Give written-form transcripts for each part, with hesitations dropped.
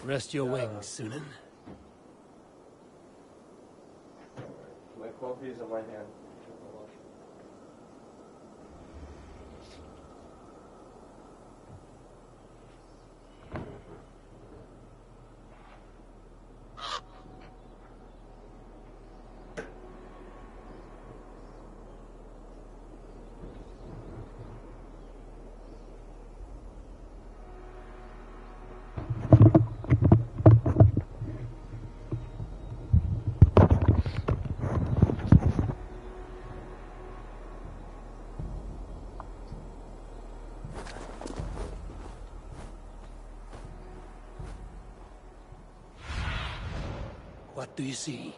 Rest your wings, Sunan. My coffee is in my hand. What do you see?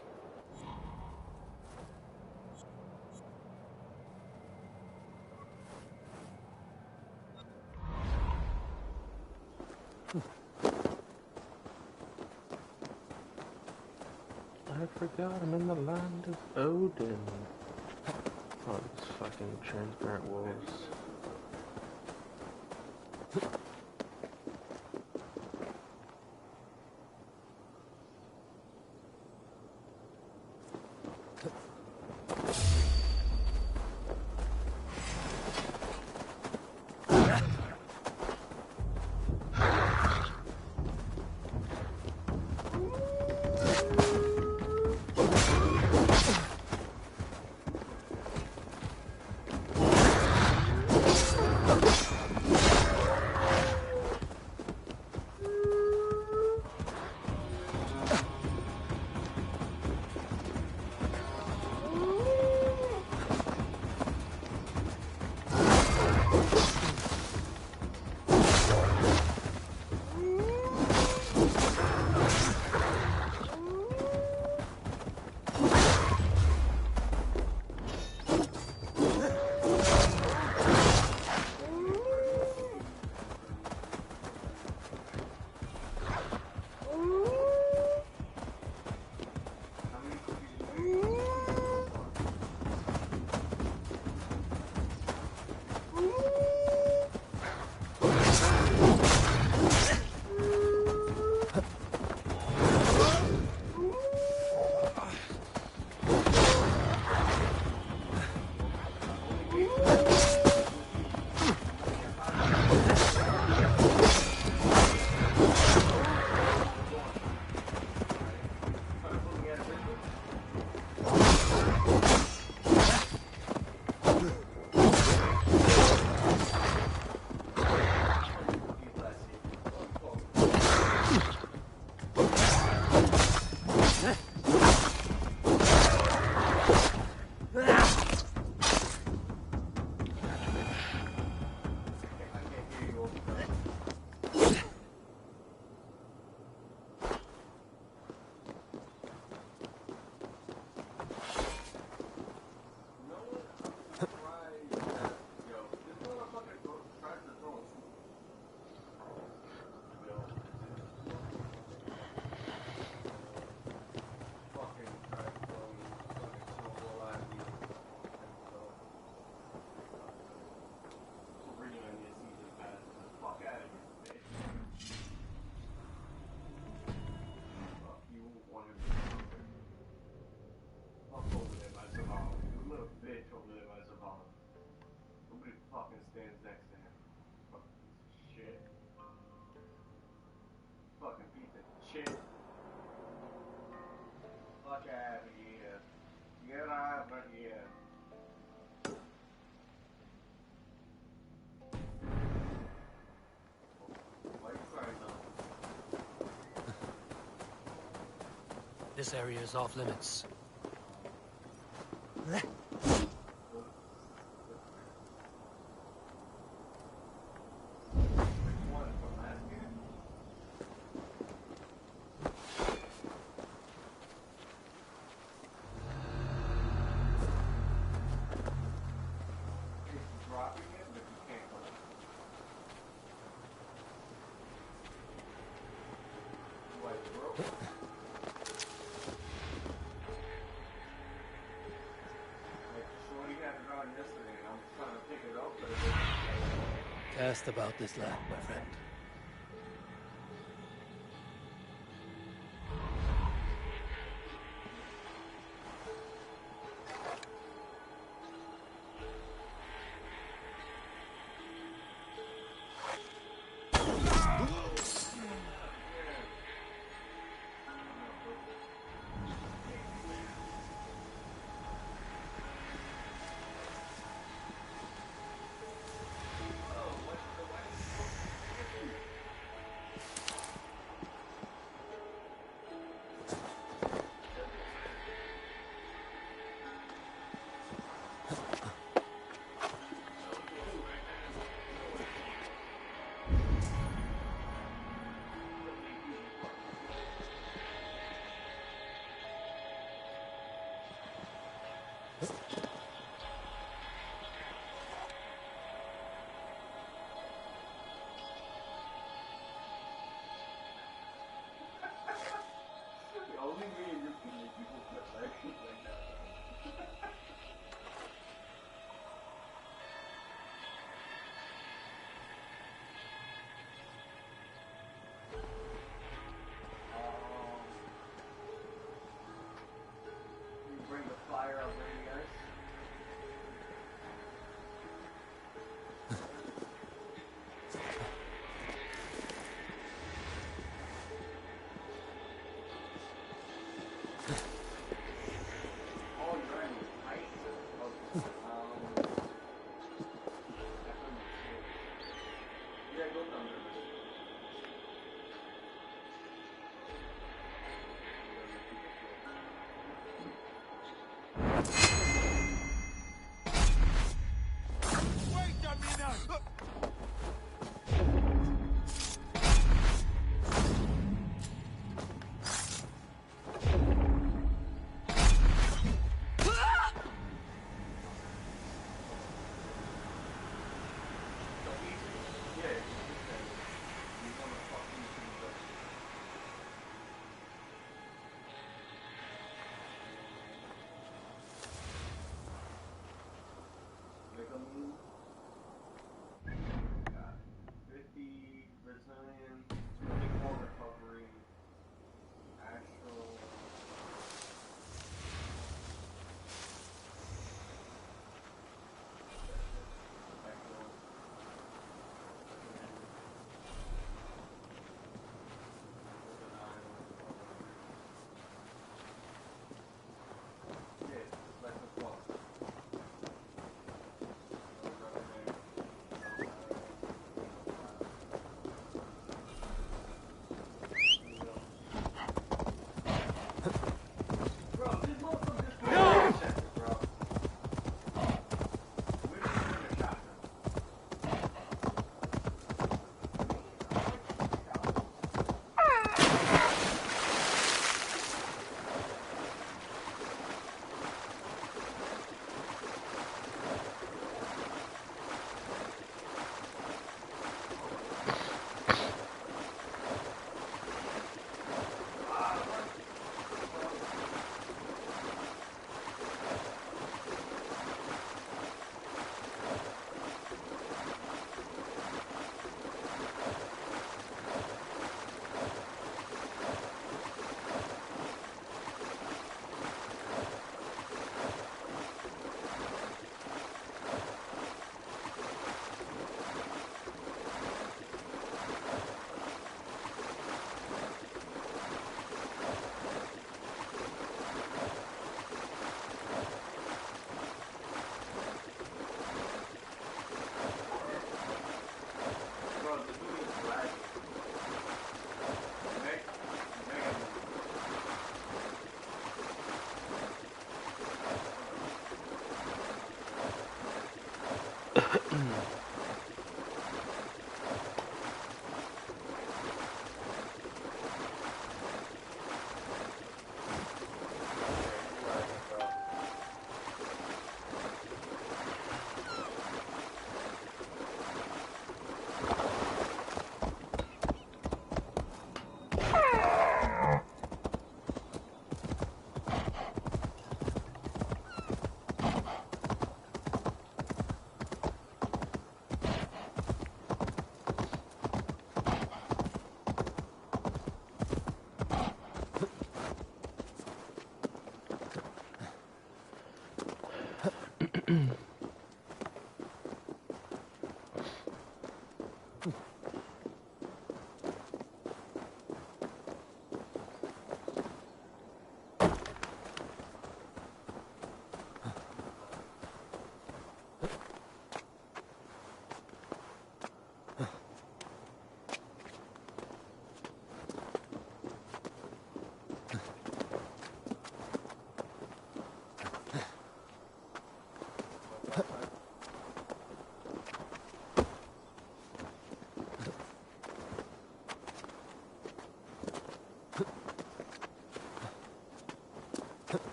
I forgot I'm in the land of Odin. Oh, these fucking transparent wolves. This area is off limits. Cast about this land, my friend. Bring the fire up, maybe, guys.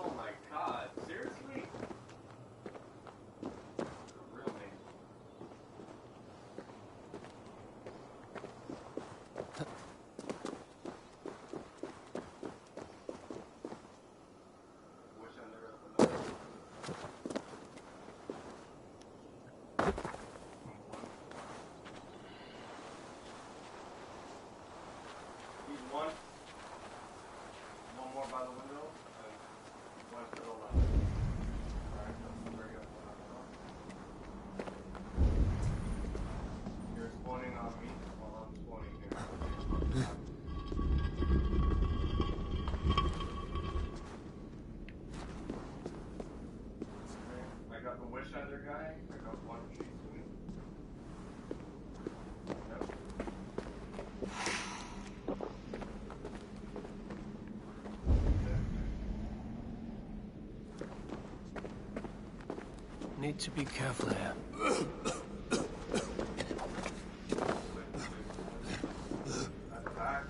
Oh my god, seriously? Real name. Wish I never opened up. He's one. One more by the window, and one to the left. Alright, that's very good. You're spawning on me while I'm spawning here. I got the wish under guy. I got one chasing me. Yep. Need to be careful here. Attack.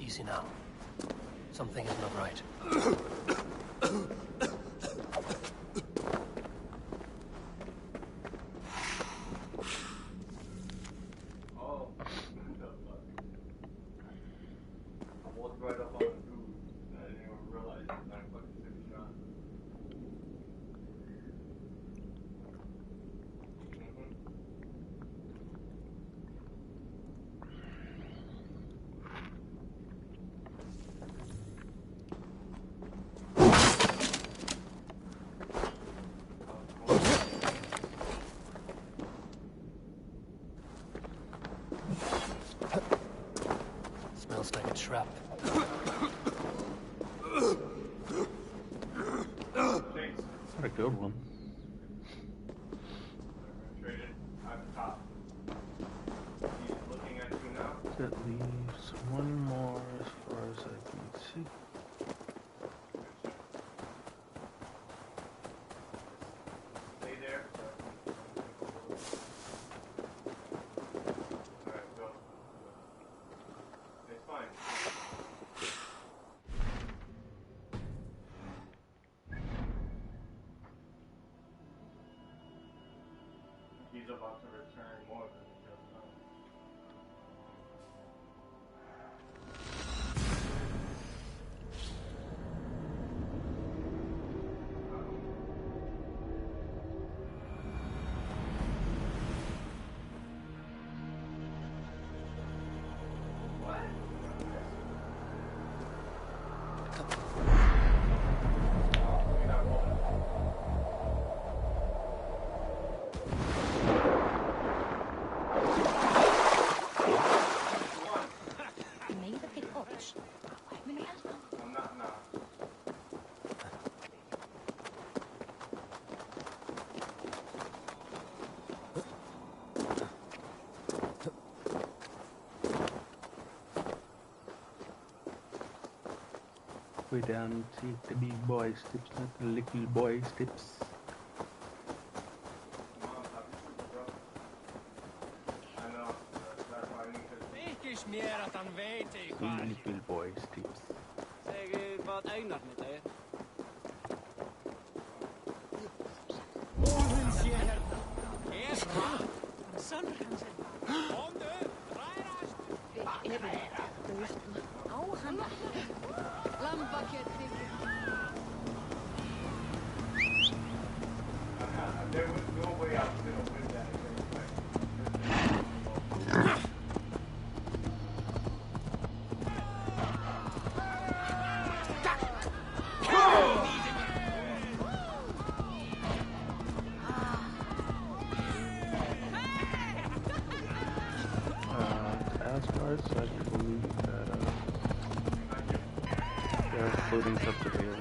Easy now. Something is not right. Oh, the fuck. I walked right up on the dude. I didn't even realize it. I fucking took a shot. Smells like a trap. Thanks. What a good one. Traded at the top. He's looking at you now. That leaves one more as far as I can see. Stay there. Alright, go. It's fine. He's about to return more than he just now. halfway down, see the big boy steps, not the little boy steps. Mom, have you super, bro? I know. That's why I need to... Mikis mieratan veit ei See kai. little boy steps. Säger vad Einar med er. There was no way I was going to win that. Asgard said to believe that they're floating up to the hill.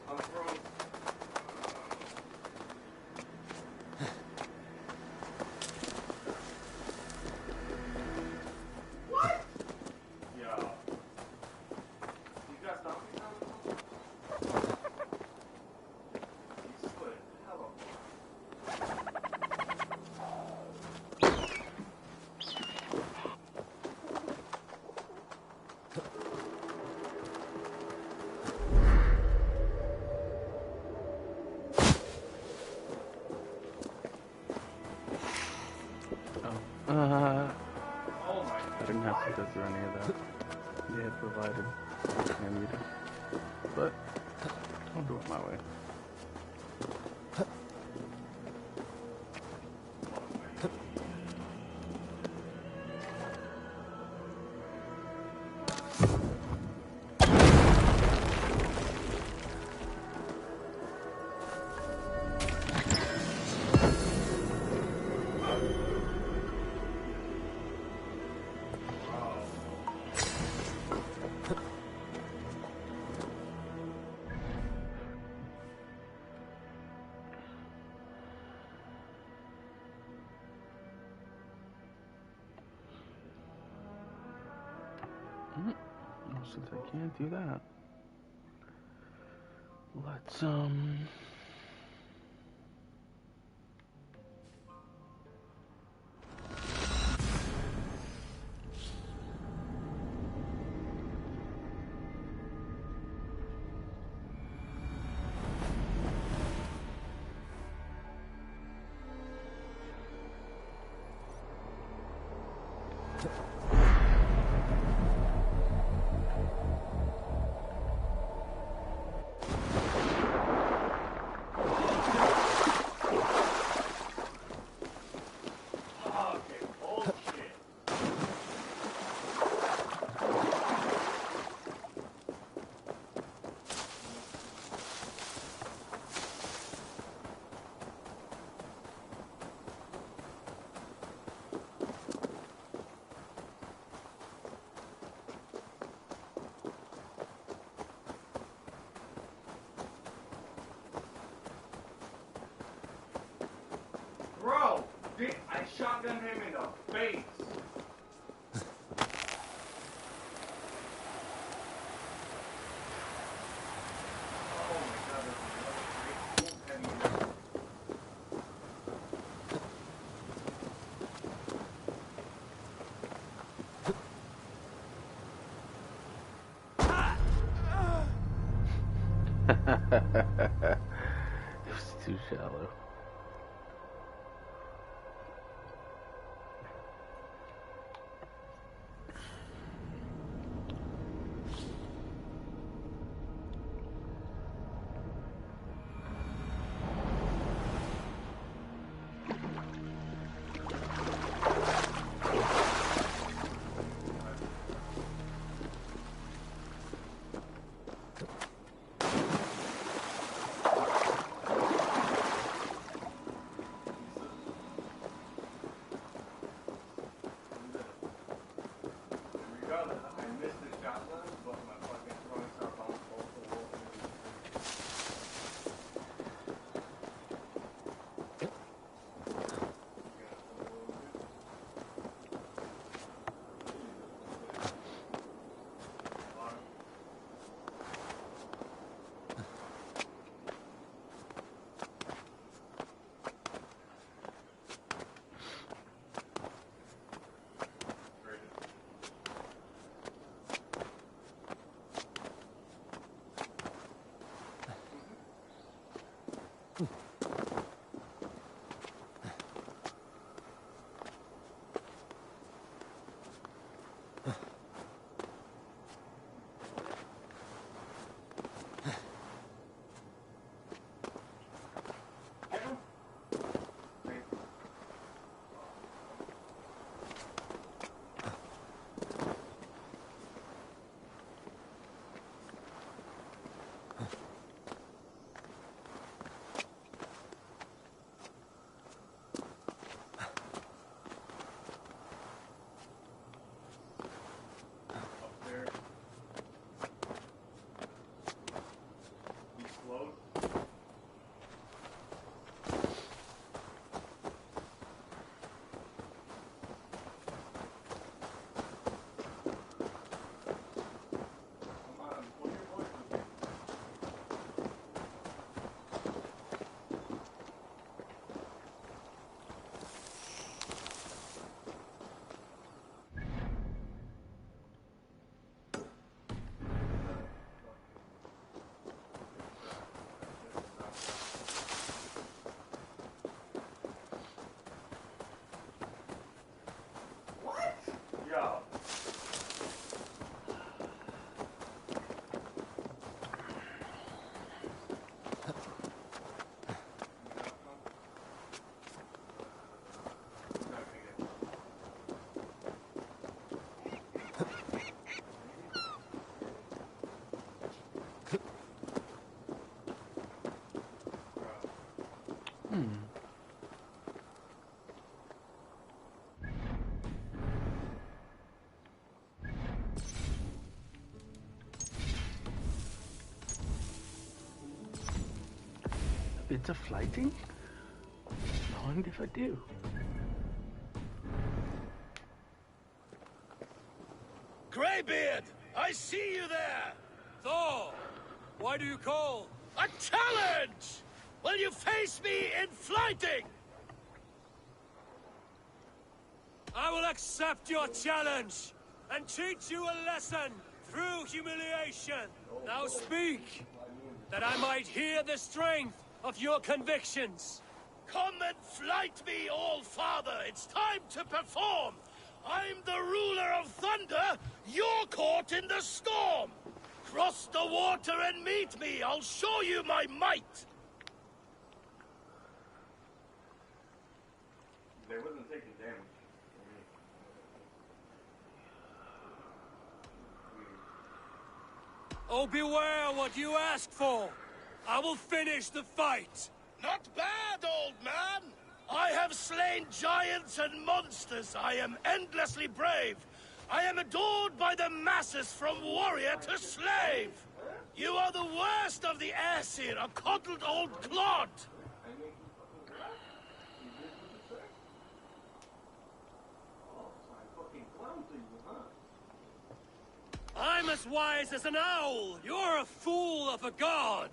I'm thrown. What? Yo. You guys stop me now? You slid hella Oh my I didn't have to go through any of that. They had provided I needed. But I'll do it my way. Well, since I can't do that, let's Bro, I shotgunned him in the face. Oh my god, this is really heavy. it was too shallow. bit of flighting? Knowing if I do. Greybeard! I see you there! Thor! Why do you call? A challenge! Will you face me in flighting? I will accept your challenge and teach you a lesson through humiliation. Now speak, that I might hear the strength of your convictions. Come and flight me, All-Father! It's time to perform! I'm the ruler of thunder, you're caught in the storm! Cross the water and meet me, I'll show you my might! They wasn't taking damage. Oh, beware what you ask for. I will finish the fight. Not bad, old man! I have slain giants and monsters. I am endlessly brave. I am adored by the masses from warrior to slave. You are the worst of the Aesir, a coddled old clod. I'm as wise as an owl. You're a fool of a god.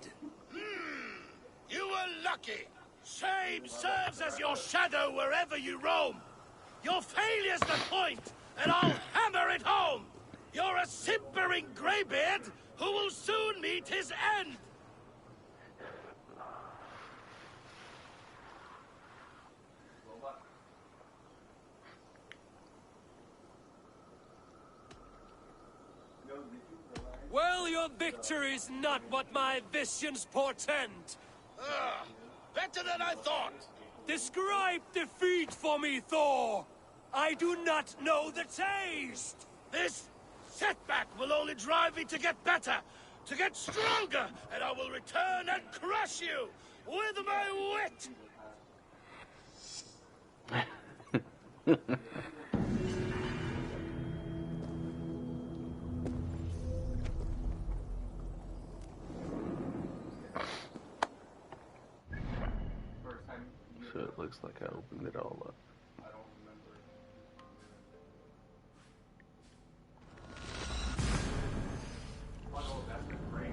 You were lucky. Shame serves as your shadow wherever you roam. Your failure's the point, and I'll hammer it home. You're a simpering greybeard who will soon meet his end. Well, your victory's not what my visions portend. Better than I thought. Describe defeat for me, Thor. I do not know the taste. This setback will only drive me to get better, to get stronger, and I will return and crush you with my wit. So it looks like I opened it all up. I don't remember. Oh, that's a great.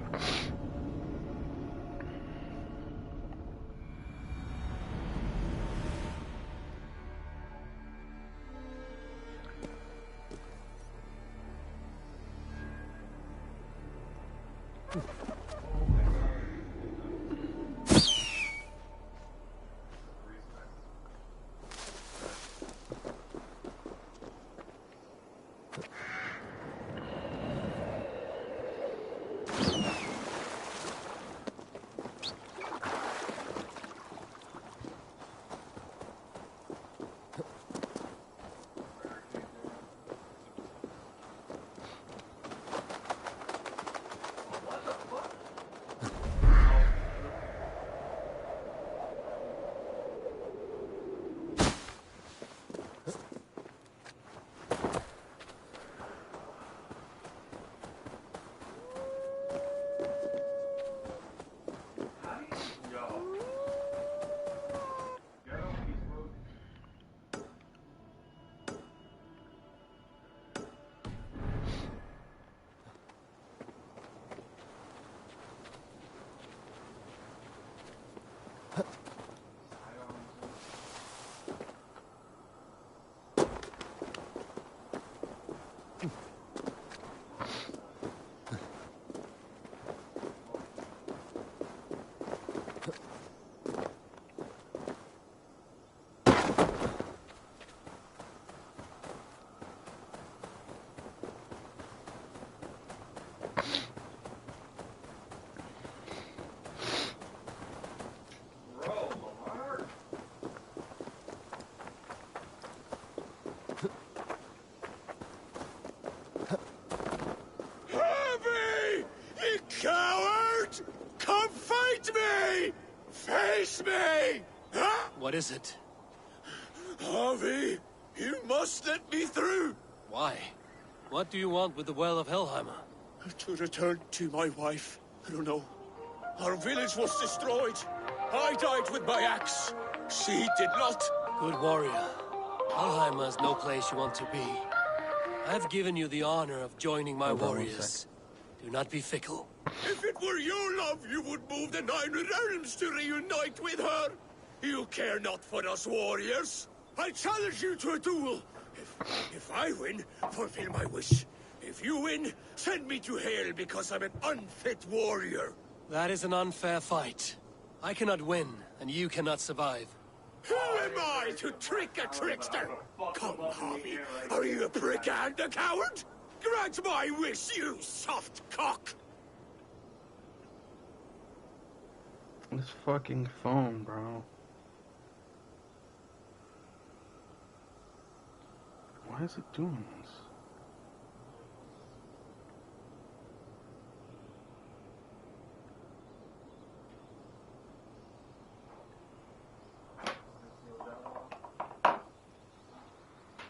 Face me! Huh? What is it? Harvey, you must let me through! Why? What do you want with the Well of Helheimer? To return to my wife. I don't know. Our village was destroyed. I died with my axe. She did not. Good warrior. Helheim is no place you want to be. I've given you the honor of joining my Hold on 1 warriors. Do not be fickle. If it were your love, you would move the 9 realms to reunite with her. You care not for us warriors. I challenge you to a duel. If I win, fulfill my wish. If you win, send me to hell because I'm an unfit warrior. That is an unfair fight. I cannot win, and you cannot survive. Who am I to trick a trickster? Come, Harvey. Are you a prick and a coward? Grant my wish, you soft cock! This fucking phone, bro. Why is it doing this?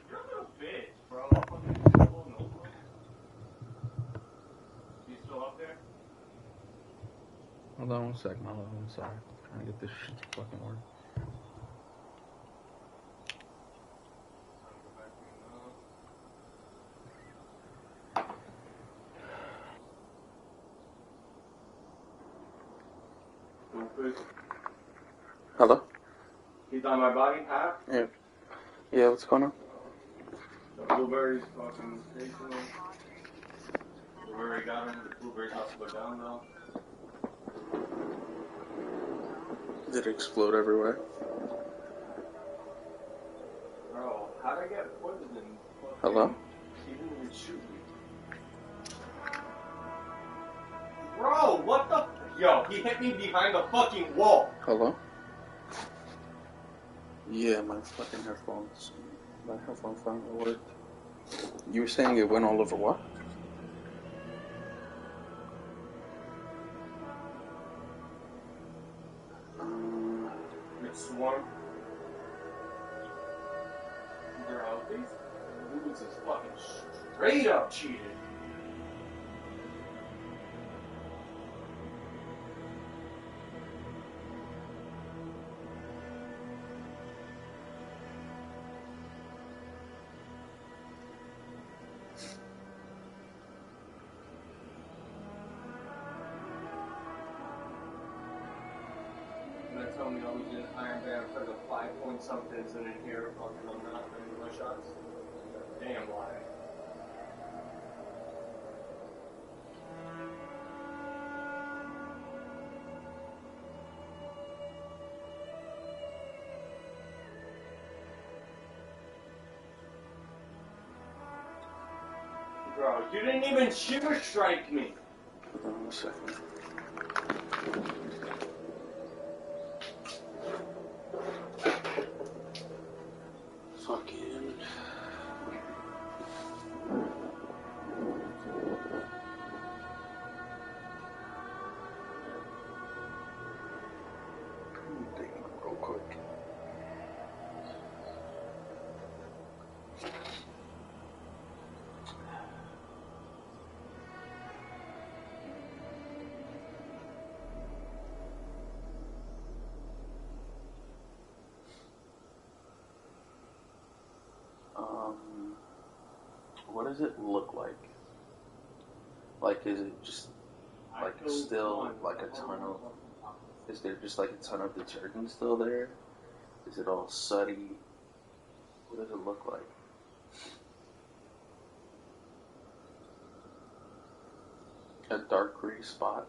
You're a little bitch, bro. You still up there? Hold on 1 second, hold on, I'm sorry. I'm trying to get this shit to fucking work. Hello? He's on my body, half. Yeah. Yeah, what's going on? The blueberries fucking station. Blueberry got him. The blueberries have to go down though. Did it explode everywhere? Bro, how'd I get poisoned? Hello? He didn't even shoot me. Bro, what the? Yo, he hit me behind the fucking wall. Hello? Yeah, my fucking headphones. My headphones finally worked. You were saying it went all over what? It's swarm. Bro, these dudes is fucking straight up cheated. They tell me I was in Iron Man for the 5 point somethings and in here fucking I'm not doing my shots. Damn lie. Bro, you didn't even shiver strike me. Hold on 1 second. Fucking. Dig it real quick. What does it look like? Like, is it just like still like a ton of? Is there just like a ton of detergent still there? Is it all sooty? What does it look like? A dark gray spot?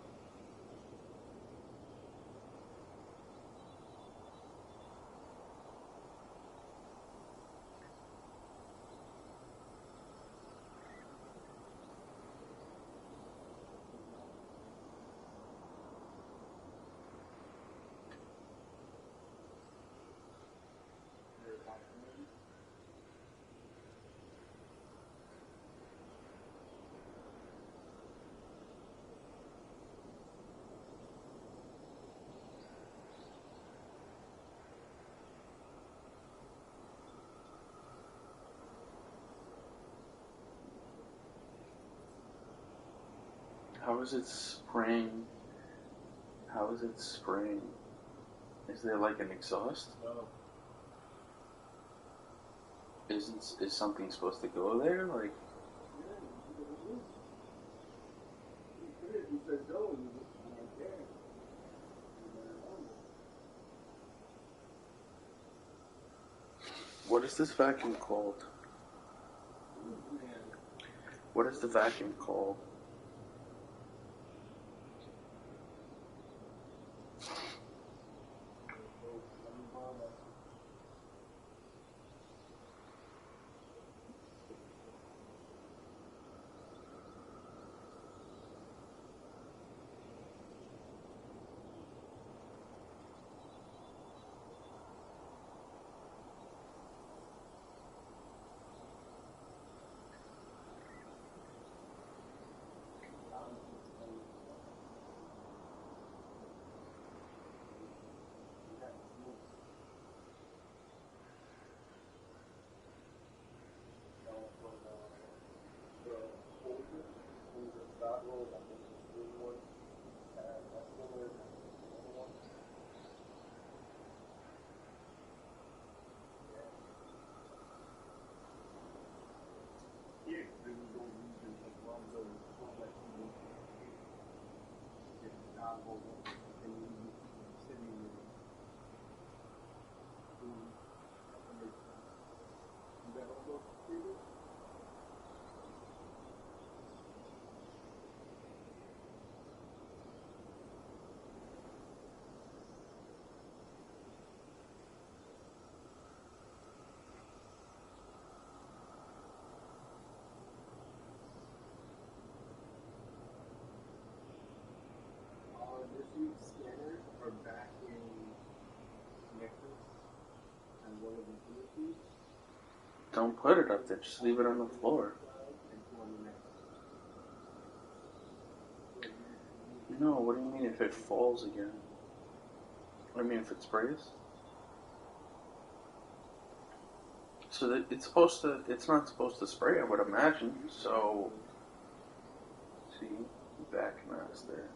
How is it spraying? How is it spraying Is there like an exhaust? No. Is something supposed to go there? Like, He said no, and I can't. what is this vacuum called? What is the vacuum called? Scanners are back in Nexus and one of the Philippines. Don't put it up there. Just leave it on the floor. No, what do you mean if it falls again? I mean if it sprays? So that it's not supposed to spray, I would imagine. So, see, back mask there.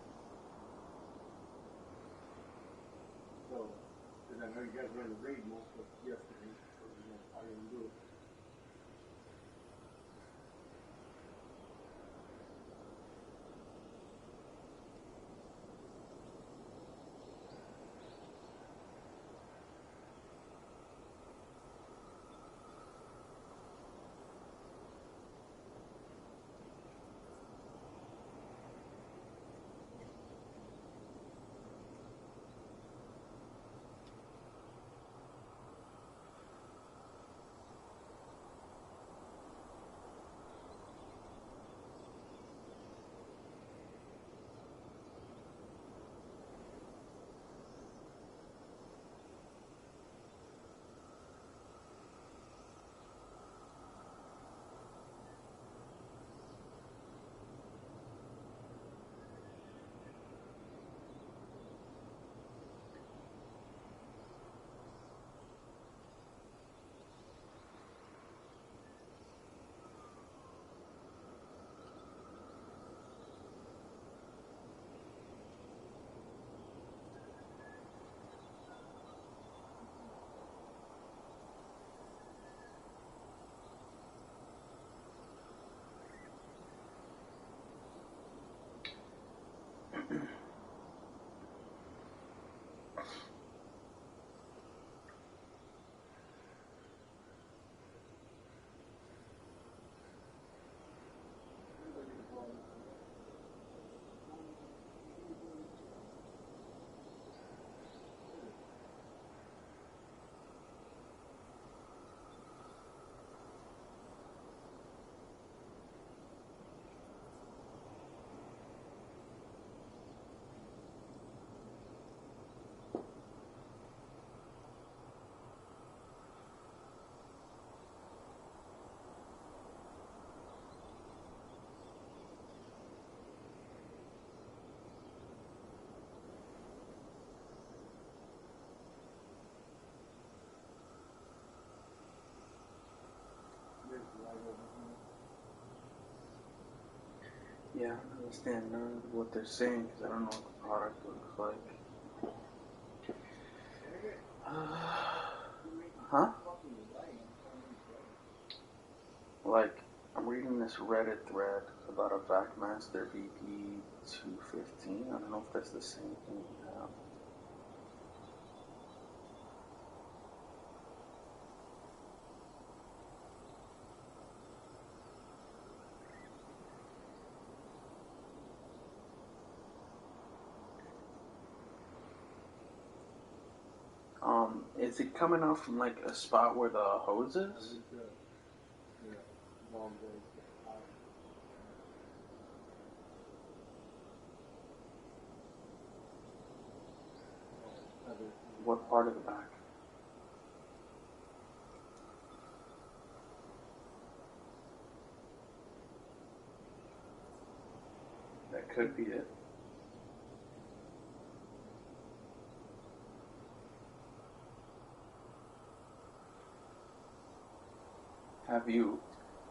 So, because I know you guys were in the raid most of yesterday, so I didn't do it. Yeah, I don't understand none of what they're saying because I don't know what the product looks like. Huh? Like, I'm reading this Reddit thread about a VacMaster VP215. I don't know if that's the same thing we have. Is it coming out from like a spot where the hose is? What part of the back? That could be it.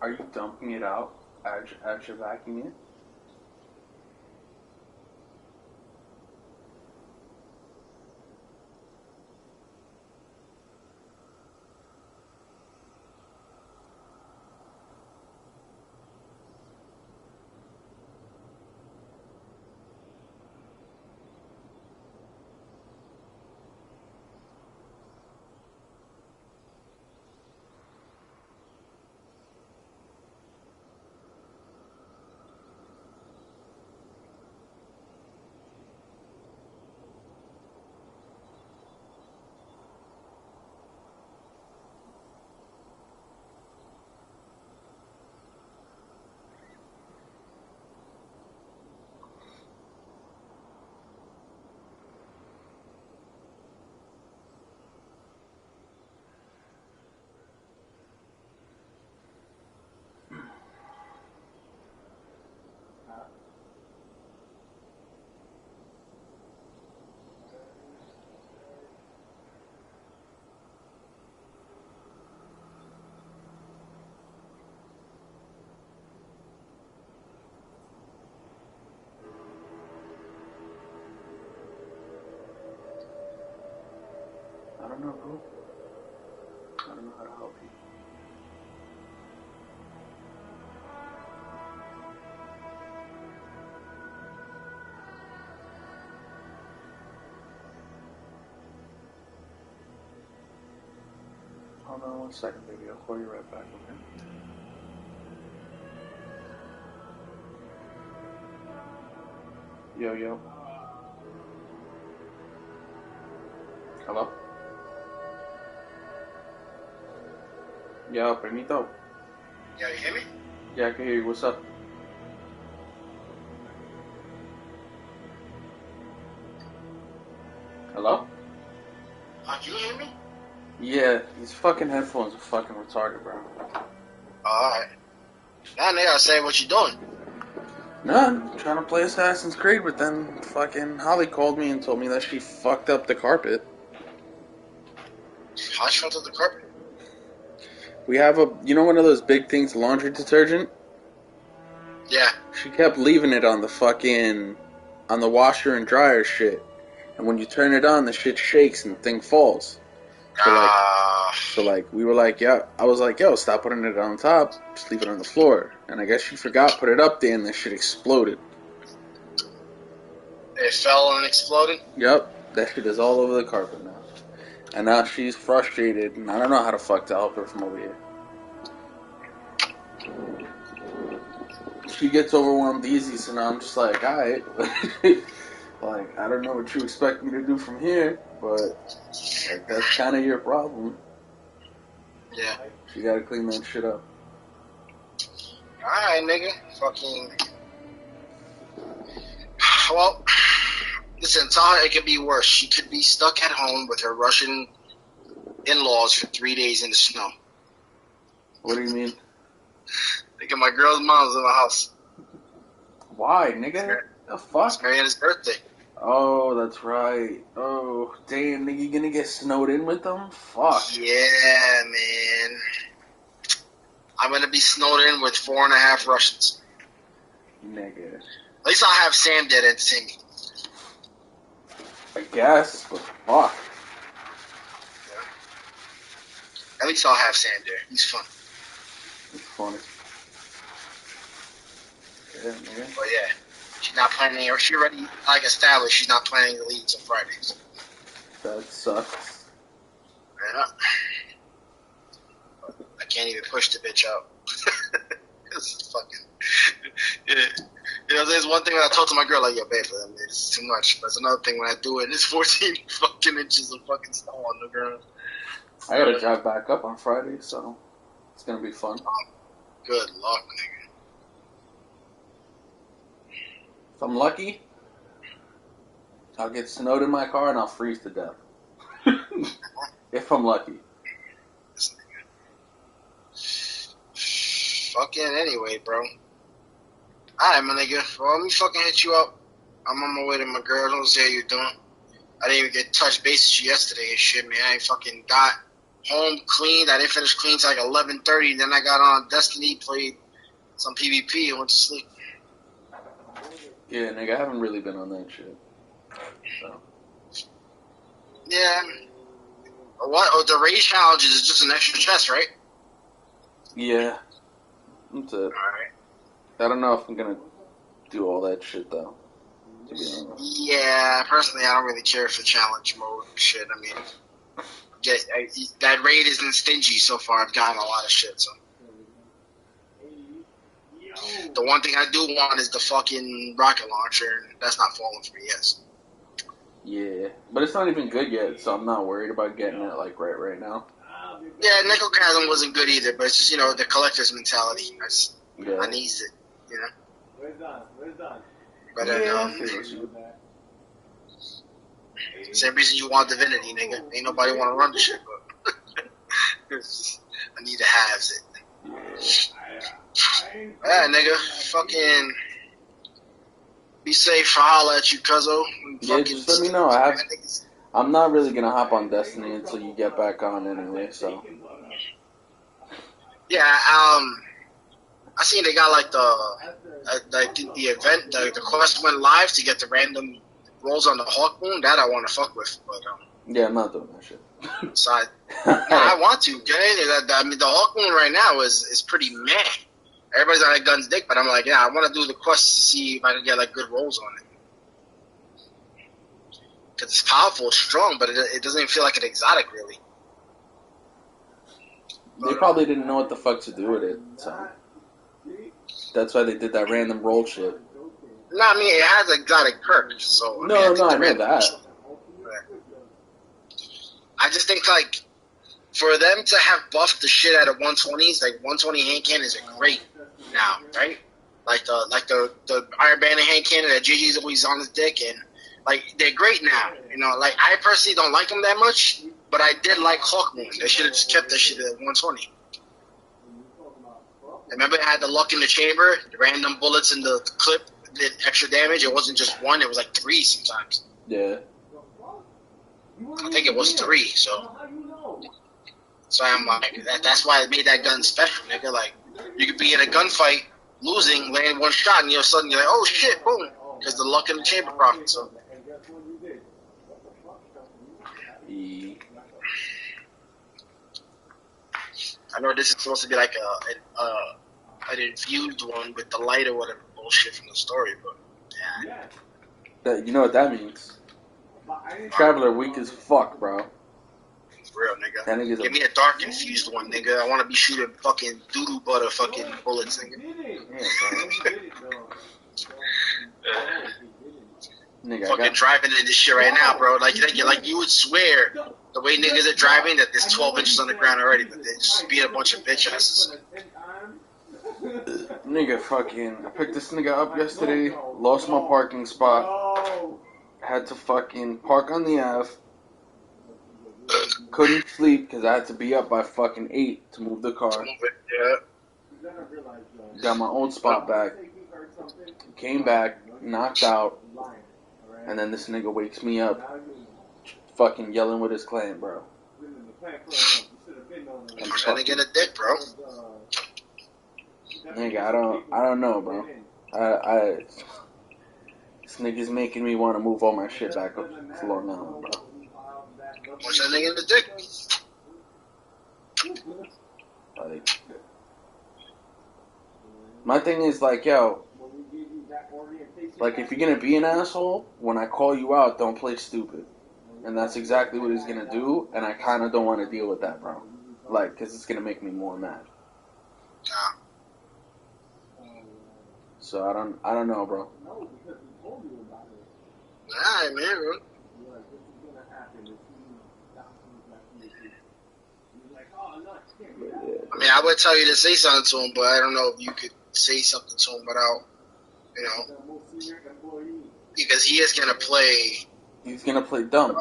Are you dumping it out as you're vacuuming it? I don't know, bro. I don't know how to help you. Hold on 1 second, baby. I'll call you right back, okay? Yo. Hello? Yo, Permito. Yeah, you hear me? Yeah, I can hear you. What's up? Hello? You hear me? Yeah, these fucking headphones are fucking retarded, bro. Alright. Now nigga, say what you doing. None. Trying to play Assassin's Creed, but then fucking Holly called me and told me that she fucked up the carpet. How she felt on the carpet? We have one of those big things, laundry detergent? Yeah. She kept leaving it on the washer and dryer shit. And when you turn it on, the shit shakes and the thing falls. So we were like, yeah, I was like, yo, stop putting it on top, just leave it on the floor. And I guess she forgot, put it up there, and the shit exploded. It fell and exploded? Yep, that shit is all over the carpet now. And now she's frustrated, and I don't know how the fuck to help her from over here. She gets overwhelmed easy, so now I'm just like, alright. Like, I don't know what you expect me to do from here, but like, that's kind of your problem. Yeah. You gotta clean that shit up. Alright, nigga. Fucking. Well, listen, tell her it could be worse. She could be stuck at home with her Russian in-laws for 3 days in the snow. What do you mean? Nigga, my girl's mom's in my house. Why, nigga? The fuck? It's Mariana's birthday. Oh, that's right. Oh, damn, nigga, you gonna get snowed in with them? Fuck. Yeah, man. I'm gonna be snowed in with 4.5 Russians. Nigga. At least I'll have Sam dead entertain me. I guess, but fuck. At least I'll have Sander. He's fun. It's funny. Yeah, man. But yeah, she's not planning, or she already like established she's not planning to leave until Fridays. That sucks. Yeah. I can't even push the bitch out. This is fucking. Yeah. You know, there's one thing that I told to my girl, like, yo, babe, it's too much. But there's another thing when I do it, it's 14 fucking inches of fucking snow on the ground. I gotta drive back up on Friday, so it's gonna be fun. Good luck, nigga. If I'm lucky, I'll get snowed in my car and I'll freeze to death. If I'm lucky. Fucking anyway, bro. Alright, my nigga. Well, let me fucking hit you up. I'm on my way to my girl. Don't see how you doing. I didn't even get touch base with you yesterday and shit, man. I ain't fucking got home cleaned. I didn't finish clean till like 11:30. Then I got on Destiny, played some PvP, and went to sleep. Yeah, nigga, I haven't really been on that shit. So. Yeah. What? Oh, the raid challenges is just an extra chest, right? Yeah. That's it. Alright. I don't know if I'm gonna do all that shit, though. To be honest. Yeah, personally, I don't really care for challenge mode shit. I mean, that raid isn't stingy so far. I've gotten a lot of shit, so. The one thing I do want is the fucking rocket launcher, and that's not falling for me, yes. Yeah, but it's not even good yet, so I'm not worried about getting it, like, right now. Yeah, Nickelchasm wasn't good either, but it's just, you know, the collector's mentality. I need it, you know? But, same reason you want Divinity, nigga. Ain't nobody want to run the shit, but I need to have it. Yeah, nigga, fucking be safe. Holla at you, cuzzo. Yeah, just let me know. I'm not really gonna hop on Destiny until you get back on anyway, so. Yeah, I seen they got like the event, the quest went live to get the random rolls on the Hawk Moon. That I want to fuck with, but yeah, I'm not doing that shit. So I want to. I mean, the Hawk Moon right now is pretty meh. Everybody's on a gun's dick, but I'm like, yeah, I want to do the quest to see if I can get like good rolls on it. Because it's powerful, it's strong, but it doesn't even feel like an exotic, really. They probably didn't know what the fuck to do with it, so. That's why they did that random roll shit. No, I mean, it has exotic perks, so. I know that. I just think, like, for them to have buffed the shit out of 120s, like 120 hand cannons are great now, right? Like the Iron Banner hand cannon that JJ's always on his dick, and like they're great now. You know, like I personally don't like them that much, but I did like Hawkmoon. They should have just kept that shit at 120. Remember, it had the luck in the chamber, the random bullets in the clip did extra damage. It wasn't just one; it was like 3 sometimes. Yeah. I think it was 3. So I'm like, that's why I made that gun special, nigga. Like, you could be in a gunfight, losing, land one shot, and all of a sudden you're like, oh shit, boom, because the luck in the chamber profit. So. I know this is supposed to be like an infused one with the light or whatever bullshit from the story, but yeah. You know what that means? Traveler weak as fuck, bro. Real, nigga. Give me a dark infused one, nigga. I want to be shooting fucking doo-doo butter fucking bullets, nigga. Nigga, fucking driving in this shit right now, bro. Like you would swear the way niggas are driving that there's 12 inches on the ground already, but they just beat a bunch of bitch asses. Nigga, fucking, I picked this nigga up yesterday, lost my parking spot, had to fucking park on the Ave, couldn't sleep because I had to be up by fucking 8 to move the car. Yeah. Got my own spot back, came back, knocked out, and then this nigga wakes me up, fucking yelling with his clan, bro. I'm trying to get a dick, bro. Nigga, I don't know, bro. This nigga's making me want to move all my shit back up to Long Island, bro. What's that nigga in the dick? Like, my thing is like, yo, like if you're gonna be an asshole, when I call you out, don't play stupid. And that's exactly what he's gonna do, and I kind of don't want to deal with that, bro. Like, cause it's gonna make me more mad. So I don't know, bro. Alright, man, bro. I mean, I would tell you to say something to him, but I don't know if you could say something to him without, you know, because he is gonna play. He's gonna play dumb.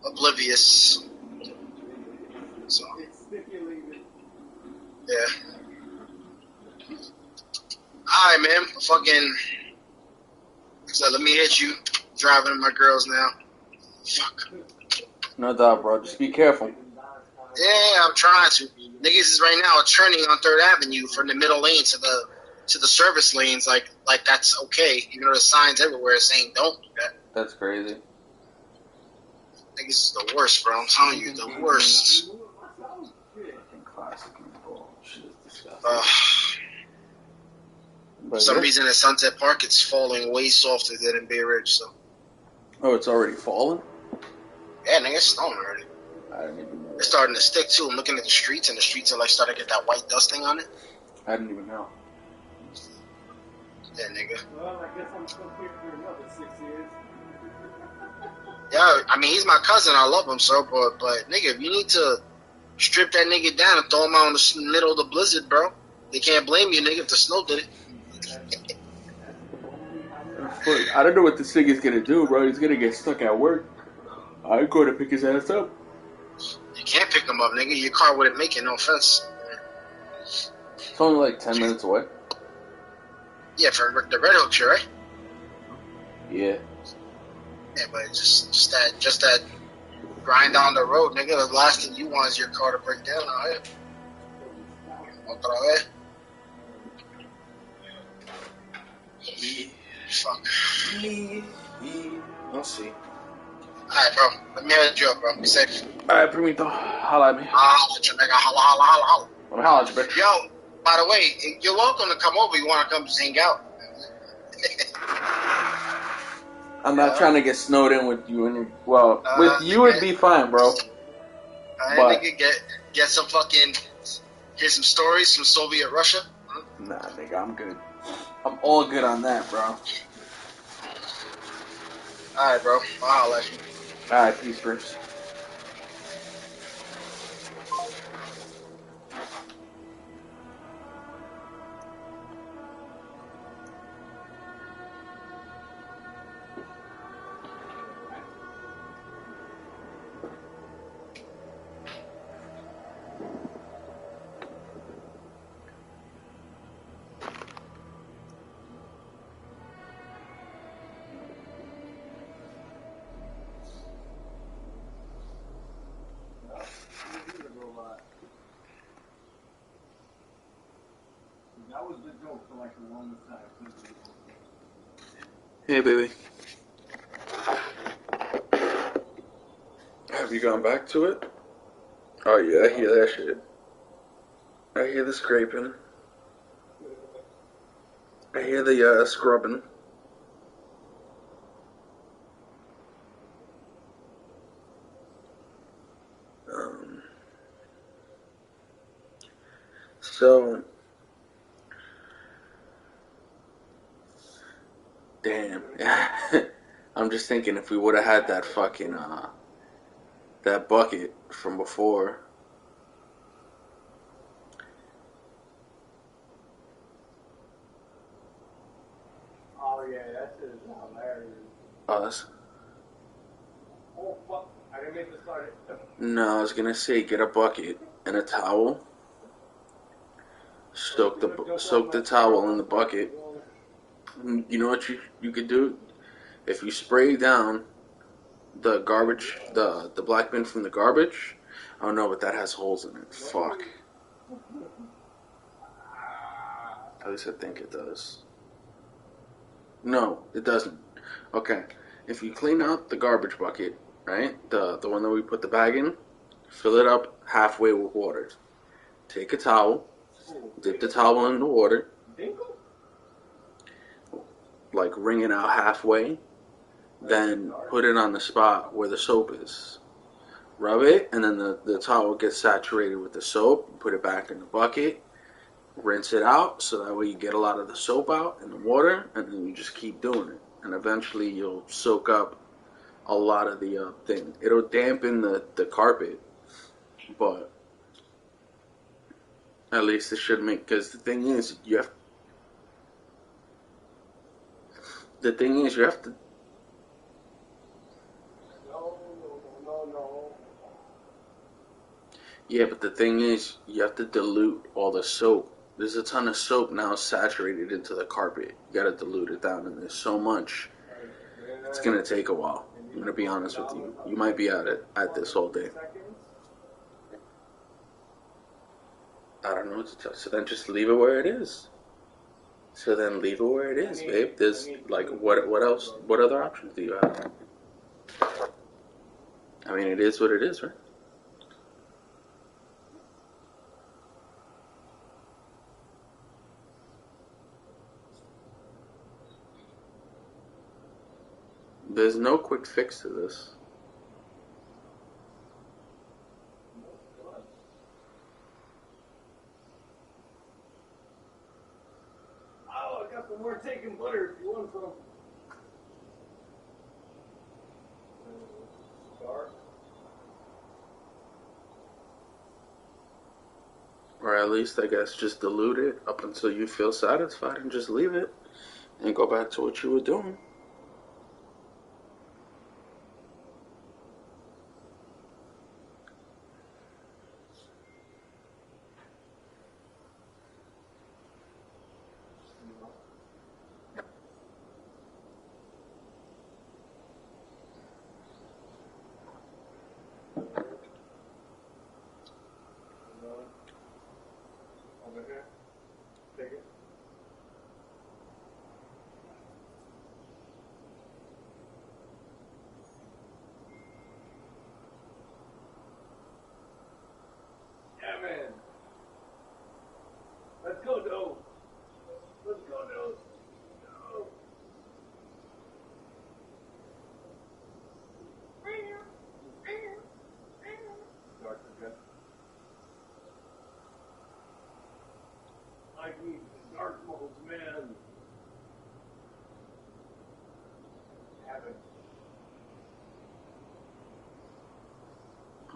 Oblivious. So, yeah. Alright, man. Fucking. So let me hit you. Driving with my girls now. Fuck. No doubt, bro. Just be careful. Yeah, I'm trying to. Niggas is right now turning on 3rd Avenue from the middle lane to the service lanes like that's okay. You know, there's signs everywhere saying don't do that. That's crazy. Niggas is the worst, bro. I'm telling you, the worst. Classic people. Shit is disgusting. For some reason at Sunset Park, it's falling way softer than in Bay Ridge. So. Oh, it's already fallen? Yeah, nigga, it's snowing already. I didn't even know. It's starting to stick too. I'm looking at the streets, and the streets are like starting to get that white dusting on it. I didn't even know. Yeah, nigga. Well, I guess I'm still here for another 6 years. Yeah, I mean, he's my cousin. I love him, so, but nigga, if you need to strip that nigga down and throw him out in the middle of the blizzard, bro, they can't blame you, nigga, if the snow did it. I don't know what this nigga's gonna do, bro. He's gonna get stuck at work. I'm going to pick his ass up. You can't pick him up, nigga. Your car wouldn't make it, no offense. It's only like 10 minutes away. Yeah, for the Red Hook shit, right? Yeah. Yeah, but just that grind down the road, nigga. The last thing you want is your car to break down, alright? Otra vez. Fuck. We'll see. Alright, bro. Let me have a joke, bro. Be safe. Alright, Primito. Holla at me. Holla at you, nigga. Holla, holla, holla, holla. I'm gonna holla at you, bitch. Yo, by the way, you're welcome to come over. You want to come just hang out? I'm not trying to get snowed in with you. With you it'd be fine, bro. But nigga, get some fucking, hear some stories from Soviet Russia. Nah, nigga, I'm good. I'm all good on that, bro. Alright, bro. I'll holla at you. Alright, peace, Bruce. That was the joke for like the longest time. Hey, baby. Have you gone back to it? Oh, yeah, I hear that shit. I hear the scraping. I hear the scrubbing. So, damn. I'm just thinking if we would have had that fucking, that bucket from before. Oh yeah, that shit is hilarious. Us? Oh fuck, I didn't make this start. No, I was gonna say get a bucket and a towel. Soak the towel in the bucket. You know what you could do? If you spray down the garbage, the black bin from the garbage, I don't know, but that has holes in it. Fuck. At least I think it does. No, it doesn't. Okay. If you clean out the garbage bucket, right? The one that we put the bag in, fill it up halfway with water. take a towel, dip the towel in the water, like wring it out halfway, then put it on the spot where the soap is. Rub it, and then the towel gets saturated with the soap. Put it back in the bucket, rinse it out, so that way you get a lot of the soap out in the water, and then you just keep doing it. And eventually you'll soak up a lot of the thing. It'll dampen the carpet, but at least it should make, because the thing is, you have to. Yeah, but the thing is, you have to dilute all the soap. There's a ton of soap now saturated into the carpet. You gotta dilute it down, and there's so much. It's gonna take a while. I'm gonna be honest with you. You might be at this all day. I don't know what to tell you. So then just leave it where it is. Babe. There's like what else? What other options do you have? I mean, it is what it is, right? There's no quick fix to this. Oh, I got some more taken butter if you want some. Dark. Or at least, I guess, just dilute it up until you feel satisfied and just leave it and go back to what you were doing. Over here. Take it. Yeah, man. Let's go, Doe. Let's go, Doe. Doe. Dark again. I need the dark modes, man. Haven't.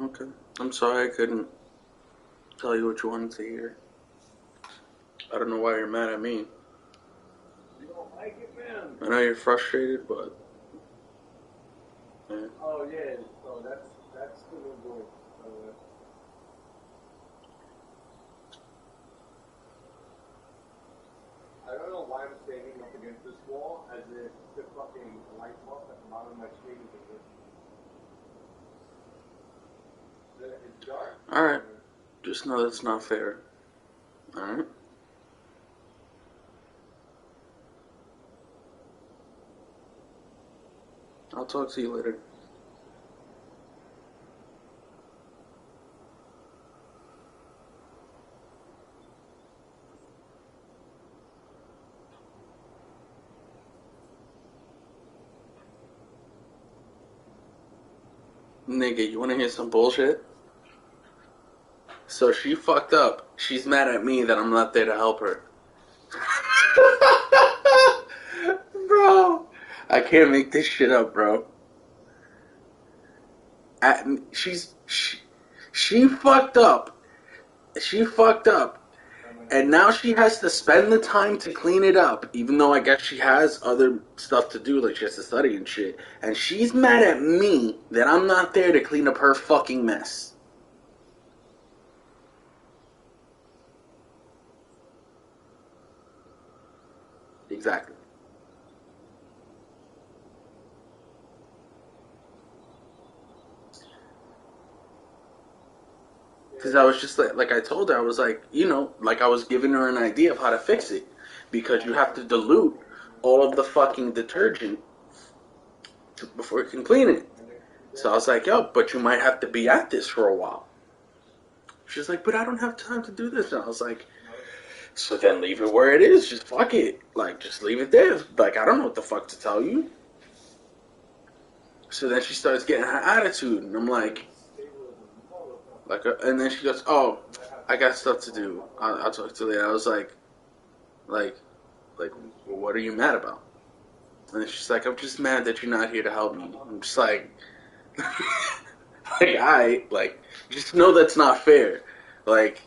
Okay. I'm sorry I couldn't tell you what you wanted to hear. I don't know why you're mad at me. You don't like it, man. I know you're frustrated, but yeah. Oh yeah. Oh, that's the new boy. I don't know why I'm standing up against this wall as if the fucking light bulb at the bottom of my screen is existing. It's dark. Alright. Just know that's not fair. Alright? I'll talk to you later. Nigga, you wanna hear some bullshit? So she fucked up. She's mad at me that I'm not there to help her. Bro, I can't make this shit up, bro. She fucked up. She fucked up. And now she has to spend the time to clean it up, even though I guess she has other stuff to do, like she has to study and shit. And she's mad at me that I'm not there to clean up her fucking mess. Exactly. Because I was just like I told her, I was like, you know, like I was giving her an idea of how to fix it. Because you have to dilute all of the fucking detergent before you can clean it. So I was like, yo, but you might have to be at this for a while. She's like, but I don't have time to do this. And I was like, so then leave it where it is. Just fuck it. Like, just leave it there. Like, I don't know what the fuck to tell you. So then she starts getting her attitude, and I'm like, and then she goes, oh, I got stuff to do. I'll talk to you later. I was like, well, what are you mad about? And then she's like, I'm just mad that you're not here to help me. I'm just like, just know that's not fair. Like,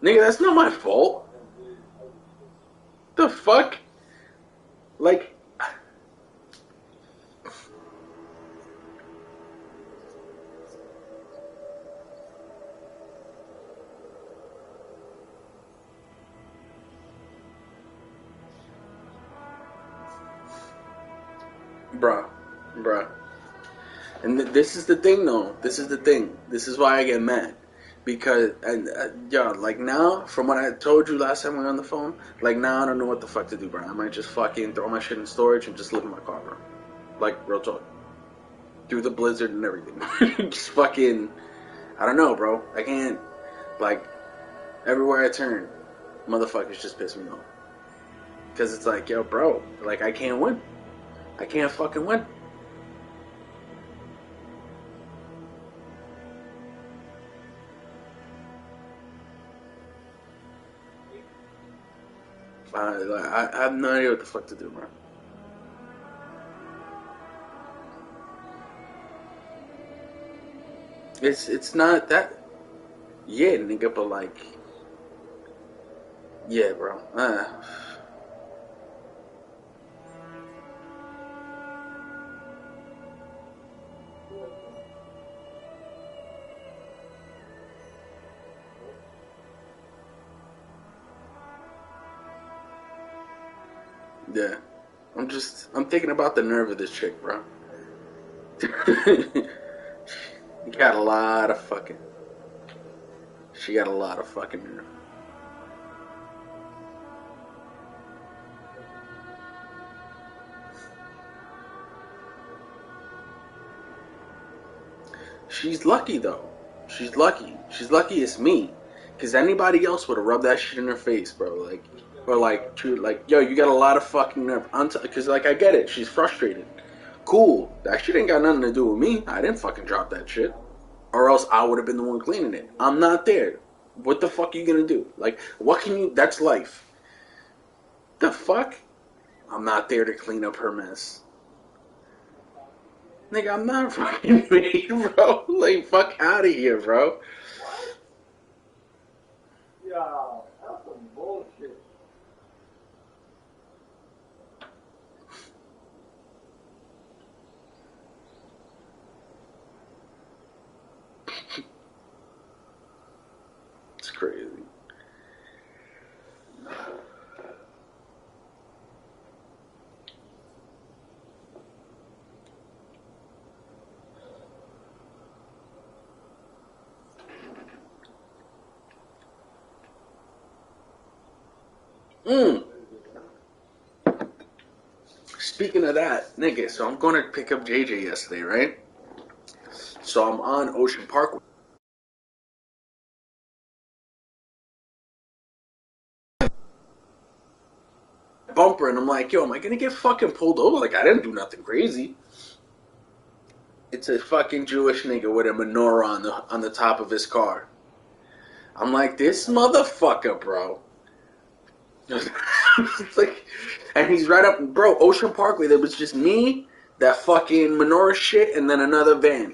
nigga, that's not my fault. The fuck? Like, bruh. And this is the thing, though. This is the thing. This is why I get mad. Because, like now, from what I told you last time we were on the phone, like now I don't know what the fuck to do, bro. I might just fucking throw my shit in storage and just live in my car, bro. Like, real talk. Through the blizzard and everything. Just fucking, I don't know, bro. I can't, like, everywhere I turn, motherfuckers just piss me off. Because it's like, yo, bro, like, I can't win. I can't fucking win. I have no idea what the fuck to do, bro. It's not that, yeah, nigga, but like, yeah, bro. Yeah, I'm thinking about the nerve of this chick, bro. She got a lot of fucking nerve. She's lucky though. She's lucky. She's lucky it's me. Cause anybody else would have rubbed that shit in her face, bro. Like, or like, true, like, yo, you got a lot of fucking nerve. Cause like, I get it. She's frustrated. Cool. That shit ain't got nothing to do with me. I didn't fucking drop that shit. Or else I would have been the one cleaning it. I'm not there. What the fuck are you gonna do? Like, what can you? That's life. The fuck? I'm not there to clean up her mess. Nigga, I'm not fucking me, bro. Like, fuck out of here, bro. Yeah, that's some bullshit. It's crazy. Speaking of that, nigga, so I'm going to pick up JJ yesterday, right? So I'm on Ocean Parkway. Bumper, and I'm like, yo, am I gonna get fucking pulled over? Like, I didn't do nothing crazy. It's a fucking Jewish nigga with a menorah on the top of his car. I'm like, this motherfucker, bro. It's like, and he's right up, bro. Ocean Parkway. There was just me, that fucking menorah shit, and then another van.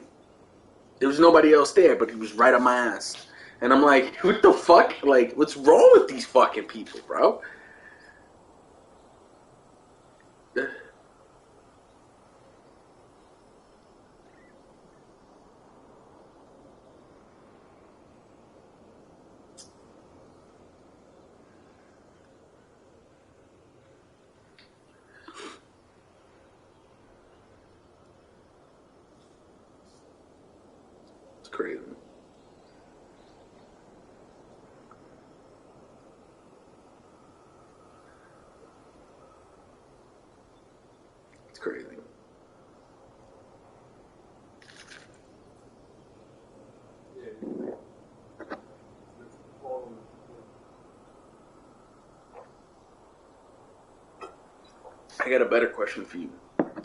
There was nobody else there, but he was right on my ass. And I'm like, what the fuck? Like, what's wrong with these fucking people, bro? It's crazy. It's crazy. I got a better question for you.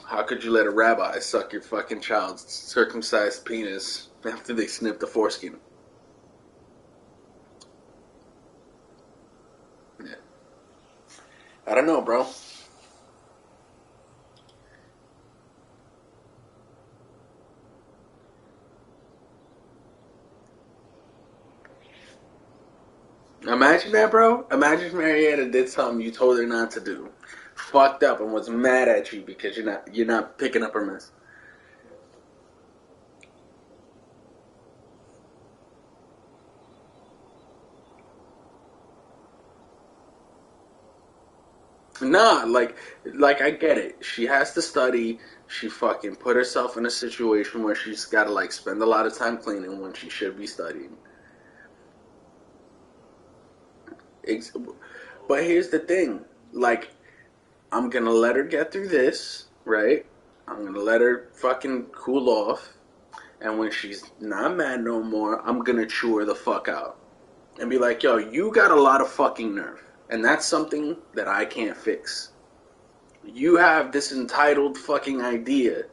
How could you let a rabbi suck your fucking child's circumcised penis after they snip the foreskin? Yeah. I don't know, bro. Imagine that, bro. Imagine if Marietta did something you told her not to do, fucked up, and was mad at you because you're not picking up her mess. Nah, like I get it. She has to study. She fucking put herself in a situation where she's got to like spend a lot of time cleaning when she should be studying. But here's the thing, like, I'm gonna let her get through this, right? I'm gonna let her fucking cool off, and when she's not mad no more, I'm gonna chew her the fuck out. And be like, yo, you got a lot of fucking nerve. And that's something that I can't fix. You have this entitled fucking idea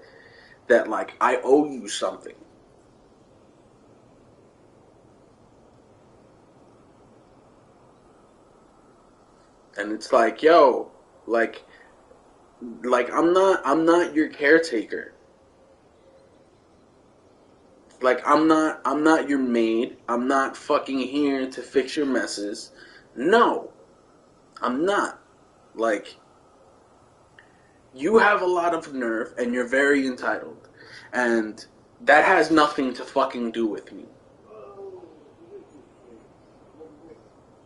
that, like, I owe you something. And it's like, yo, like I'm not your caretaker. Like I'm not your maid. I'm not fucking here to fix your messes. No. I'm not. Like, you have a lot of nerve and you're very entitled. And that has nothing to fucking do with me.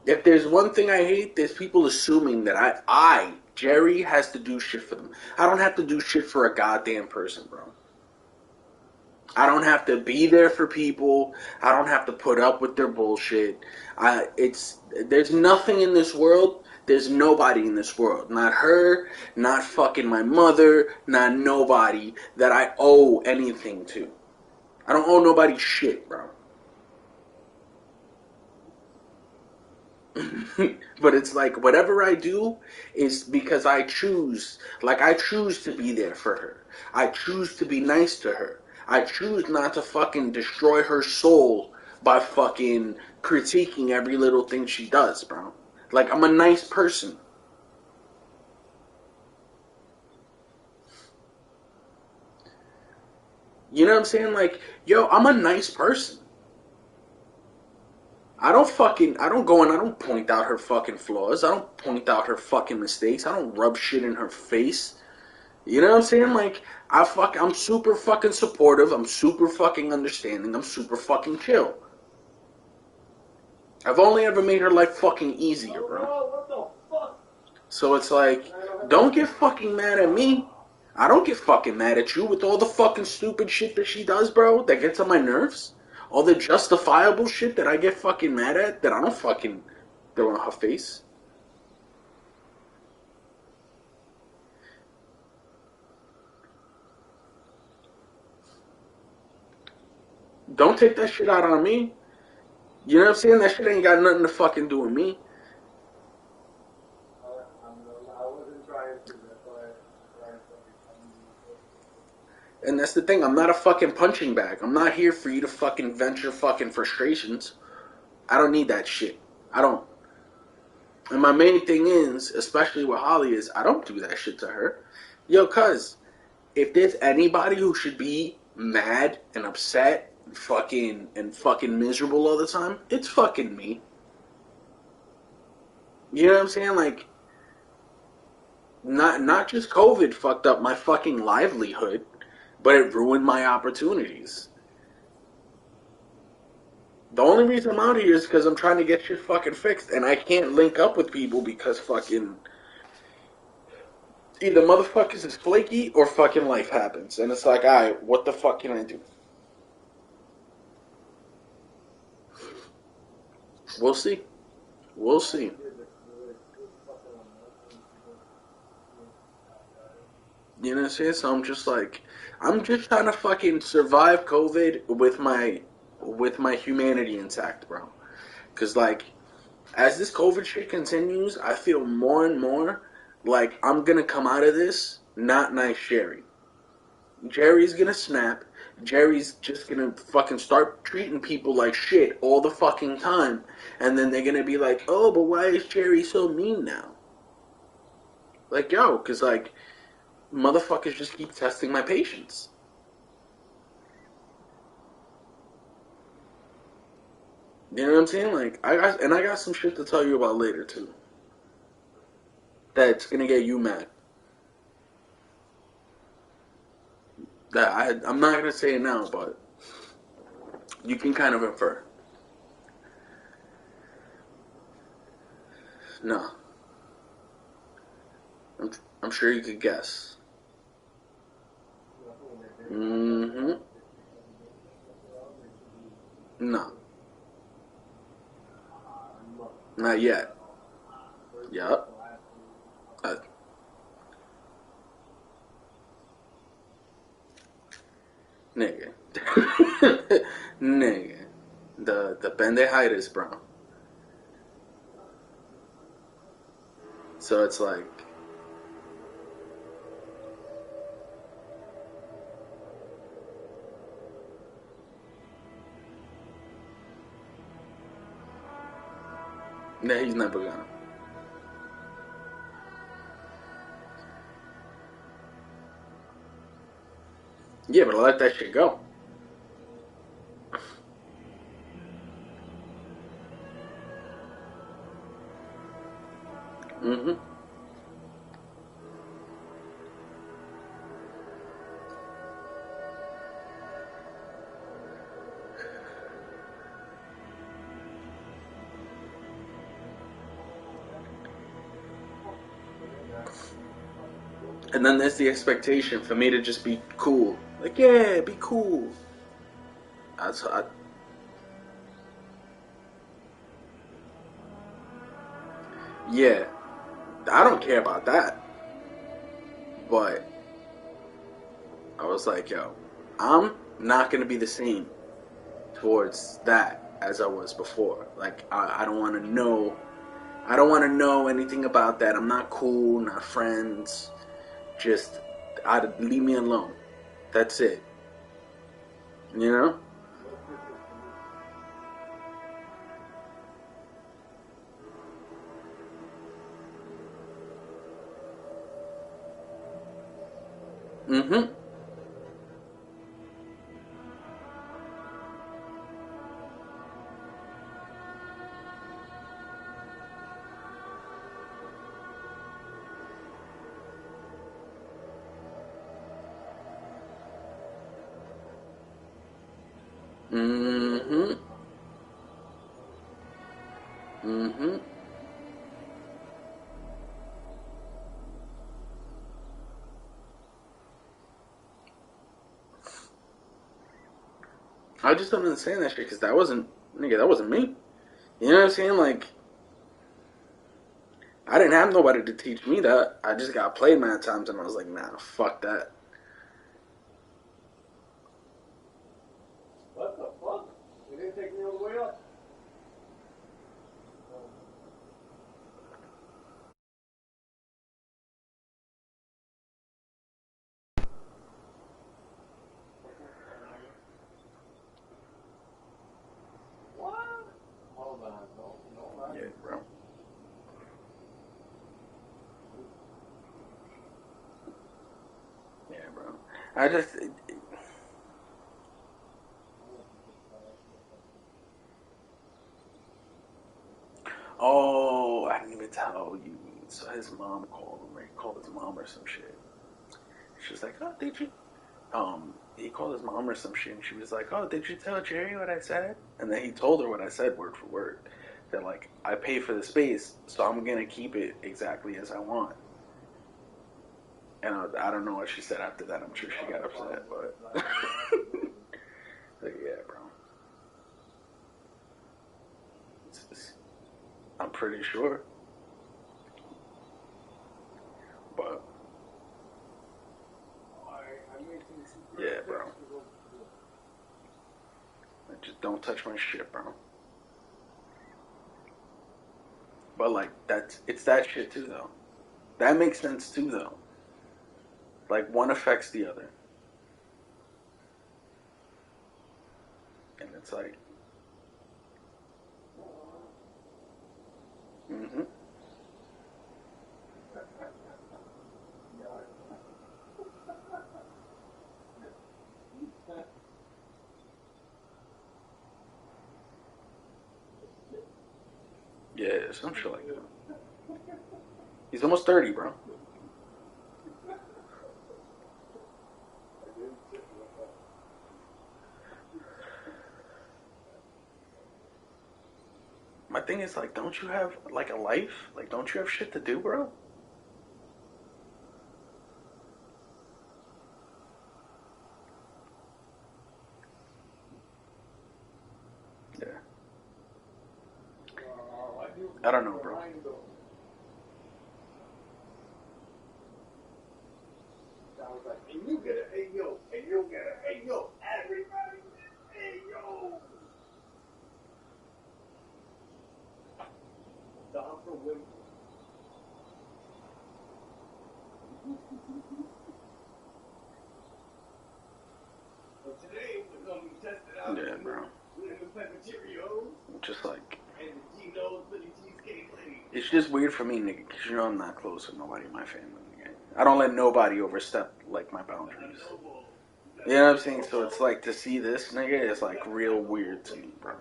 If there's one thing I hate, there's people assuming that Jerry, has to do shit for them. I don't have to do shit for a goddamn person, bro. I don't have to be there for people. I don't have to put up with their bullshit. There's nothing in this world. There's nobody in this world. Not her, not fucking my mother, not nobody that I owe anything to. I don't owe nobody shit, bro. But it's like whatever I do is because I choose. Like I choose to be there for her. I choose to be nice to her. I choose not to fucking destroy her soul by fucking critiquing every little thing she does, bro. Like I'm a nice person. You know what I'm saying? Like, yo, I'm a nice person. I don't go and I don't point out her fucking flaws. I don't point out her fucking mistakes. I don't rub shit in her face. You know what I'm saying? Like, I'm super fucking supportive. I'm super fucking understanding. I'm super fucking chill. I've only ever made her life fucking easier, bro. What the fuck? So it's like, don't get fucking mad at me. I don't get fucking mad at you with all the fucking stupid shit that she does, bro, that gets on my nerves. All the justifiable shit that I get fucking mad at, that I don't fucking throw in her face. Don't take that shit out on me. You know what I'm saying? That shit ain't got nothing to fucking do with me. I wasn't trying to. That's why And that's the thing. I'm not a fucking punching bag. I'm not here for you to fucking vent your fucking frustrations. I don't need that shit. I don't. And my main thing is, especially with Holly, is I don't do that shit to her. Yo, cuz, if there's anybody who should be mad and upset and fucking miserable all the time, it's fucking me. You know what I'm saying? Like, not just COVID fucked up my fucking livelihood, but it ruined my opportunities. The only reason I'm out here is because I'm trying to get shit fucking fixed, and I can't link up with people because fucking either motherfuckers is flaky or fucking life happens. And it's like, alright, what the fuck can I do? We'll see. We'll see. You know what I'm saying? So I'm just like, I'm just trying to fucking survive COVID with my humanity intact, bro. Cause like, as this COVID shit continues, I feel more and more Like, I'm gonna come out of this not nice Jerry. Jerry's gonna snap. Jerry's just gonna fucking start treating people like shit all the fucking time. And then they're gonna be like, oh, but why is Jerry so mean now? Like, yo, because, like, motherfuckers just keep testing my patience. You know what I'm saying? Like, I got some shit to tell you about later, too. That's gonna get you mad. I'm not gonna say it now, but you can kind of infer. No. I'm sure you could guess. Mm-hmm. No. Not yet. Yup. Nigga. Nigga. The pendejitis, bro. So it's like, nah, he's never gonna. Yeah, but I let that shit go. Mm-hmm. And then there's the expectation for me to just be cool. Like, yeah, be cool. Yeah, I don't care about that. But I was like, yo, I'm not gonna be the same towards that as I was before. Like, I don't want to know. I don't want to know anything about that. I'm not cool, not friends. Just, leave me alone. That's it. You know? Mm-hmm. Mm-hmm. Mm-hmm. I just don't understand that shit because that wasn't, nigga, that wasn't me. You know what I'm saying? Like, I didn't have nobody to teach me that. I just got played mad times and I was like, nah, fuck that. What the fuck? You didn't take me all the way up. What? Hold on, no, Yeah, bro. Yeah, bro. I just, oh, I didn't even tell you. So his mom called him, or he called his mom or some shit. She was like, oh, did you? He called his mom or some shit, and she was like, oh, did you tell Jerry what I said? And then he told her what I said word for word. That, like, I pay for the space, so I'm gonna keep it exactly as I want. And I don't know what she said after that. I'm sure she got upset, but. But yeah, bro. I'm pretty sure. But. Yeah, bro. Just don't touch my shit, bro. But, like, it's that shit too, though. That makes sense too, though. Like, one affects the other. And it's like... Mm-hmm. Yeah, some shit like that. He's almost 30, bro. My thing is, like, don't you have, like, a life? Like, don't you have shit to do, bro? Yeah. I don't know, bro. And you get a hey yo, and you get a hey yo, everybody get hey yo. Stop for women. Well, today we're gonna be testing out bro. the pepper Cheerios Just like... and the Geno's Philly cheesecake lady. It's just weird for me, nigga, because you know I'm not close with nobody in my family, nigga. I don't let nobody overstep, like, my boundaries. You know what I'm saying? So it's like, to see this, nigga, is, like, real weird to me, bro.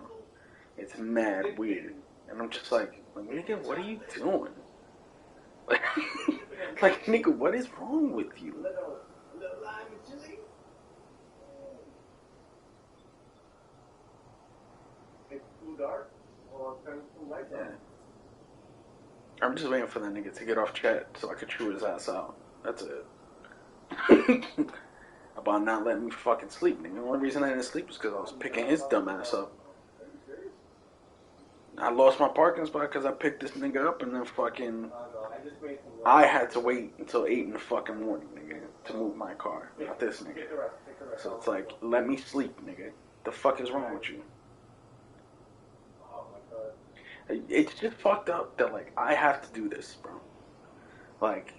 It's mad weird. And I'm just like, nigga, what are you doing? Like, nigga, what is wrong with you? Little lime and chili. It's too dark or turn some lights on. I'm just waiting for that nigga to get off chat so I could chew his ass out. That's it. About not letting me fucking sleep, nigga. The only reason I didn't sleep was because I was picking his dumb ass up. I lost my parking spot because I picked this nigga up and then fucking... I had to wait until 8 in the fucking morning, nigga, to move my car. Not this nigga. So it's like, let me sleep, nigga. The fuck is wrong with you? It's just fucked up that, like, I have to do this, bro. Like,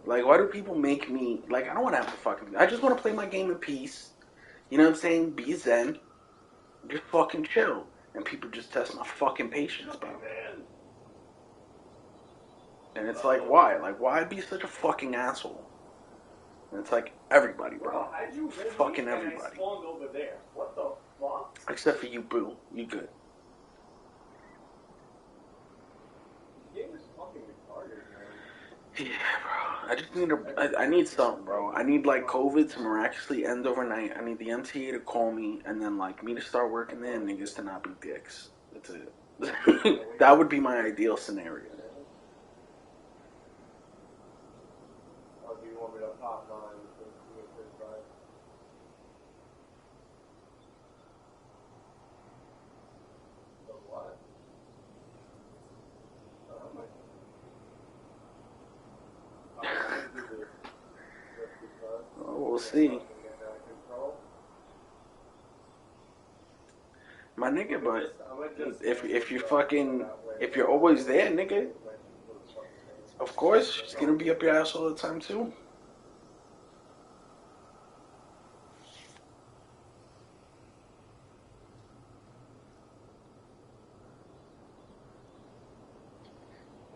why do people make me... Like, I don't want to have to fucking... I just want to play my game in peace. You know what I'm saying? Be zen. Just fucking chill. And people just test my fucking patience, bro. And it's like, why? Like, why be such a fucking asshole? And it's like, everybody, bro. Fucking everybody. What the fuck? Except for you, boo. You good. Yeah, bro. I just need I need something, bro. I need, like, COVID to miraculously end overnight. I need the MTA to call me, and then, like, me to start working there and niggas to not be dicks. That's it. That would be my ideal scenario. Or do you want me to pop mine? What? Oh, we'll see. My nigga, but if you fucking, if you're always there, nigga, of course, she's gonna be up your ass all the time too.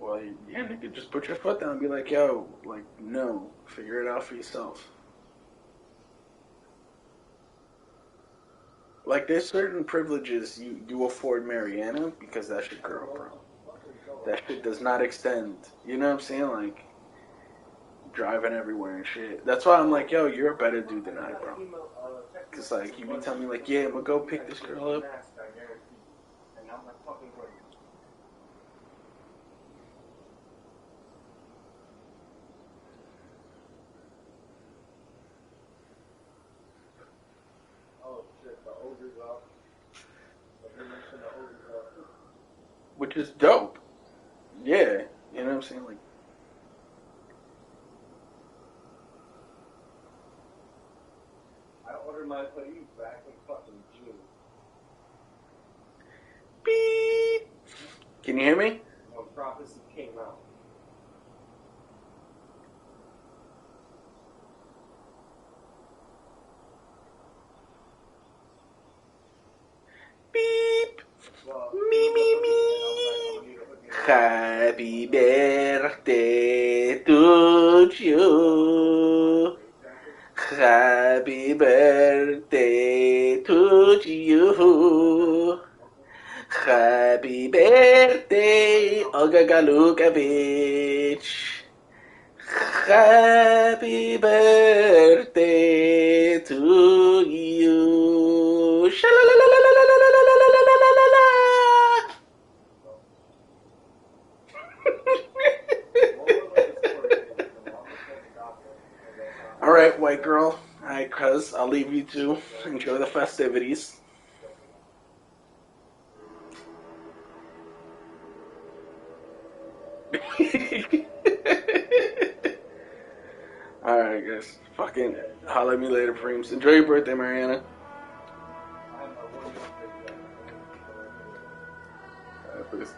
Well, yeah, nigga, just put your foot down and be like, yo, like, no, figure it out for yourself. Like, there's certain privileges you afford Mariana because that's your girl, bro. That shit does not extend. You know what I'm saying? Like, driving everywhere and shit. That's why I'm like, yo, you're a better dude than I, bro. Because, like, you be telling me, like, yeah, I'm gonna go pick this girl up. Which is dope. Yeah. You know what I'm saying? Like, I ordered my hoodie back in fucking June. beep. Can you hear me? When Prophecy came out. Happy birthday to you. Happy birthday to you. Happy birthday, Olga Galukovich. Happy birthday to you. Sha-la-la-la-la-la-la-la-la-la-la-la-la. All right, white girl. All right, cuz I'll leave you to enjoy the festivities. All right, guys. Fucking holler at me later, Preems. Enjoy your birthday, Mariana. All right, please.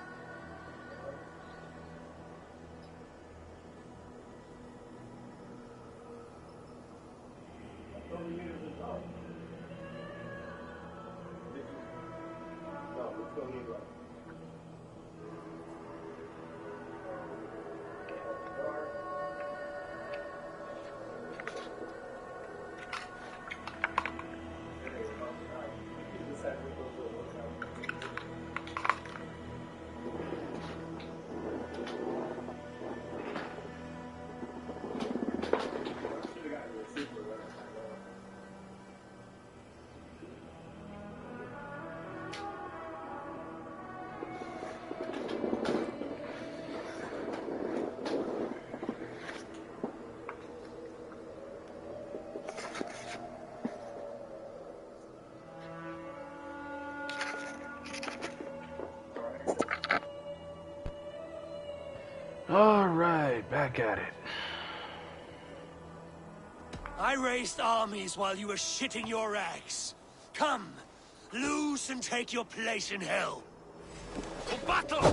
All right, back at it. I raised armies while you were shitting your eggs. Come, loose and take your place in hell. For battle!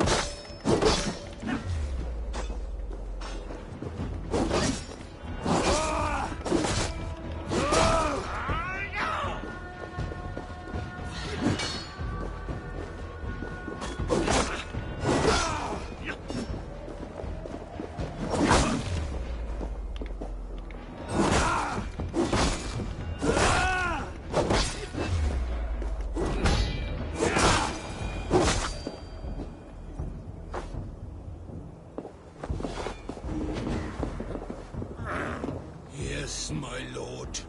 Yes, my lord.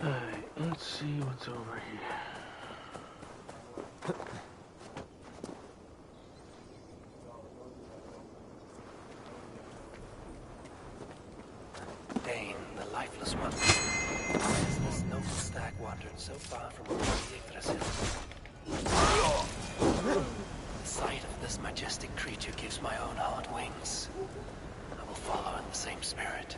Alright, let's see what's over here. Dane, the lifeless one. Why has this noble stag wandered so far from the Yggdrasil? The sight of this majestic creature gives my own heart wings. I will follow in the same spirit.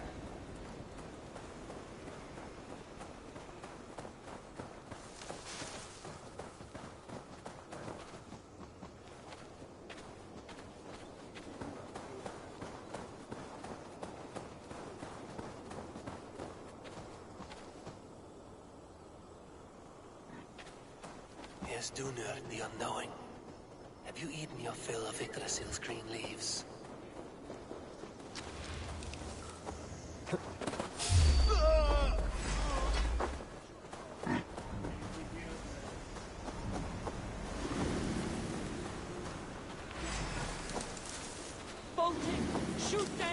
is Dunur the Unknowing. Have you eaten your fill of Yggdrasil's green leaves? Bolting! Shoot there!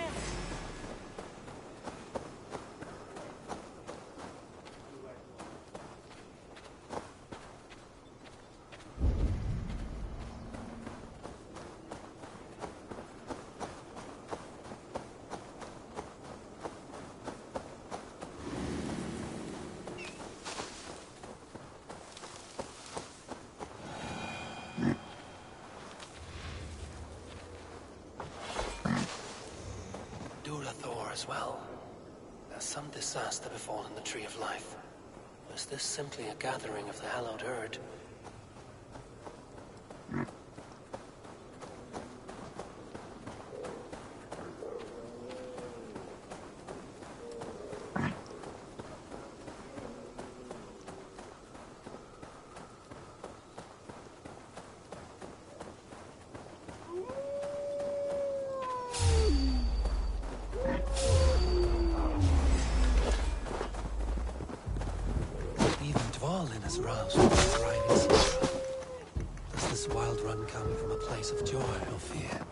Thor as well. Has some disaster befallen the Tree of Life? Or is this simply a gathering of the hallowed herd? Dvalin has roused from his thriving slumber. Does this wild run come from a place of joy or fear?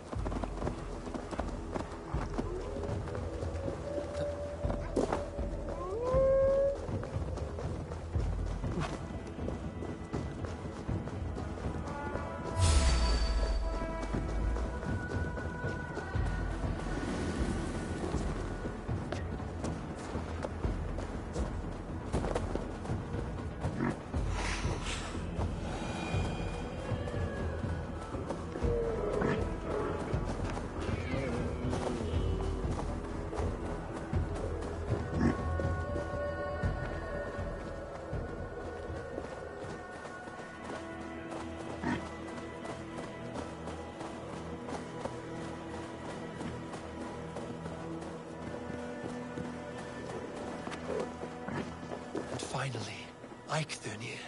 Finally, Eikthrunir,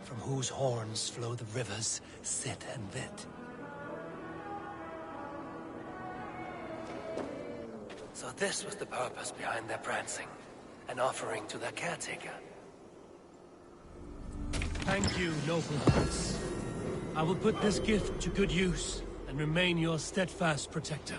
from whose horns flow the rivers Sid and Vit. So this was the purpose behind their prancing, an offering to their caretaker. Thank you, noble hearts. I will put this gift to good use and remain your steadfast protector.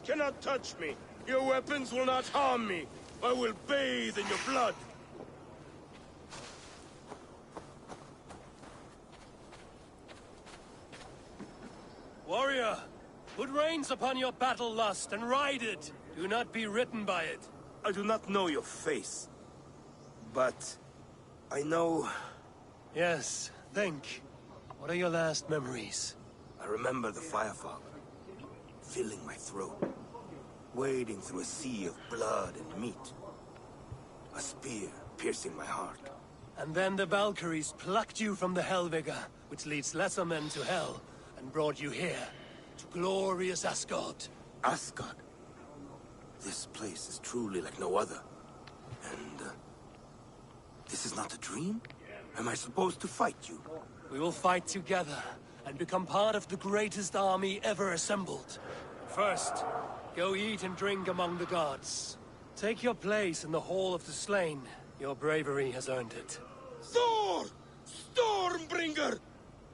cannot touch me. Your weapons will not harm me. I will bathe in your blood. Warrior, put reins upon your battle lust and ride it. Do not be ridden by it. I do not know your face, but I know... Yes, think. What are your last memories? I remember the firefog, filling my throat, wading through a sea of blood and meat. A spear piercing my heart. And then the Valkyries plucked you from the Helvega, which leads lesser men to hell, and brought you here, to glorious Asgard. Asgard. This place is truly like no other. And, this is not a dream? Am I supposed to fight you? We will fight together, and become part of the greatest army ever assembled. First, go eat and drink among the gods. Take your place in the Hall of the Slain. Your bravery has earned it. Thor! Stormbringer!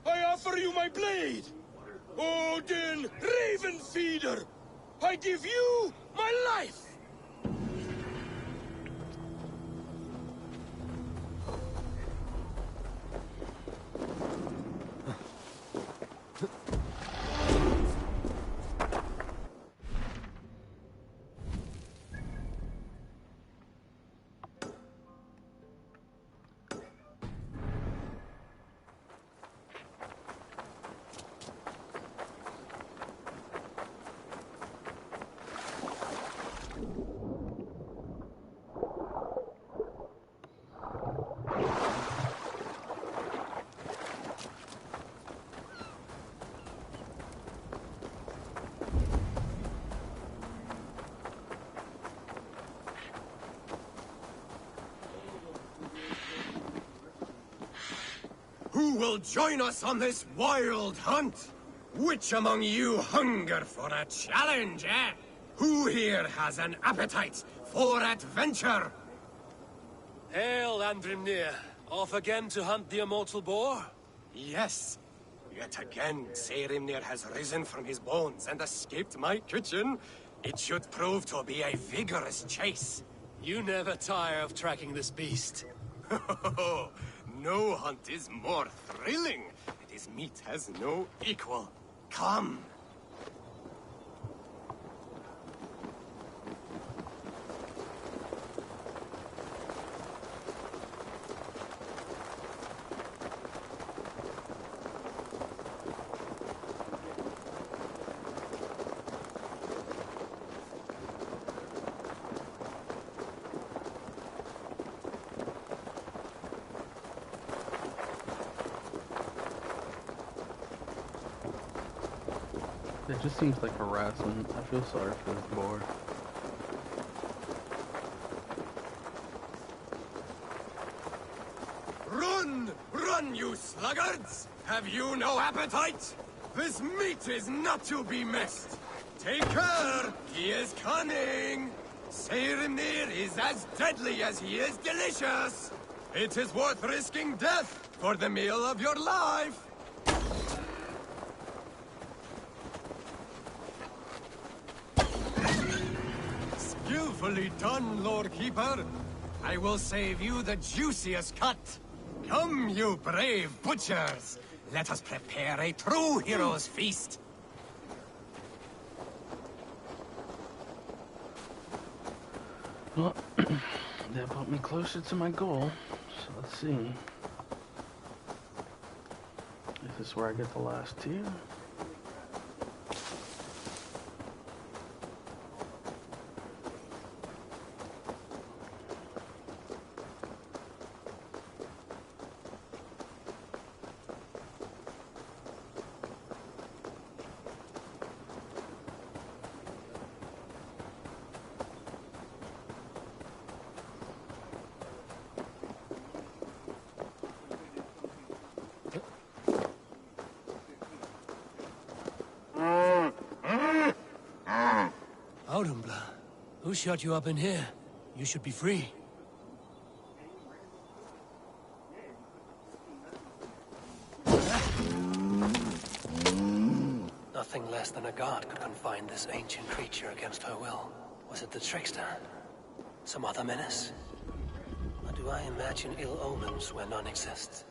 I offer you my blade! Odin, Raven Feeder! I give you my life! Who will join us on this wild hunt? Which among you hunger for a challenge, eh? Who here has an appetite for adventure? Hail, Andrimnir. Off again to hunt the immortal boar? Yes. Yet again, Saehrimnir has risen from his bones and escaped my kitchen. It should prove to be a vigorous chase. You never tire of tracking this beast. No hunt is more thrilling, and his meat has no equal. Come! It just seems like harassment. I feel sorry for this boar. Run! Run, you sluggards! Have you no appetite? This meat is not to be missed! Take care! He is cunning! Saehrimnir is as deadly as he is delicious! It is worth risking death for the meal of your life! Skillfully done, Lord Keeper. I will save you the juiciest cut. Come, you brave butchers. Let us prepare a true hero's feast. Well, that brought me closer to my goal. So let's see. Is this where I get the last two? Audumbla, who shut you up in here? You should be free. Nothing. Nothing less than a god could confine this ancient creature against her will. Was it the trickster? Some other menace? Or do I imagine ill omens where none exist?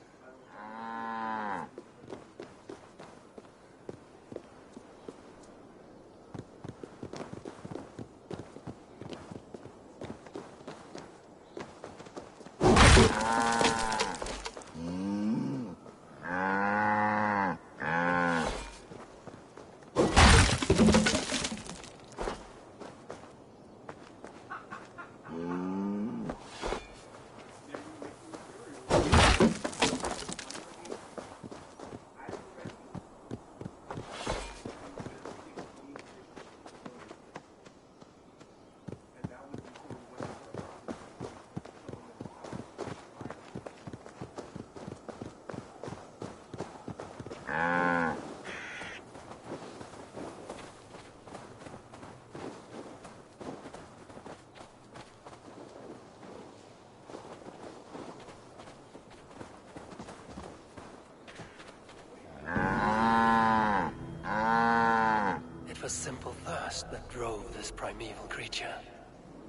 It was simple thirst that drove this primeval creature.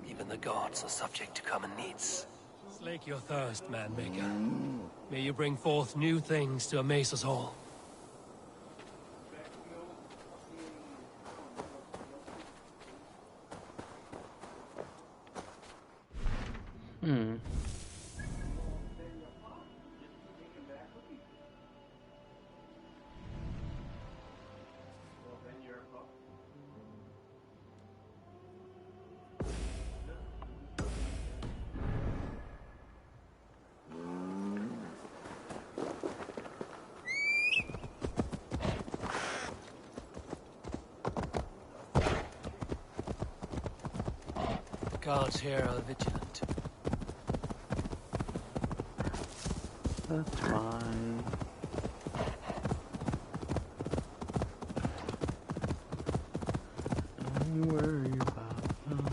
Even the gods are subject to common needs. Slake your thirst, man-maker. May you bring forth new things to amaze us all. Guards here are vigilant. That's fine. Don't worry about them.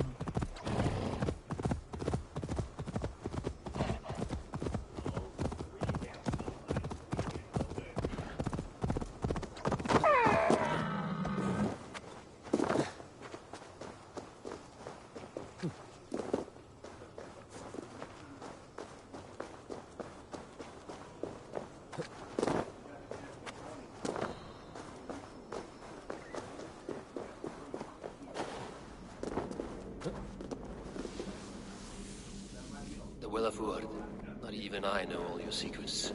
The Will of Word. Not even I know all your secrets.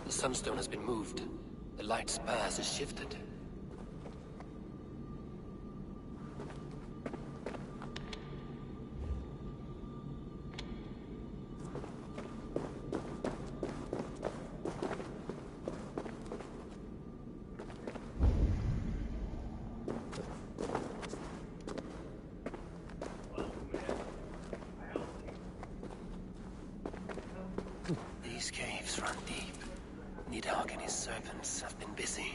The sunstone has been moved. The light's path is shifted. These caves run deep. Nidhogg and his serpents have been busy.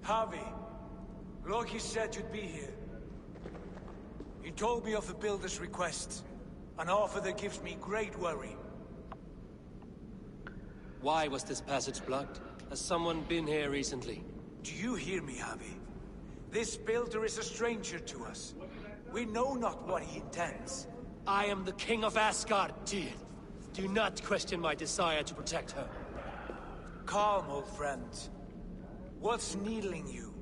Javi, Loki said you'd be here. He told me of the Builder's request, an offer that gives me great worry. Why was this passage blocked? Has someone been here recently? Do you hear me, Javi? This Builder is a stranger to us. We know not what he intends. I am the king of Asgard, Tyr. Do not question my desire to protect her. Calm, old friend. What's needling you?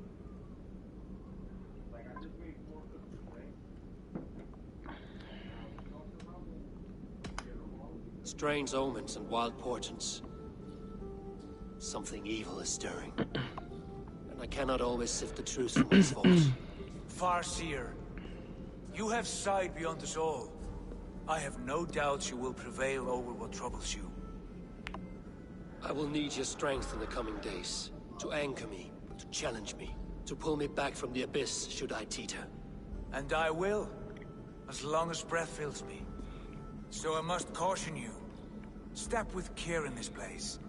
Strange omens and wild portents. Something evil is stirring. And I cannot always sift the truth from its false. Farseer, you have sight beyond us all. I have no doubts you will prevail over what troubles you. I will need your strength in the coming days. To anchor me, to challenge me, to pull me back from the abyss should I teeter. And I will, as long as breath fills me. So I must caution you. Step with care in this place.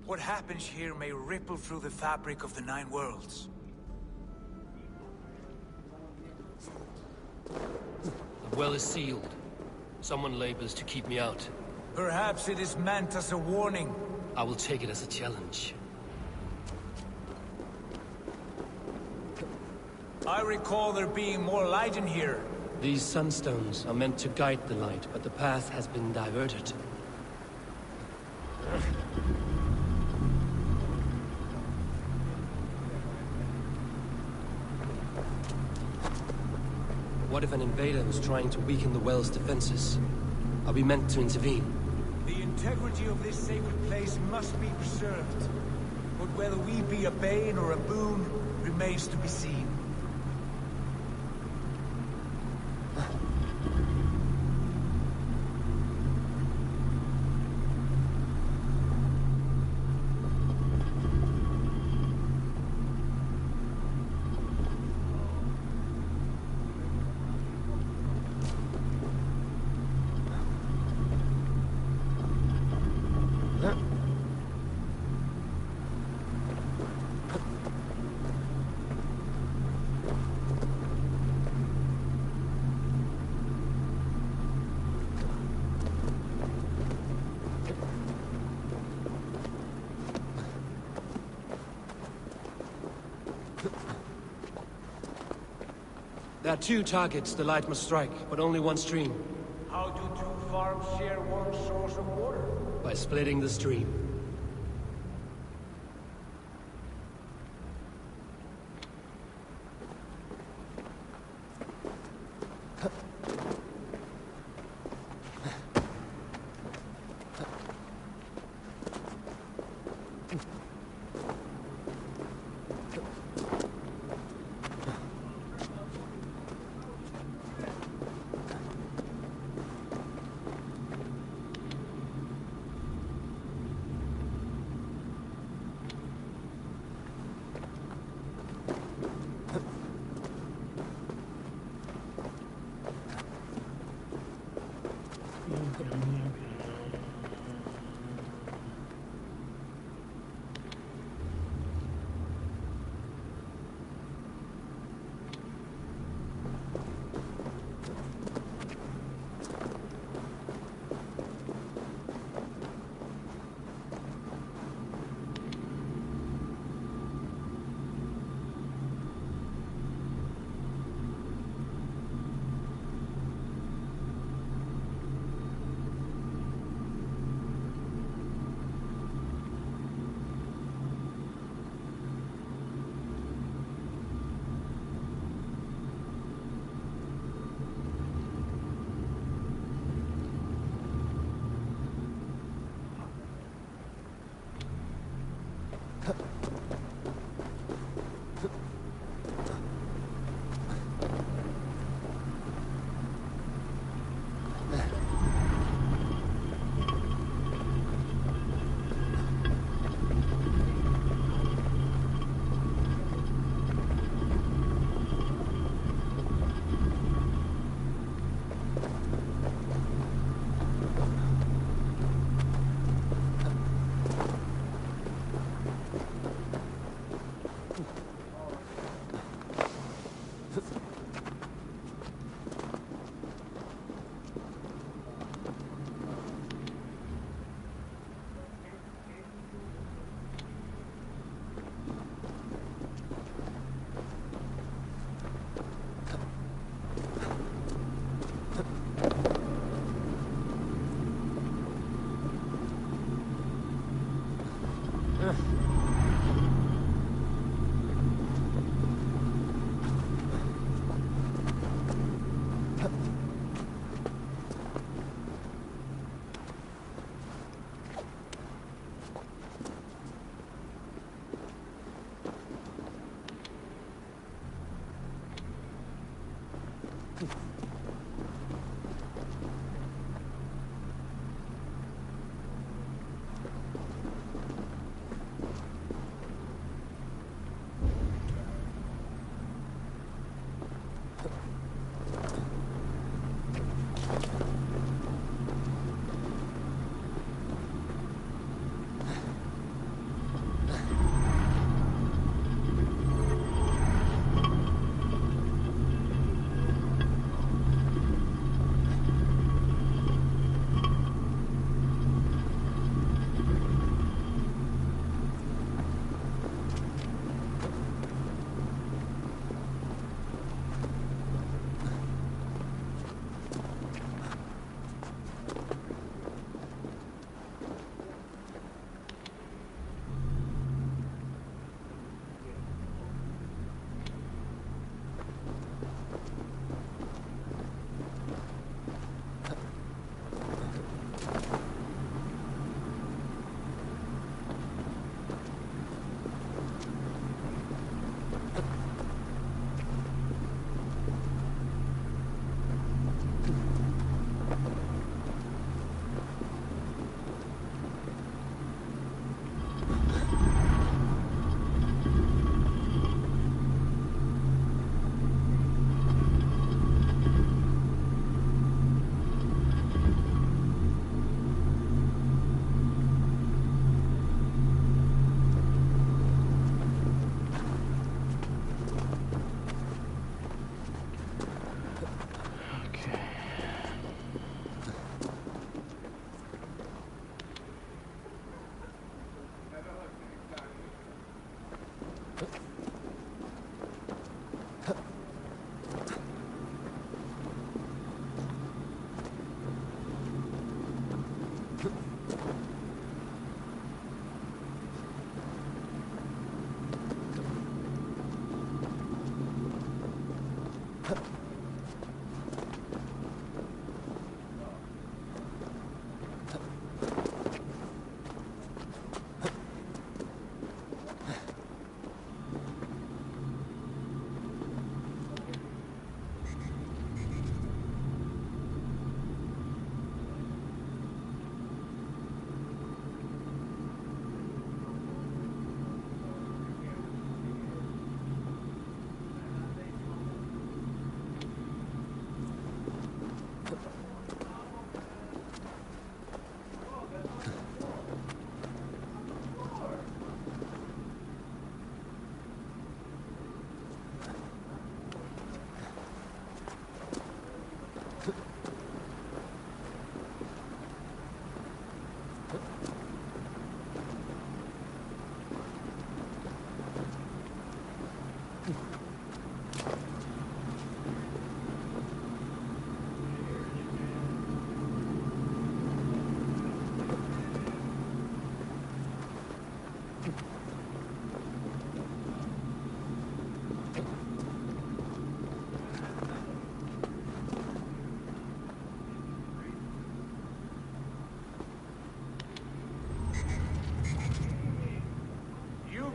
What happens here may ripple through the fabric of the Nine Worlds. The well is sealed. Someone labors to keep me out. Perhaps it is meant as a warning. I will take it as a challenge. I recall there being more light in here. These sunstones are meant to guide the light, but the path has been diverted. What if an invader was trying to weaken the well's defenses? Are we meant to intervene? The integrity of this sacred place must be preserved. But whether we be a bane or a boon remains to be seen. There are two targets the light must strike, but only one stream. How do two farms share one source of water? By splitting the stream.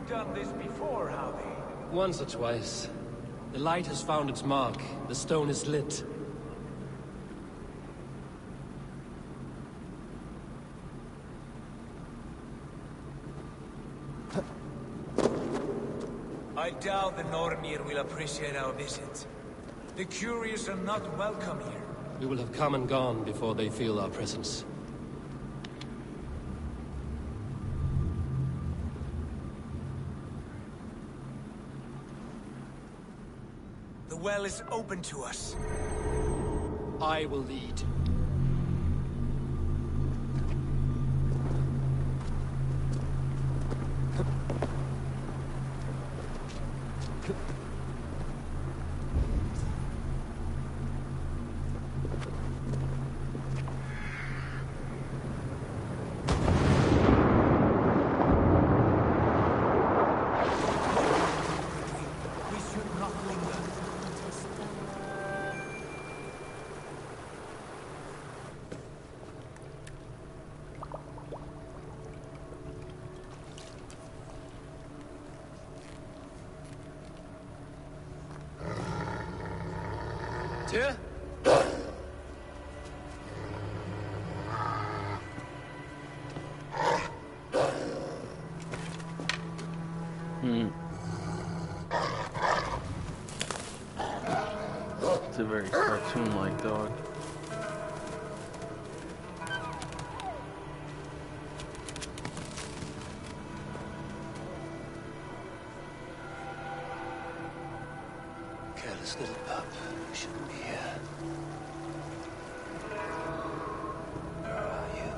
Done this before, have they? Once or twice. The light has found its mark. The stone is lit. I doubt the Nornir will appreciate our visit. The curious are not welcome here. We will have come and gone before they feel our presence. The well is open to us. I will lead. Tyr? It's a very cartoon-like dog. Careless little pup. You shouldn't be here. Where are you?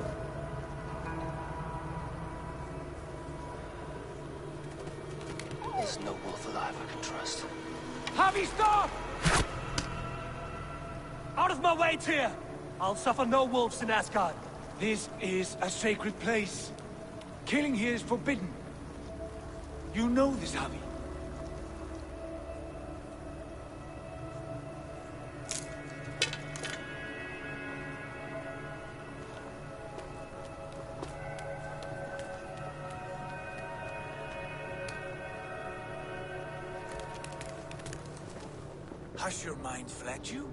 There's no wolf alive I can trust. Harvey, stop! Out of my way, Tyr! I'll suffer no wolves in Asgard. This is a sacred place. Killing here is forbidden. You know this, Harvey. Has your mind fled you?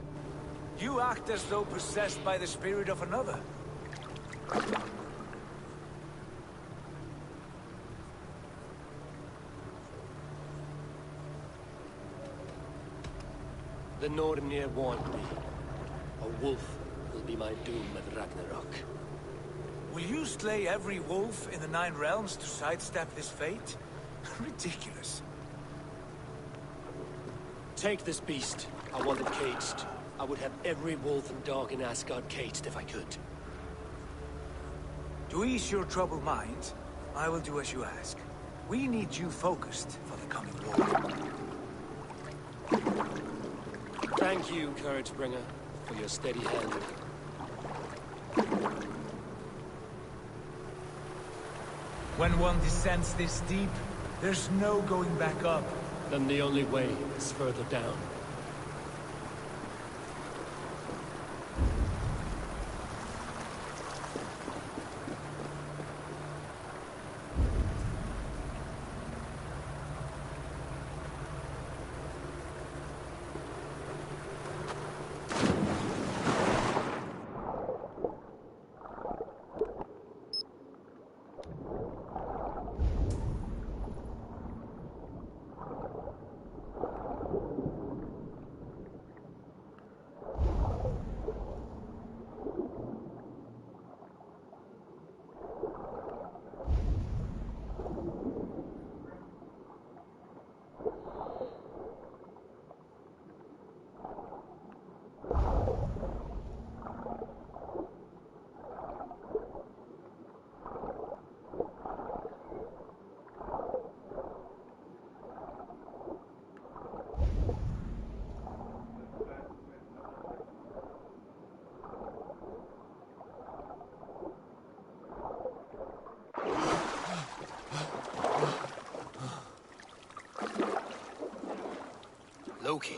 You act as though possessed by the spirit of another. The Nornir warned me. A wolf will be my doom at Ragnarok. Will you slay every wolf in the Nine Realms to sidestep this fate? Ridiculous. Take this beast. I want it caged. I would have every wolf and dog in Asgard caged if I could. To ease your troubled mind, I will do as you ask. We need you focused for the coming war. Thank you, Courage Bringer, for your steady hand. When one descends this deep, there's no going back up. Then the only way is further down. Loki.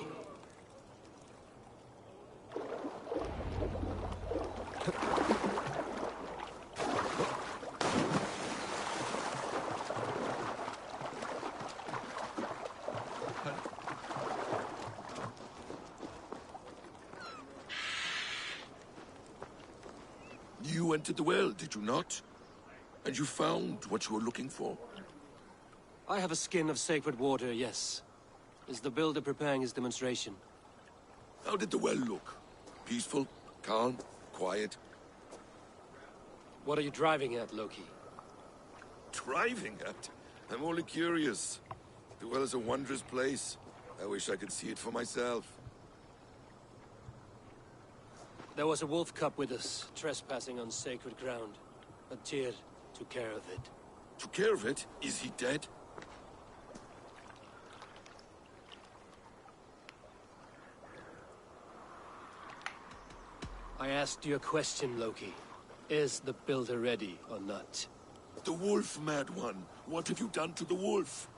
You entered the well, did you not? And you found what you were looking for? I have a skin of sacred water, yes. Is the builder preparing his demonstration? How did the well look? Peaceful? Calm? Quiet? What are you driving at, Loki? Driving at? I'm only curious. The well is a wondrous place. I wish I could see it for myself. There was a wolf cub with us, trespassing on sacred ground. But Tyr took care of it. Took care of it? Is he dead? I asked you a question, Loki. Is the builder ready or not? The wolf, mad one. What have you done to the wolf?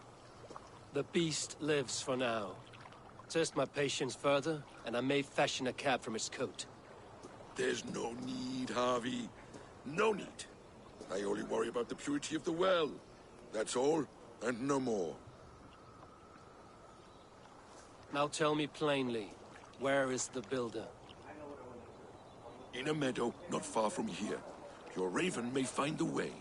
The beast lives for now. Test my patience further, and I may fashion a cap from its coat. There's no need, Harvey. No need. I only worry about the purity of the well. That's all, and no more. Now tell me plainly, Where is the builder? In a meadow not far from here. Your raven may find the way.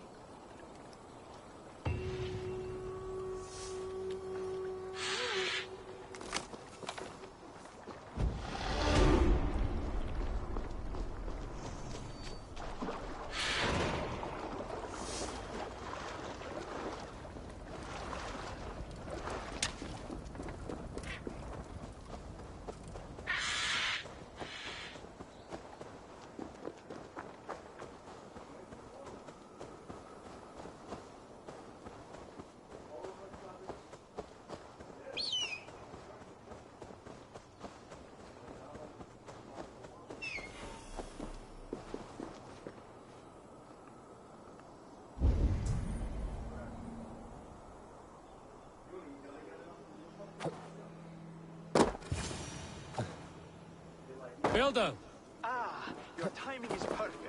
Builder! Ah, your timing is perfect.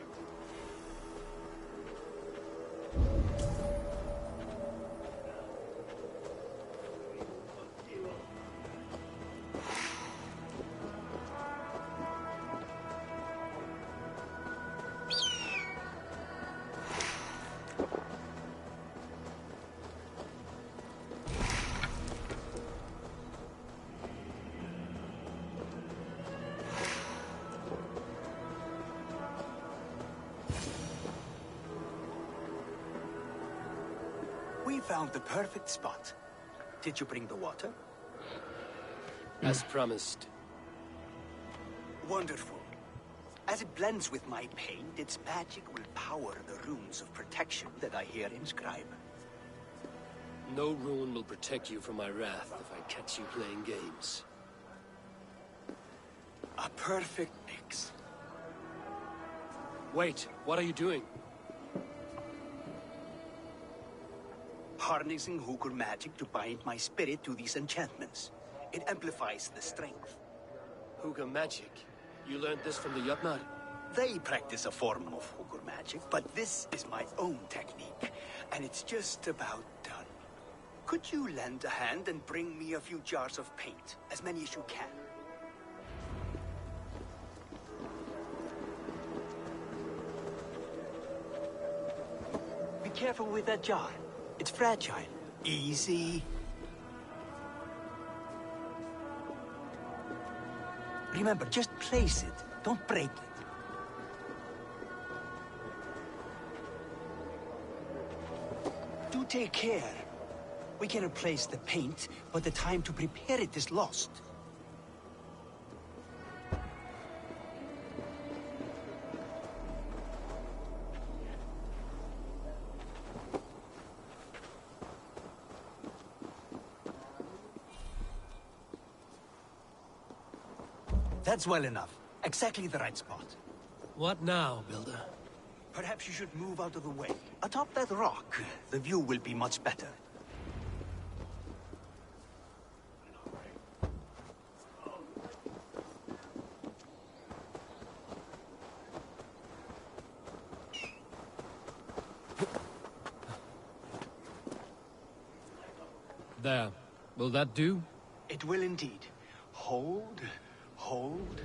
We found the perfect spot. Did you bring the water? As promised. Wonderful. As it blends with my paint, its magic will power the runes of protection that I here inscribe. No rune will protect you from my wrath if I catch you playing games. A perfect mix. Wait, what are you doing? Harnessing Hooker magic to bind my spirit to these enchantments. It amplifies the strength. Hooker magic? You learned this from the Yutmar? They practice a form of Hooker magic, but this is my own technique, and it's just about done. Could you lend a hand and bring me a few jars of paint? As many as you can. Be careful with that jar. It's fragile. Easy. Remember, just place it. Don't break it. Do take care. We can replace the paint, but the time to prepare it is lost. That's well enough. Exactly the right spot. What now, Builder? Perhaps you should move out of the way. Atop that rock, the view will be much better. There. Will that do? It will indeed. Hold, hold,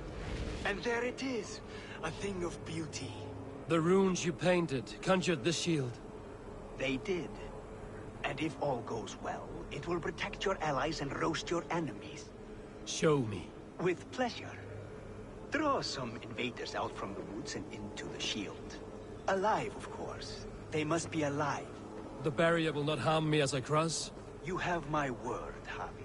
and there it is. A thing of beauty. The runes you painted conjured this shield. They did. And if all goes well, it will protect your allies and roast your enemies. Show me. With pleasure. Draw some invaders out from the woods and into the shield. Alive, of course. They must be alive. The barrier will not harm me as I cross? You have my word, Javi.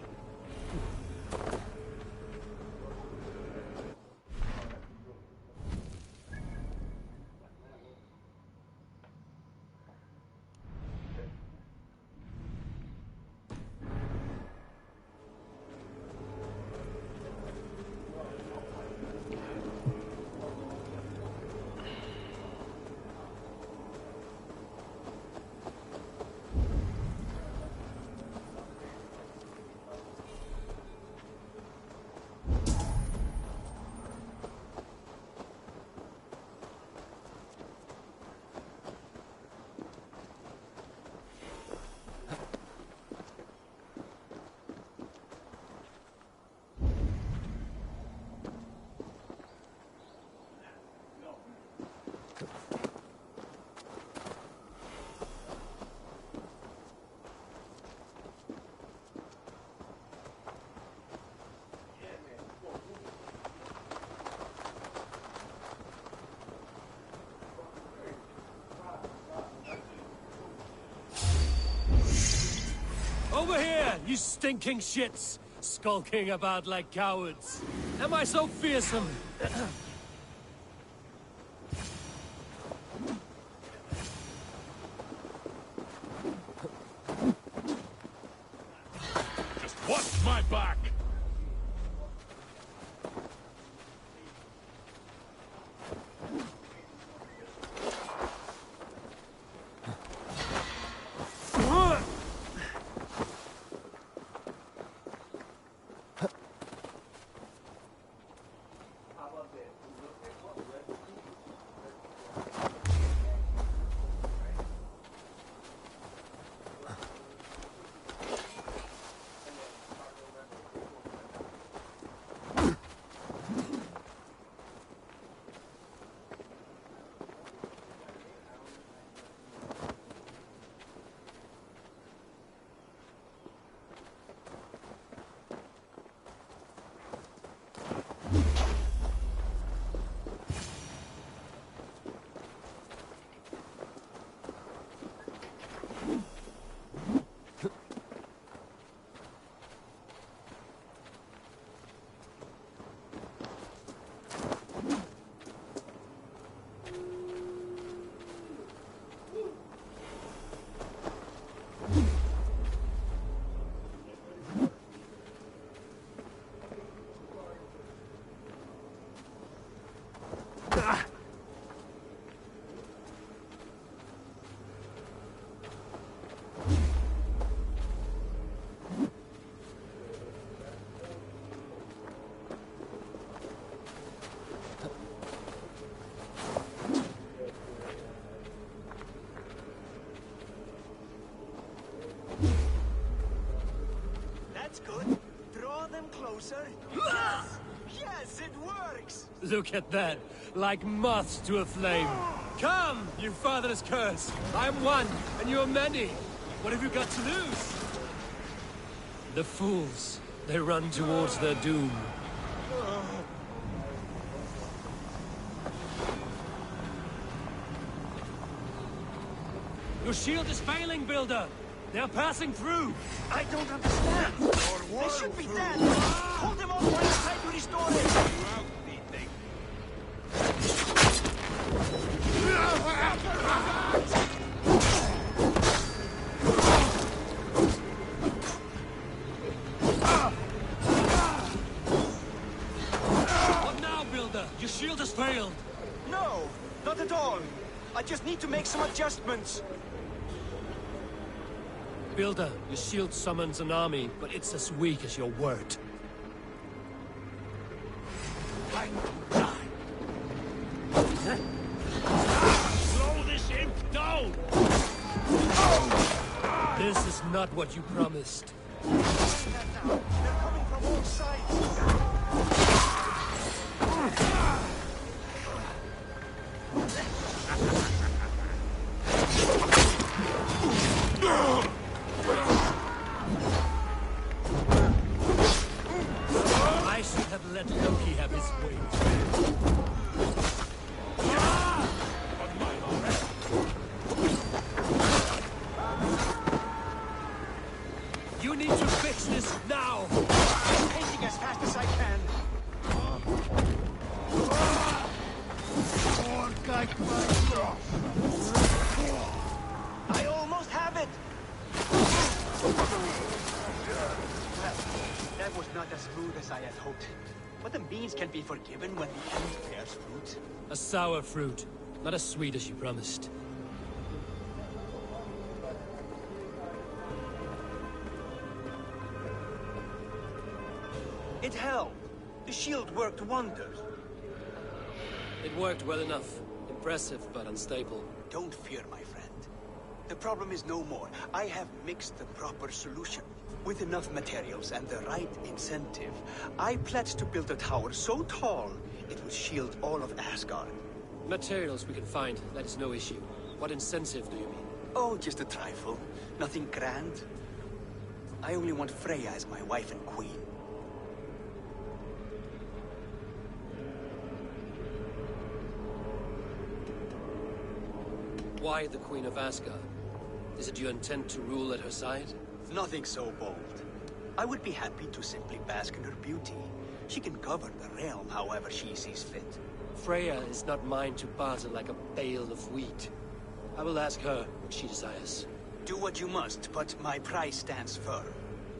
over here, you stinking shits! Skulking about like cowards. Am I so fearsome? Just watch my back! That's good. Draw them closer. Yes! Yes, it works! Look at that, like moths to a flame. Come, you fatherless curse. I'm one, and you're many. What have you got to lose? The fools. They run towards their doom. Your shield is failing, Builder. They're passing through. I don't understand. They should be dead. Hold them off while I try to restore it. What now, Builder? Your shield has failed. No, not at all. I just need to make some adjustments. Builder, your shield summons an army, but it's as weak as your word. Slow this imp down! This is not what you promised. They're coming from all sides. I should have let Loki have his way. You need to fix this now! I'm painting as fast as I can. I almost have it! That was not as smooth as I had hoped. But the means can be forgiven when the end bears fruit. A sour fruit, not as sweet as you promised. It held. The shield worked wonders. It worked well enough. Impressive, but unstable. Don't fear, my friend. The problem is no more. I have mixed the proper solution. With enough materials and the right incentive, I pledge to build a tower so tall, it will shield all of Asgard. Materials we can find, that is no issue. What incentive do you mean? Oh, just a trifle. Nothing grand. I only want Freya as my wife and queen. Why the Queen of Asgard? Is it your intent to rule at her side? Nothing so bold. I would be happy to simply bask in her beauty. She can govern the realm however she sees fit. Freya is not mine to barter like a bale of wheat. I will ask her what she desires. Do what you must, but my price stands firm.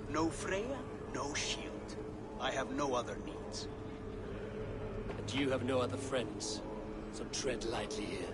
No Freya, no shield. I have no other needs. And you have no other friends, so tread lightly here.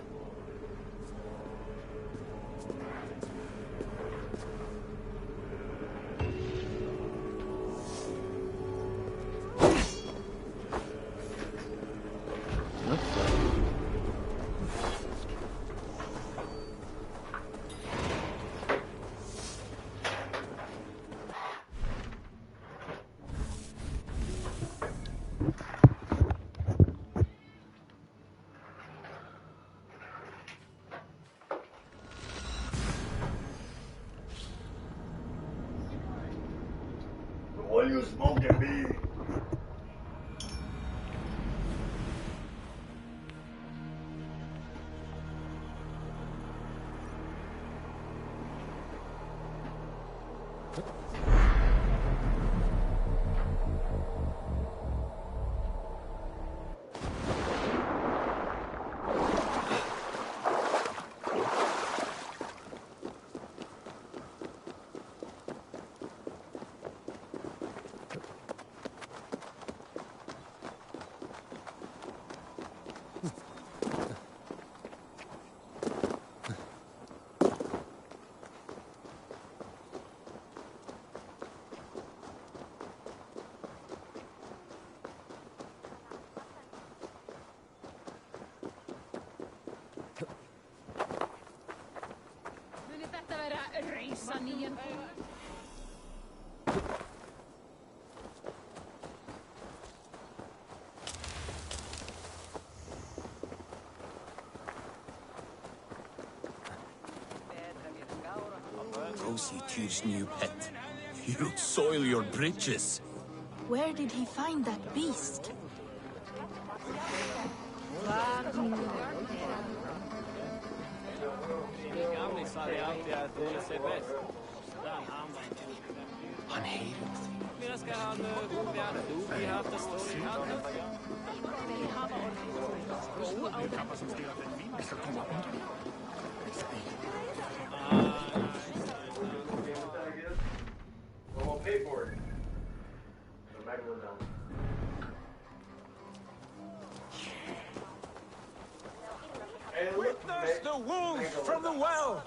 What are you smoking, B? Go see Tyr's new pet. You soil your britches. Where did he find that beast? Han hater. Well, we'll pay for it. So back to the down. Hey, Witness the wolf from the well!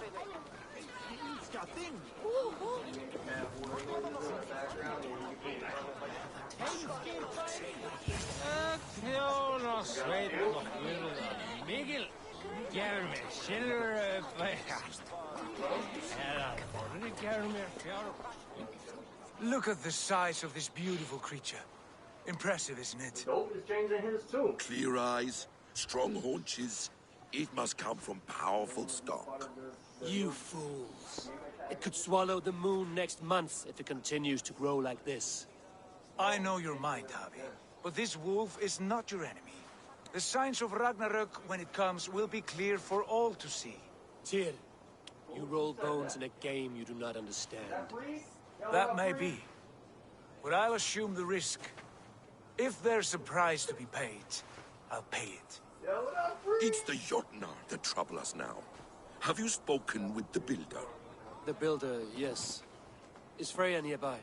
Look at the size of this beautiful creature. Impressive, isn't it? Dope is changing his too. Clear eyes, strong haunches. It must come from powerful stock. You fools. It could swallow the moon next month if it continues to grow like this. I know your mind, Javi, but this wolf is not your enemy. The signs of Ragnarok, when it comes, will be clear for all to see. Tyr, you roll bones in a game you do not understand. That may be, but I'll assume the risk. If there's a price to be paid, I'll pay it. It's the Jotnar that trouble us now. Have you spoken with the builder? The builder, yes. Is Freya nearby?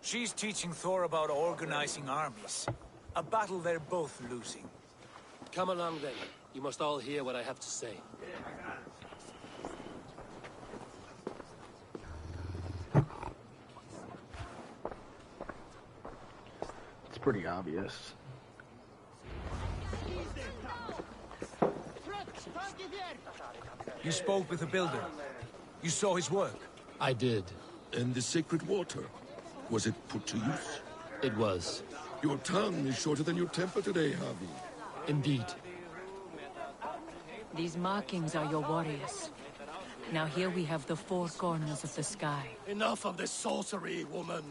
She's teaching Thor about organizing armies. A battle they're both losing. Come along then. You must all hear what I have to say. It's pretty obvious. You spoke with the builder. You saw his work. I did. And the sacred water? Was it put to use? It was. Your tongue is shorter than your temper today, Javi. Indeed. These markings are your warriors. Now here we have the four corners of the sky. Enough of this sorcery, woman.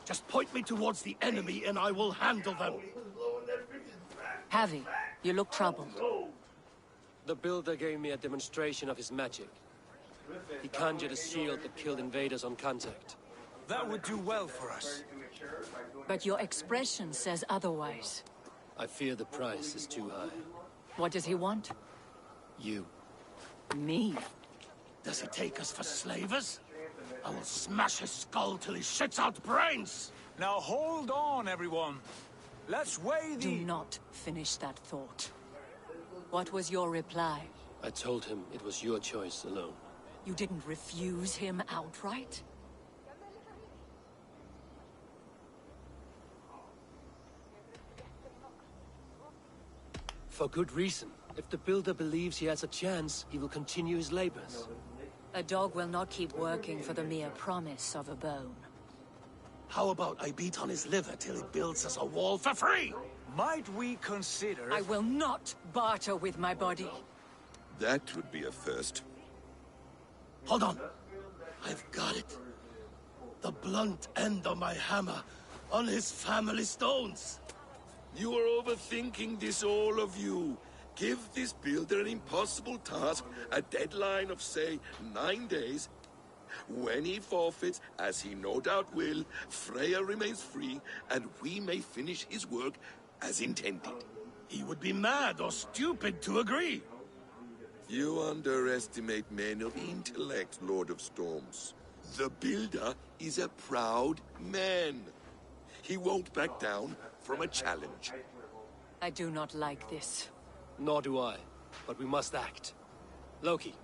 Just point me towards the enemy and I will handle them. Javi, you look troubled. The builder gave me a demonstration of his magic. He conjured a shield that killed invaders on contact. That would do well for us. But your expression says otherwise. I fear the price is too high. What does he want? You. Me? Does he take us for slavers? I will smash his skull till he shits out brains! Now hold on, everyone. Let's weigh the... Do not finish that thought. What was your reply? I told him it was your choice alone. You didn't refuse him outright? For good reason. If the builder believes he has a chance, he will continue his labors. A dog will not keep working for the mere promise of a bone. How about I beat on his liver till he builds us a wall for free? Might we consider... I will not barter with my body. That would be a first. Hold on. I've got it. The blunt end of my hammer on his family stones. You are overthinking this, all of you. Give this builder an impossible task, a deadline of, say, 9 days. When he forfeits, as he no doubt will, Freya remains free, and we may finish his work as intended. He would be mad or stupid to agree. You underestimate men of intellect, Lord of Storms. The builder is a proud man. He won't back down from a challenge. I do not like this. Nor do I, but we must act. Loki,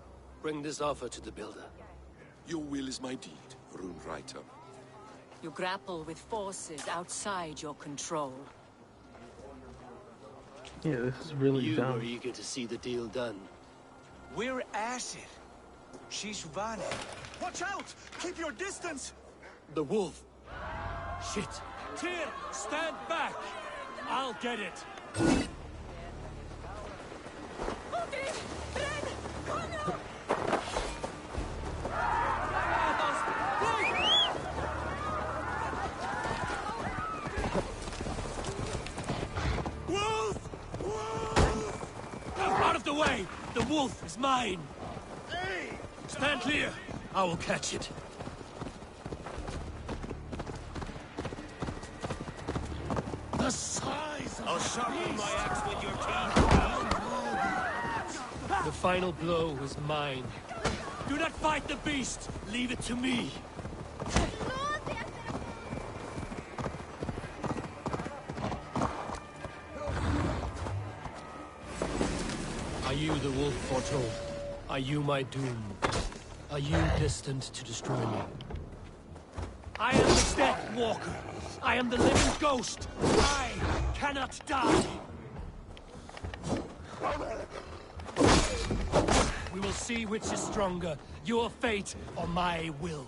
bring this offer to the builder. Your will is my deed, Rune Writer. You grapple with forces outside your control. Yeah, this is really You dumb. were eager to see the deal done. We're acid. She's Vani. Watch out! Keep your distance! The wolf! Shit! Tyr, stand back! I'll get it! Wolf! Wolf! Out of the way! The wolf is mine! Hey! Stand clear! I will catch it. The size of I'll sharpen my axe with your teeth. The final blow is mine. Do not fight the beast! Leave it to me! Are you the wolf foretold? Are you my doom? Are you destined to destroy me? I am the Death Walker! I am the living ghost! I cannot die! We will see which is stronger, your fate or my will.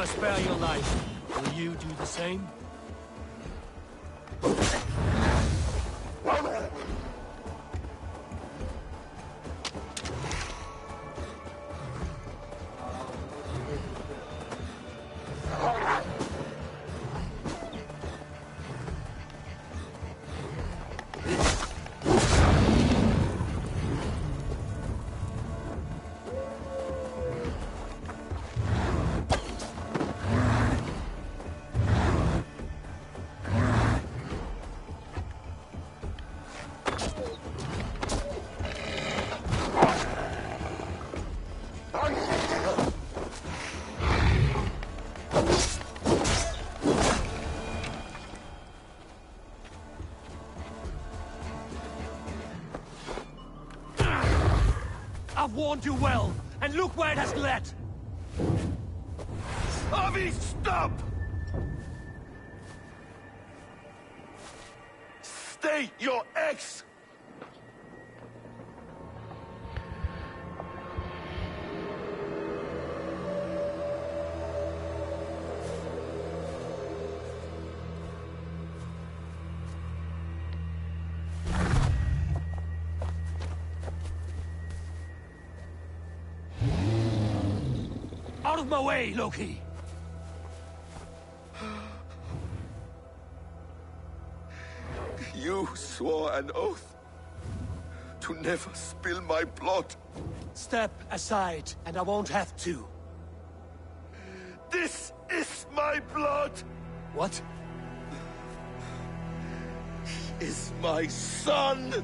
spare your life. Will you do the same? I've warned you well, and look where it has led! Avi, stop! Stay your ex! Out of my way, Loki! You swore an oath to never spill my blood. Step aside, and I won't have to. This is my blood! What? He is my son!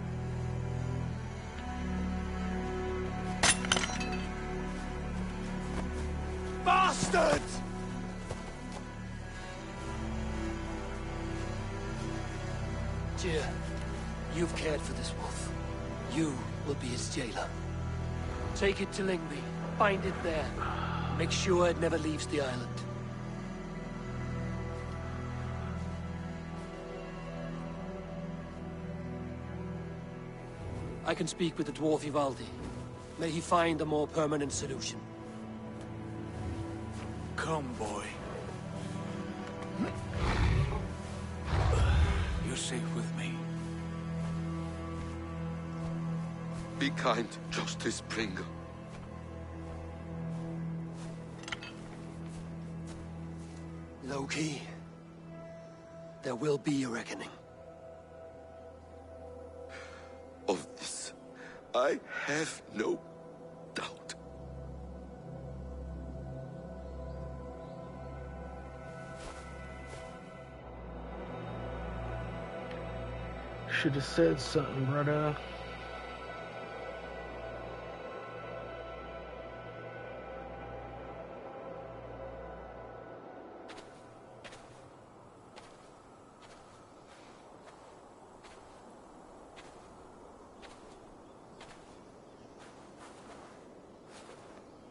Bastard! Tyr, you've cared for this wolf. You will be his jailer. Take it to Lingby, bind it there. Make sure it never leaves the island. I can speak with the dwarf Ivaldi. May he find a more permanent solution. Come, boy. You're safe with me. Be kind, Justice Bringer. Loki, there will be a reckoning. Of this, I have no doubt. Should have said something, brother.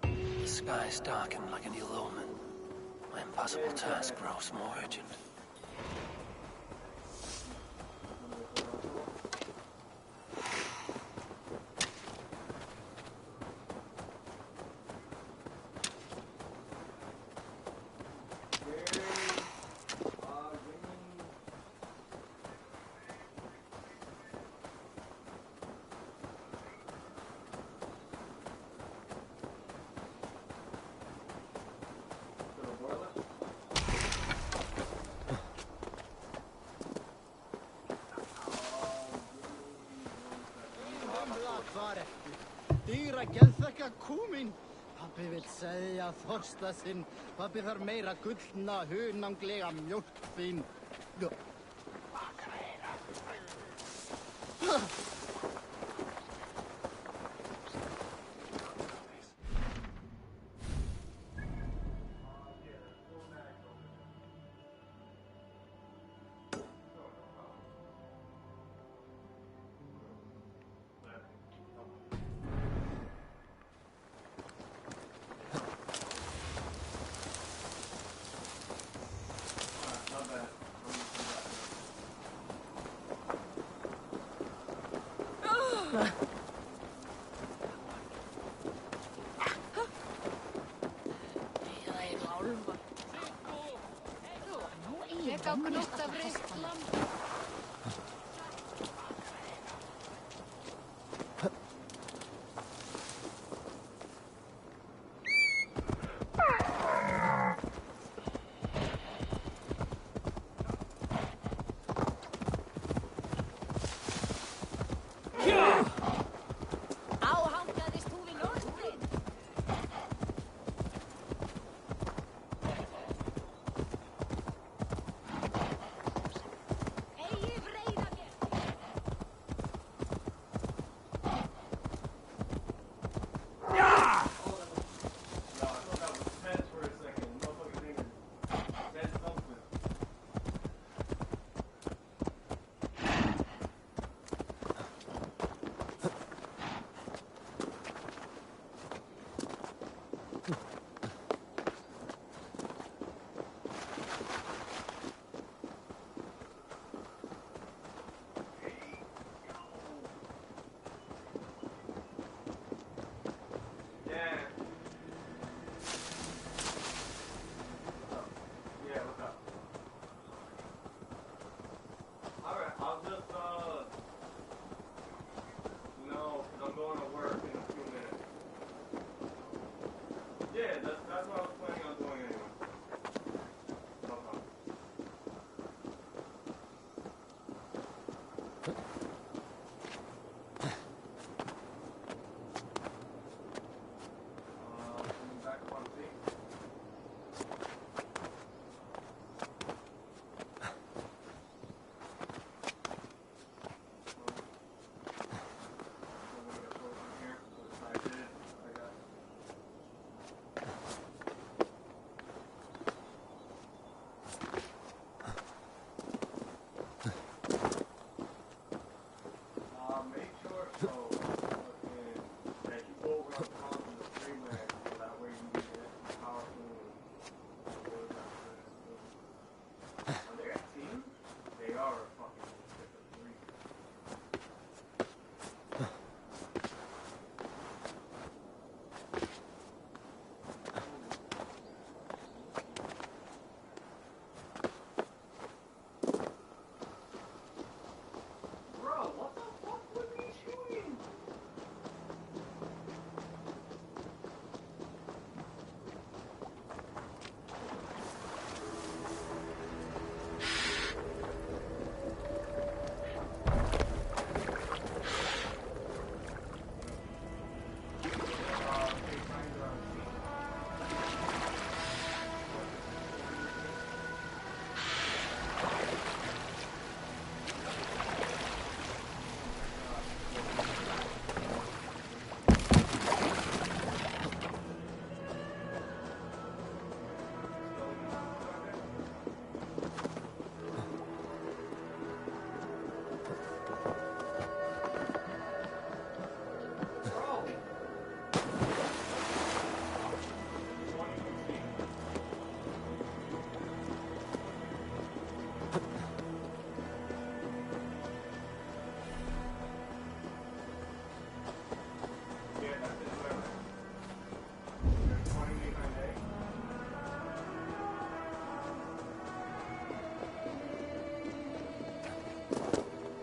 The skies darken like an ill omen. My impossible task grows more urgent. Dýra geðþekka kú mín. Pabbi vill segja þorsta sinn. Pabbi þarf meira gullna, hunanglega mjólk þín.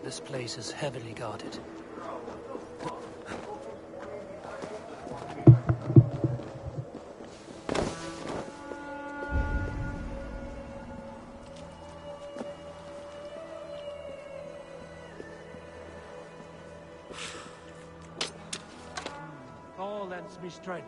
This place is heavily guarded. All lends me strength.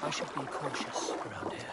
I should be cautious around here.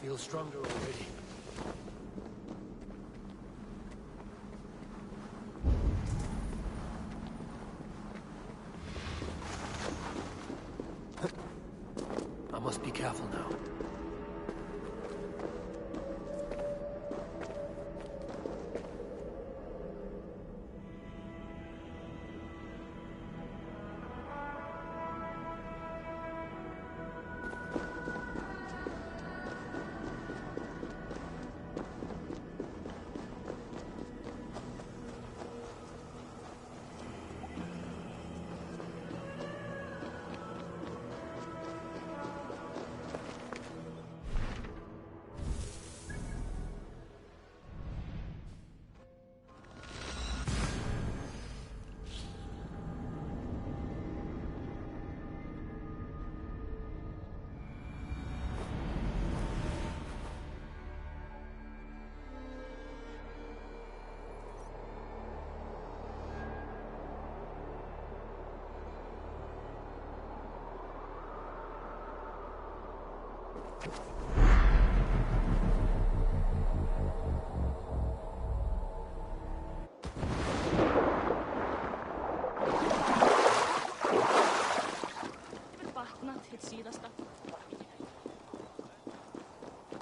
Feel stronger already. I must be careful now.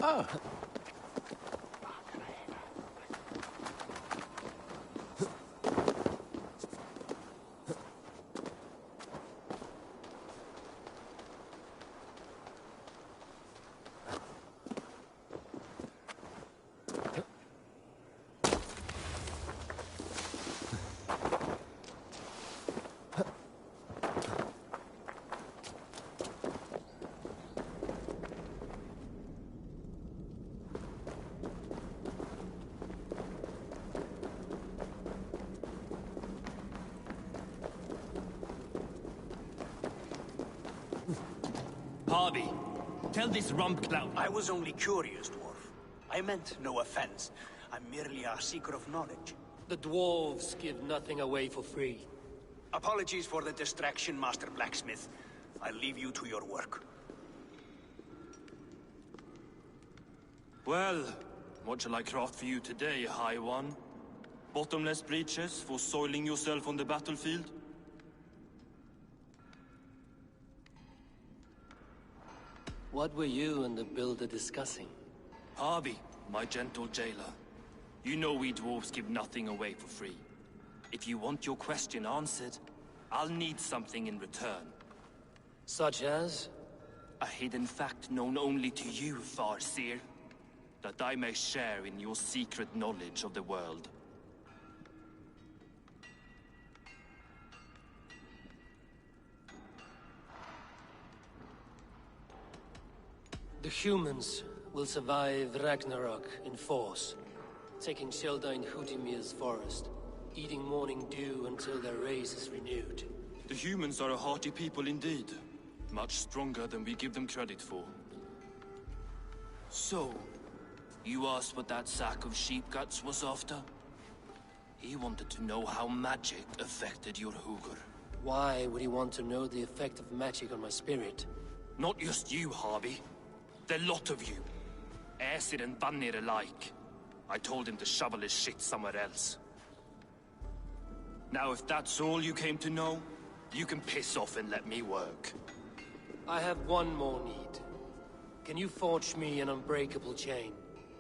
Oh. Harvey, tell this rump clown. I was only curious, dwarf. I meant no offense. I'm merely a seeker of knowledge. The dwarves give nothing away for free. Apologies for the distraction, Master Blacksmith. I'll leave you to your work. Well, what shall I craft for you today, High One? Bottomless breeches for soiling yourself on the battlefield? What were you and the builder discussing? Harvey, my gentle jailer. You know we dwarves give nothing away for free. If you want your question answered, I'll need something in return. Such as? A hidden fact known only to you, Farseer. That I may share in your secret knowledge of the world. The humans will survive Ragnarok in force, taking shelter in Hutimir's forest, eating morning dew until their race is renewed. The humans are a hearty people indeed. Much stronger than we give them credit for. So, you asked what that sack of sheep guts was after? He wanted to know how magic affected your Hugr. Why would he want to know the effect of magic on my spirit? Not just you, Harvey. The lot of you. Aesir and Vanir alike. I told him to shovel his shit somewhere else. Now if that's all you came to know, you can piss off and let me work. I have one more need. Can you forge me an unbreakable chain?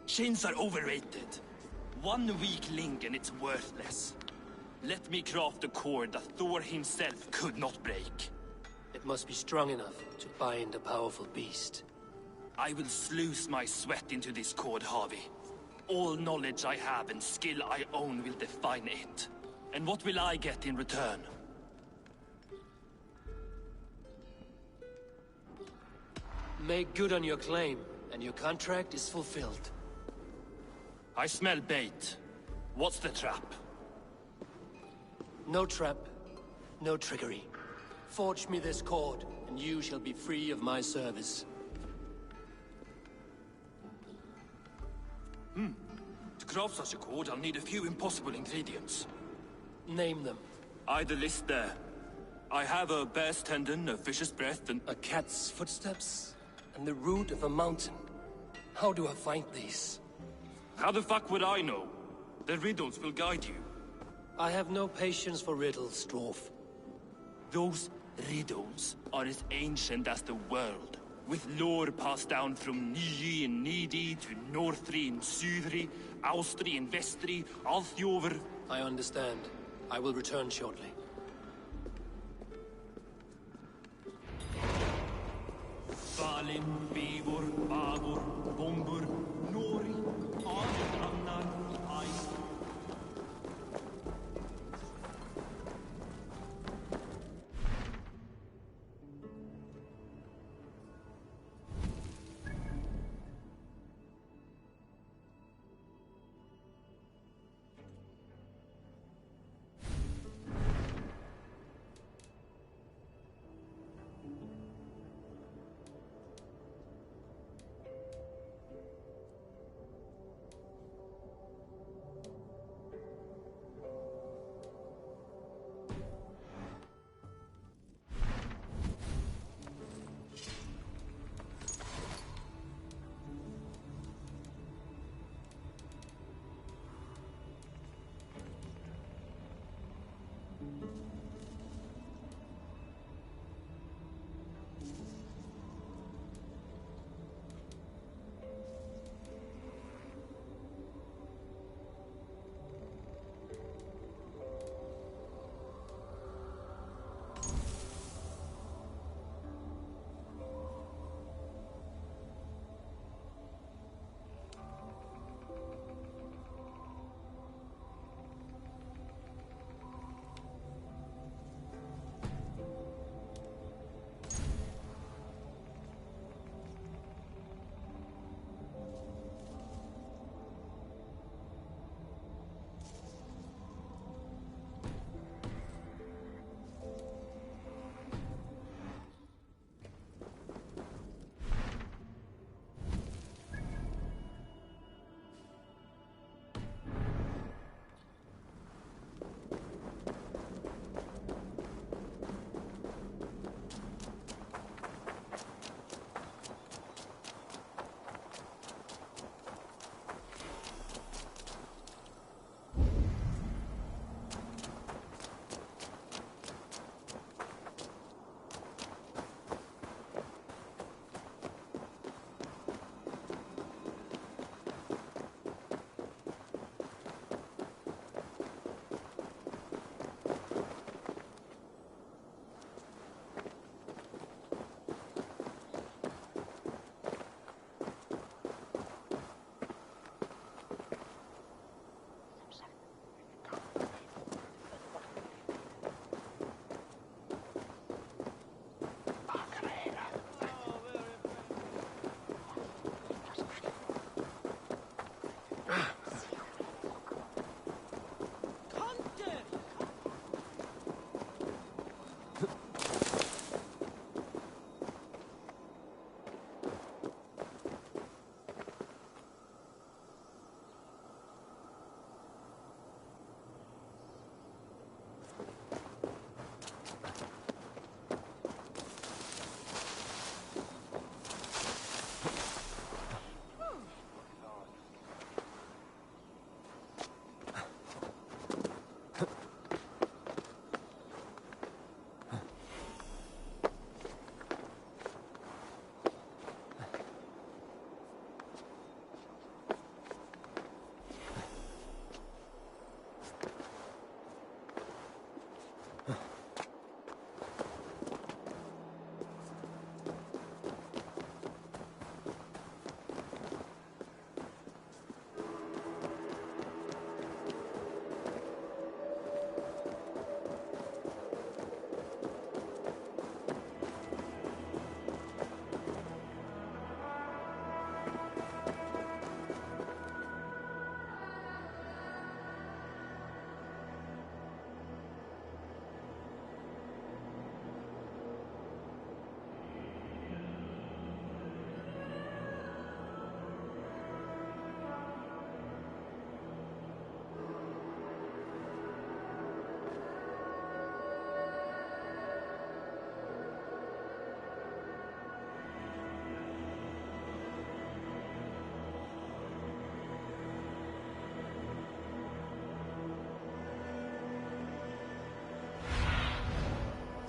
Chains are overrated. One weak link and it's worthless. Let me craft a cord that Thor himself could not break. It must be strong enough to bind a powerful beast. I will sluice my sweat into this cord, Harvey. All knowledge I have and skill I own will define it. And what will I get in return? Make good on your claim, and your contract is fulfilled. I smell bait. What's the trap? No trap, no trickery. Forge me this cord, and you shall be free of my service. To craft such a cord, I'll need a few impossible ingredients. Name them. The list there. I have a bear's tendon, a fish's breath, and... A cat's footsteps, and the root of a mountain. How do I find these? How the fuck would I know? The riddles will guide you. I have no patience for riddles, Dwarf. Those riddles are as ancient as the world, with lore passed down from Niji and Nidi to Northri and Sudri, Austri and Vestri, Althjover. I understand. I will return shortly. Valin, Bivor, Bavor, Bombur, Nori, Arn, Annar, Ais.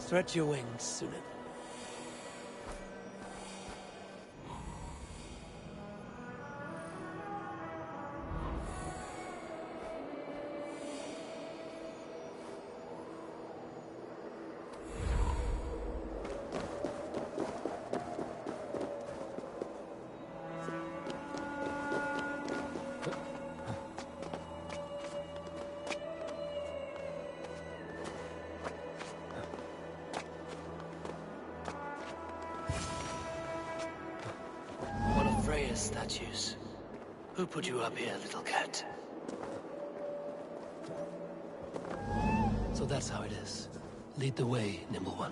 Stretch your wings, Sunan. Statues. Who put you up here, little cat? So that's how it is. Lead the way, Nimble One.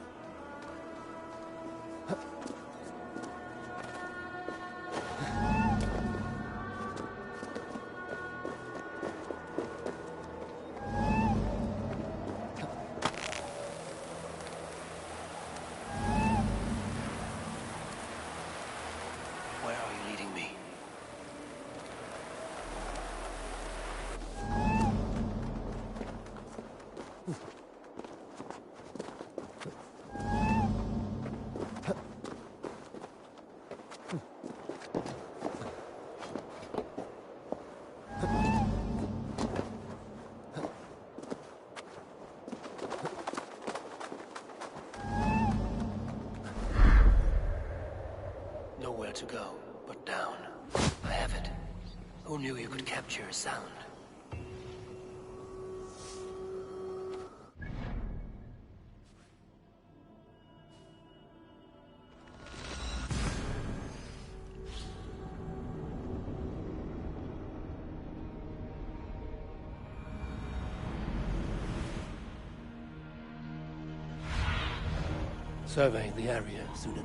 Nowhere to go but down. I have it. Who knew you could capture a sound? Survey the area, Sunan.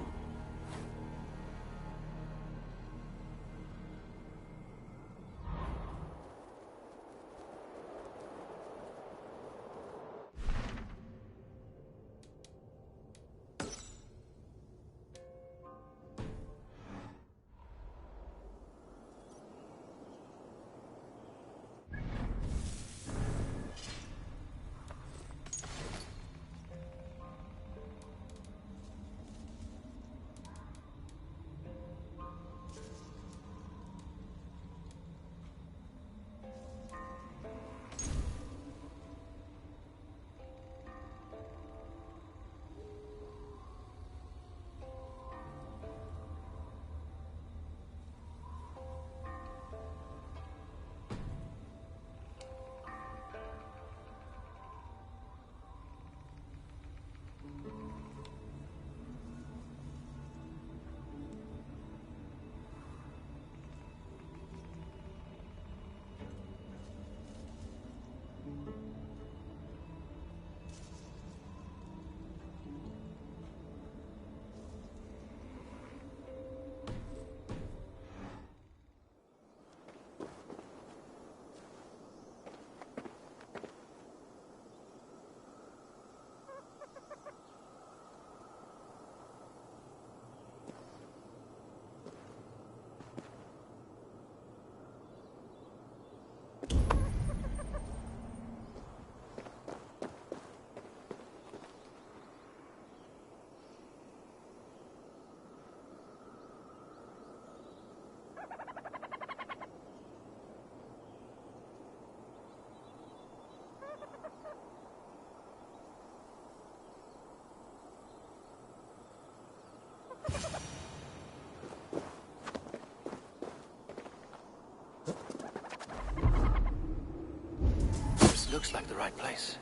Looks like the right place.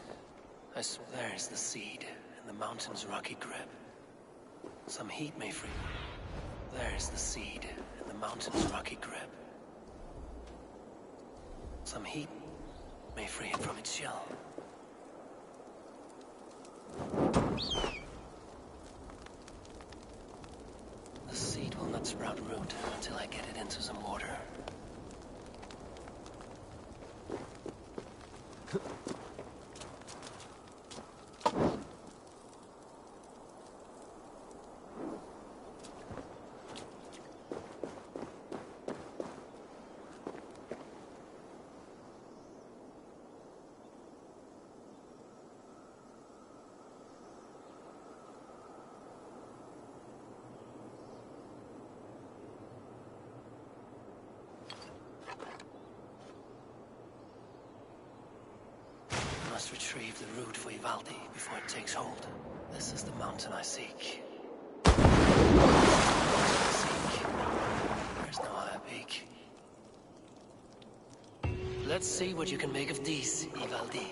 There's the seed in the mountain's rocky grip. Some heat may free. There's the seed in the mountain's rocky grip. Some heat may free it from its shell. The seed will not sprout root until I get it into some water. must retrieve the root for Ivaldi before it takes hold. This is the mountain I seek. There's no higher peak. Let's see what you can make of these, Ivaldi.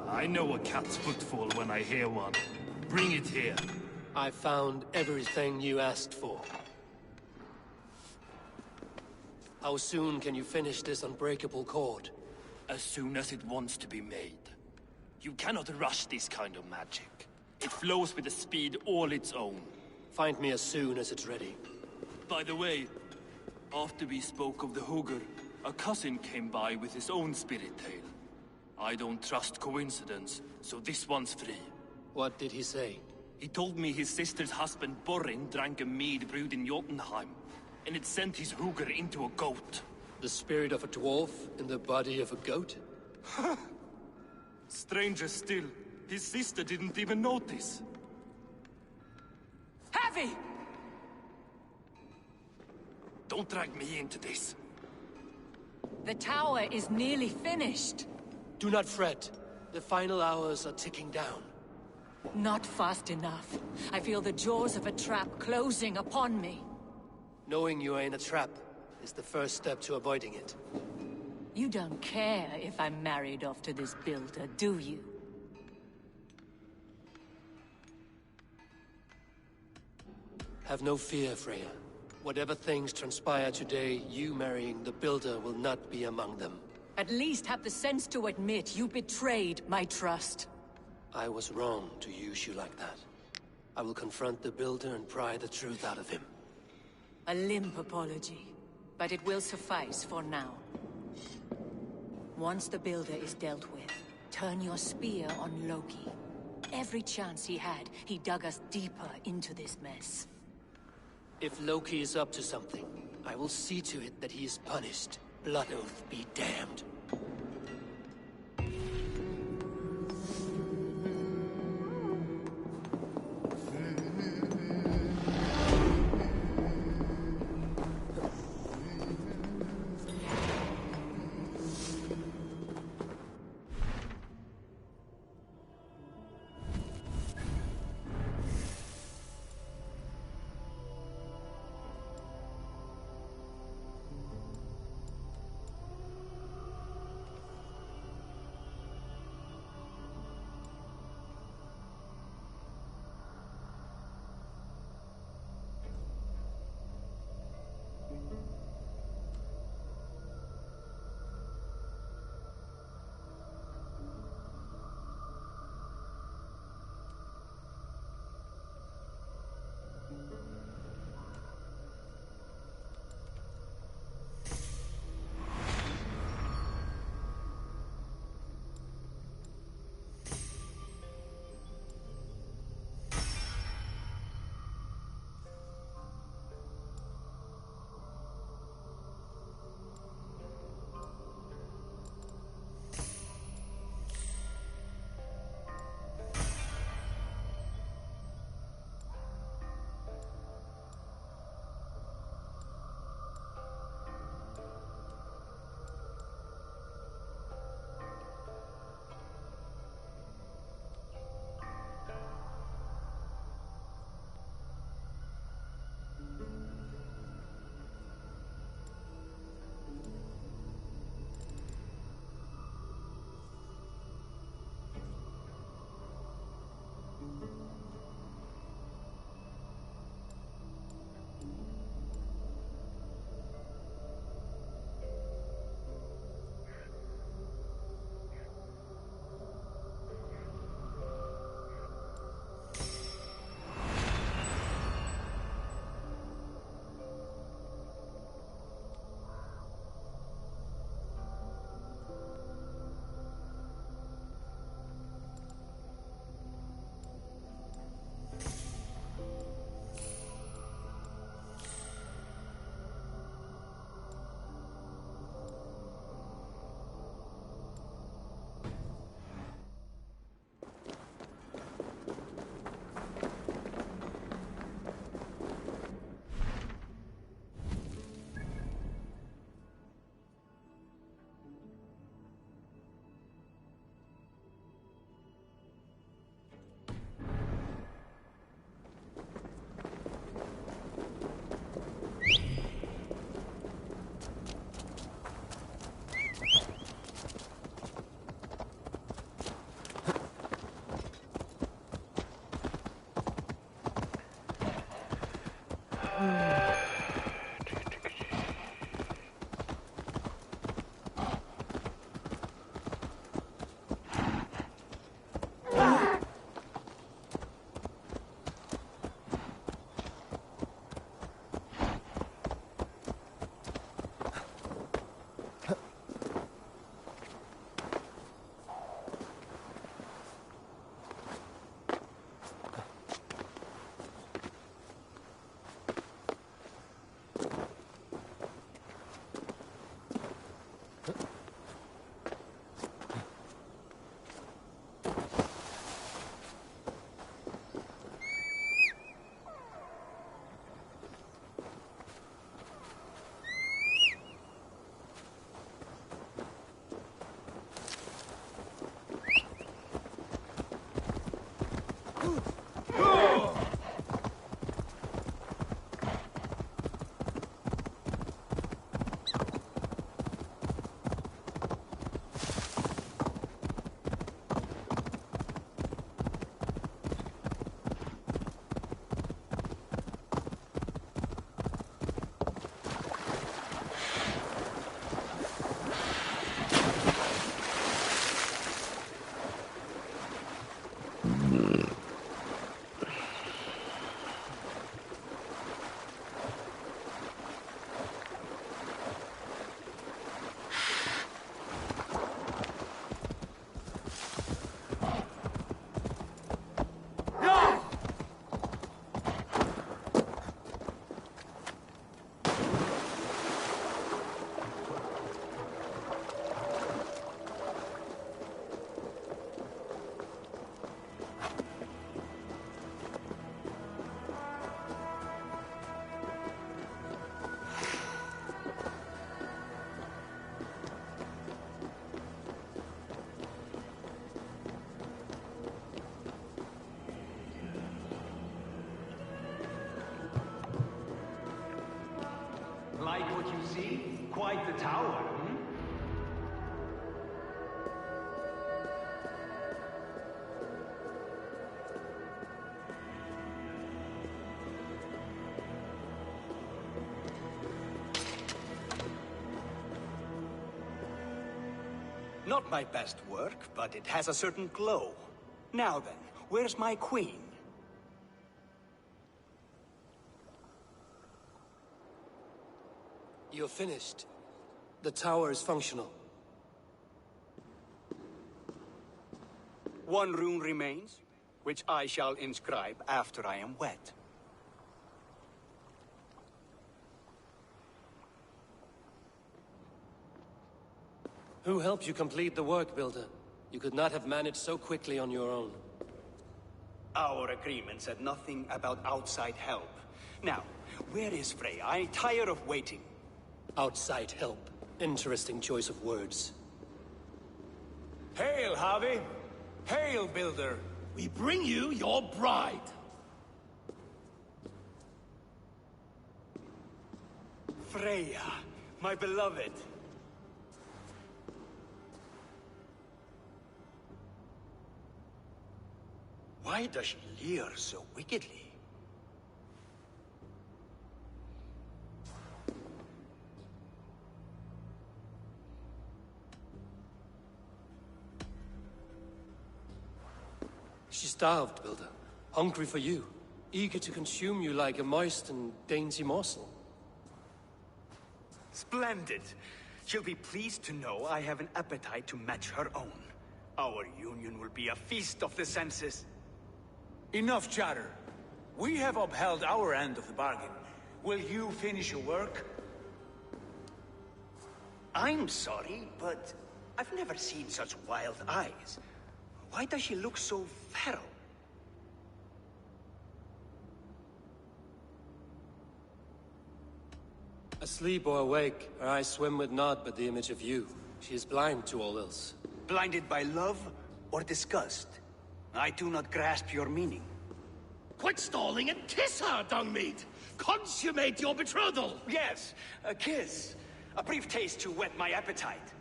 I know a cat's footfall when I hear one. Bring it here. I found everything you asked for. How soon can you finish this unbreakable cord? As soon as it wants to be made. You cannot rush this kind of magic. It flows with a speed all its own. Find me as soon as it's ready. By the way, after we spoke of the Hugr, a cousin came by with his own spirit tale. I don't trust coincidence, so this one's free. What did he say? He told me his sister's husband Borin drank a mead brewed in Jotunheim, and it sent his Hugr into a goat. The spirit of a dwarf in the body of a goat? Stranger still, his sister didn't even notice. Heavy! Don't drag me into this. The tower is nearly finished. Do not fret. The final hours are ticking down. Not fast enough. I feel the jaws of a trap closing upon me. Knowing you are in a trap is the first step to avoiding it. You don't care if I'm married off to this builder, do you? Have no fear, Freya. Whatever things transpire today, you marrying the builder will not be among them. At least have the sense to admit you betrayed my trust. I was wrong to use you like that. I will confront the builder and pry the truth out of him. A limp apology, but it will suffice for now. Once the builder is dealt with, turn your spear on Loki. Every chance he had, he dug us deeper into this mess. If Loki is up to something, I will see to it that he is punished. Blood Oath be damned. see? Quite the tower, hmm? Not my best work, but it has a certain glow. Now then, where's my queen? You're finished. The tower is functional. One rune remains, which I shall inscribe after I am wet. Who helped you complete the work, Builder? You could not have managed so quickly on your own. Our agreement said nothing about outside help. Now, where is Freya? I'm tired of waiting. Outside help. Interesting choice of words. Hail, Harvey! Hail, Builder! We bring you your bride. Freya, my beloved. Why does she leer so wickedly? She starved, Builder. Hungry for you. Eager to consume you like a moist and dainty morsel. Splendid. She'll be pleased to know I have an appetite to match her own. Our union will be a feast of the senses. Enough chatter. We have upheld our end of the bargain. Will you finish your work? I'm sorry, but I've never seen such wild eyes. Why does she look so feral? Asleep or awake, her eyes swim with naught but the image of you. She is blind to all else. Blinded by love or disgust? I do not grasp your meaning. Quit stalling and kiss her, Dungmeat! Consummate your betrothal! Yes, a kiss. A brief taste to whet my appetite.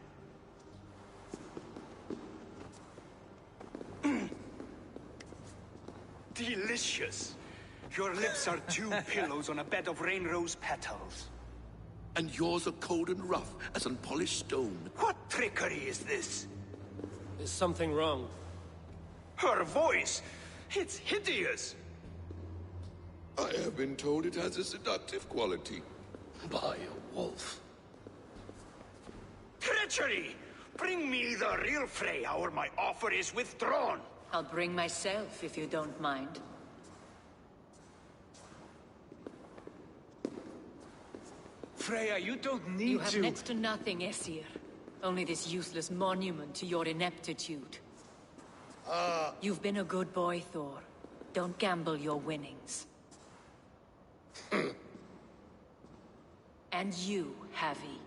Delicious. Your lips are two pillows on a bed of rain rose petals. And yours are cold and rough as unpolished stone. What trickery is this? Is something wrong? Her voice! It's hideous! I have been told it has a seductive quality. By a wolf. Treachery! Bring me the real Freya or my offer is withdrawn! I'll bring myself if you don't mind. Freya, you don't need You have to... next to nothing, Aesir. Only this useless monument to your ineptitude. You've been a good boy, Thor. Don't gamble your winnings. And you, Havi.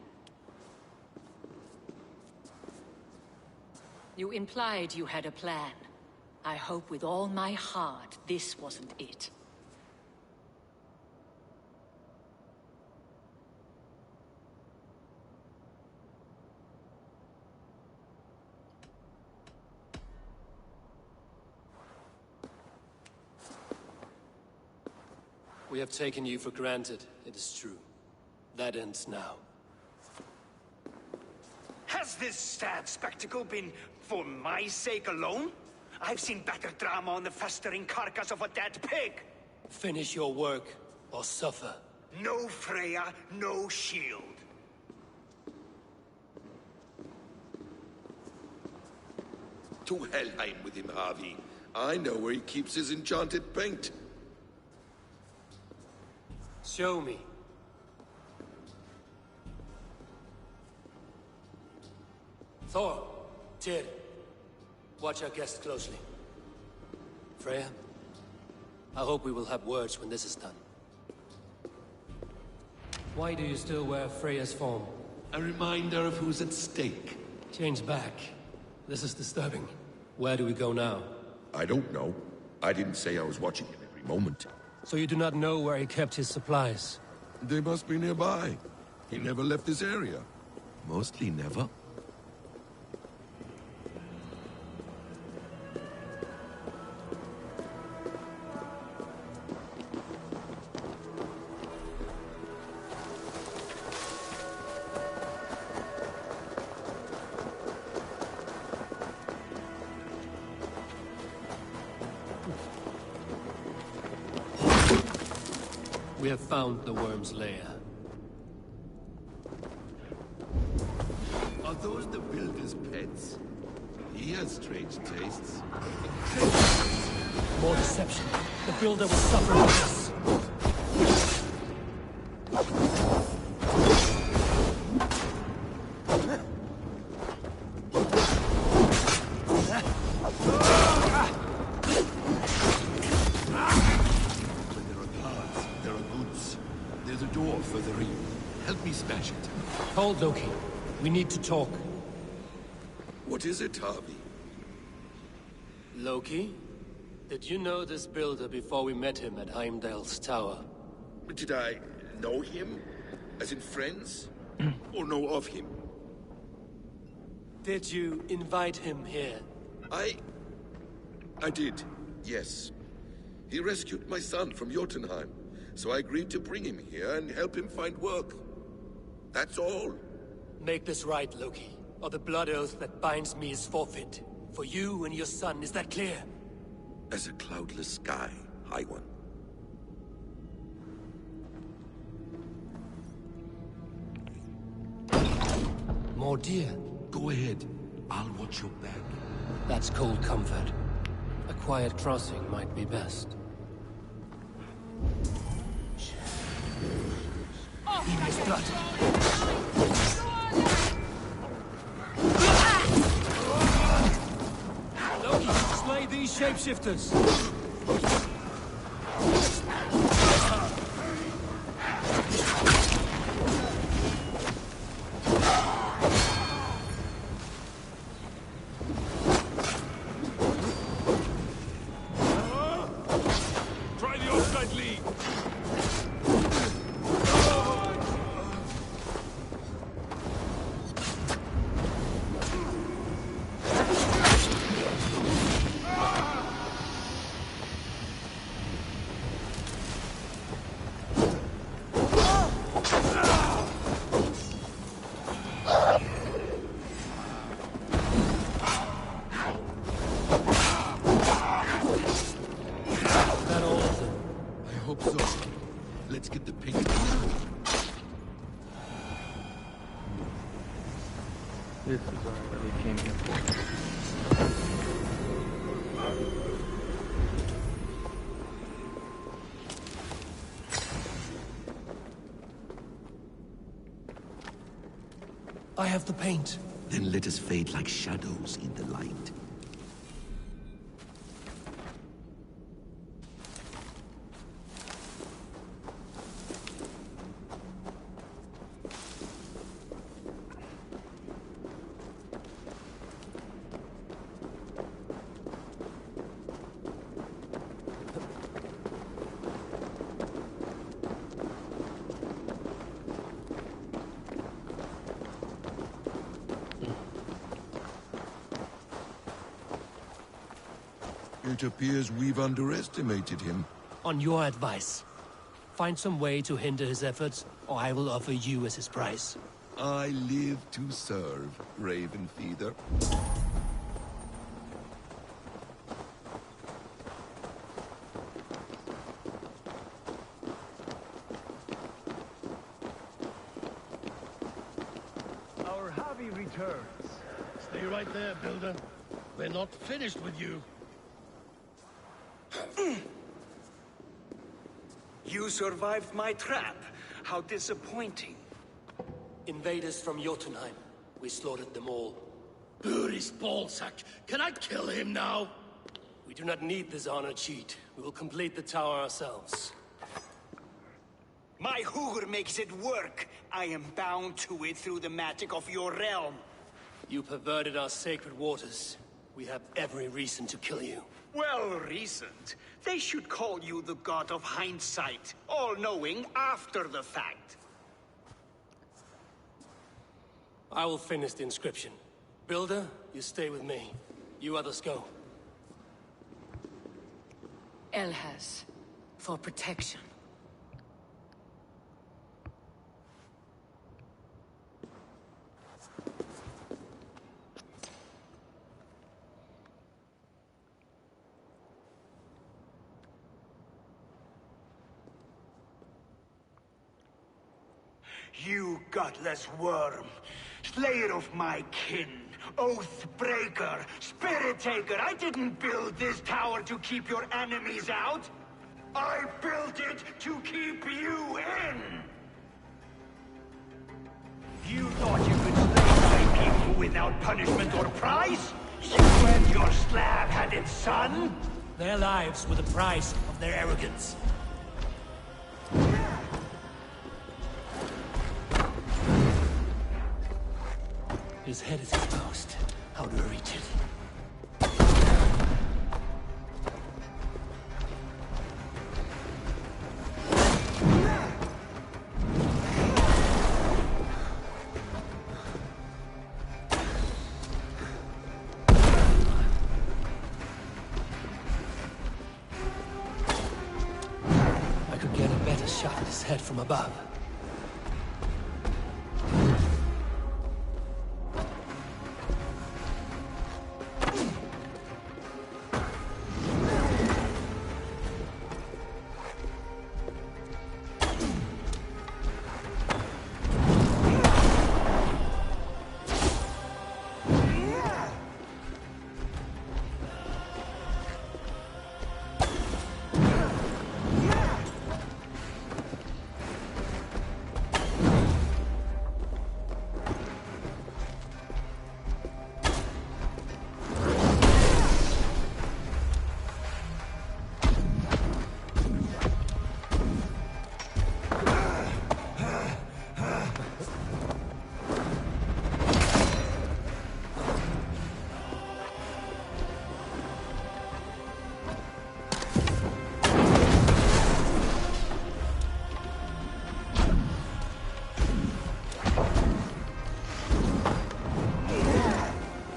You implied you had a plan. I hope with all my heart this wasn't it. We have taken you for granted, it is true. That ends now. Has this sad spectacle been for my sake alone? I've seen better drama on the festering carcass of a dead pig! Finish your work, or suffer. No Freya, no shield. To Helheim with him, Harvey. I know where he keeps his enchanted paint. Show me. Thor, Tyr, watch our guest closely. Freya, I hope we will have words when this is done. Why do you still wear Freya's form? A reminder of who's at stake. Change back. This is disturbing. Where do we go now? I don't know. I didn't say I was watching him every moment. So you do not know where he kept his supplies? They must be nearby. He never left this area. Mostly never. We have found the worm's lair. Are those the builder's pets? He has strange tastes. More deception. The builder will suffer for this. Hold, Loki. We need to talk. What is it, Harvey? Loki? Did you know this builder before we met him at Heimdall's tower? Did I know him? As in friends? Or know of him? Did you invite him here? I did, yes. He rescued my son from Jotunheim, so I agreed to bring him here and help him find work. That's all. Make this right, Loki, or the blood oath that binds me is forfeit. For you and your son, is that clear? As a cloudless sky, High One. More deer. Go ahead. I'll watch your back. That's cold comfort. A quiet crossing might be best. Eat his blood. Loki, slay these shapeshifters. Try the offside lead. This is what I really came here for. I have the paint. Then let us fade like shadows in the light. It appears we've underestimated him. On your advice, find some way to hinder his efforts, or I will offer you as his price. I live to serve, Ravenfeather. Our Harvey returns. Stay right there, Builder. We're not finished with you. You survived my trap. How disappointing. Invaders from Jotunheim. We slaughtered them all. Buri's ballsack. Can I kill him now? We do not need this honor cheat. We will complete the tower ourselves. My Hugr makes it work. I am bound to it through the magic of your realm. You perverted our sacred waters. We have every reason to kill you. Well reasoned. They should call you the god of hindsight, all-knowing after the fact. I will finish the inscription. Builder, you stay with me. You others go. Elhaz, for protection. You gutless worm, slayer of my kin, oath breaker, spirit taker. I didn't build this tower to keep your enemies out. I built it to keep you in. You thought you could slay my people without punishment or price? You and your slab-handed son? Their lives were the price of their arrogance. His head is exposed. How do I reach it? I could get a better shot at his head from above.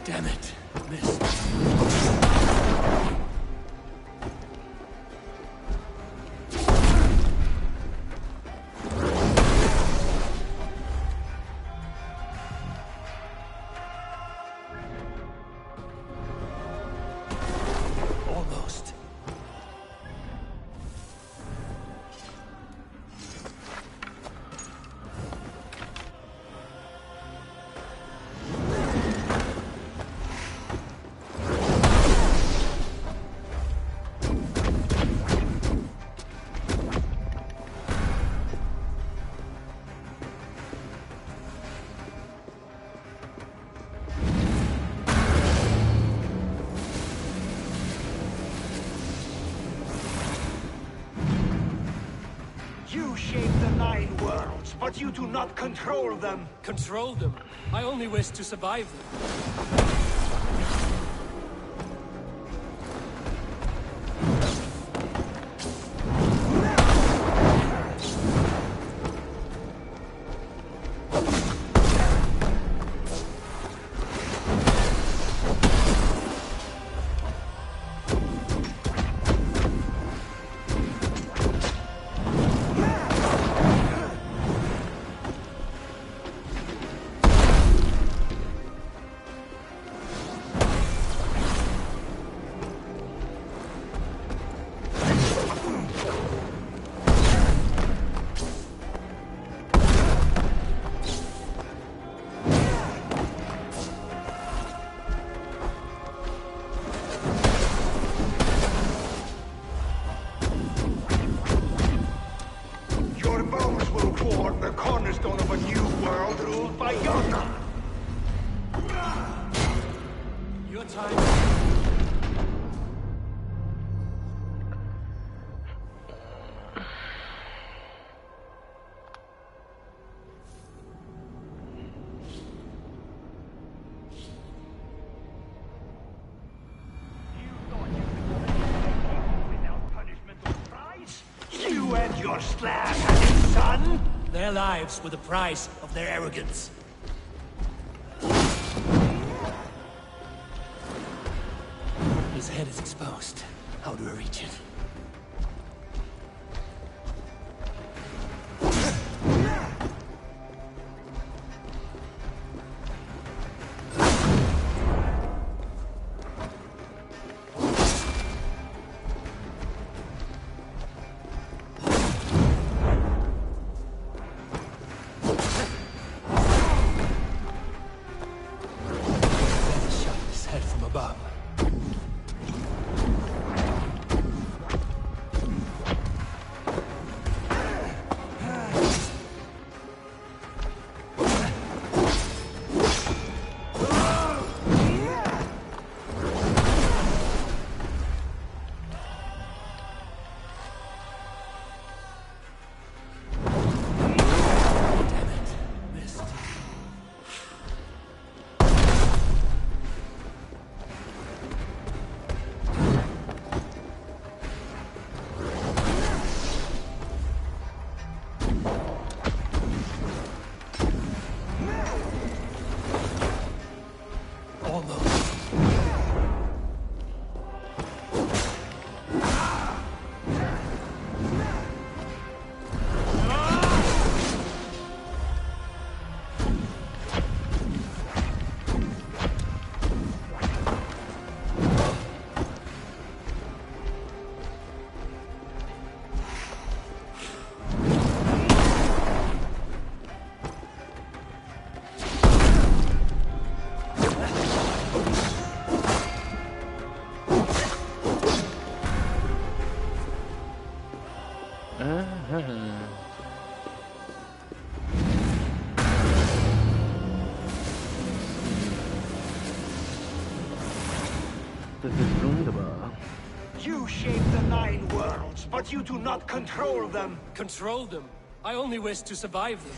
Damn it. Missed. Almost. You shape the 9 worlds, but you do not control them. Control them? I only wish to survive them. Your bones will form the cornerstone of a new world ruled by Yona. Your time. You and your slab-handed son? Their lives were the price of their arrogance. his head is exposed. How do I reach it? You shape the 9 worlds, but you do not control them. Control them? I only wish to survive them.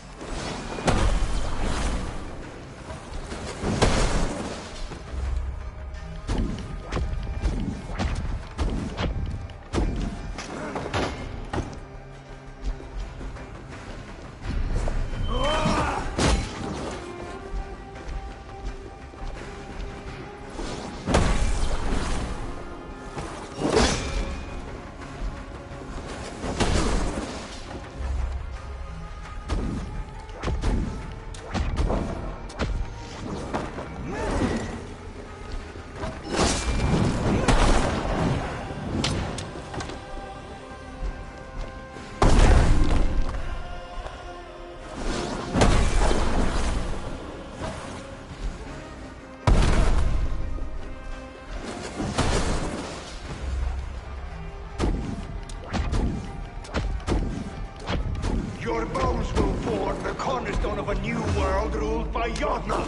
Your bones will form the cornerstone of a new world ruled by Yodna.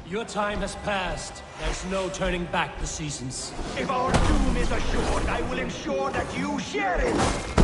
Your time has passed. There's no turning back the seasons. If our doom is assured, I will ensure that you share it!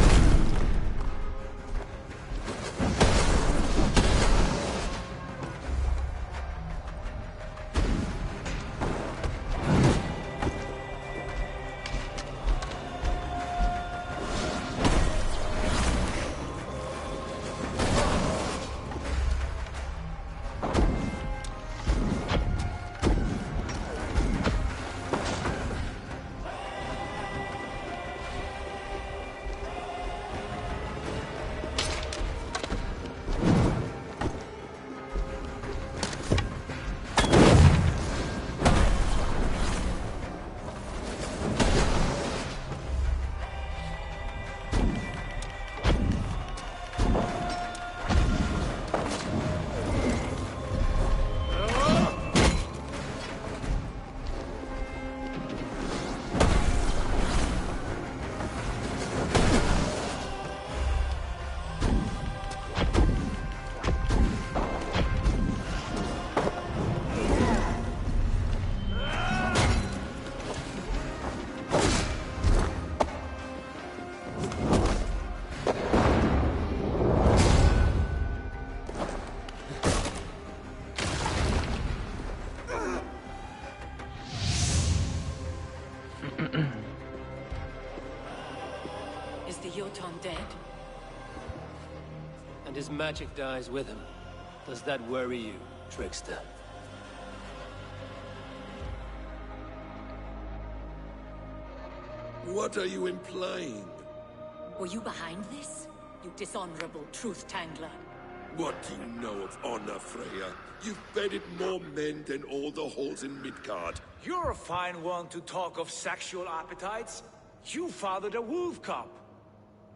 Is the Jotun dead? And his magic dies with him. Does that worry you, trickster? What are you implying? Were you behind this? You dishonorable truth-tangler. What do you know of honor, Freya? You've bedded more men than all the halls in Midgard. You're a fine one to talk of sexual appetites. You fathered a wolf cub.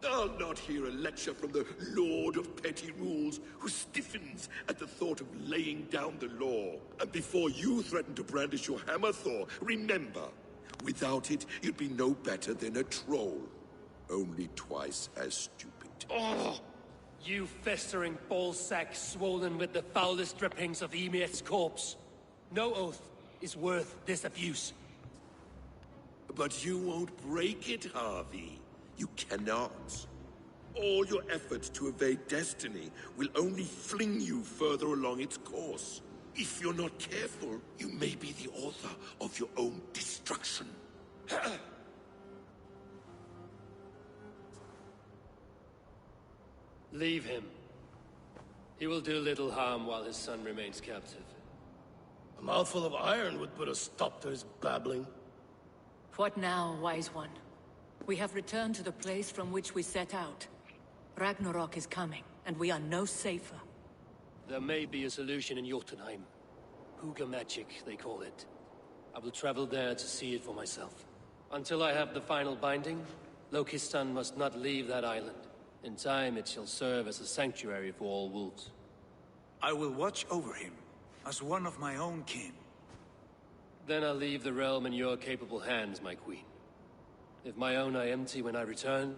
I'll not hear a lecture from the Lord of Petty Rules, who stiffens at the thought of laying down the law. And before you threaten to brandish your hammer, Thor, remember, without it, you'd be no better than a troll. Only twice as stupid. Oh! You festering ballsack swollen with the foulest drippings of Ymir's corpse. No oath is worth this abuse. But you won't break it, Harvey. You cannot. All your efforts to evade destiny will only fling you further along its course. If you're not careful, you may be the author of your own destruction. Leave him. He will do little harm while his son remains captive. A mouthful of iron would put a stop to his babbling. What now, wise one? We have returned to the place from which we set out. Ragnarok is coming, and we are no safer. There may be a solution in Jotunheim. Hugger magic, they call it. I will travel there to see it for myself. Until I have the final binding, Loki's son must not leave that island. In time, it shall serve as a sanctuary for all wolves. I will watch over him, as one of my own kin. Then I'll leave the realm in your capable hands, my queen. If my own are empty when I return,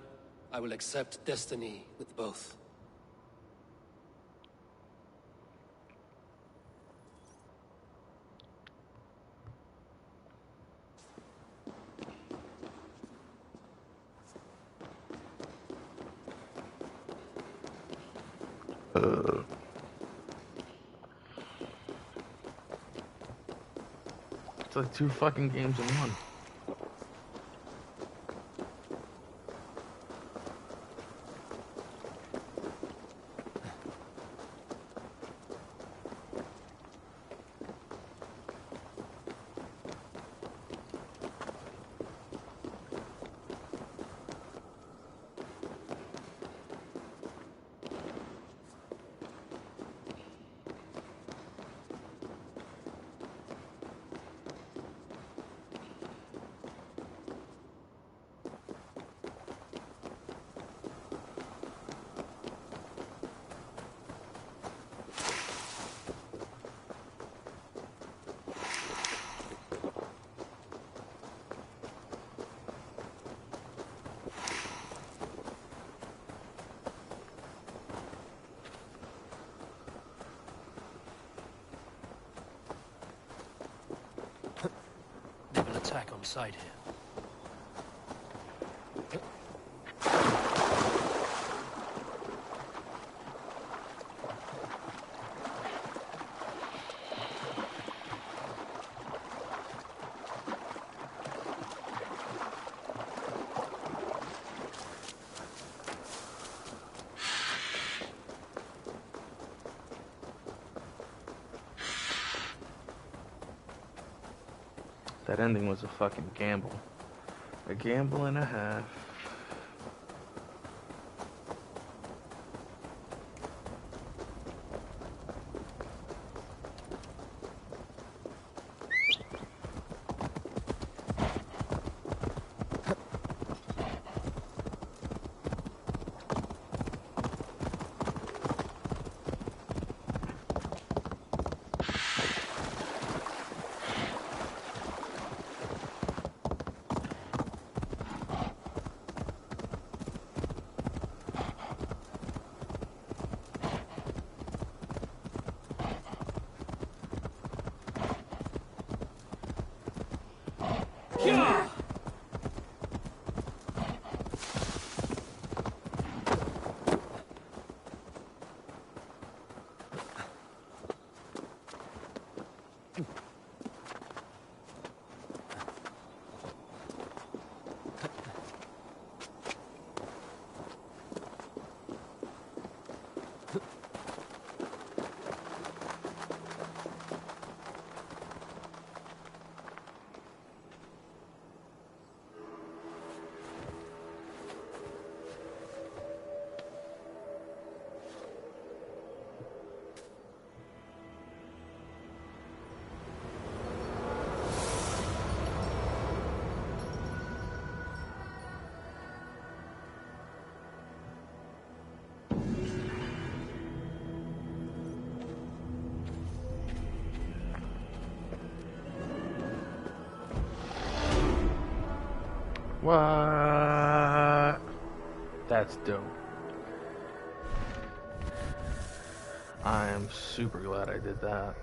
I will accept destiny with both. It's like 2 fucking games in one. They will attack on sight here. That ending was a fucking gamble. A gamble and a half. What? That's dope. I am super glad I did that.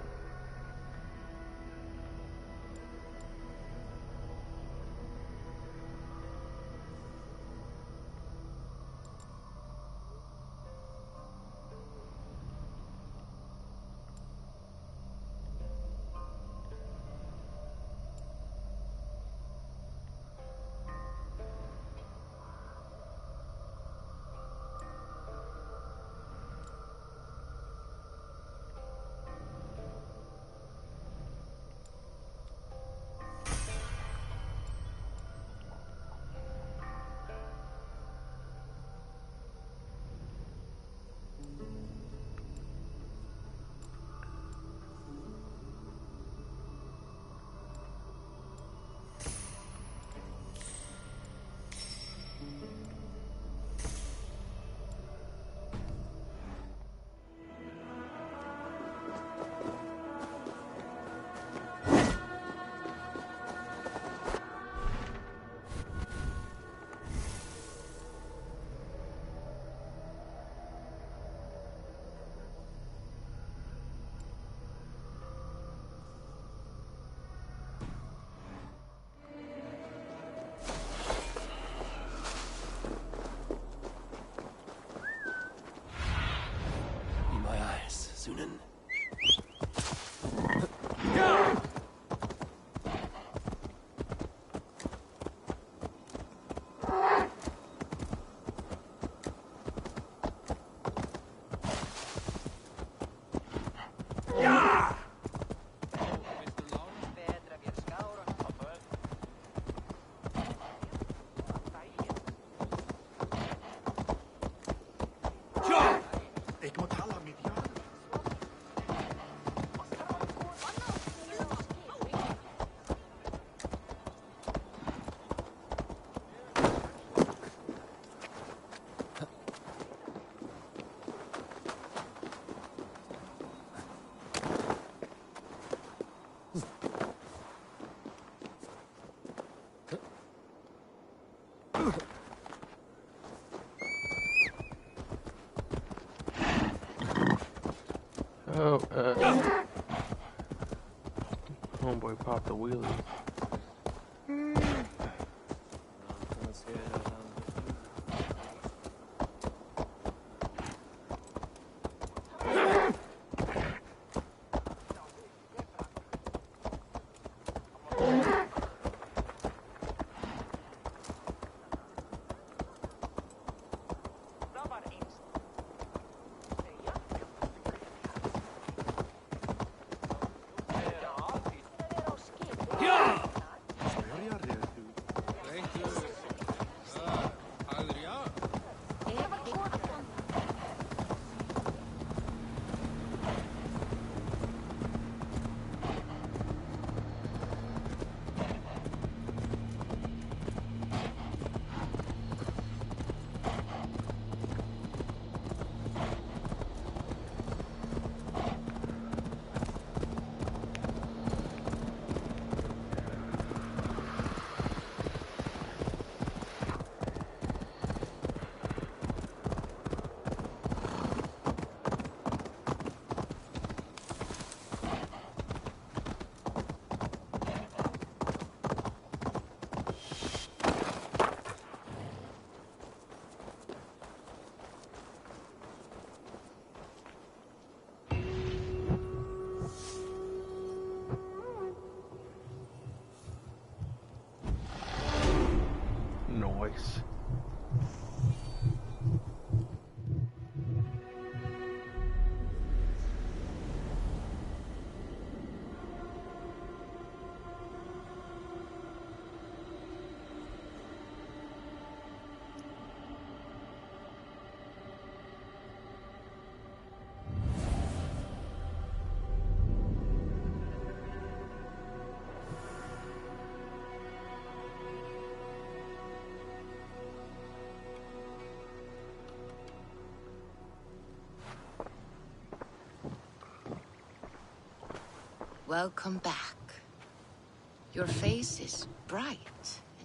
Oh, homeboy popped the wheelie. Nice. Welcome back. Your face is bright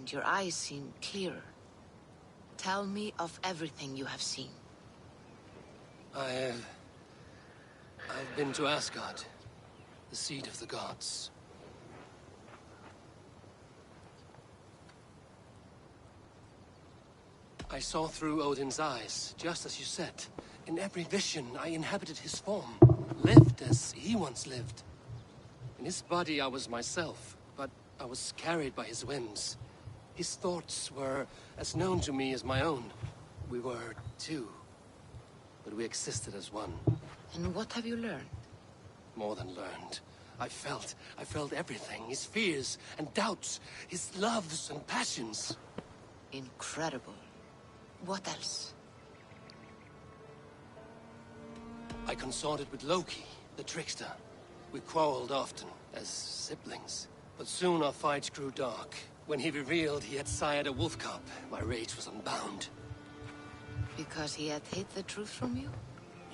and your eyes seem clearer. Tell me of everything you have seen. I've been to Asgard, the seat of the gods. I saw through Odin's eyes, just as you said. In every vision, I inhabited his form, lived as he once lived. In his body, I was myself, but I was carried by his whims. His thoughts were as known to me as my own. We were two, but we existed as one. And what have you learned? More than learned. I felt everything. His fears and doubts, his loves and passions. Incredible. What else? I consorted with Loki, the trickster. We quarreled often, as siblings. But soon our fights grew dark. When he revealed he had sired a wolf cub, my rage was unbound. Because he had hid the truth from you?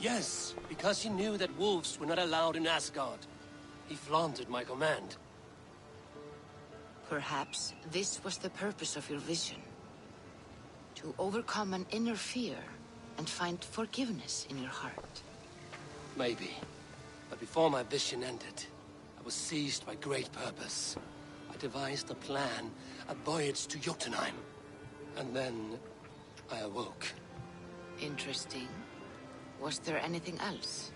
Yes, because he knew that wolves were not allowed in Asgard. He flaunted my command. Perhaps this was the purpose of your vision. To overcome an inner fear and find forgiveness in your heart. Maybe. But before my vision ended, I was seized by great purpose. I devised a plan, a voyage to Jotunheim. And then I awoke. Interesting. Was there anything else?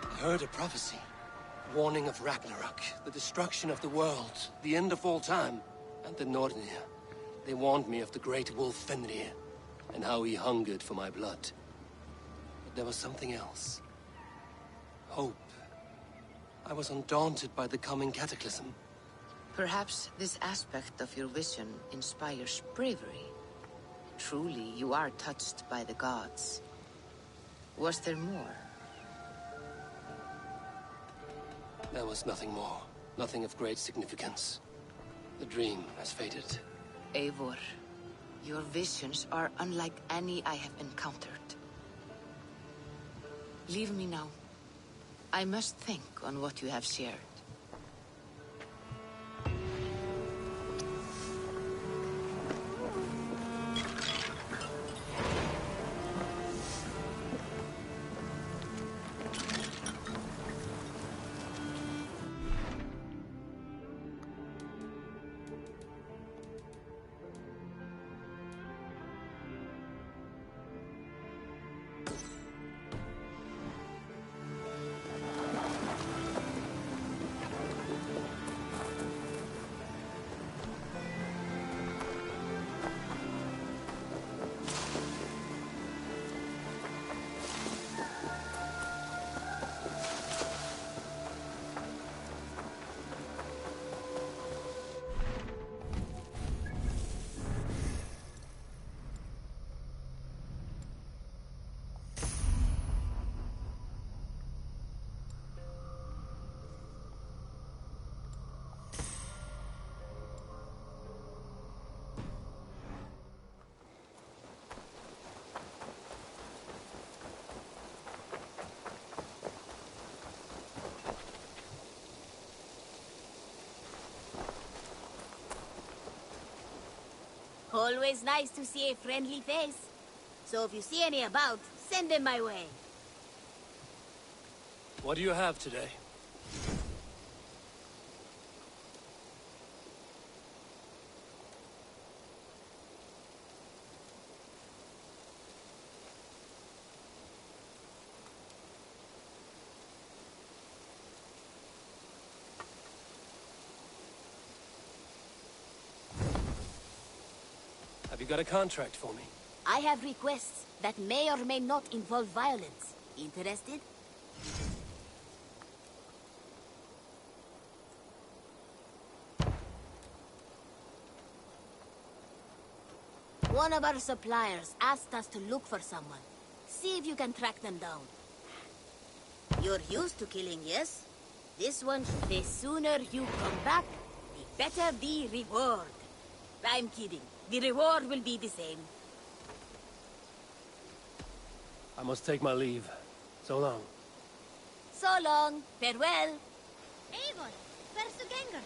I heard a prophecy. Warning of Ragnarok, the destruction of the world, the end of all time. And the Nornir. They warned me of the great wolf Fenrir, and how he hungered for my blood. But there was something else. Hope. I was undaunted by the coming cataclysm. Perhaps this aspect of your vision inspires bravery. Truly, you are touched by the gods. Was there more? There was nothing more. Nothing of great significance. The dream has faded. Eivor, your visions are unlike any I have encountered. Leave me now. I must think on what you have shared. Always nice to see a friendly face. So if you see any about, send them my way. What do you have today? Have you got a contract for me? I have requests that may or may not involve violence. Interested? One of our suppliers asked us to look for someone. See if you can track them down. You're used to killing, yes? This one, the sooner you come back, the better the reward. I'm kidding. The reward will be the same. I must take my leave. So long. So long. Farewell. Eivor, Hversu gengur?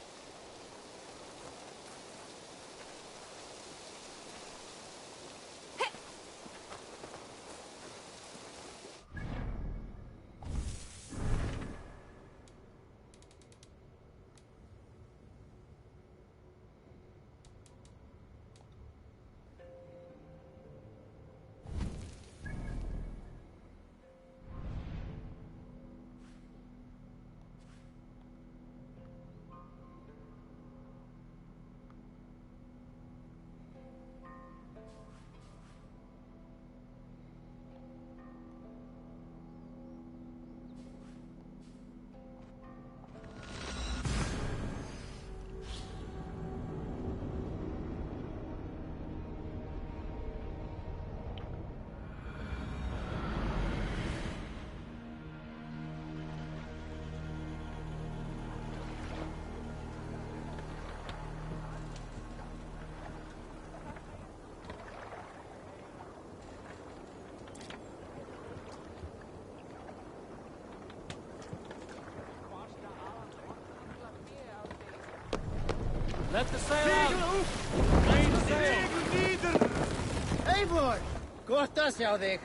Let the sail out! Raise the sail! Eivor, gott að sjá þig.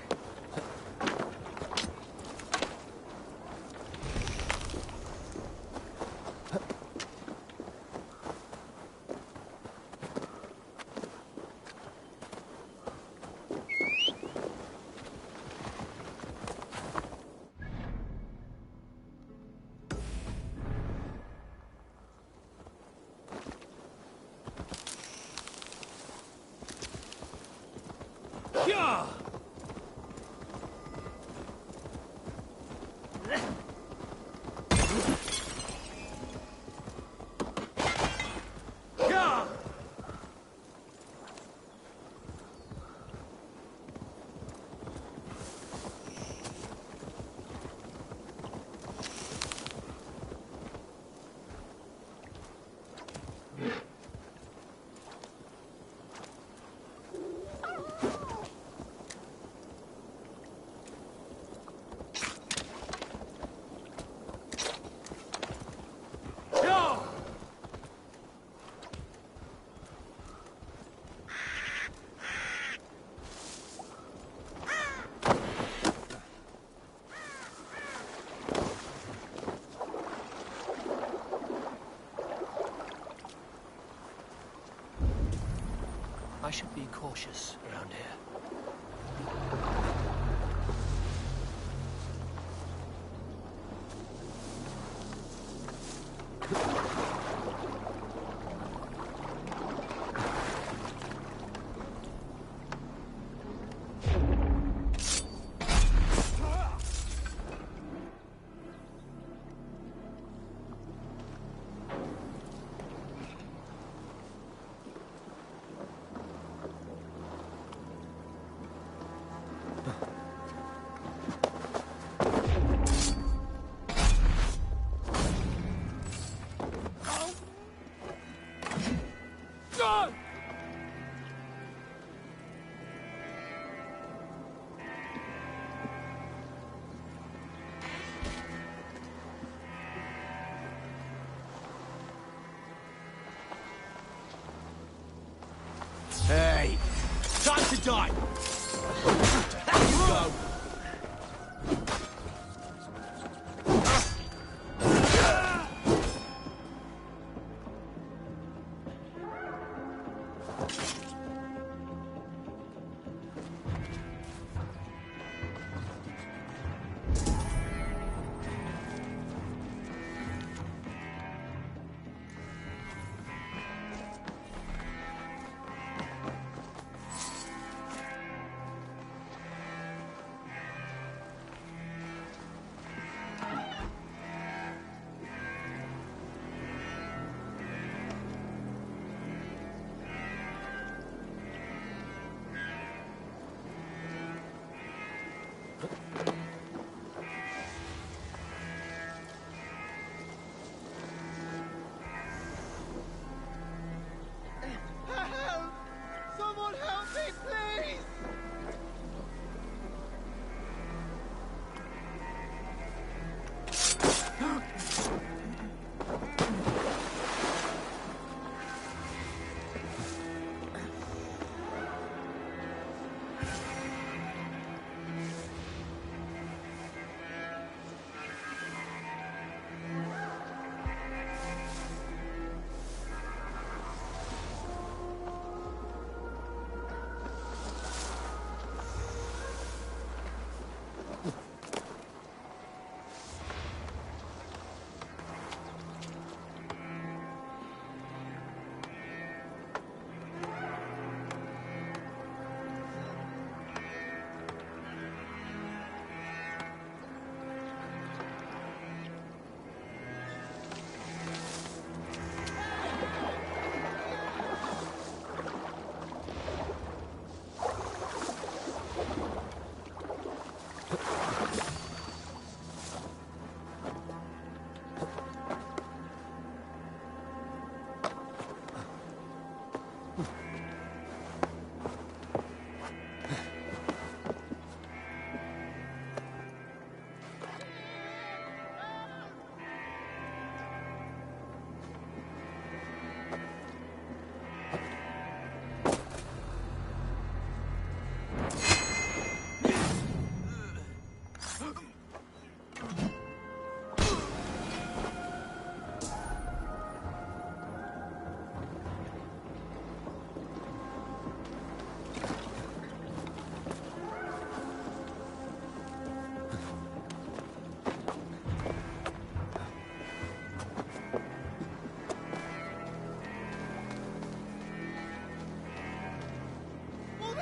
Yeah! Yeah! I should be cautious around here. Hey, time to die. There you go.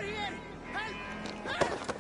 here! Help! Help!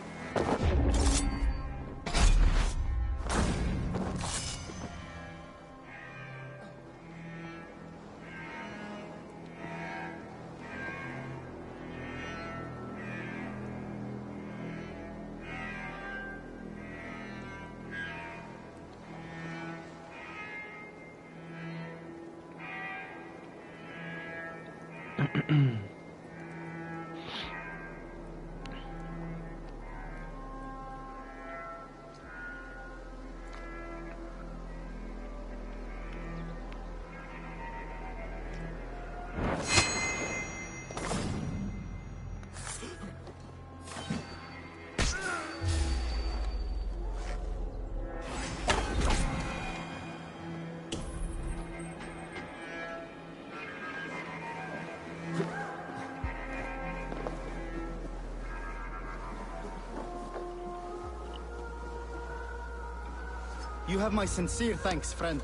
You have my sincere thanks, friend.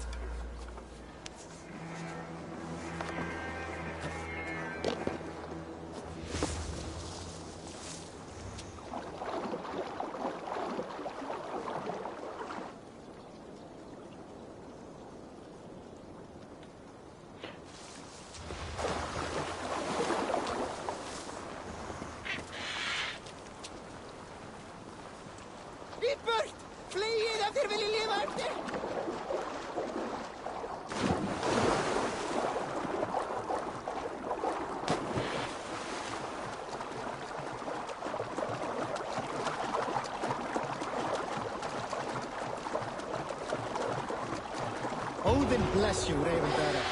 Í burt! Fleið ef þér viljið lifa eftir! Odin bless you, Ravenbearer.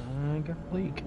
I got a leak.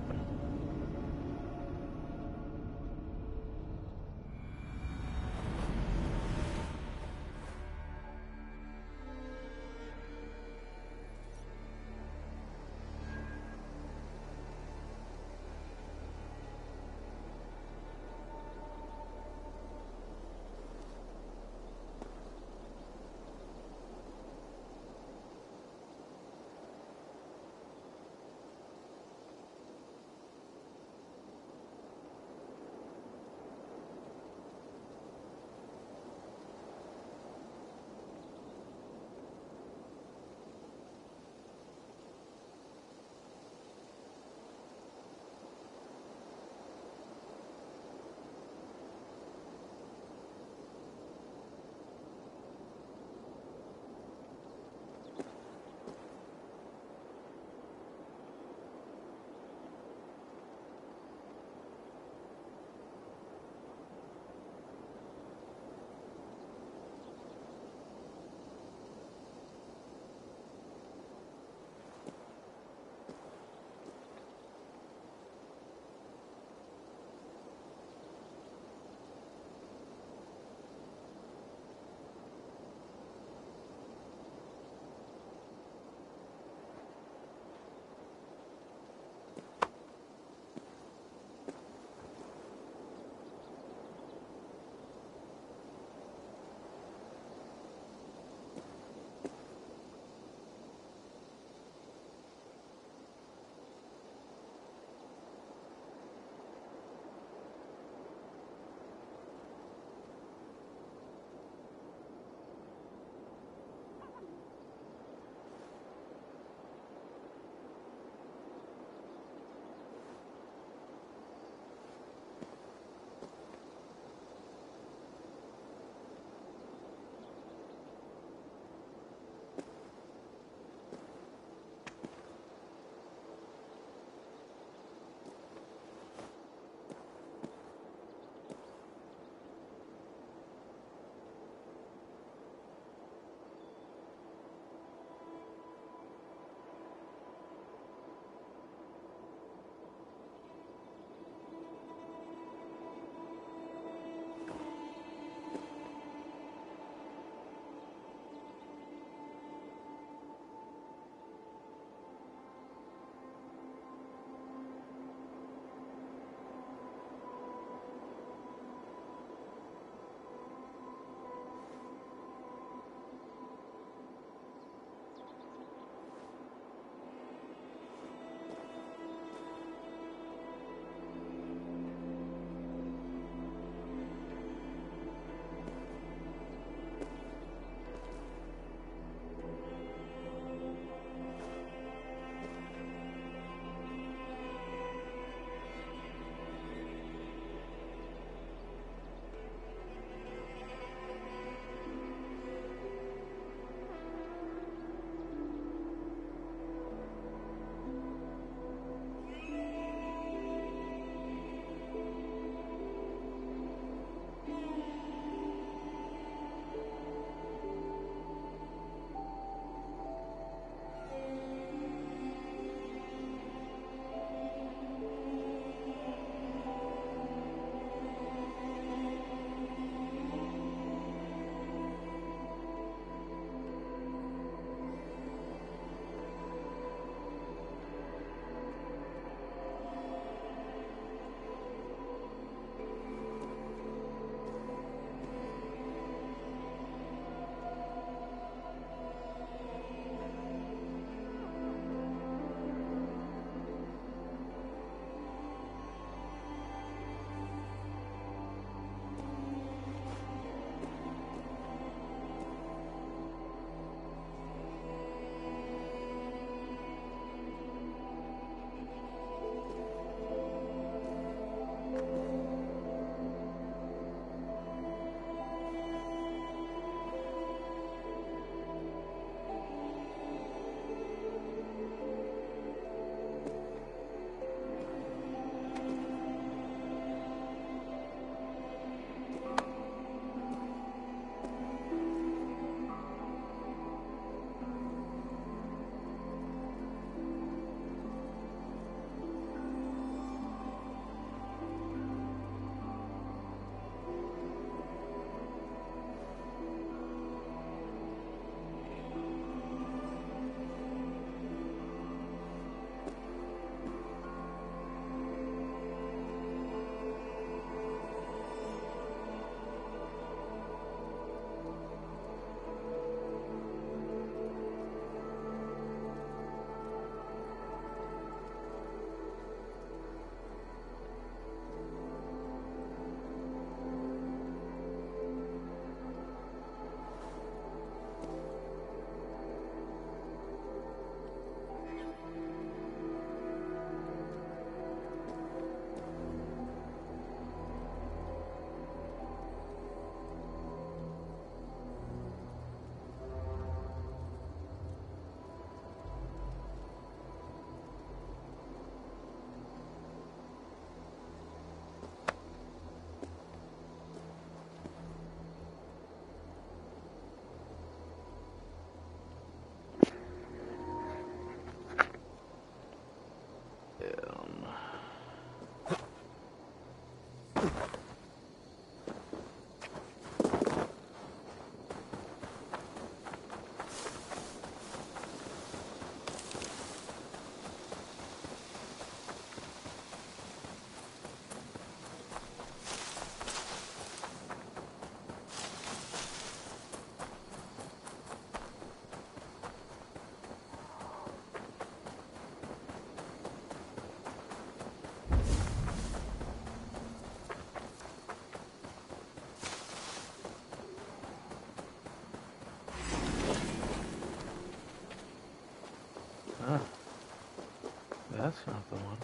That's not the one.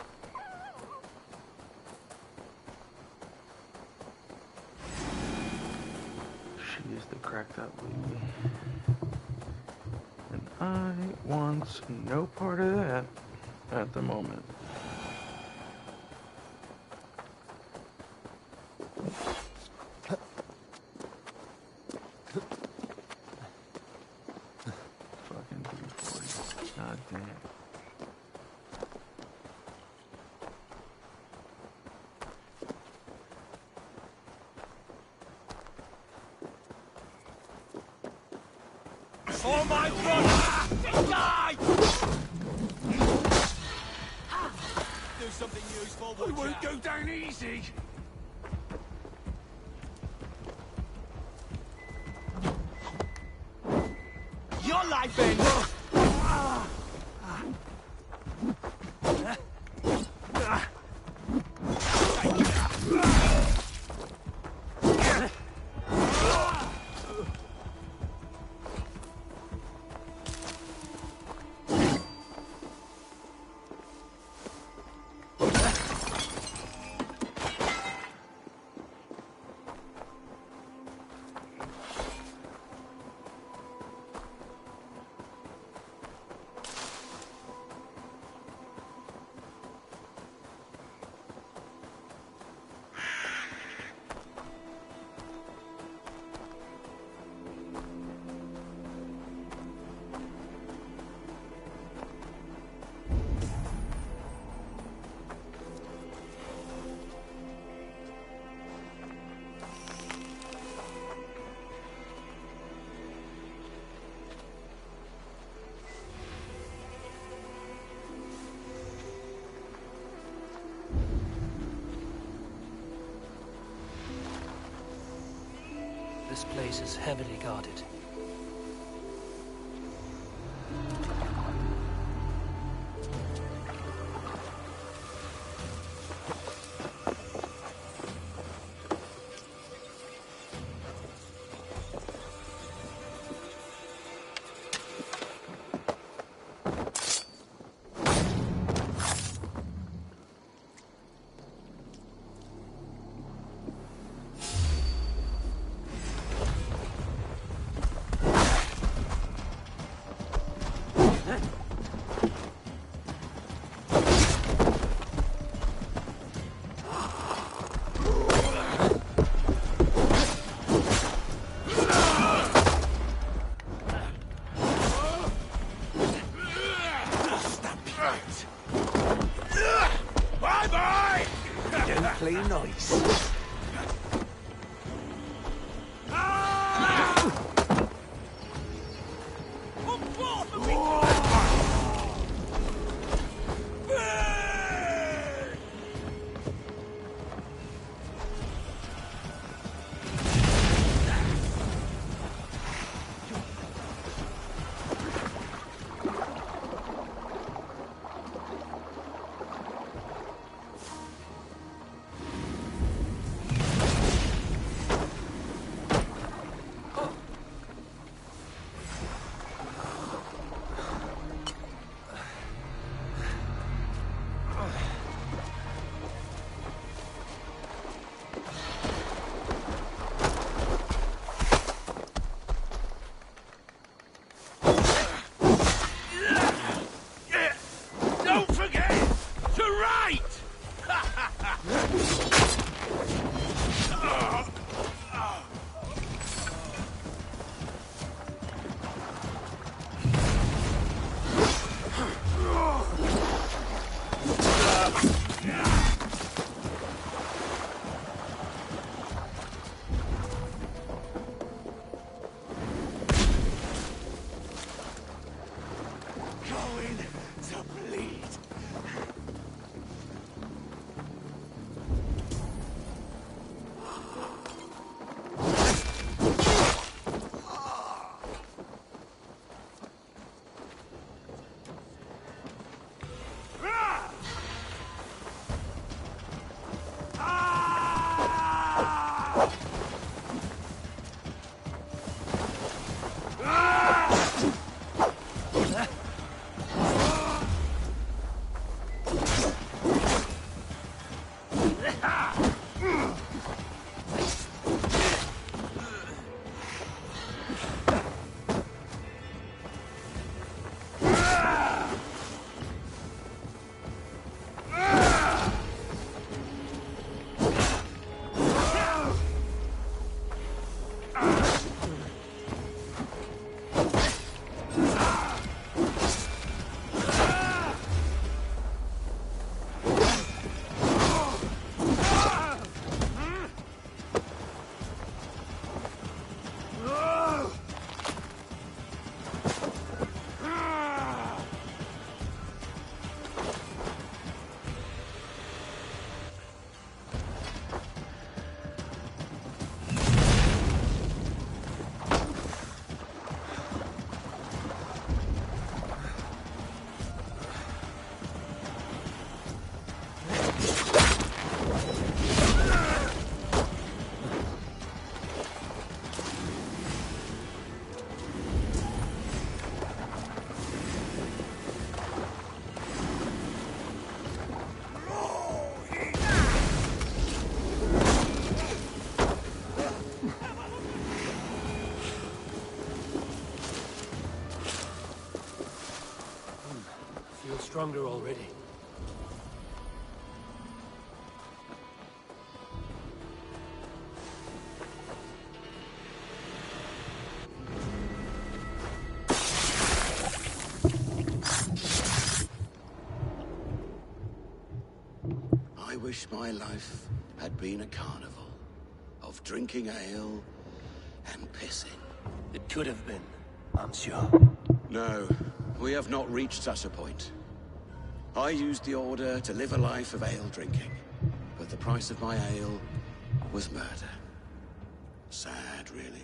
She is the cracked up lady. And I want no part of that at the moment. Fucking 340. God damn. For my brother! Die! Do something useful, would ya? I won't go down easy! Your life ends! This place is heavily guarded. Bye-bye! Don't play nice. Don't forget to write! stronger already. I wish my life had been a carnival of drinking ale and pissing. It could have been, I'm sure. No, we have not reached such a point. I used the order to live a life of ale drinking, but the price of my ale was murder. Sad, really.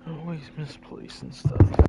Always misplacing stuff.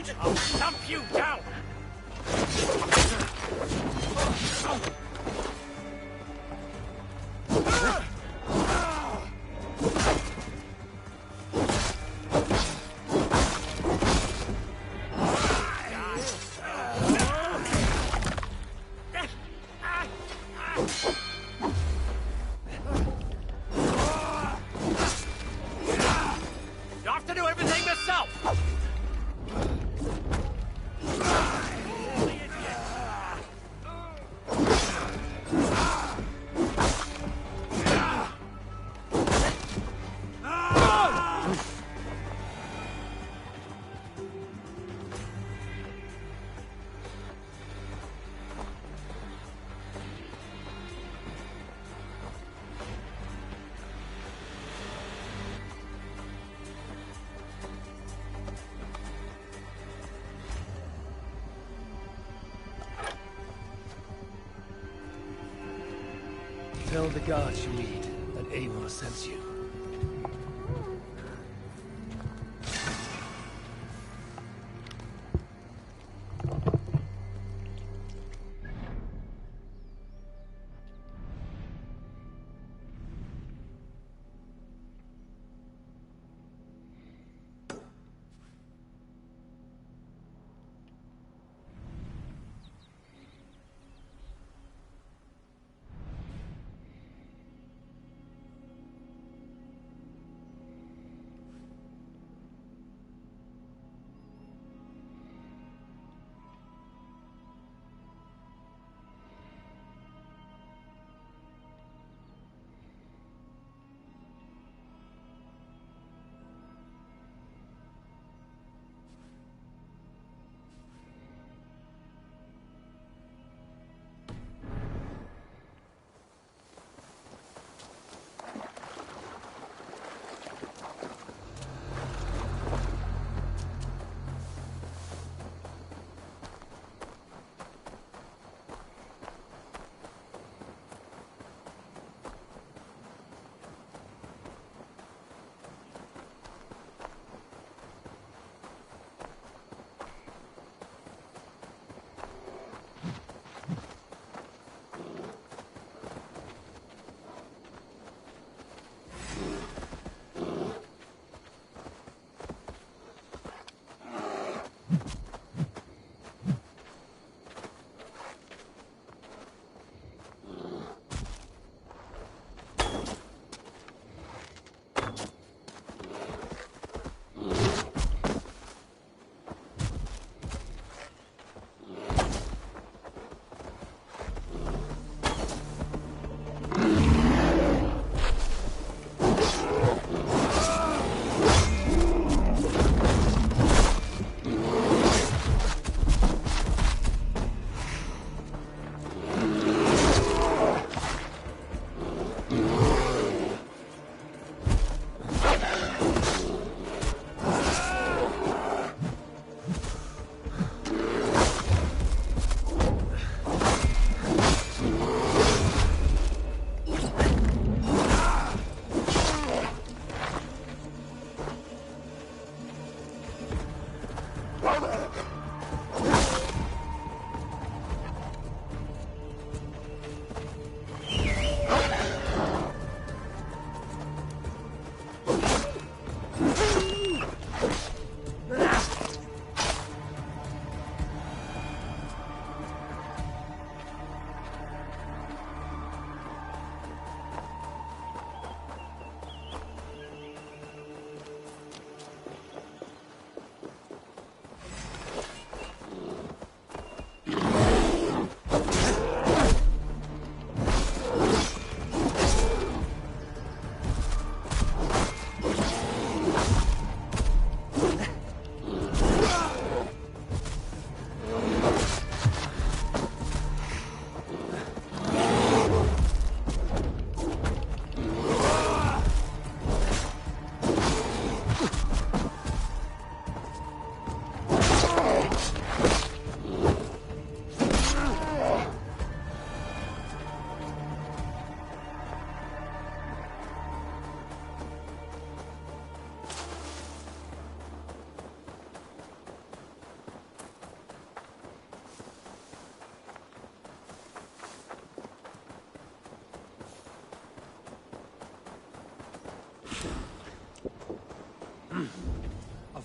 good! I'll stamp you down! You have to do everything yourself! Tell the guards you meet that Eivor sends you.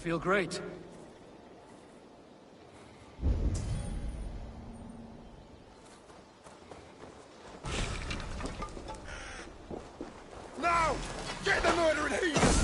feel great. Now! Get the murdering heathens!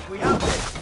We have this.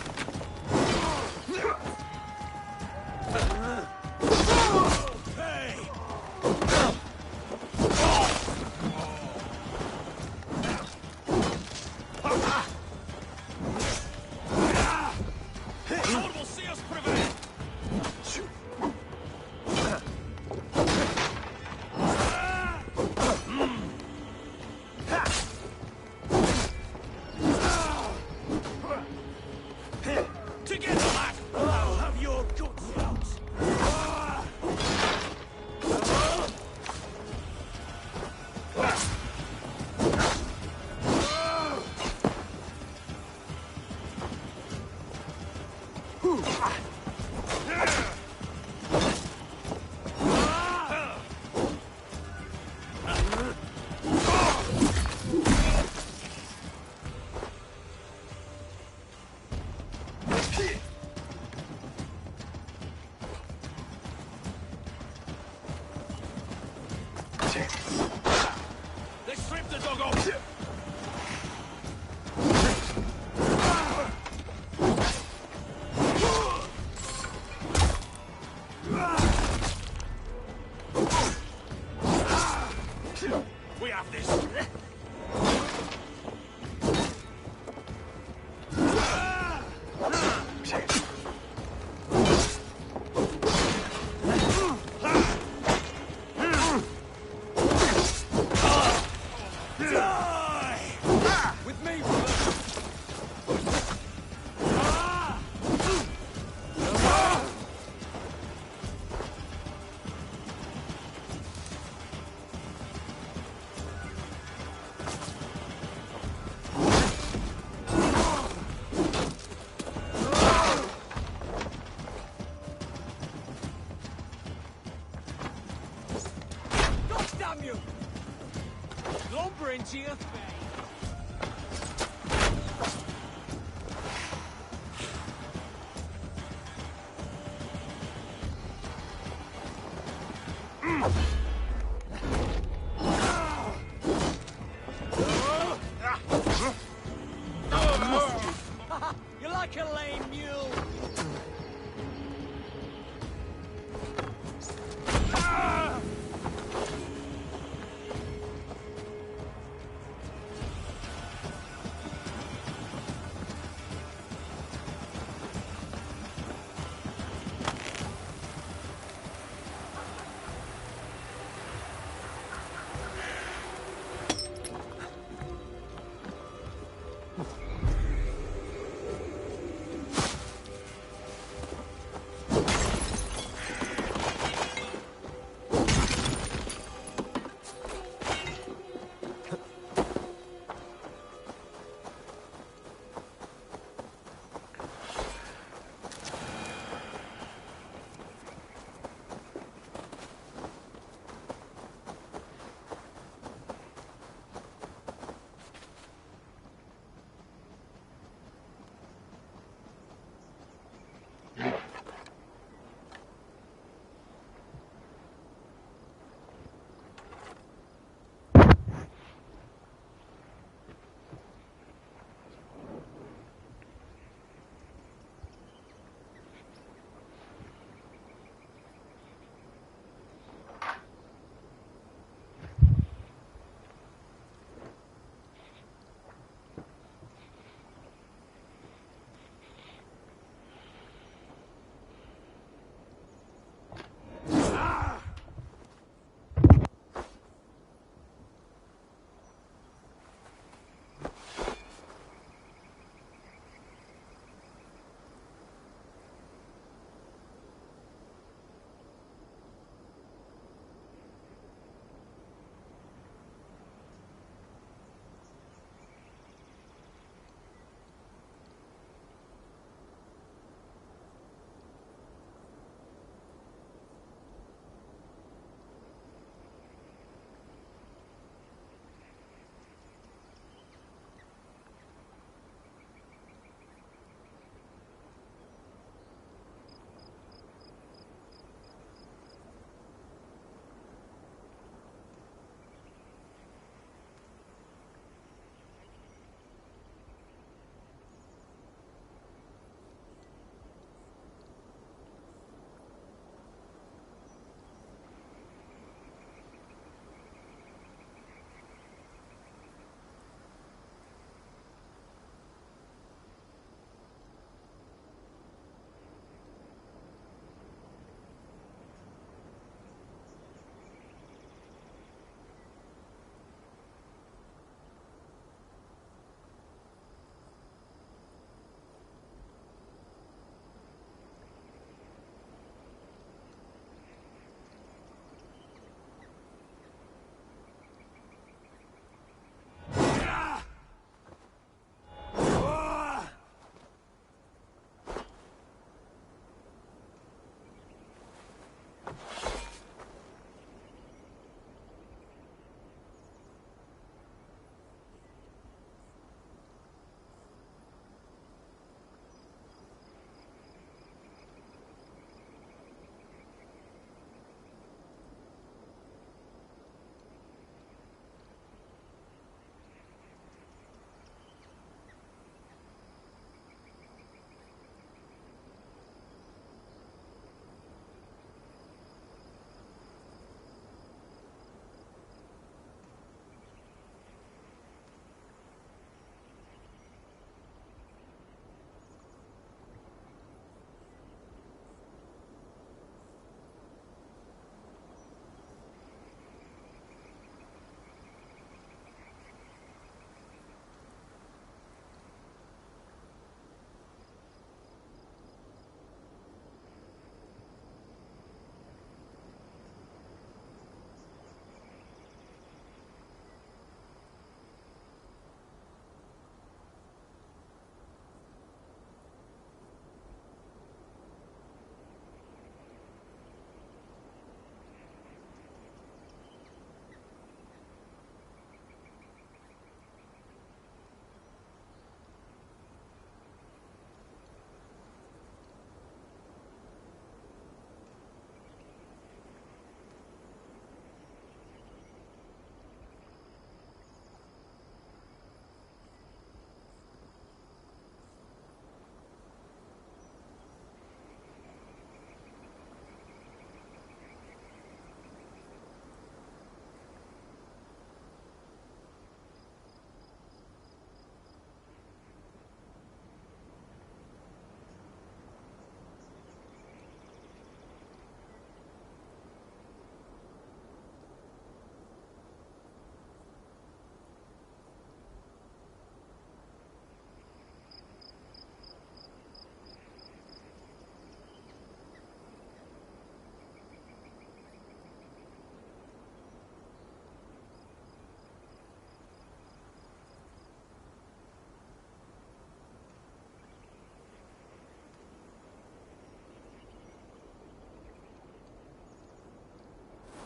They stripped the doggo! you! Lumbering to your face! You're like a lame mule!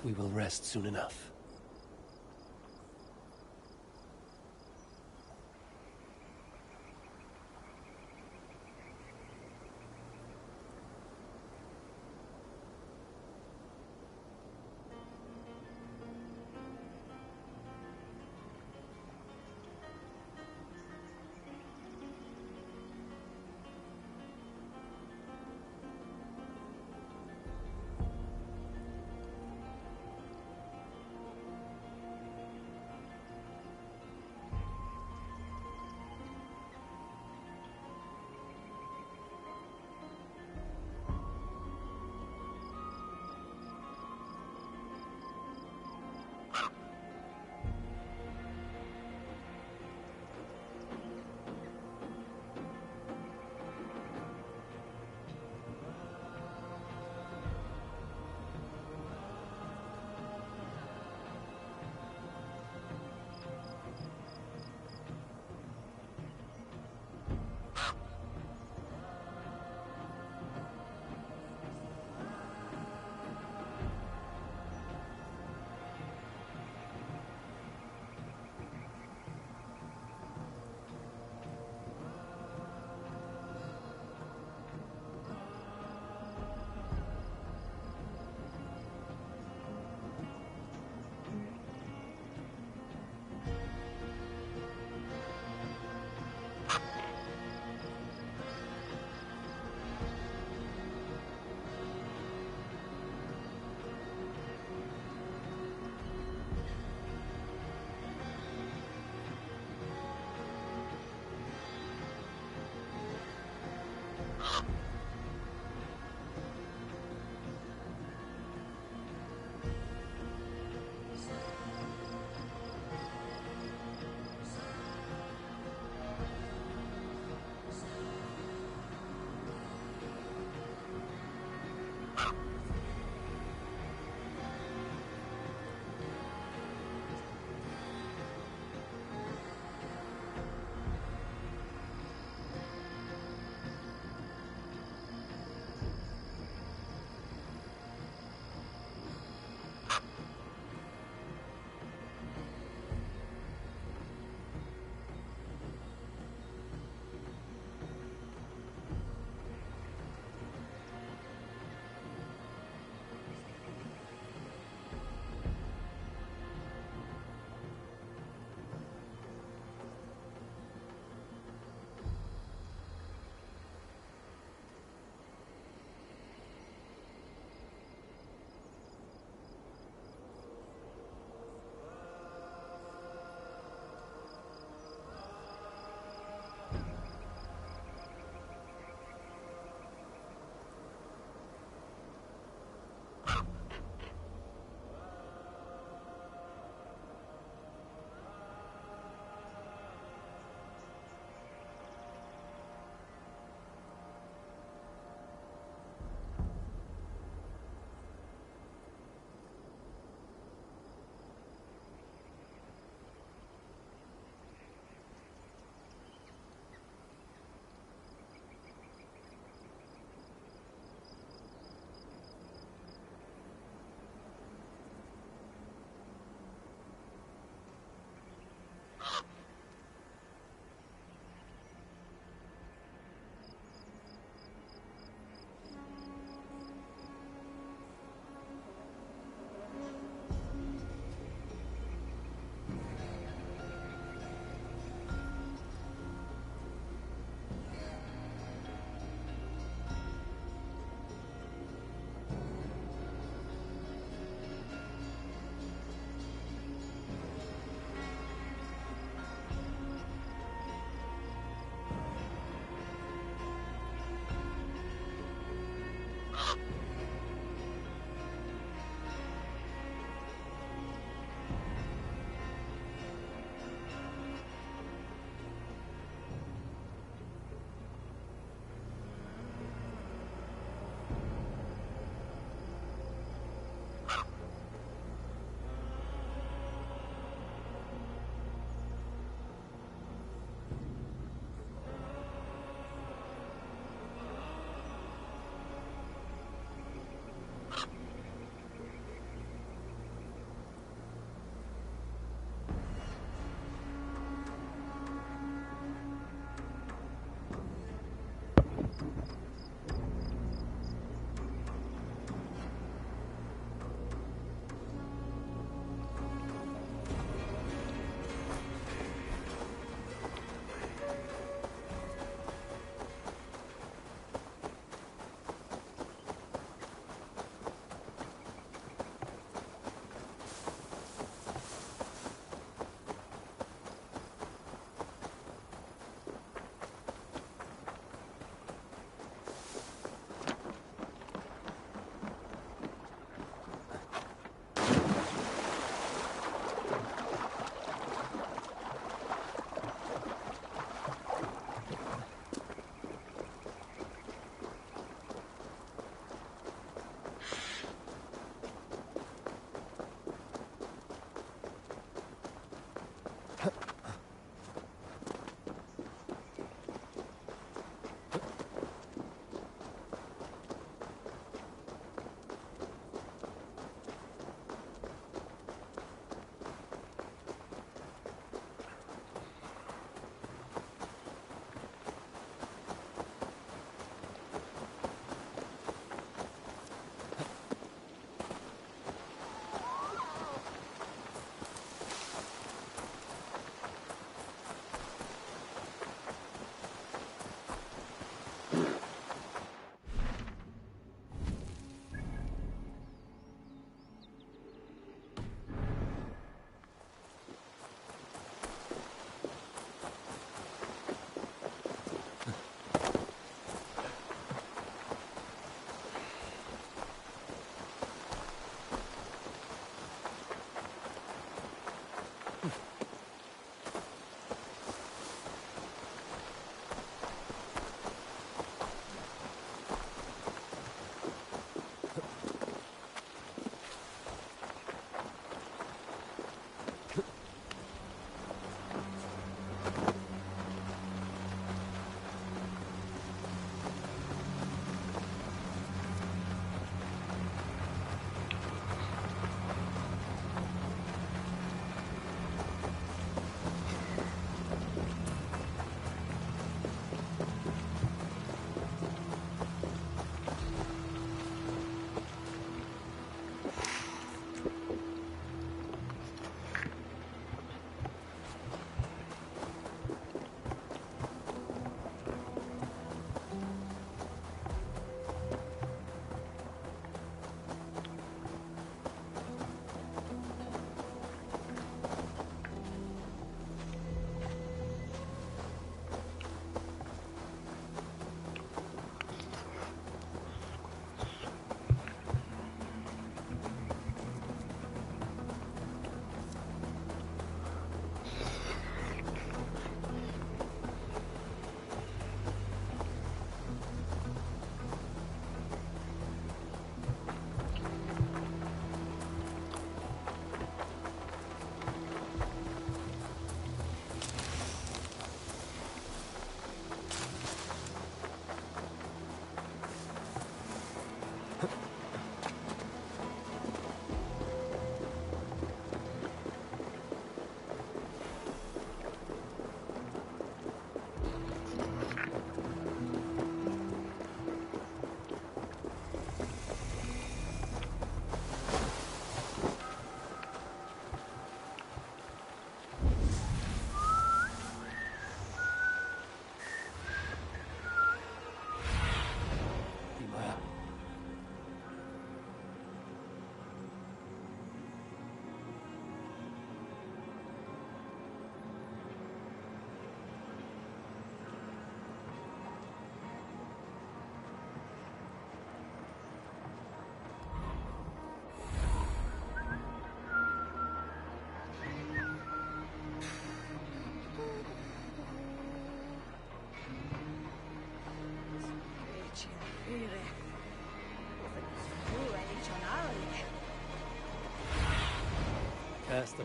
we will rest soon enough.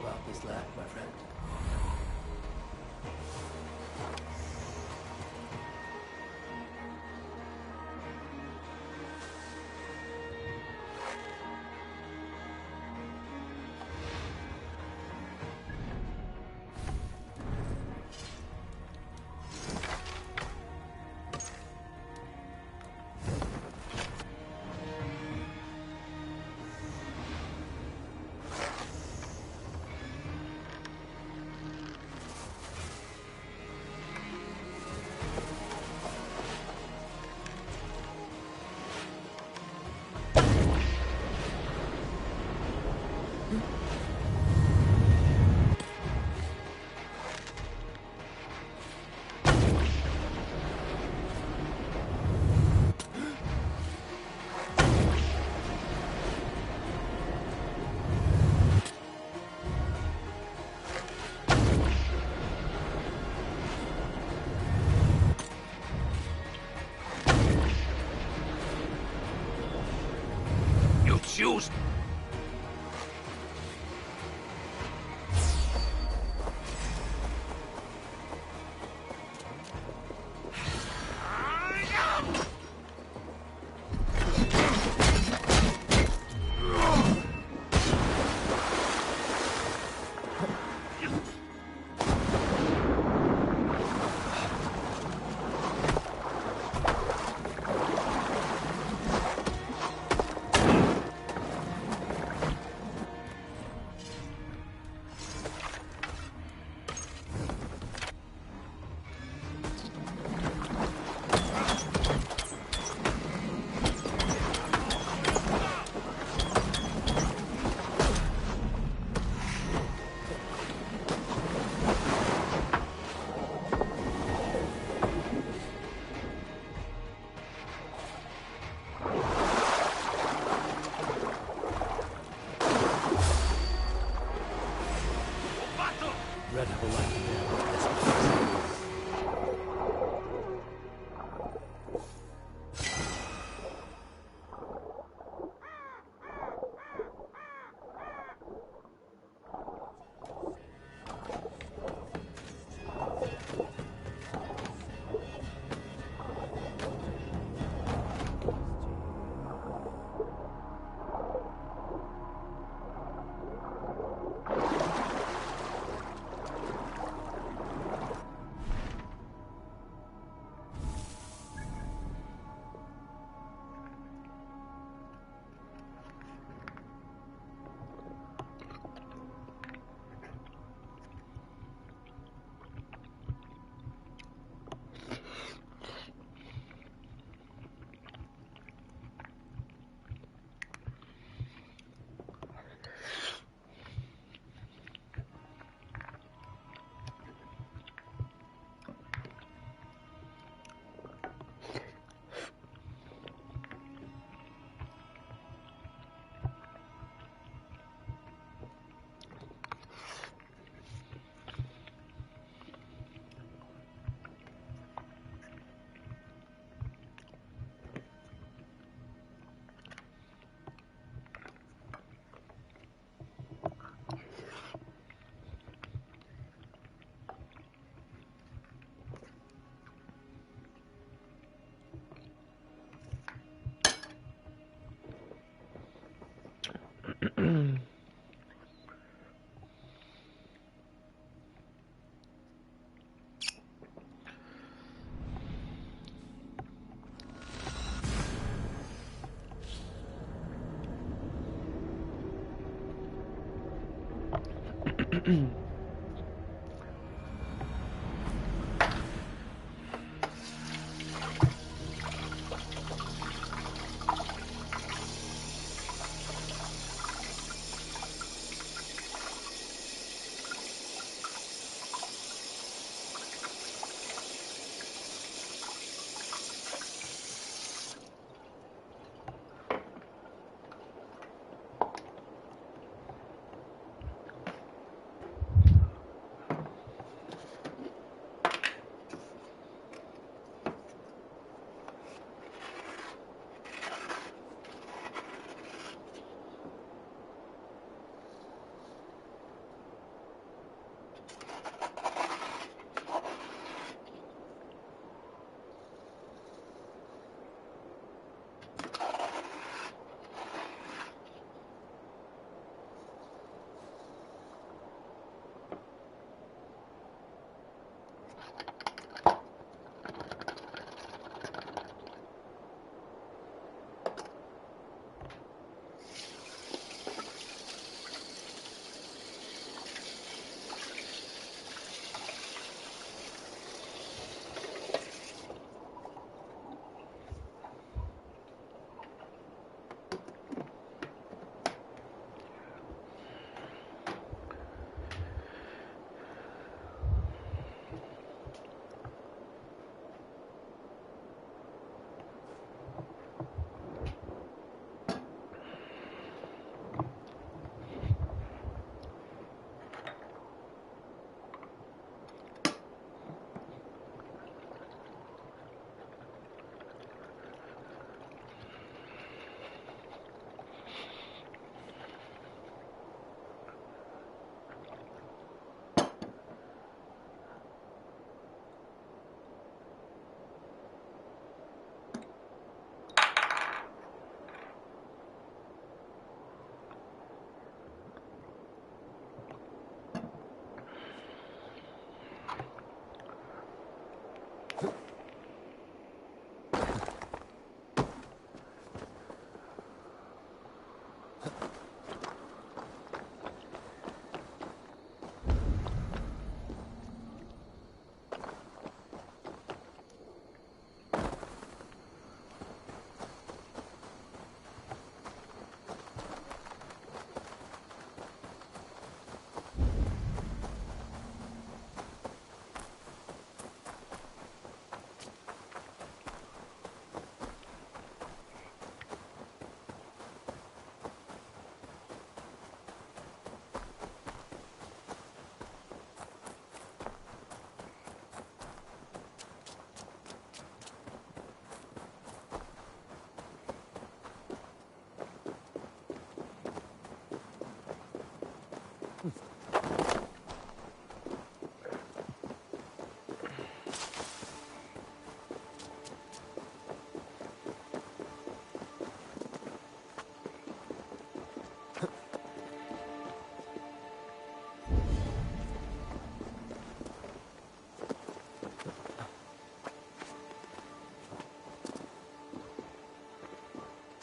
about this lad, my friend. Choose. Red have a light in there.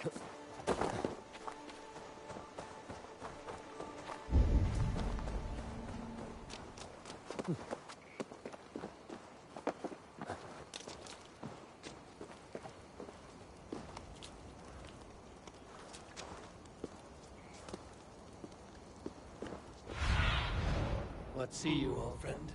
What see you, old friend?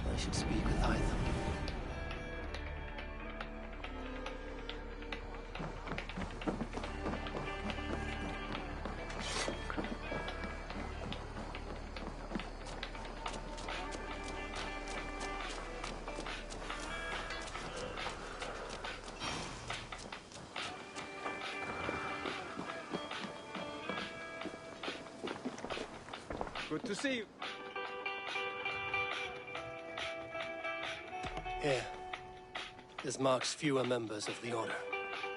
I should speak with Hytham. Good to see you. Here. This marks fewer members of the Order.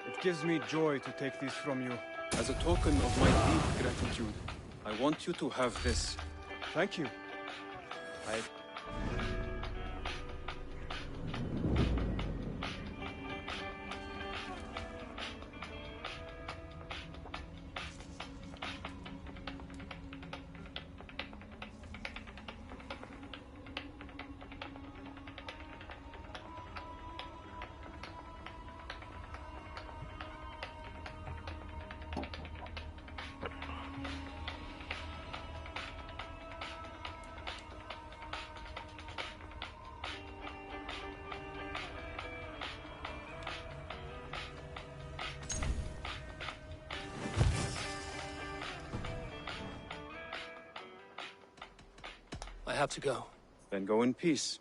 It gives me joy to take this from you. As a token of my deep gratitude, I want you to have this. Thank you. I have to go. Then go in peace.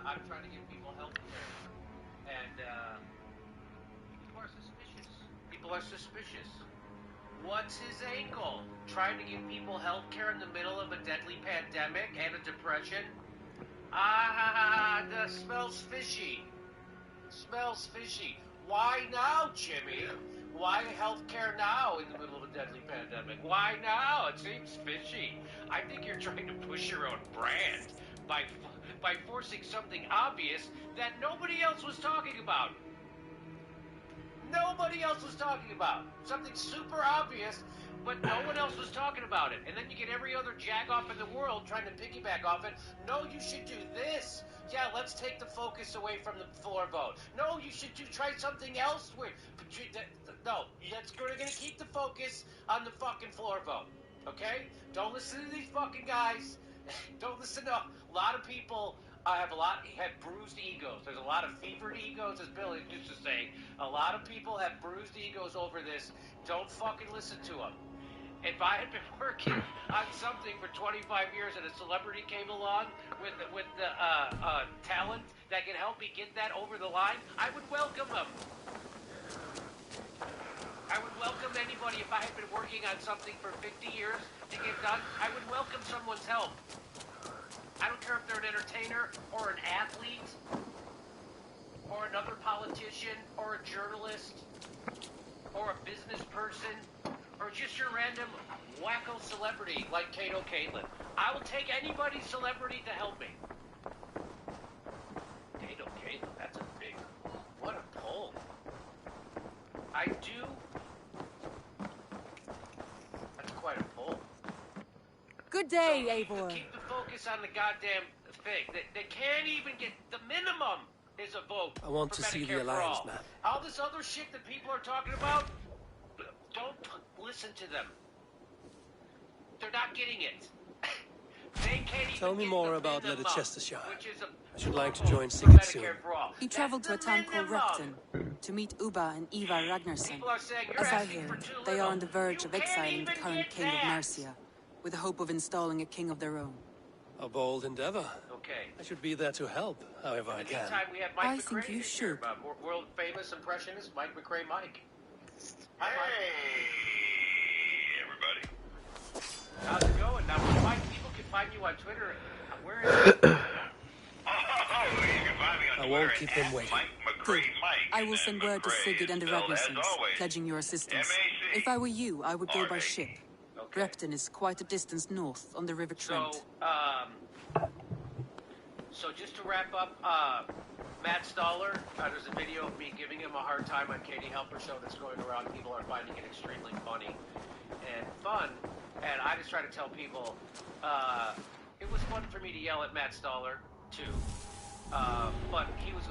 I'm trying to give people health care. And, people are suspicious. People are suspicious. What's his angle? Trying to give people health care in the middle of a deadly pandemic and a depression? That smells fishy. Smells fishy. Why now, Jimmy? Why healthcare now in the middle of a deadly pandemic? Why now? It seems fishy. I think you're trying to push your own brand by forcing something obvious that nobody else was talking about. Nobody else was talking about. Something super obvious, but no one else was talking about it. And then you get every other jack-off in the world trying to piggyback off it. No, you should do this. Yeah, let's take the focus away from the floor vote. No, you should try something else. No, we're going to keep the focus on the fucking floor vote. Okay? Don't listen to these fucking guys. Don't listen to a lot of people. Have bruised egos. There's a lot of fevered egos, as Billy used to say. A lot of people have bruised egos over this. Don't fucking listen to them. If I had been working on something for 25 years and a celebrity came along with the talent that can help me get that over the line, I would welcome them. I would welcome anybody. If I had been working on something for 50 years to get done, I would welcome someone's help. I don't care if they're an entertainer or an athlete or another politician or a journalist or a business person or just your random wacko celebrity like Kato Caitlin. I will take anybody's celebrity to help me. Kato Caitlin, that's a big... What a pull. I do... That's quite a pull. Good day, Eivor. Keep the focus on the goddamn thing. They can't even get... The minimum is a vote. I want to see the Alliance, man. All this other shit that people are talking about, don't listen to them. They're not getting it. They can't even Tell me more about Lady minimum, Chestershire. which is I should like to join Sigurd soon. He traveled to a town called Repton to meet Ubba and Ivar Ragnarsson. As I hear, they are on the verge of exiling the current king of Mercia, with the hope of installing a king of their own. A bold endeavor. Okay. I should be there to help, however I can. We have Mike I McRae think you should. World famous impressionist Mike McRae Mike. Hey, everybody. How's it going? Now, Mike, people can find you on Twitter. Where is it? You can find me on I won't keep them waiting. Good. I will send word to Sigurd and the Ragnarssons, pledging your assistance. If I were you, I would go by ship. Repton is quite a distance north on the River Trent. So just to wrap up, Matt Stoller, there's a video of me giving him a hard time on Katie Helper show that's going around. People are finding it extremely funny and fun. And I just try to tell people, it was fun for me to yell at Matt Stoller, too. But he was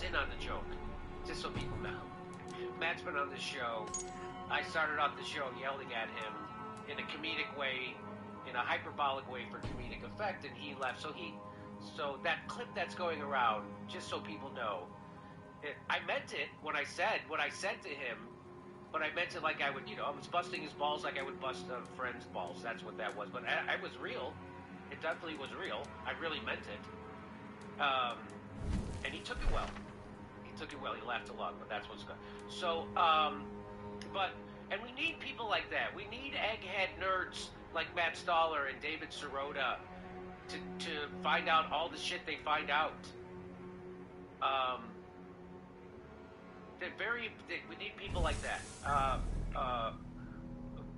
in on the joke, just so people know. Matt's been on the show. I started off the show yelling at him in a comedic way, in a hyperbolic way for comedic effect, and he left. So that clip that's going around, just so people know, I meant it when I said what I said to him, but I meant it like I would, I was busting his balls like I would bust a friend's balls. That's what that was. But I was real. It definitely was real. I really meant it. And he took it well. He laughed a lot, but that's what's good. So, and we need people like that. We need egghead nerds like Matt Stoller and David Sirota to find out all the shit they find out. We need people like that.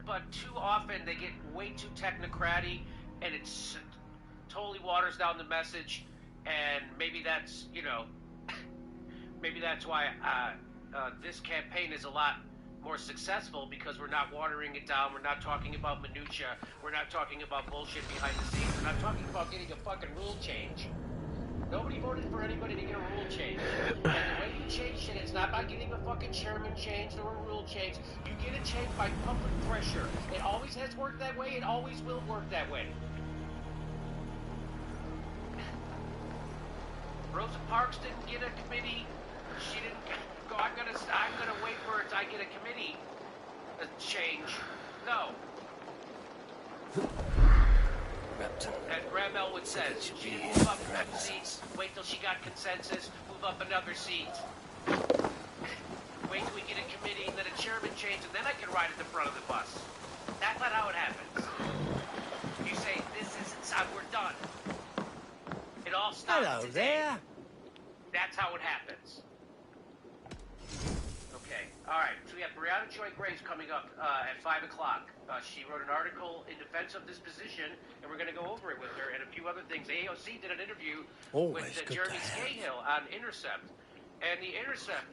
But too often they get way too technocratic, and it's totally waters down the message. And maybe that's, maybe that's why this campaign is a lot more successful, because we're not watering it down. We're not talking about minutia. We're not talking about bullshit behind the scenes. We're not talking about getting a fucking rule change. Nobody voted for anybody to get a rule change. And the way you change shit, it's not by getting a fucking chairman changed or a rule change. You get it changed by public pressure. It always has worked that way. It always will work that way. Rosa Parks didn't get a committee. She didn't go, I'm gonna wait for it till I get a committee change. No. As Graham Elwood says, she didn't move up a seat. Wait till she got consensus. Move up another seat. Wait till we get a committee and then a chairman change, and then I can ride at the front of the bus. That's not how it happens. You say, this isn't how we're done. It all starts Hello today. there. That's how it happens. Okay. Brianna Joy Gray's coming up at 5 o'clock. She wrote an article in defense of this position, and we're going to go over it with her and a few other things. AOC did an interview with Jeremy Scahill on Intercept, and the Intercept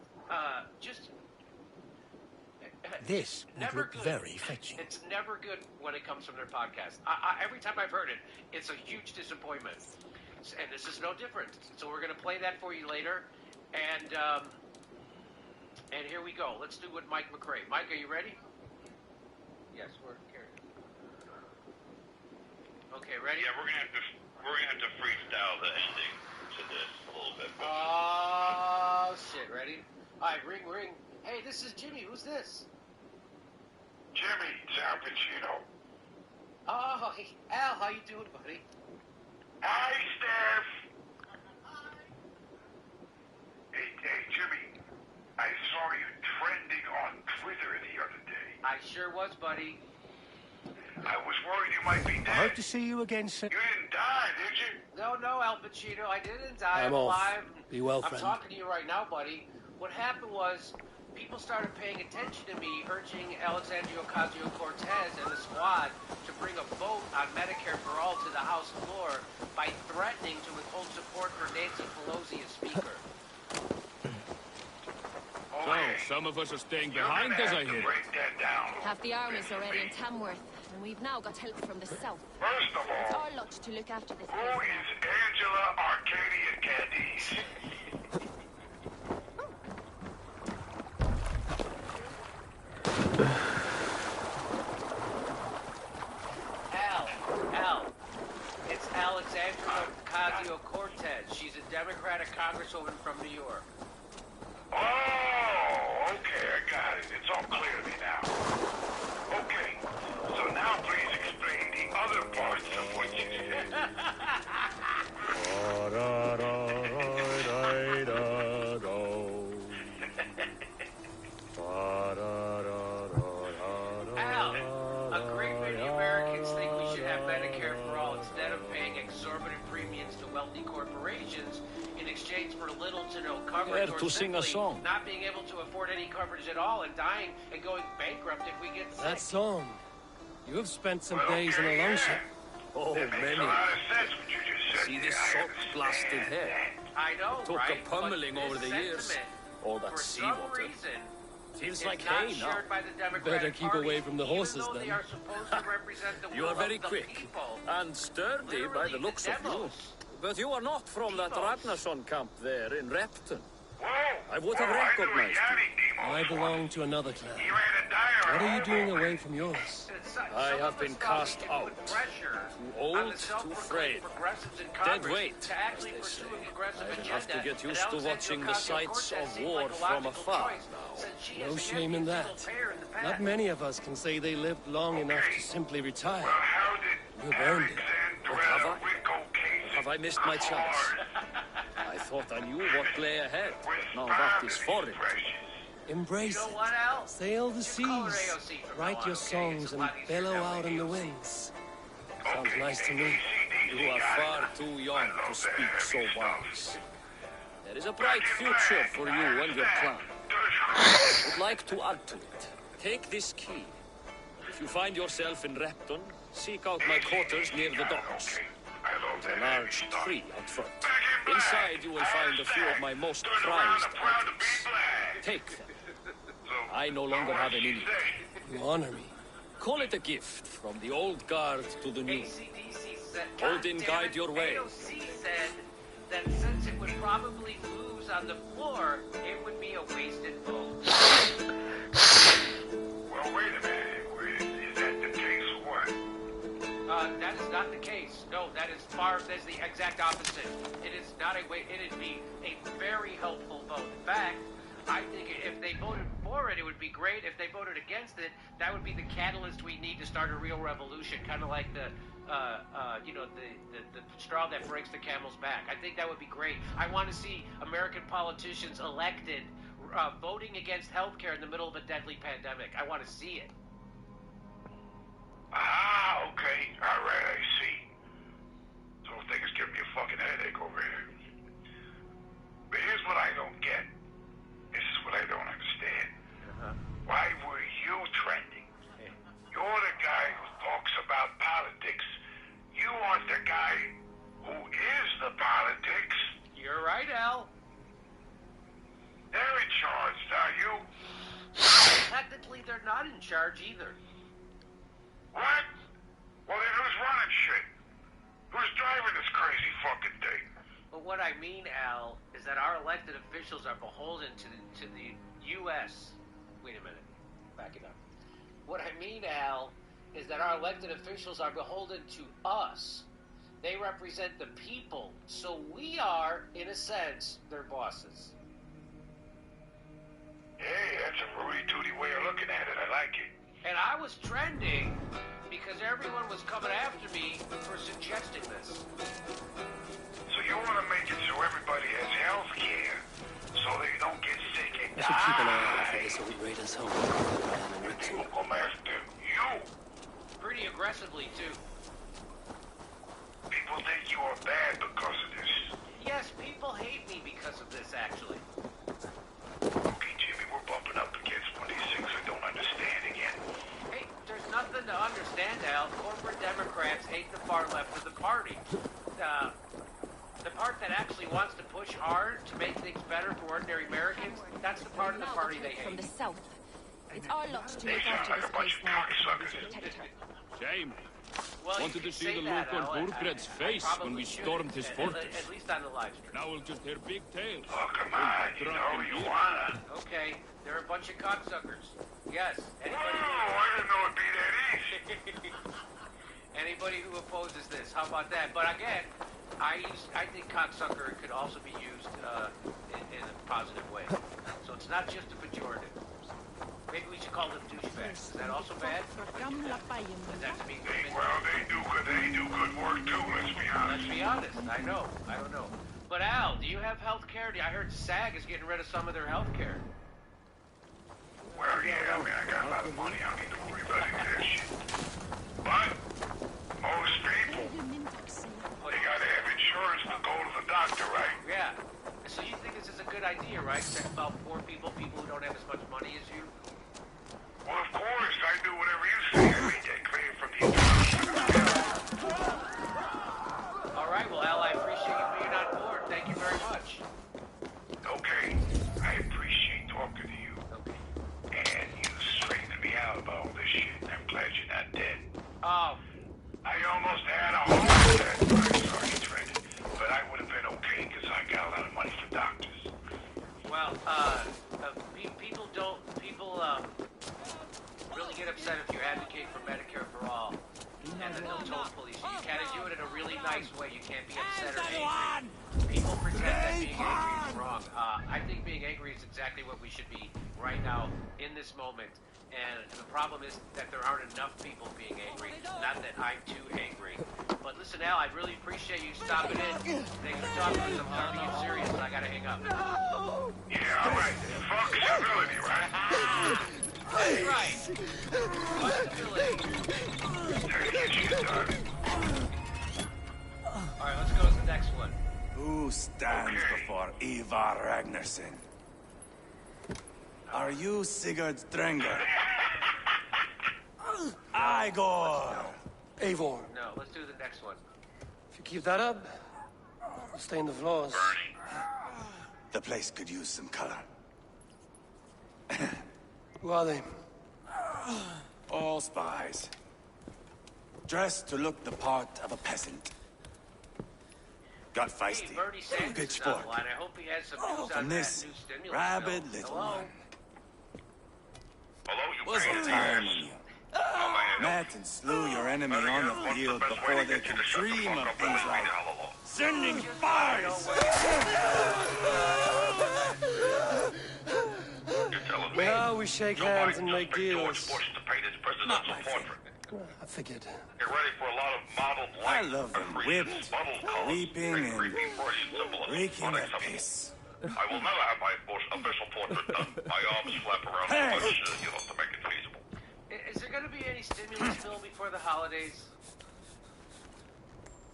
This would look good. very fetching. It's never good when it comes from their podcast. Every time I've heard it, it's a huge disappointment. And this is no different. So we're going to play that for you later. And here we go. Let's do it with Mike McRae. Mike, are you ready? Yes, we're here. Okay, ready? Yeah, we're gonna have to freestyle the ending to this a little bit. Oh shit! Ready? All right, ring. Hey, this is Jimmy. Who's this? Jimmy, it's Al Pacino. Oh, hey, Al, how you doing, buddy? Hi, Steph. Hey, Jimmy. I saw you trending on Twitter the other day. I sure was, buddy. I was worried you might be dead. I hope to see you again soon. You didn't die, did you? No, Al Pacino, I didn't die. I'm I'm off. alive. Be well, I'm friend. talking to you right now, buddy. What happened was, people started paying attention to me, urging Alexandria Ocasio-Cortez and the squad to bring a vote on Medicare for All to the House floor by threatening to withhold support for Nancy Pelosi as Speaker. So, some of us are staying behind, as I hear. Half the army's already in Tamworth, and we've now got help from the south. First of It's all, our lot to look after this who place. is Angela Arcadia Candice? Al, it's Alexandria Ocasio-Cortez. She's a Democratic congresswoman from New York. Oh, okay, I got it. It's all clear to me now. Okay, so now please explain the other parts of what you said. Al, a great many Americans think we should have Medicare for all instead of paying exorbitant premiums to wealthy corporations in exchange for little to no coverage, Dare or to sing a simply song. not being able to afford any coverage at all and dying and going bankrupt if we get sick. That song. You have spent some days in a longship. Oh, many. See this salt-blasted head? I know, Took right? a pummeling But over the this years. sentiment, All that for some seawater. reason, Feels is like not hay now. shared by the Democratic Better keep Party, away from the even horses, though then. They are supposed to represent the You will are very of the quick people. and sturdy by the looks of you. But you are not from that Ragnarsson camp there in Repton. I would have recognized you. I belong to another clan. What are you doing away from yours? I have been cast out. Too old, too frail. Dead weight, as they say. I will have to get used to watching the sights of war from afar now. No shame in that. Not many of us can say they lived long enough to simply retire. You've earned it. But have I? Have I missed my chance? I thought I knew what lay ahead, but now that is foreign. Embrace You know it. what, Al? Sail the You call her seas. AOC from Write now on, your okay? songs It's a and lot easier bellow that out way. in the winds. Sounds nice to me. You are far too young to speak so wise. There is a bright future for you and your clan. Would like to add to it. Take this key. If you find yourself in Repton, seek out my quarters near the docks. There's a large tree out front. Inside you will find a few of my most prized items. Take them. I no longer have any need. You honor me. Call it a gift from the old guard to the new. ACDC said, Odin, "God damn guide it, your way." AOC said that since it would probably lose on the floor, it would be a wasted vote. Well, wait a minute. Is that the case or what? That is not the case. No, that's the exact opposite. It is not a way. It'd be a very helpful vote. In fact, I think if they voted for it, it would be great. If they voted against it, that would be the catalyst we need to start a real revolution, kind of like the straw that breaks the camel's back. I think that would be great. I want to see American politicians elected voting against healthcare in the middle of a deadly pandemic. I want to see it. Ah, okay. All right, I see. So thing is giving me a fucking headache over here. But here's what I don't get. This is what I don't understand. Why technically they're not in charge either. What? Well, then who's running shit? Who's driving this crazy fucking thing? But what I mean, Al, is that our elected officials are beholden to the U.S. Wait a minute. Back it up. What I mean, Al, is that our elected officials are beholden to us. They represent the people, so we are, in a sense, their bosses. Hey, that's a Rudy-Tooty way of looking at it. I like it. And I was trending because everyone was coming after me for suggesting this. So you want to make it so everybody has health care, so they don't get sick and I should keep an eye out for this old raiders home. People come after you. Pretty aggressively, too. People think you are bad because of this. Yes, people hate me because of this, actually. Okay, Jimmy, we're bumping up against one of these things I don't understand again. Hey, there's nothing to understand, Al. Corporate Democrats hate the far left of the party. The part that actually wants to push hard to make things better for ordinary Americans, that's the part of the party they hate. From the south. It's our lot to They look sound after like this a bunch place of now. cocksuckers. Protect her. Shame. Well, Wanted to see the look on Borgred's face when we stormed his fortress. At least on the live stream. Now we'll just hear big tales. Oh, come on, you know you wanna. Okay, they're a bunch of cocksuckers. Yes. Oh, I didn't know it'd be that easy. Anybody who opposes this, how about that? But again, I think cocksucker could also be used in a positive way. So it's not just a pejorative. Maybe we should call them douchebags. Is that also bad? Does that mean well, they do good work too, let's be honest. Let's be honest. I know. I don't know. But Al, do you have health care? I heard SAG is getting rid of some of their health care. Well, yeah, I mean, I got a lot of money. I don't need to worry about any of that shit. But most people, they gotta have insurance to go to the doctor, right? Yeah. So you think this is a good idea, right? To help poor people who don't have as much money as you? Well, of course, I do whatever you say. I made that clear from the introduction. All right, well, Al, I appreciate you being on board. Thank you very much. Okay, I appreciate talking to you. Okay. And you straightened me out about all this shit. I'm glad you're not dead. Oh. I almost had a heart attack when I saw you trending. But I would have been okay because I got a lot of money for doctors. Well, people really get upset if you advocate for Medicare for all and the no-toll police. You gotta do it in a really nice way. You can't be upset or angry. People pretend that being angry is wrong. I think being angry is exactly what we should be right now in this moment. And the problem is that there aren't enough people being angry. Not that I'm too angry. But listen, Al, I'd really appreciate you stopping in. Thanks for talking to us. I'm starting to get serious. I gotta hang up. Yeah, all right. Fuck civility, right? That's right. Fuck civility. All right, let's go to the next one. Who stands before Ivar Ragnarsson? Are you Sigurd Drenger? Igor! Eivor, No, let's do the next one. if you keep that up, I'll stain the floors. The place could use some color. Who are they? All spies. Dressed to look the part of a peasant. Got feisty. Hey, Bernie Sanders is on Pitchfork. the line. I hope he has some news From on this that new stimulus rabid bill. little Hello? one. Hello, you Was pain a in the time ass. when you met and slew your enemy on the field before they could dream of things like sending spies. Well, we shake hands and make deals. Not my favorite. I figured. Get ready for a lot of modeled I light love them whipped, weeping, and reeking of piss. I will never have my official portrait done. My arms flap around Hey! too much, to make it feasible. Is there going to be any stimulus bill before the holidays?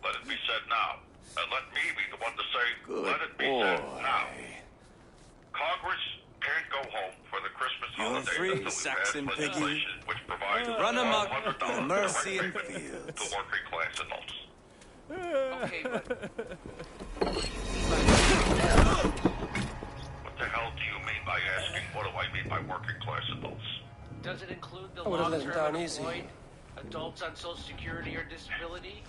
Let it be said now. And let me be the one to say, Good let it be boy. said now. Congress can't go home for the Christmas You're holiday free, until we've Saxon had piggy, legislation which provides to run amok $100 in Mercy and direct payment Fields. to working class adults. Okay, but... What the hell do you mean by asking what do I mean by working class adults? Does it include the I would have let him long-term down easy. employed, adults on Social Security or disability?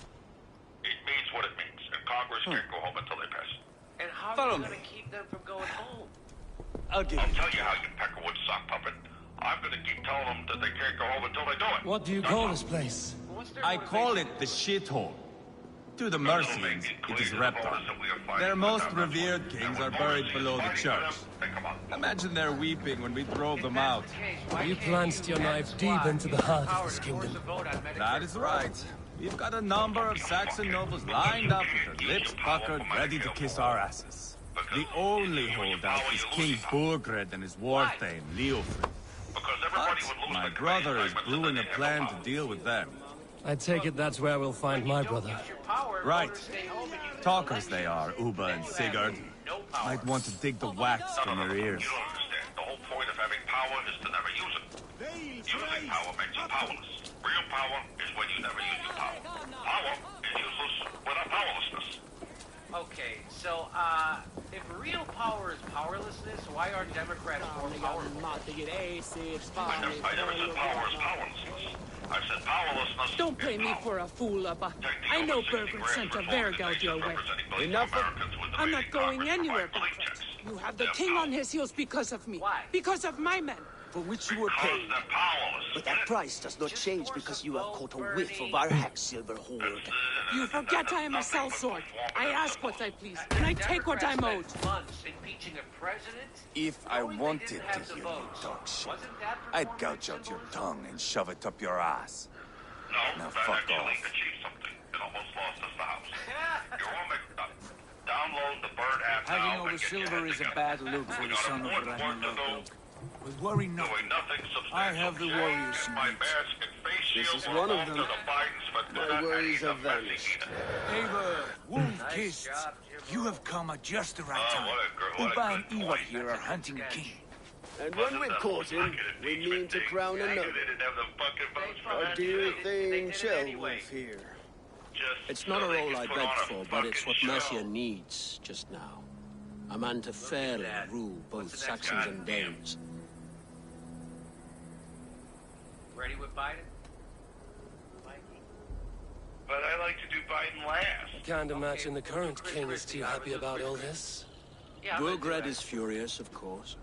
It means what it means, and Congress can't go home until they pass it. And how Follow are you me. going to keep them from going home? I'll tell you how, you peckerwood sock puppet. I'm gonna keep telling them that they can't go home until they do it. What do you call this place? I call it the shithole. To the Mercians, it is Reptar. Their most revered kings are buried below the church. Imagine their weeping when we drove them out. You plunged your knife deep into the heart of this kingdom. That is right. We've got a number of Saxon nobles lined up with their lips puckered, ready to kiss our asses. The only holdout is King Burgred and his war thane, Leofrid. But my brother is brewing a plan to deal with them. I take it that's where we'll find my brother. Right. Talkers they are, Uba and Sigurd. Might want to dig the wax from their ears. You don't understand. The whole point of having power is to never use it. Using power makes you powerless. Real power is when you never use your power. Power is useless without powerlessness. Okay, so, if real power is powerlessness, why are Democrats more powerful? I never said power is powerlessness. I said powerlessness. Don't play me for a fool, Abba. I know Berger sent a Vergeld your way. Enough of... I'm not going anywhere backwards. You have the king on his heels because of me. Why? Because of my men. For which you were paid. But that price does not change because you have caught a whiff of our hack-silver hoard. You forget I am a sellsword. I ask what I please, and I take what I'm owed. If I wanted to hear you talk shit, I'd gouge out your tongue and shove it up your ass. Now fuck off. It almost lost us the house. You're all mixed up. Download the bird app now. Handing over silver is a bad look for the son of Ragnarok. But worry not. I have the warriors you need. This is one of them. My worries have vanished. Ava, wolf-kissed, you have come at just the right time. Uba and Eva here are hunting a king. And when we've caught him, we mean to crown another. Our dear thing Shelwolf here. It's not a role I begged for, but it's what Mercia needs just now. A man to fairly rule both Saxons and Danes. Ready with Biden? But I like to do Biden last. I can't imagine the current king is too happy about all this. Burgred is furious, of course.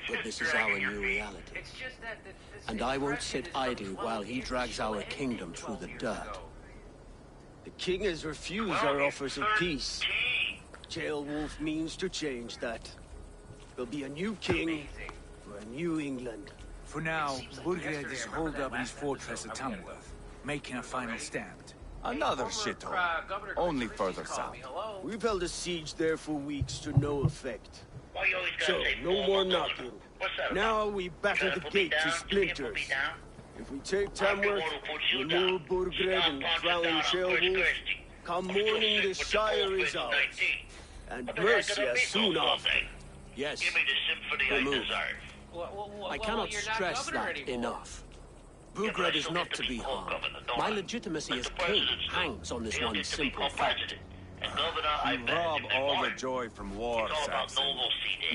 But this is our new reality. And I won't sit idly while he drags our kingdom through the dirt. The king has refused our offers of peace. Jailwolf means to change that. There'll be a new king for a new England. For now, Burgred is holed up in his fortress at Tamworth, making a final stand. Another shithole. Only further south. We've held a siege there for weeks to no effect. So, no more knocking. Now we batter the gate to splinters. If we take Tamworth, remove Burgred and crown Shelwolf, come morning the Shire is ours. And Mercia soon after. Yes, remove. I cannot stress that enough. Burgred is not to be harmed. My legitimacy as king hangs on this one simple fact. You rob all the joy from war, Saxon.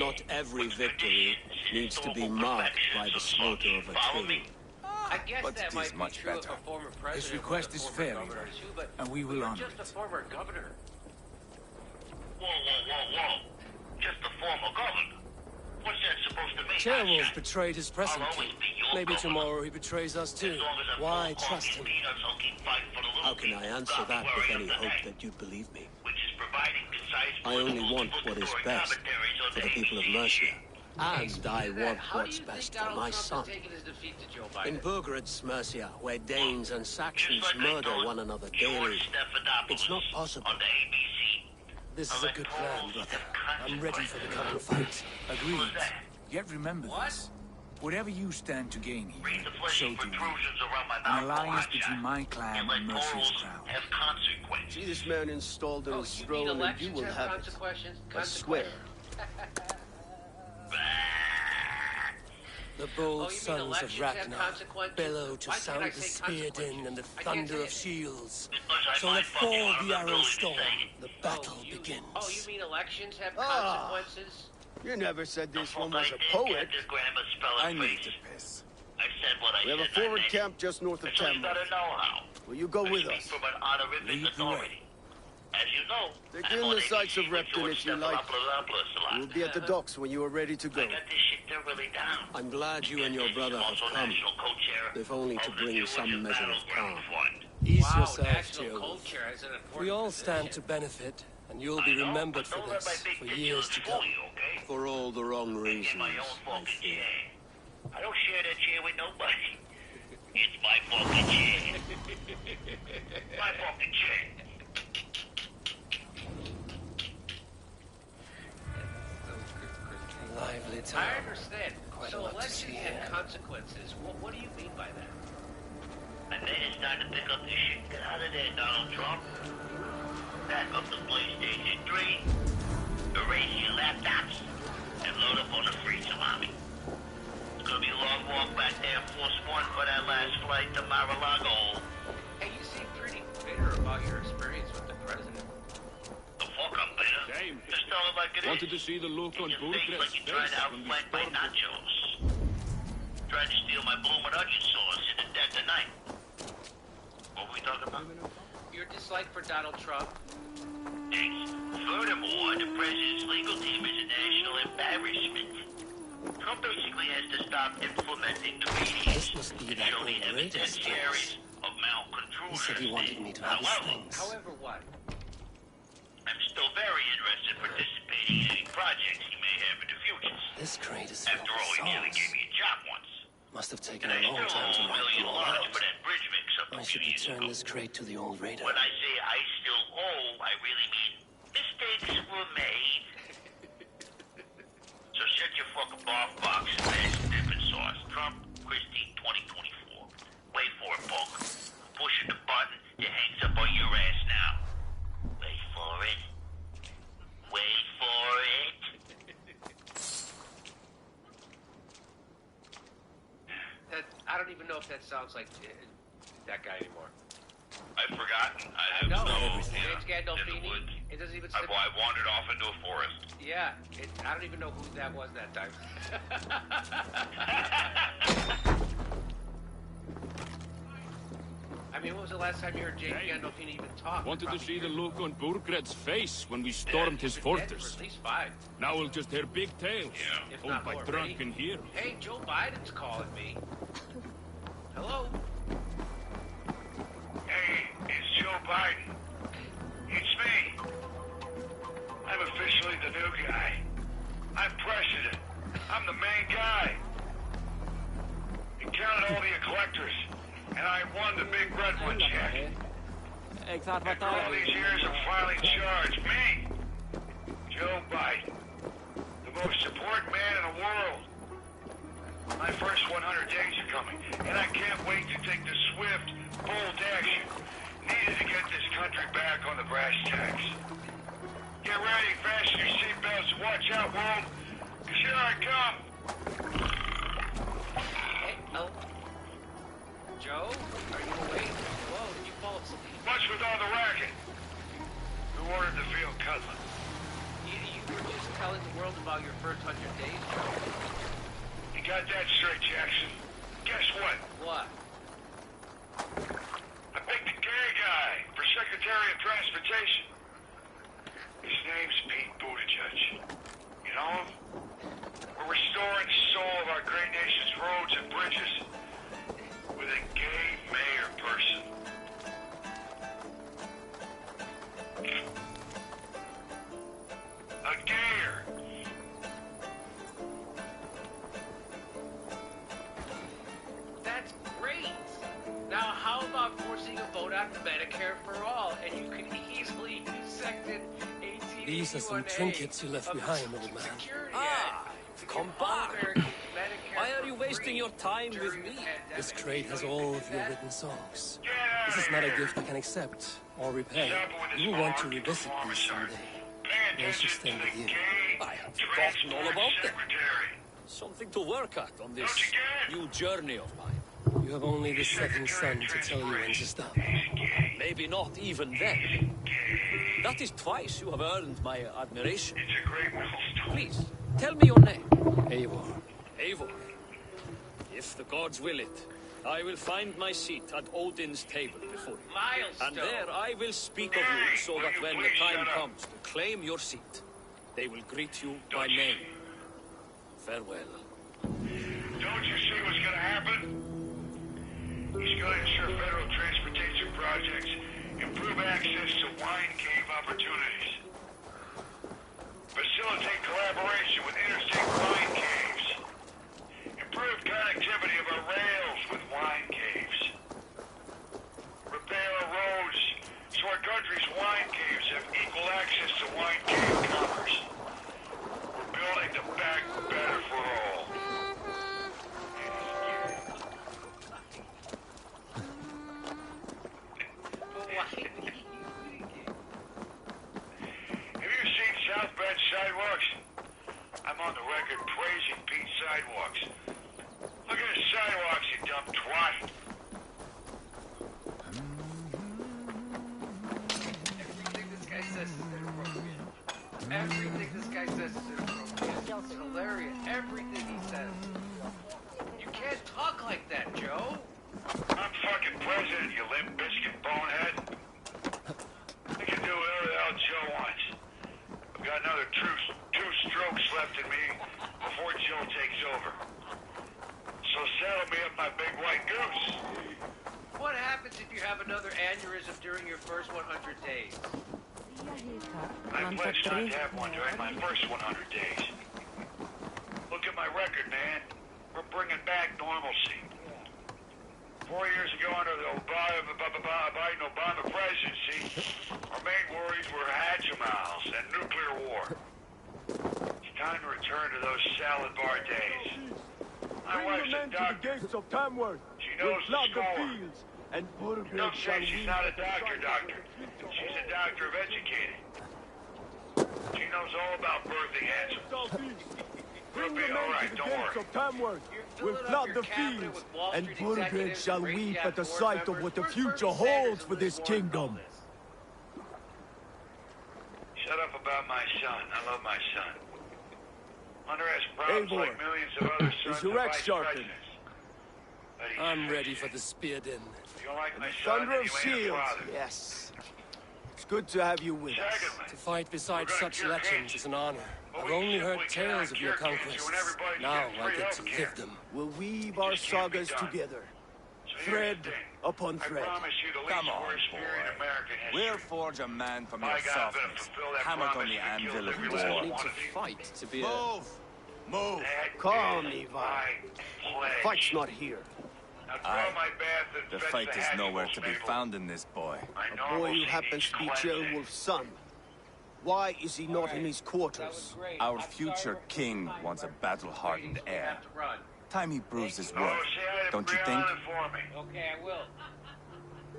Not every victory needs to be marked by the slaughter of a king. I guess But that it might is be much true better. of a former president. His request is fair, Eva, and we will honor Just a it. former governor. Whoa, whoa, whoa, whoa. Just a former governor. What's that supposed to mean? Chairwolf betrayed his present king. Maybe tomorrow he betrays us too. Why trust him? How can I answer that with any hope that you'd believe me? I only want what is best for the people of Mercia. And I want what's best for my son. In Burgred's Mercia, where Danes and Saxons murder one another daily, it's not possible. This is a good plan, brother. I'm ready for the coming fight. Agreed. Yet remember this. Whatever you stand to gain here, so do we. An alliance between my clan and Mercia's crown. See this man installed on his throne and you will have it. I swear. The bold sons of Ragnar bellow to sound the spear din and the thunder of shields. So let fall the arrow storm. The battle begins. Oh, you mean elections have consequences? You never said this one was a poet. I need to piss. said what I We have a said. forward camp just north of That's all you Tamworth. gotta know how. Will you go with I us? speak from an honorific authority. As you know, Take I'm in on the sights of ABC with Repton George if you like. Stephanopoulos a lot. We'll be at the docks when you are ready to go. I got this shit thoroughly down. I'm glad you and your brother have Also come, national co-chair if only to of the bring Jewish some measure of Battleground calm. Fund. Ease Wow, yourself, national Tearwolf. co-chair is an important We all position. stand to benefit, and you'll be remembered for this for years to come. For all the wrong reasons, My own I fucking fear. chair. I don't share that chair with nobody. It's my fucking chair. My fucking chair. Lively town. I understand. Quite a So lot to elections see and here. consequences, what do you mean by that? And then it's time to pick up this shit. Get out of there, Donald Trump. Back up the PlayStation 3. Erase your laptops. And load up on the free salami. It's gonna be a long walk back to Air Force One for that last flight to Mar-a-Lago. Hey, you seem pretty bitter about your experience with the president. The fuck I'm bitter. Shame. Just tell it like it is. Wanted to see the look on It just seems Burgred's like you tried face to when we outflank my stormed it. nachos. Tried to steal my bloomin' onion sauce in the dead of night. What were we talking about? Your dislike for Donald Trump? Thanks. Furthermore, the president's legal team is a national embarrassment. Trump basically has to stop implementing the This must be that show the old Raiders evidentiaries force. of malcontrol. He said he wanted me to have his things. However, what? I'm still very interested in participating in any projects he may have in the future. This crate is filled After all, with he nearly songs. gave me a job once. Must have taken And I a long still time to owe $1 write million them all out. for that bridge mix-up I a should few years return ago. this crate to the old Raider. When I say I still owe, I really mean mistakes were made. So shut your fucking barf box and pass the dipping sauce. Trump, Christie, 2024. Wait for it, punk. Pushing the button, it hangs up on your ass now. Wait for it. Wait for it. I don't even know if that sounds like that guy anymore. I've forgotten. I know. James Gandolfini. It doesn't even. I wandered off into a forest. Yeah, I don't even know who that was that time. I mean, when was the last time you heard James Gandolfini even talk? Wanted to Probably see the years look ago. on Burgred's face when we stormed his He's been dead fortress. for at least 5. Now we'll just hear big tales. If Told not by more. drunken Ready? heroes. Hey, Joe Biden's calling me. Hello? Hey, it's Joe Biden. It's me. I'm officially the new guy. I'm president. I'm the main guy. You counted all the collectors, and I won the big red one check. After all these years of filing charge, me, Joe Biden, the most important man in the world. My first 100 days are coming, and I can't wait to take the swift, bold action needed to get this country back on the brass tacks. Get ready, fasten your seatbelts, watch out, world, 'cause here I come. Hey, oh. Joe? Are you awake? Whoa, did you fall asleep? What's with all the racket? Who ordered the field cutlet? You were just telling the world about your first 100 days, Joe. You got that straight, Jackson. Guess what? What? I picked a gay guy for Secretary of Transportation. His name's Pete Buttigieg. You know him? We're restoring the soul of our great nation's roads and bridges with a gay mayor person. A gayer. That's great! Now, how about forcing a vote on Medicare for all? And you can easily use Section 18. These are some trinkets you left behind, old man. Come back! Why are you wasting your time with me? This crate has all of your written songs. This is not a gift I can accept or repay. You will want to revisit these someday. They should stay with you. I have forgotten all about them. Something to work at on this new journey of mine. You have only the setting sun to tell you when to stop. Maybe not even then. That is twice you have earned my admiration. It's a great milestone. Please, tell me your name. Eivor. Eivor. If the gods will it, I will find my seat at Odin's table before you. Milestone. And there I will speak of you so that when the time comes to claim your seat, they will greet you by name. Farewell. Don't you see what's gonna happen? He's gonna ensure federal transportation projects improve access to wine cave opportunities. Facilitate collaboration with interstate wine caves. Improve connectivity of our rails with wine caves. Repair our roads so our country's wine caves have equal access to wine cave commerce. We're building the back better for all. Have you seen South Bend sidewalks? I'm on the record praising Pete's sidewalks. Look at his sidewalks, you dumb twat. Everything this guy says is inappropriate. Everything this guy says is inappropriate. It's hilarious. Everything he says. You can't talk like that, Joe. I'm fucking president, you limp biscuit bonehead. I can do whatever the hell Joe wants. I've got another two strokes left in me before Joe takes over. So saddle me up my big white goose. What happens if you have another aneurysm during your first 100 days? I pledge not to have one during my first 100 days. Look at my record, man. We're bringing back normalcy. 4 years ago, under the Biden-Obama presidency, our main worries were Hatchimals and nuclear war. It's time to return to those salad bar days. My wife's a doctor. To the gates of Tamworth. She knows the score. fields and Don't say she's not a doctor. She's a doctor of educating. She knows all about birthing handsome. We'll be all right, don't worry. Of Tamworth will flood the fields, and Burgred shall weep at the sight of what the future holds for this kingdom. Shut up about my son. I love my son. Hunter has problems Eivor, like millions of other sons is your of axe vice sharpened? presidents. But he's I'm ready fixed for it. the spear din. If you don't like my son, Thunder then of you ain't a shields, father. yes. It's good to have you with us. Secondly, To fight beside We're gonna such cure legends kids. is an honor. But I've we only heard simply tales cannot of your cure cancer conquests. when everybody's Now getting I free get to healthcare. live them. We'll weave our just can't be sagas done. together, So here's thread the thing. upon I thread. promise you the least Come on, worst spear in boy. American history. We'll forge a man from My your God, I'm gonna softness, fulfill that hammered on promise the if he kills anvil of every war. last I one need to of you. fight to be a... Move! Move! That Calm, is Ivar. my pledge. Fight's not here. Now draw Aye. my bath and The fetch fight the is nowhere to be Hatchimals, found in this boy. My A boy who normalcy happens to be needs cleansing. Ceolwulf's son. Why is he not in his quarters? Our future king wants a battle-hardened heir. Time he proves his worth. Don't you think? For me. Okay, I will.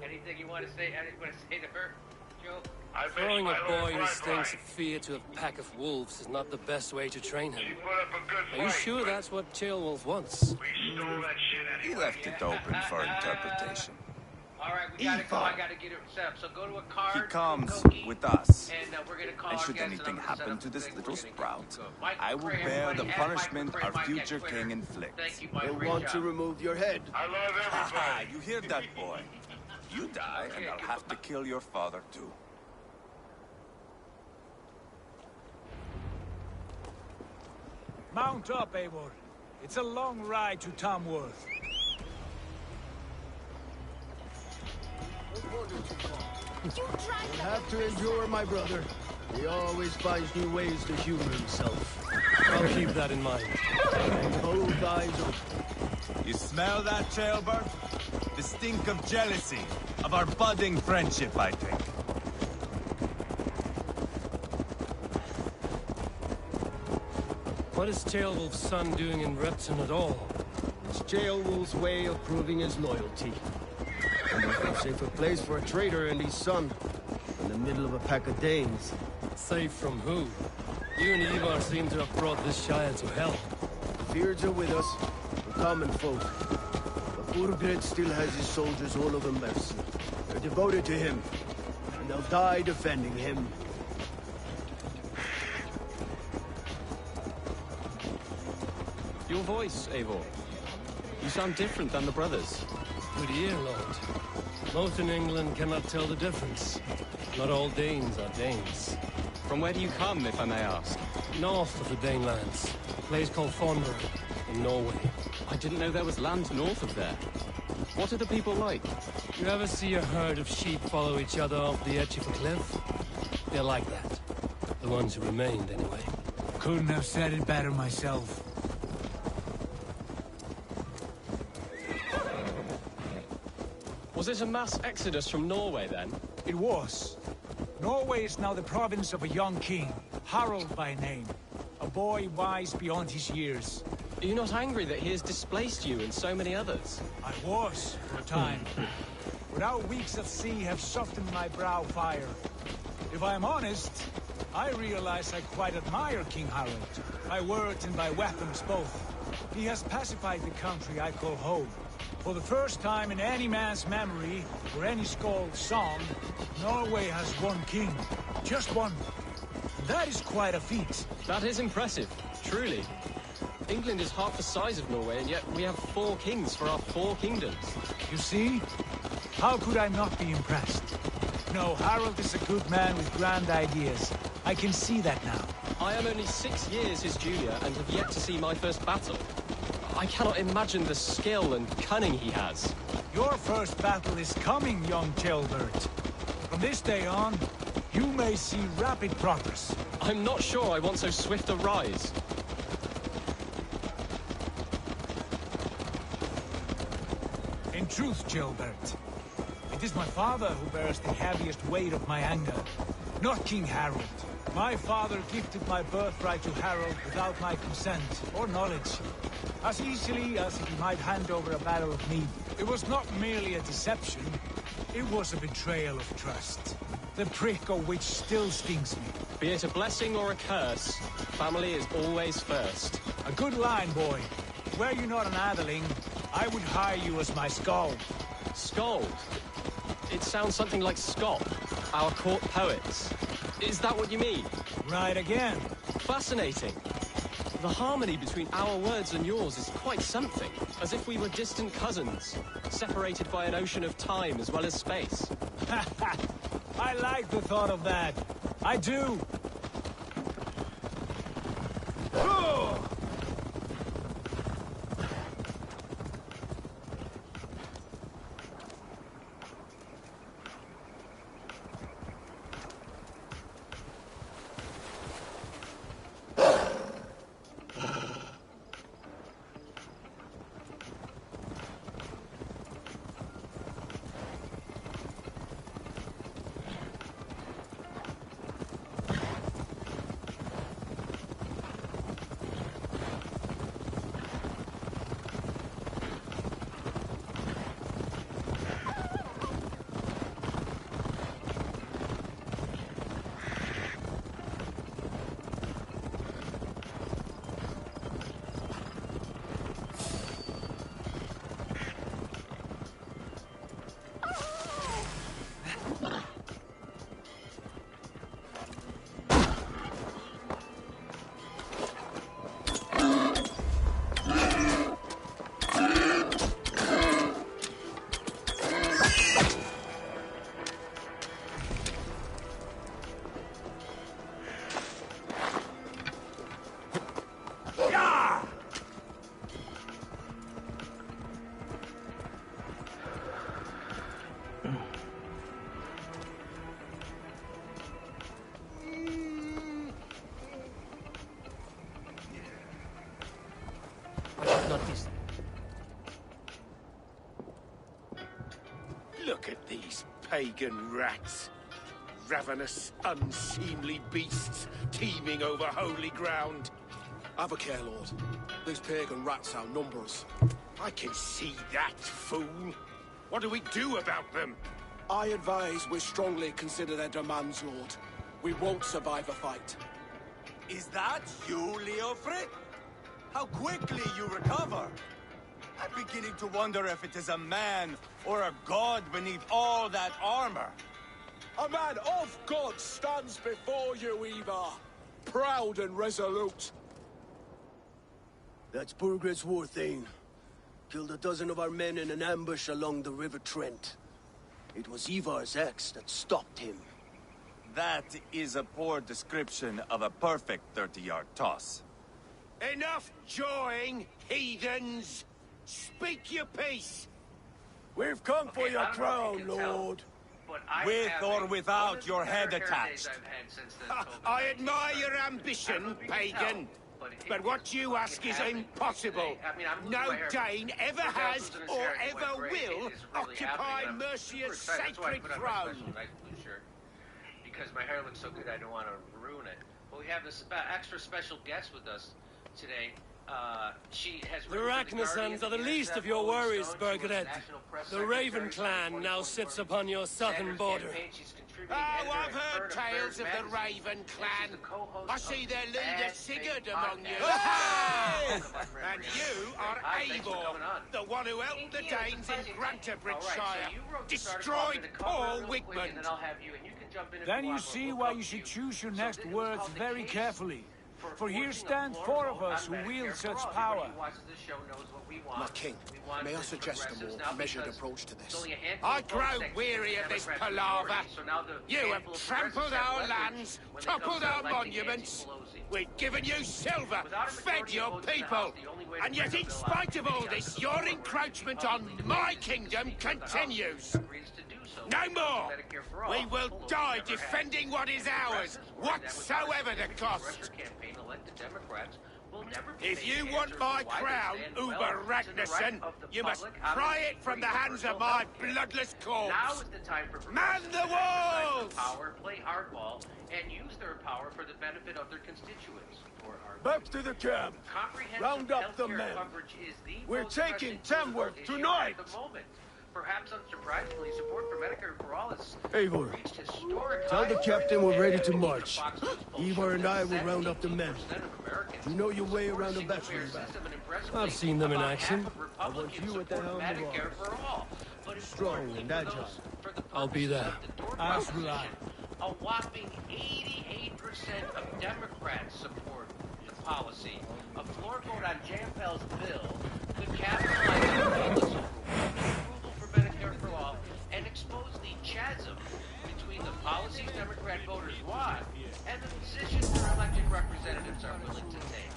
Anything you want to say? Anything you want to say to her, Joe? I miss Throwing a my little boy who blood stinks fight. of fear to a pack of wolves is not the best way to train him. She put up a good Are you fight, sure but that's what Ceolwulf wants? we stole that shit He anyway. left it open for interpretation. All right, we gotta go. I gotta get it set up. So go to a card. He comes Koki, with us. and we're gonna call And our should guests, anything and I'm gonna set happen up to the this thing. little We're gonna sprout, go. Mike I will Cray, bear the everybody, punishment Mike our Cray, future Mike king Twitter. inflicts. Thank you, Mike. They'll Great want job. to remove your head. I love everybody. You hear that, boy? You die, and I'll have to kill your father, too. Mount up, Eivor. It's a long ride to Tamworth. You have to endure, my brother. He always finds new ways to humor himself. I'll keep that in mind. Both eyes open. You smell that, Ceolbert? The stink of jealousy, of our budding friendship, I think. What is Ceolwulf's son doing in Repton at all? It's Ceolwulf's way of proving his loyalty. And there's no safer place for a traitor and his son. In the middle of a pack of Danes. Safe from who? You and Ivar seem to have brought this Shire to hell. Beards are with us, the common folk. But Burgred still has his soldiers all over Mercia. They're devoted to him, and they'll die defending him. Your voice, Eivor. You sound different than the brothers. Good ear, Lord. Most in England cannot tell the difference. Not all Danes are Danes. From where do you come, if I may ask? North of the Danelands. A place called Fornborough, in Norway. I didn't know there was land north of there. What are the people like? You ever see a herd of sheep follow each other off the edge of a cliff? They're like that. The ones who remained, anyway. Couldn't have said it better myself. Was it a mass exodus from Norway, then? It was. Norway is now the province of a young king, Harald by name. A boy wise beyond his years. Are you not angry that he has displaced you and so many others? I was, for a time. But our weeks at sea have softened my brow fire. If I am honest, I realize I quite admire King Harald. By words and by weapons both. He has pacified the country I call home. For the first time in any man's memory, or any skald's song, Norway has one king. Just one. That is quite a feat. That is impressive, truly. England is half the size of Norway, and yet we have 4 kings for our 4 kingdoms. You see? How could I not be impressed? No, Harald is a good man with grand ideas. I can see that now. I am only 6 years his junior, and have yet to see my first battle. I cannot imagine the skill and cunning he has. Your first battle is coming, young Chilbert. From this day on, you may see rapid progress. I'm not sure I want so swift a rise. In truth, Chilbert, it is my father who bears the heaviest weight of my anger, not King Harald. My father gifted my birthright to Harald without my consent or knowledge, as easily as if he might hand over a barrel of mead. It was not merely a deception, it was a betrayal of trust. The prick of which still stings me. Be it a blessing or a curse, family is always first. A good line, boy. Were you not an atheling, I would hire you as my skald. Skald? It sounds something like Scott, our court poets. Is that what you mean? Right again. Fascinating. The harmony between our words and yours is quite something. As if we were distant cousins, separated by an ocean of time as well as space. I like the thought of that. I do. Look at these pagan rats. Ravenous, unseemly beasts teeming over holy ground. Have a care, Lord. These pagan rats outnumber us. I can see that, fool. What do we do about them? I advise we strongly consider their demands, Lord. We won't survive a fight. Is that you, Leofric? How quickly you recover! I'm beginning to wonder if it is a man or a god beneath all that armor. A man of God stands before you, Ivar. Proud and resolute. That's Burgred's war thane. killed a dozen of our men in an ambush along the River Trent. It was Ivar's axe that stopped him. That is a poor description of a perfect 30-yard toss. Enough jawing, heathens! Speak your piece! We've come for your crown, Lord. With or without your head attached. I admire your ambition, pagan. But what you ask is impossible. No Dane ever has or ever will occupy Mercia's sacred throne. Because my hair looks so good, I don't want to ruin it. But we have this extra special guest with us today. She has the Ragnarsons are the least of your worries, Bergred. The Raven clan now sits upon your southern border. Oh, I've heard tales of the Raven clan. I see their leader Sigurd among you. And you are Eivor, the one who helped the Danes in Grantabridgeshire, destroyed Paul Wigmund. Then you see why you should choose your next words very carefully. For here stand four of us who wield such power. My king, may I suggest a more measured approach to this? I grow weary of this palaver. You have trampled our lands, toppled our monuments. We've given you silver, fed your people. And yet in spite of all this, your encroachment on my kingdom continues. No more! We will die defending what is ours, whatsoever the cost. If you want my crown, Uber Ragnarsson, you must pry it from the hands of my bloodless corpse. Man the walls! Play hardball, and use their power for the benefit of their constituents. Back to the camp. Round up the men. We're taking Tamworth tonight. Perhaps unsurprisingly, support for Medicare for All has Eivor, reached historic tell the highs. captain we're ready to march. Ivar and I will round up the men. You know your way around a battering ram. I've seen them in action. I want you at the helm of all. Strong and agile. I'll be there. As will I. A whopping 88% of Democrats support the policy. A floor vote on Jampel's bill could capitalize on Douglas' approval for Medicare for All and expose the chasm between the policies Democrat voters want and the positions their elected representatives are willing to take.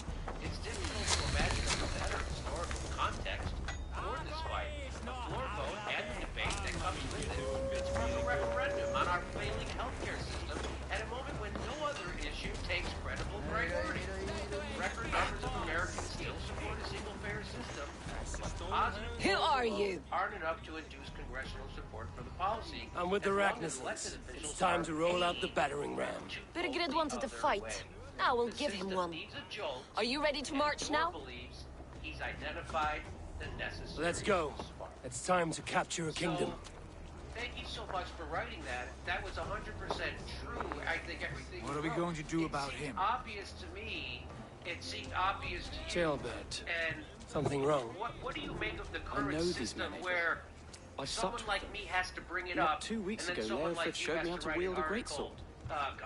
It's difficult to imagine a better historical context for this fight. A floor vote and the debate that comes with it. It's from a referendum on our failing healthcare system at a moment when no other issue takes credible priority. Record numbers of Americans still support a single-payer system. Who are you? Aren't enough to induce congressional support for the policy. I'm with the Ragnarsons. It's time to roll out the battering ram. Bergred wanted to fight. I will give him one. Are you ready to march now? He's identified the necessary. Let's go. It's time to capture a kingdom. Thank you so much for writing that. That was 100% true. I think everything. What are we going to do about him? Obvious to me. It seemed obvious to you. Jailbird. And something wrong. What do you make of the current system where someone like me has to bring it up? 2 weeks and ago, then Leofrid showed me how to wield a greatsword.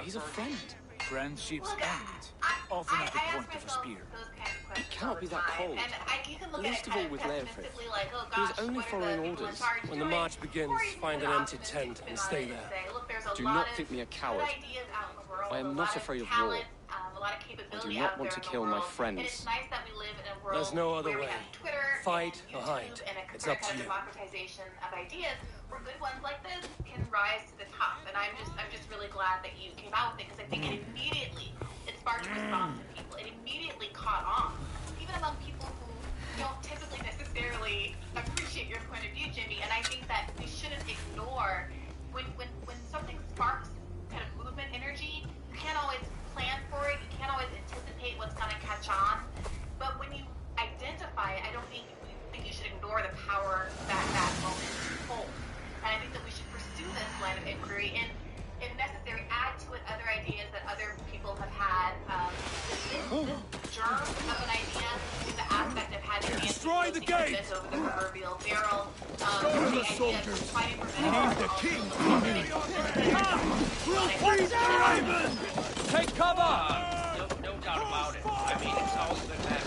He's a friend. Friendships end, often at the point of a spear. He cannot be that cold. Least of all with Leofrid. He is only following orders. When the march begins, find an empty tent and stay there. Do not think me a coward. I am not afraid of war. I do not want to kill my friends. There's no other way. Fight or hide. It's up to you. Where good ones like this can rise to the top, and I'm just really glad that you came out with it, because I think it immediately sparked a response in people. It immediately caught on, even among people who don't typically necessarily appreciate your point of view, Jimmy. And I think that we shouldn't ignore when something sparks kind of movement energy. You can't always plan for it. You can't always anticipate what's going to catch on. But when you identify it, I don't think you should ignore the power that that moment holds. And I think that we should pursue this line of inquiry and, if necessary, add to it other ideas that other people have had. This germ of an idea is the aspect of having destroy the gate over the proverbial barrel. Storm the soldiers. We need the king. We'll free the Raven. Take cover. No doubt about it. I mean, it's always been that.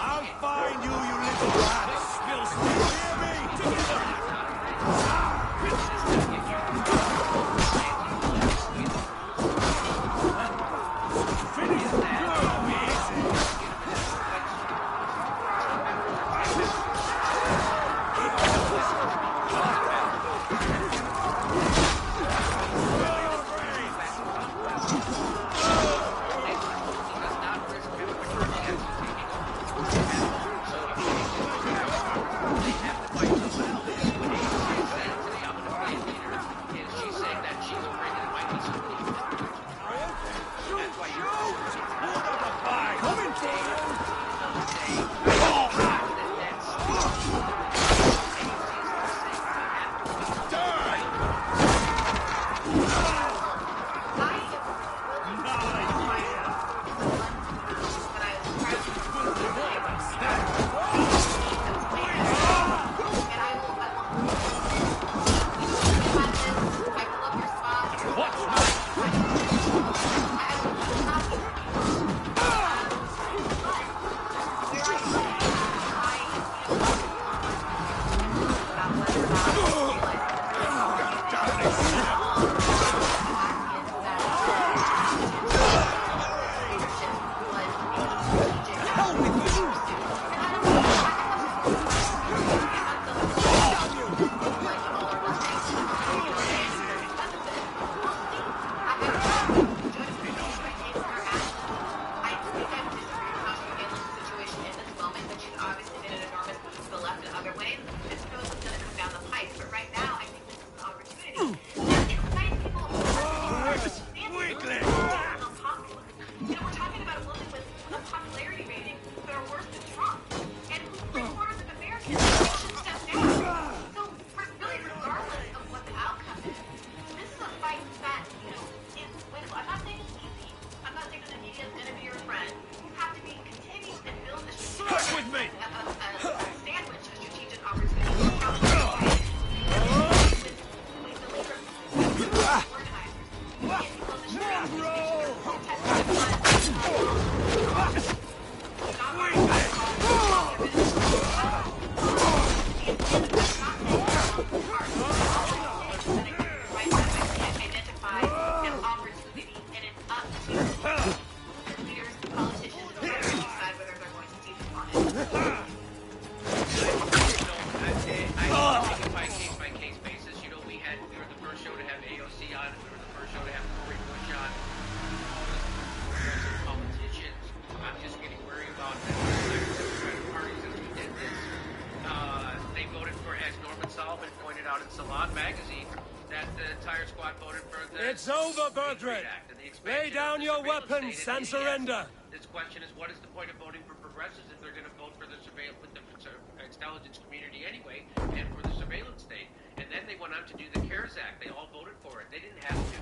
I'll find you, you little rat! Spill speed, hear me? Together! It's over, Bertrand! Lay down your weapons and surrender! This question is, what is the point of voting for progressives if they're going to vote for the intelligence community anyway, and for the surveillance state? And then they went on to do the CARES Act. They all voted for it. They didn't have to.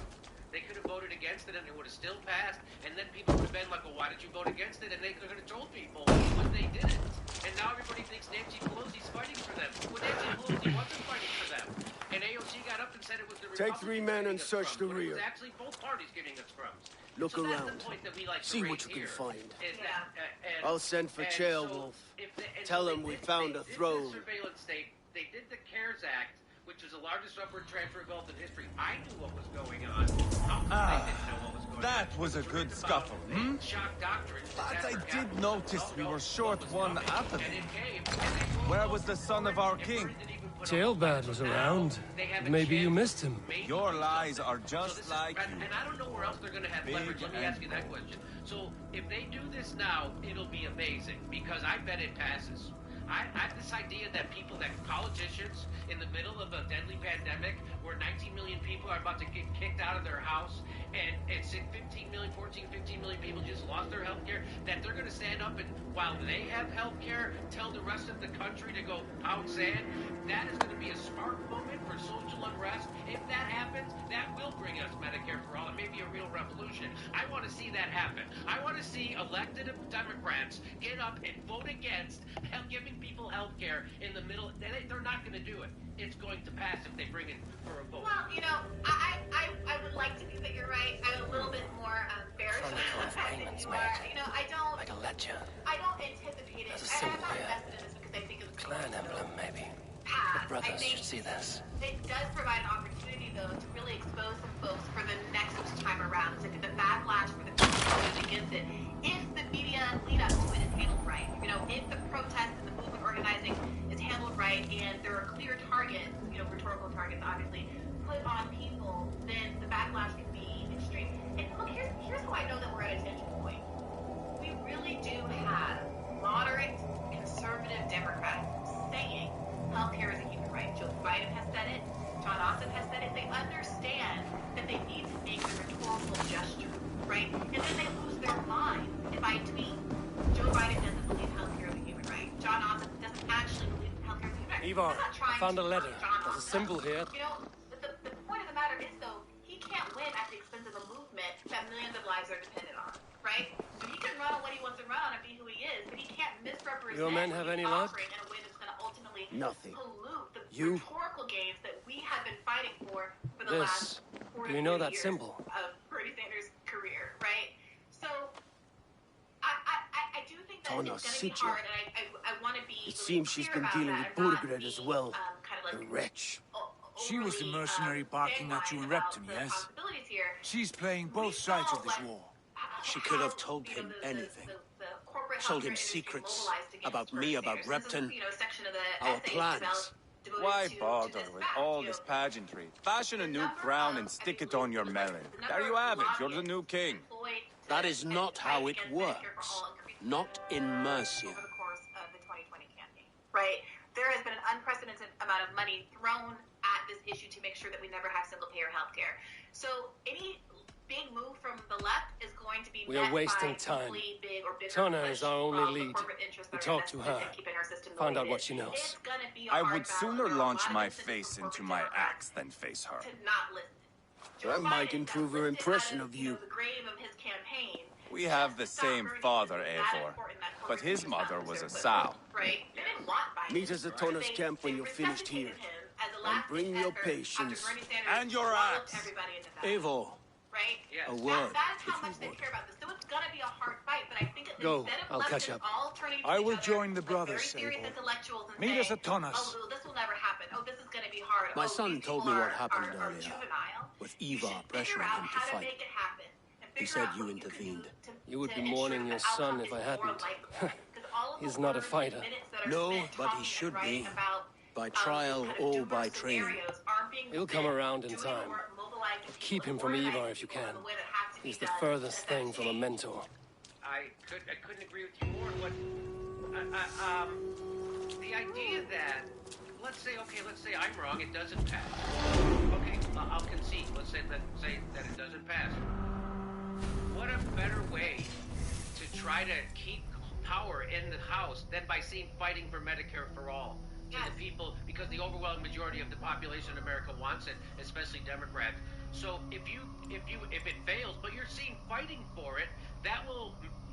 They could have voted against it, and it would have still passed. And then people would have been like, well, why did you vote against it? And they could have told people, but they didn't. And now everybody thinks Nancy Pelosi's fighting for them. Well, Nancy Pelosi wasn't fighting for them. And AOC got up and said it was the Take 3 men and search the rear. It was actually both parties giving us crumbs. Look so around. That's the point that we like See to what you can find. I'll send for Chairwolf. Tell him we found a throne. The surveillance state, they did the CARES Act, which is the largest upward transfer of wealth in history. I knew what was going on. How come they didn't know what was going on? That was a good scuffle, hmm? Shock doctrine. But I did notice we were short one apathy. Where was the son of our king? Tailbad was around. Maybe you missed him. Your lies are just like you. And I don't know where else they're going to have leverage. Let me ask you that question. So, if they do this now, it'll be amazing, because I bet it passes. I have this idea that politicians, in the middle of a deadly pandemic, where 19 million people are about to get kicked out of their house, and 15 million people just lost their health care, that they're going to stand up and, while they have health care, tell the rest of the country to go pound sand. That is going to be a spark moment for social unrest. If that happens, that will bring us Medicare for all. It may be a real revolution. I want to see that happen. I want to see elected Democrats get up and vote against giving people health care in the middle. They're not going to do it. It's going to pass if they bring it for a vote. Well, I would like to think that you're right. I'm a little bit more picture. I don't anticipate it. There's a symbol I'm not here. invested in this because I think it's Clan emblem, maybe. path. The brothers should see this. It does provide an opportunity, though, to really expose some folks for the next time around. To get the backlash for the people voting against it. If the media lead up to it is handled right, you know, if the protest and the movement organizing is handled right, and there are clear targets, you know, rhetorical targets, obviously, put on people, then the backlash can be extreme. And look, here's how I know that we're at a tension point. We really do have moderate, conservative Democrats saying healthcare is a human right. Joe Biden has said it. John Ossoff has said it. They understand that they need to make the rhetorical gesture, right? And then they lose their mind if I tweet, Joe Biden doesn't believe healthcare is a human right. John Ossoff doesn't actually believe healthcare is a human right. Ivar, I found a letter. There's a symbol here. You know, the point of the matter is, though, he can't win at the expense of a movement that millions of lives are dependent on, right? So he can run on what he wants to run on and be who he is, but he can't misrepresent Your men have any luck? in a way that's going to ultimately Nothing. pollute the You? rhetorical gains that we have been fighting for the This. last 40 Do you know that years symbol? of Bernie Sanders' career, right? So I do think that Tona it's going to be Sitya. hard, and I want to be It seems she's clear been about dealing that, with not Burgred be, as well. kind of A like wretch. She was the mercenary barking at you in Repton, yes? She's playing both sides of this war. She could have told him anything. Told him secrets about me, about Repton, our plans. Why bother with all this pageantry? Fashion a new crown and stick it on your melon. There you have it. You're the new king. That is not how it works. Not in Mercia. Over the course of the 2020 campaign, right? There has been an unprecedented amount of money thrown at this issue to make sure that we never have single-payer healthcare. So any big move from the left is going to be We are wasting time. Tona is our only lead. We talked to her. Found out what she knows. I would sooner launch my face into my axe than face her. That might improve her impression of you. We have the same father, Eivor, but his mother was a sow. Meet us at Tona's camp when you're finished here. And bring your patience. And your axe. Eivor, a word, That's how much they care about this. So it's gonna be a hard fight, but I think Go, instead of I'll catch up. all turning to I each will other join the like brothers, very serious Eivor. intellectuals and Meet say, us at Tona's. Oh, this will never happen. Oh, this is gonna be hard. My oh, son these told people me what are happened are earlier, juvenile. with You Ivar should figure pressuring out him to how to fight. make it happen. And He figure said out you what can intervened. do You would to be ensure mourning that your the son outcome if I is hadn't. more likely. 'Cause all of the He's not a words and fighter. minutes that are No, spent but he talking should and writing be. about, By trial kind of or doom by scenarios training. aren't being He'll come spent around in doing the time. work, mobilizing people, Keep him from organizing Ivar if you people in can. the way that has to be He's the done. furthest thing from a mentor. I couldn't agree with you more. What the idea that let's say I'm wrong, it doesn't pass. Okay, I'll concede. Let's say that it doesn't pass. What a better way to try to keep power in the House than by fighting for Medicare for all to the people, because the overwhelming majority of the population in America wants it, especially Democrats. So if it fails, but you're seeing fighting for it,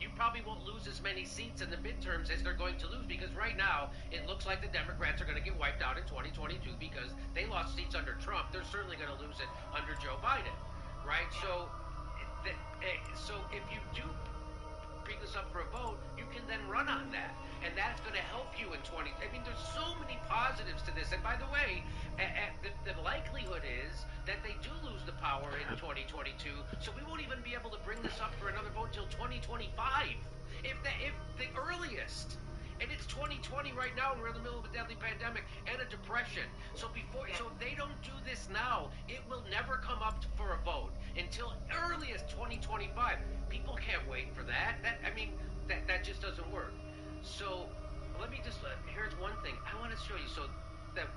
you probably won't lose as many seats in the midterms as they're going to lose, because right now it looks like the Democrats are going to get wiped out in 2022 because they lost seats under Trump. They're certainly going to lose it under Joe Biden, right? So if you do bring this up for a vote, you can then run on that, and that's going to help you in 20. I mean, there's so many positives to this, and by the way, the likelihood is that they do lose the power in 2022, so we won't even be able to bring this up for another vote till 2025, if the earliest. And it's 2020 right now, and we're in the middle of a deadly pandemic and a depression. So if they don't do this now, it will never come up for a vote until earliest 2025. People can't wait for that. That just doesn't work. So let me just here's one thing I want to show you. So that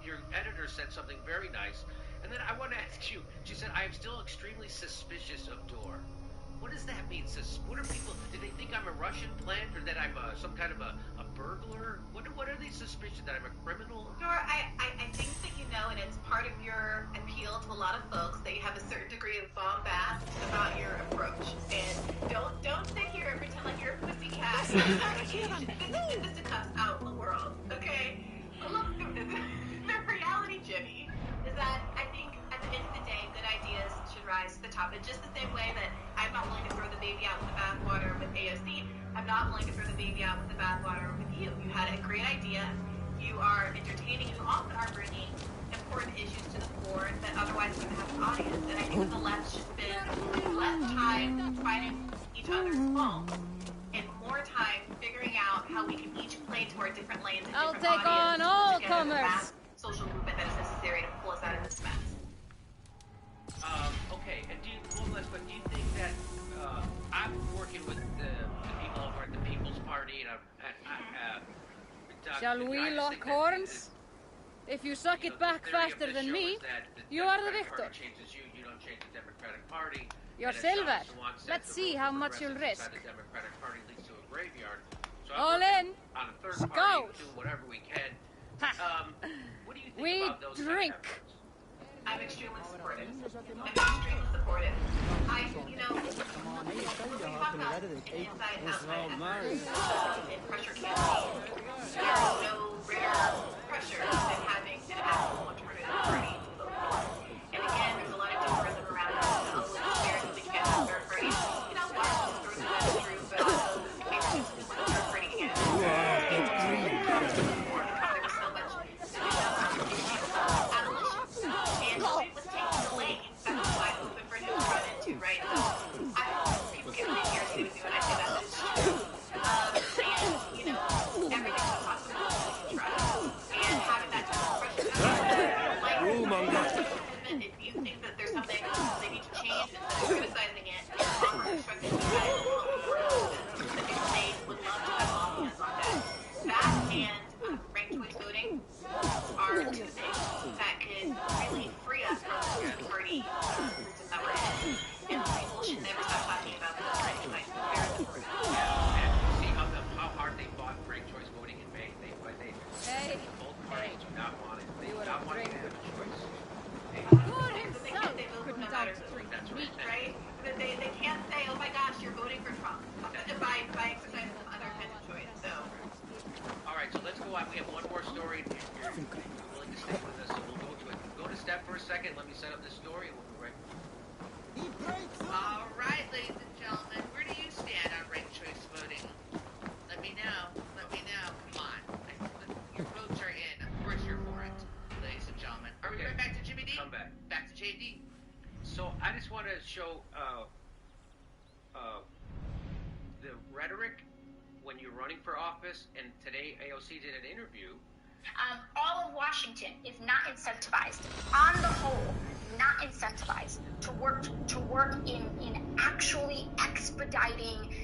your editor said something very nice, and then I want to ask you. She said, "I am still extremely suspicious of Dor." What does that mean? What are people? Do they think I'm a Russian plant, or that I'm some kind of a burglar? What are they suspicious that I'm a criminal? Dor, I think that you know, and it's part of your appeal to a lot of folks, that you have a certain degree of bombast about your approach. And don't sit here and pretend like you're a pussycat. Get fisticuffs out in the world, okay? But look, the reality, Jimmy, is that I think at the end of the day, good ideas should rise to the top. In just the same way that I'm not willing to throw the baby out with the bathwater with AOC, I'm not willing to throw the baby out with the bathwater with you. You had a great idea. You are entertaining. You often are bringing important issues to the fore that otherwise wouldn't have an audience. And I think that the left should spend less time fighting each other's faults and more time figuring out how we can each play to our different lanes and I'll different take on all comers. Mass social movement that is necessary to pull us out of this mess. Okay, and do you think that I'm working with the people over at the People's Party, and shall we lock horns? If you suck it back faster than me, you are the victor. You don't change the Democratic Party. You're silver. Let's see how much you'll risk. The Democratic Party leads to a graveyard. So all in. On a third party, do whatever we can. What do you think about those drink. I'm extremely supportive. You know, when we talk about inside outside pressure campaign, there's no greater pressure than having an actual alternative party to vote for. And again, there's a lot of tourism around it. The can't have third party. You know, one of those that is true, but also the third party again. There was so much abolition. And it was taking the lane. That's why it was open for him to run into, right? So I hope people get really irritated with me when I say that, but it's true. And, you know, everything's a possibility to try. And having that type of pressure, like, if you think that there's something they need to change instead of criticizing it, and constructing the new state would love to have options on that. That and ranked choice voting are two things that could really free us from the party system that we're in. And people should never stop talking about this ranked choice. Very important. And see how hard they fought ranked choice voting in May. Both parties do not want it. They do not want to have a choice. Right? They can't say, oh my gosh, you're voting for Trump by exercising some other kind of choice. So. All right, so let's go on. We have one more story. If you're willing to stick with us, so we'll go to it. Go to Steph for a second. Let me set up this story, and we'll be right back. All right, ladies and gentlemen, where do you stand on ranked choice voting? Let me know. Come on. Your votes are in. Of course you're for it, ladies and gentlemen. Are we right back to Jimmy D? Come back. Back to JD. So I just want to show the rhetoric when you're running for office, and today AOC did an interview. All of Washington is not incentivized, on the whole, not incentivized to work in actually expediting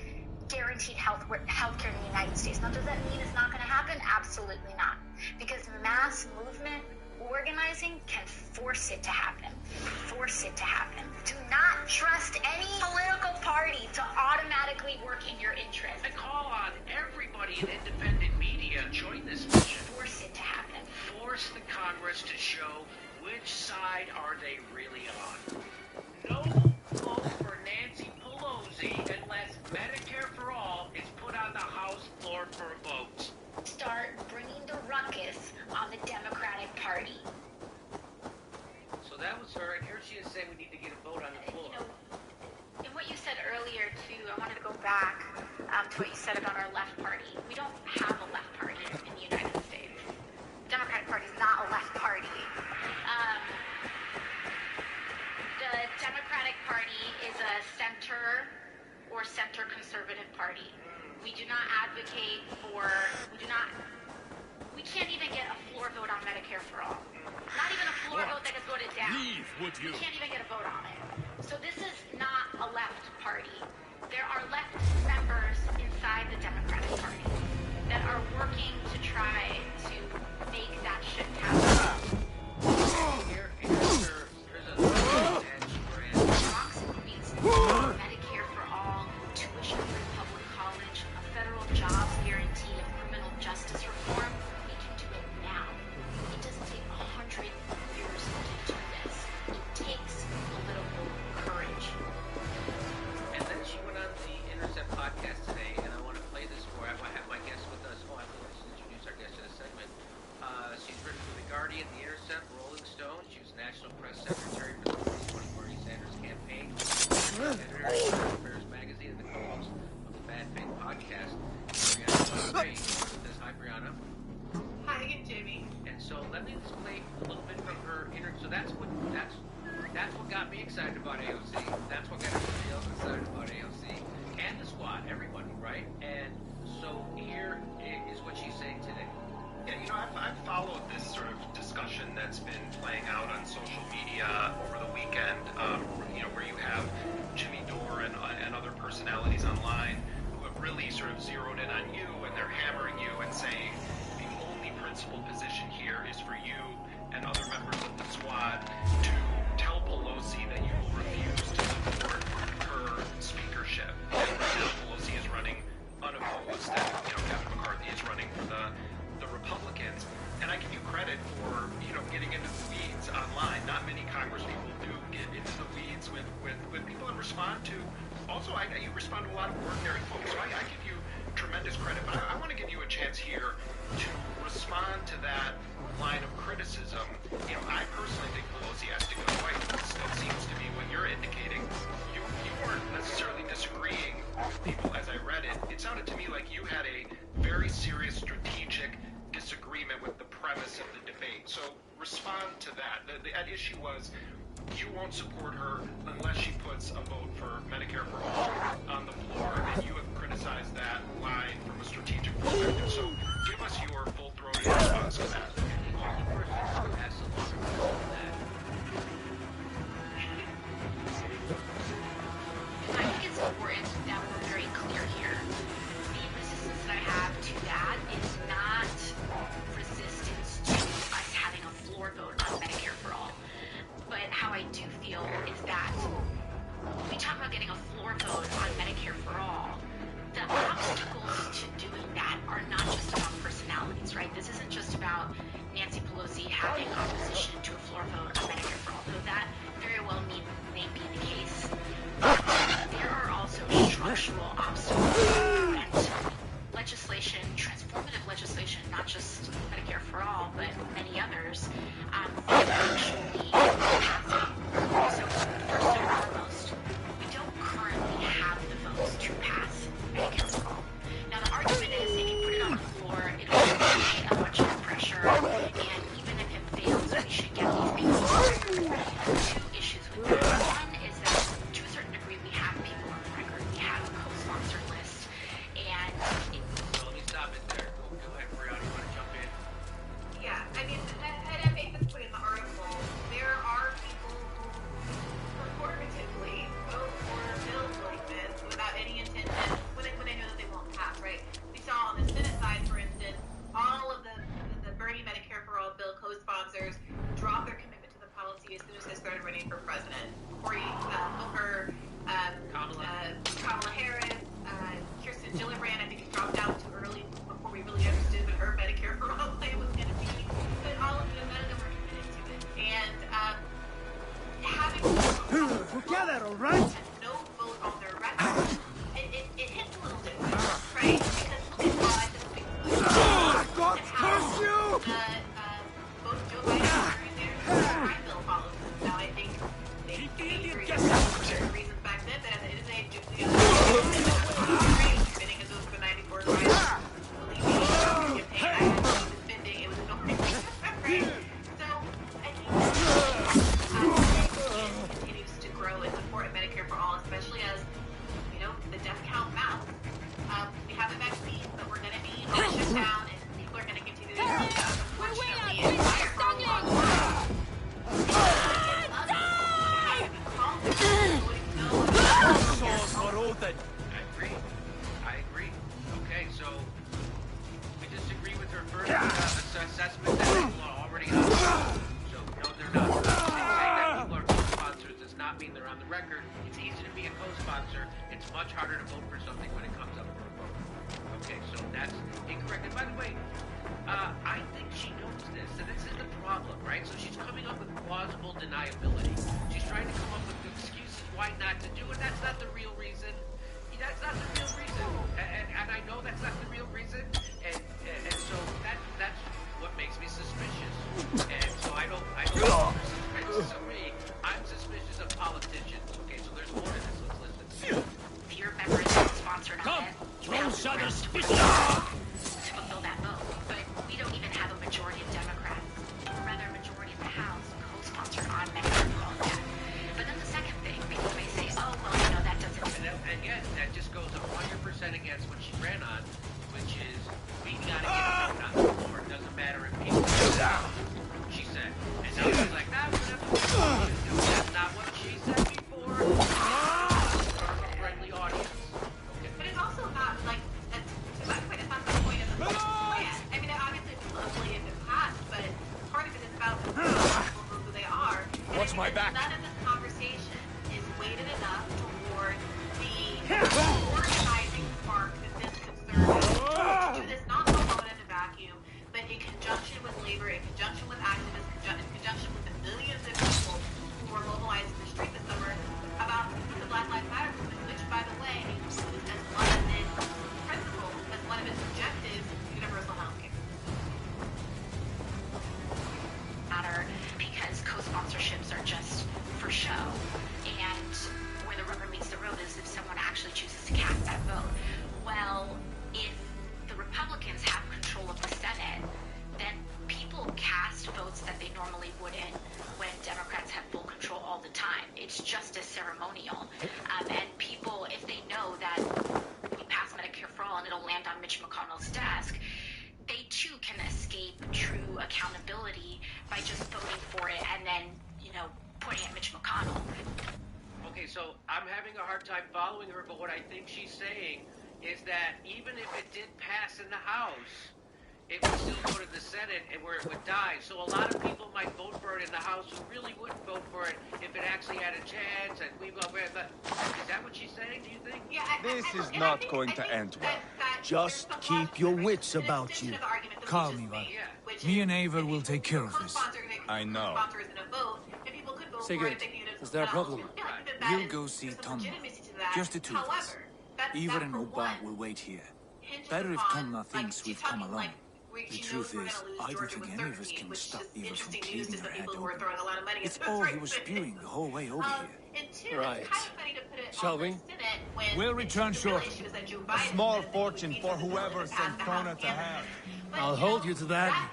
guaranteed health care in the United States. Now, does that mean it's not going to happen? Absolutely not. Because mass movement organizing can force it to happen. Do not trust any political party to automatically work in your interest. I call on everybody in independent media to join this mission. Force it to happen. Force the Congress to show which side are they really on. No vote for Nancy Pelosi unless Medicare for All is put on the House floor for a vote. Start bringing the ruckus on the Democratic Party. So that was her, and here she is saying we need to get a vote on the floor. You know, in what you said earlier, too, I wanted to go back to what you said about our left party. We don't have a left party in the United States. The Democratic Party is not a left party. The Democratic Party is a center or center conservative party. We do not advocate for, we can't even get a floor vote on Medicare for All. Not even a floor vote that is voted down. Leave, would you? We can't even get a vote on it. So this is not a left party. There are left members inside the Democratic Party that are working to try to make that shift happen. Medicare for All, tuition for public college, a federal jobs guarantee, and criminal justice reform. We can do it now. It doesn't take 100 years to do this. It takes political courage. And then she went on the Intercept sort of zeroed in on you, and they're hammering you and saying the only principal position here is for you and other members of the squad to tell Pelosi that you will refuse to support her speakership. And right now Pelosi is running unopposed, and Kevin McCarthy is running for the Republicans. And I give you credit for getting into the weeds online. Not many congresspeople do get into the weeds with people and respond to. Also, you respond to a lot of ordinary folks, so I give you tremendous credit. But I want to give you a chance here to respond to that line of criticism. I personally think Pelosi has to go. It seems to me what you're indicating, you weren't necessarily disagreeing with people as I read it. It sounded to me like you had a very serious strategic disagreement with the premise of the debate. So respond to that. The issue was you won't support her unless she puts a vote for Medicare for all on the floor, and you have criticized that line from a strategic perspective. So give us your full-throated response to that. I think it's important that we're very clear here. The resistance that I have to that is not resistance to us having a floor vote on Medicare for all. But how I do feel is that when we talk about getting a floor vote on Medicare for all, the obstacles to doing that are not just about personalities, right? This isn't just about Nancy Pelosi having opposition to a floor vote on Medicare for all, though that very well may be the case. There are also structural obstacles to prevent legislation, transformative legislation, not just Medicare for all, but many others, from actually passing. So first and foremost, we don't currently have the votes to pass Medicare for all. Now the argument is if you put it on the floor, it'll be a bunch of pressure, and even if it fails, we should get these people through. Two issues with that. One is that to a certain degree we have people on the record. We have a co-sponsor list, and Let me stop it there. Go ahead, Brianna. You want to jump in? Yeah, I mean, and I make this point in the article. There are people who purportedly vote for bills like this without any intention, when I know that they won't pass, right? We saw on the Senate side, for instance, all of the Bernie Medicare for All bill co-sponsors drop their commitment to the policy as soon as they started running for president. Cory Booker, Kamala Harris, Kirsten Gillibrand, I think he dropped out too early before we really understood what her Medicare for All plan was going to be. But all of them, none of them were committed to it. And having together, all right? no vote on their record, it hits a little different, right? Because look at how I just God curse you! Both Joe Biden and Bernie Sanders' crime bill follows this. Now I think they agree for certain reasons back then, but at the end of the day, spending as those for 94 rights. Believe me, spending, it was annoying. Right? So I think continues to grow in support of Medicare for all, especially as the death count mounts. We have a vaccine, but we're going to be shut down, and people are going to continue to unfortunately expire for a long time. I agree. Okay, so we disagree with her first assessment that people are already on the record. So no, they're not. Saying that people are co-sponsors does not mean they're on the record. It's easy to be a co-sponsor. It's much harder to vote for something when it comes up for a vote. Okay, so that's incorrect. And by the way, I think she knows this, and this is the problem, right? So she's coming up with plausible deniability. She's trying to come up with excuses why not to do it. That's not the real reason. That's not the real reason. And I know that's not the real reason. And so that's what makes me suspicious. And so I don't suspicious of me. I'm suspicious of politicians. Okay, so there's more to this. Let's listen. if you're a member of the sponsored on it, you have to fulfill that vote. But we don't even have a majority of Democrats, or rather a majority of the House, co-sponsored on Medicare for all yet. But then the second thing, people may say, oh, well, that doesn't... And again, that just goes 100% against what she ran on, which is, we gotta get it on the floor. It doesn't matter if people she said. And now she's like, whatever. That's not what she said before. Friendly audience. Okay. But it's also not like organizing spark that this concerns. Do this not so alone in a vacuum, but in conjunction with labor, in conjunction with activists, in conjunction with the millions of people who were mobilized in the street this summer about the Black Lives Matter movement, which, by the way, is as one of its principles, as one of its objectives, universal health care. Matter because co-sponsorships are just for show, and where the rubber meets the road is if someone actually chooses to cast that vote. Well, if the Republicans have control of the Senate, then people cast votes that they normally wouldn't when Democrats have full control all the time. It's just as ceremonial. And people, if they know that we pass Medicare for All and it'll land on Mitch McConnell's desk, they too can escape true accountability by just voting for it and then, pointing at Mitch McConnell. Okay, so I'm having a hard time following her, but what I think she's saying is that even if it did pass in the House, it would still go to the Senate and where it would die. So a lot of people might vote for it in the House who really wouldn't vote for it if it actually had a chance. And is that what she's saying, do you think? Yeah, this is not going to end well. Just keep your wits about you. Calm, Ivan. Me and Ava will take care of this. I know. Sigurd, is there a problem? We'll go see Tonna. Just the two of us. Eva and Oba will wait here. Better if Tonna thinks we've come along. The truth is, I don't think any of us can stop Eva from cleaving her head open. It's all he was spewing the whole way over here. Right. Shall we? We'll return shortly. A small fortune for whoever sent Tonna to hell. I'll hold you to that.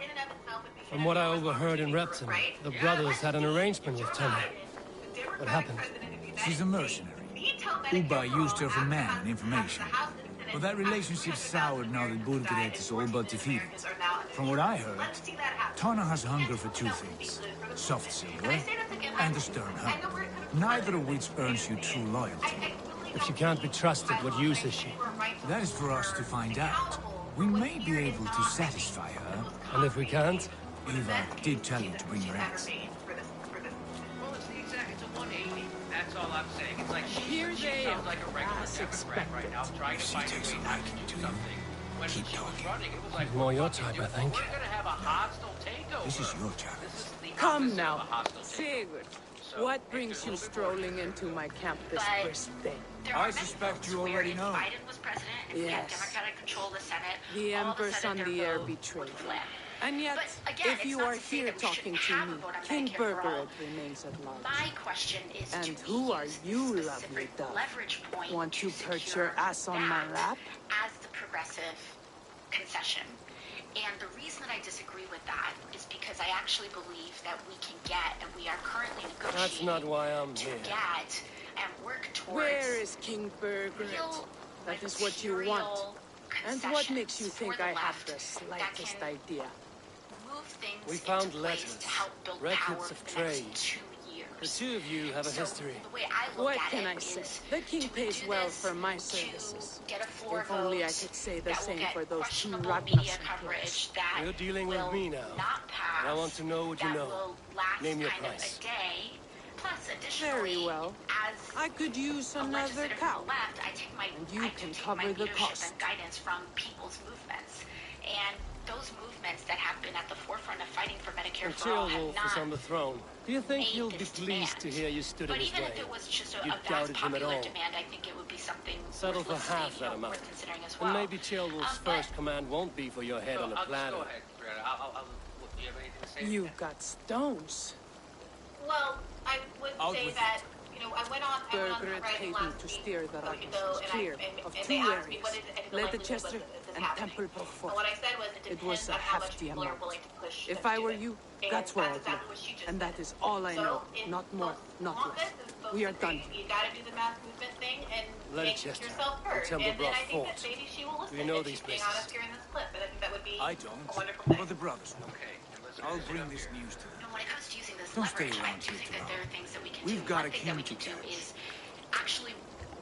From what I overheard in Repton, the brothers had an arrangement with Tonna. What happened? She's a mercenary. Uba used her for man and information. But that relationship soured now that Burgred is all but defeated. From what I heard, Tonna has hunger for two things. Soft silver and a stern heart. Neither of which earns you true loyalty. If she can't be trusted, what use is she? That is for us to find out. We may be able to satisfy her. And if we can't? Eva did tell you to bring your axe. Well, it's a 180. That's all I'm saying. It's like she sounds like a regular Democrat right now, trying to find a way to do something. When she was running, it was like, more your type, I think. We're gonna have a hostile takeover. This is your job. Come now, Sigurd. What brings you strolling into my camp this first day? I suspect you already know. Biden was president, and we had Democratic control of the Senate. The Empress on the air betrayed you. And yet, if you are here talking to me, King Burgred remains at large. My question is, and who are you, lovely dove? Want to perch your ass on my lap? As the progressive concession. And the reason that I disagree with that is because I actually believe that we can get, and we are currently negotiating That's not why I'm to here. get and work towards. Where is King Burgred? That is what you want. And what makes you think I have the slightest idea? We found letters, records of trade. The two of you have a history. What can I say? The king pays well for my services. If only I could say the same for those two Ragnarsson players. You're dealing with me now, and I want to know what you know. Name your price. Very well. I could use another cow. And you can cover the cost. Guidance from people's movements. And those movements that have been at the forefront of fighting for Medicare for All have Wolf is on the throne. Do you think he'll be pleased to hear you stood in his way? But even if it was just a vast doubted him at popular all. demand, I think it would be something Settle for half that amount. as well. And maybe Wolf's first command won't be for your head on a platter. Go ahead, Greta. Do you have anything to say? You've got stones. Well, I would say that, I went on Burgred paid me to steer the Ragnarsons clear of two areas, Leicester and Temple before. What I said was it was a hefty amount. If I were you, that's where I'd look. And that is all I know. Not more, not less. We are done. You gotta do the mass movement thing and make Leicester yourself heard. and And then I think fought. that maybe she will listen. Do you know if these she's being places? honest here in this clip. And I think that would be I a don't. wonderful thing. But the brothers know. Okay. I'll bring this news to them. When it comes to using this Don't stay leverage, I around do here think too that long. there are things that we can We've do. got One a thing that we king can to do catch. is actually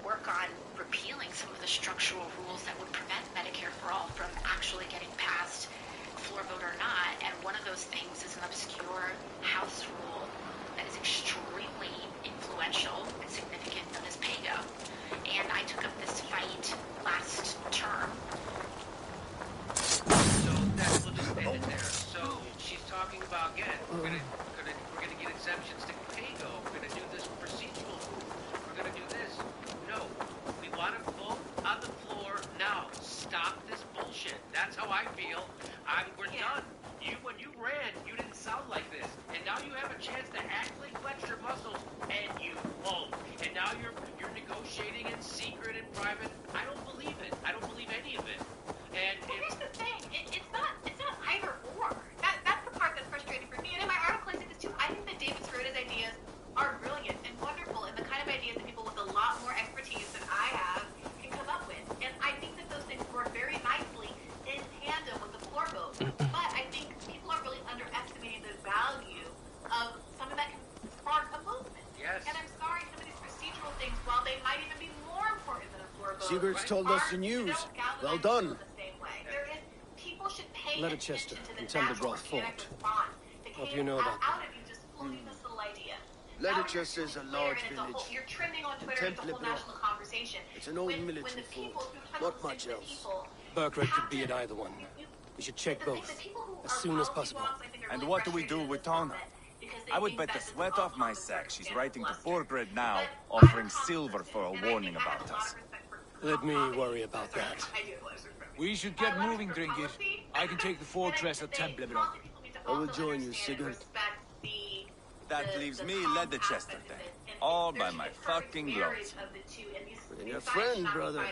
work on repealing some of the structural rules that would prevent Medicare for All from actually getting passed, floor vote or not. And one of those things is an obscure House rule that is extremely influential and significant, known as PAYGO. And I took up this describing, I don't believe it. I don't believe any of it. And here's the thing. It's not either or. That's the part that's frustrating for me. And in my article, I said this too. I think that David Sirot's ideas are brilliant and wonderful, and the kind of ideas that people with a lot more expertise than I have can come up with. And I think that those things work very nicely in tandem with the floor vote. But I think people are really underestimating the value of something that can spark a movement. Yes. And I'm sorry, some of these procedural things, while they might even be more important than a floor vote, Siegert's told us the news. Well done. People should pay Leicester attention to the and Timber natural organic response that What do came you know about out of you just floating this little idea. Leicester is a large village. You're trending on Twitter, it's a whole national conversation. It's an old military fort. Not much else. Burkred could be at either one. We should check both, as soon as possible. And what do we do with Tona? I would bet the sweat off my sack she's writing to Borgred now, offering silver for a warning about us. Let me worry about that. We should get moving, Dringit. I can take the fortress at Templebrok. I will join you, Sigurd. That leaves me Leicester then. All by my fucking gloves. And your friend, brother.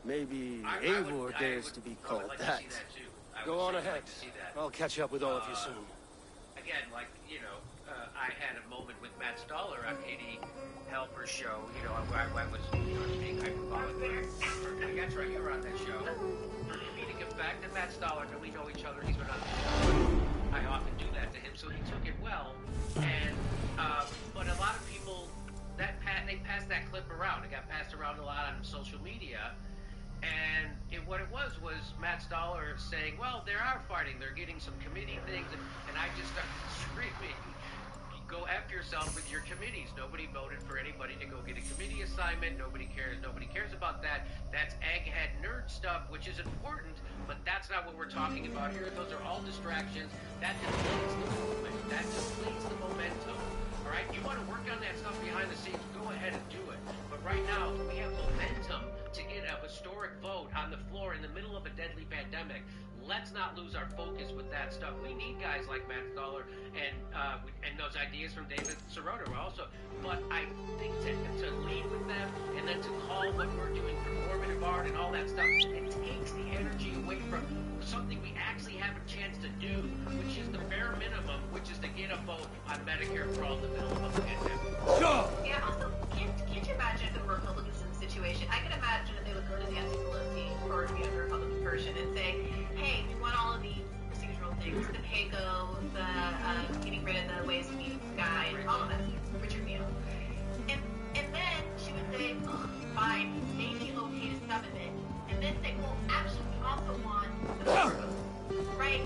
Maybe Eivor dares to be called that. Go on ahead. I'll catch up with all of you soon. Again, like, I had a moment with Matt Stoller on 80 Helper show. I was being hyperbolic. That's right, you were on that show. Meeting him back to Matt Stoller, and we know each other. He's been on the show. I often do that to him, so he took it well. And but a lot of people they passed that clip around. It got passed around a lot on social media. And what it was Matt Stoller saying, well, they are fighting. They're getting some committee things. And I just started screaming, go after yourself with your committees. Nobody voted for anybody to go get a committee assignment. Nobody cares. Nobody cares about that. That's egghead nerd stuff, which is important, but that's not what we're talking about here. Those are all distractions. That depletes the movement. That depletes the momentum. All right? You want to work on that stuff behind the scenes, go ahead and do it. But right now, we have momentum to get a historic vote on the floor in the middle of a deadly pandemic. Let's not lose our focus with that stuff. We need guys like Matt Stoller and those ideas from David Sirota also. But I think to lead with them and then to call what we're doing performative art and all that stuff, it takes the energy away from something we actually have a chance to do, which is the bare minimum, which is to get a vote on Medicare for all in the middle of a pandemic. Yeah, also, can't you imagine if the Republicans in the situation? I can imagine that they would go to Nancy Pelosi or the Republican version and say, hey, we want all of these procedural things, the pay-go, the getting rid of the Ways and Means guy, and all of that, Richard Neal. And then she would say, oh, fine, maybe okay to some of it. And then say, well, actually, we also want the vote, right?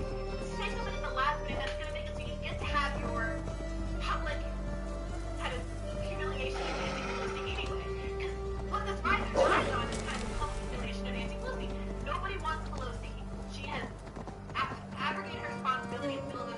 Say something at the last minute that's going to make it so you get to have your public kind of humiliation of Nancy Pelosi anyway. Because what this riser dies on is kind of public humiliation of Nancy Pelosi. Nobody wants Pelosi. She has abrogated her responsibility in the middle of a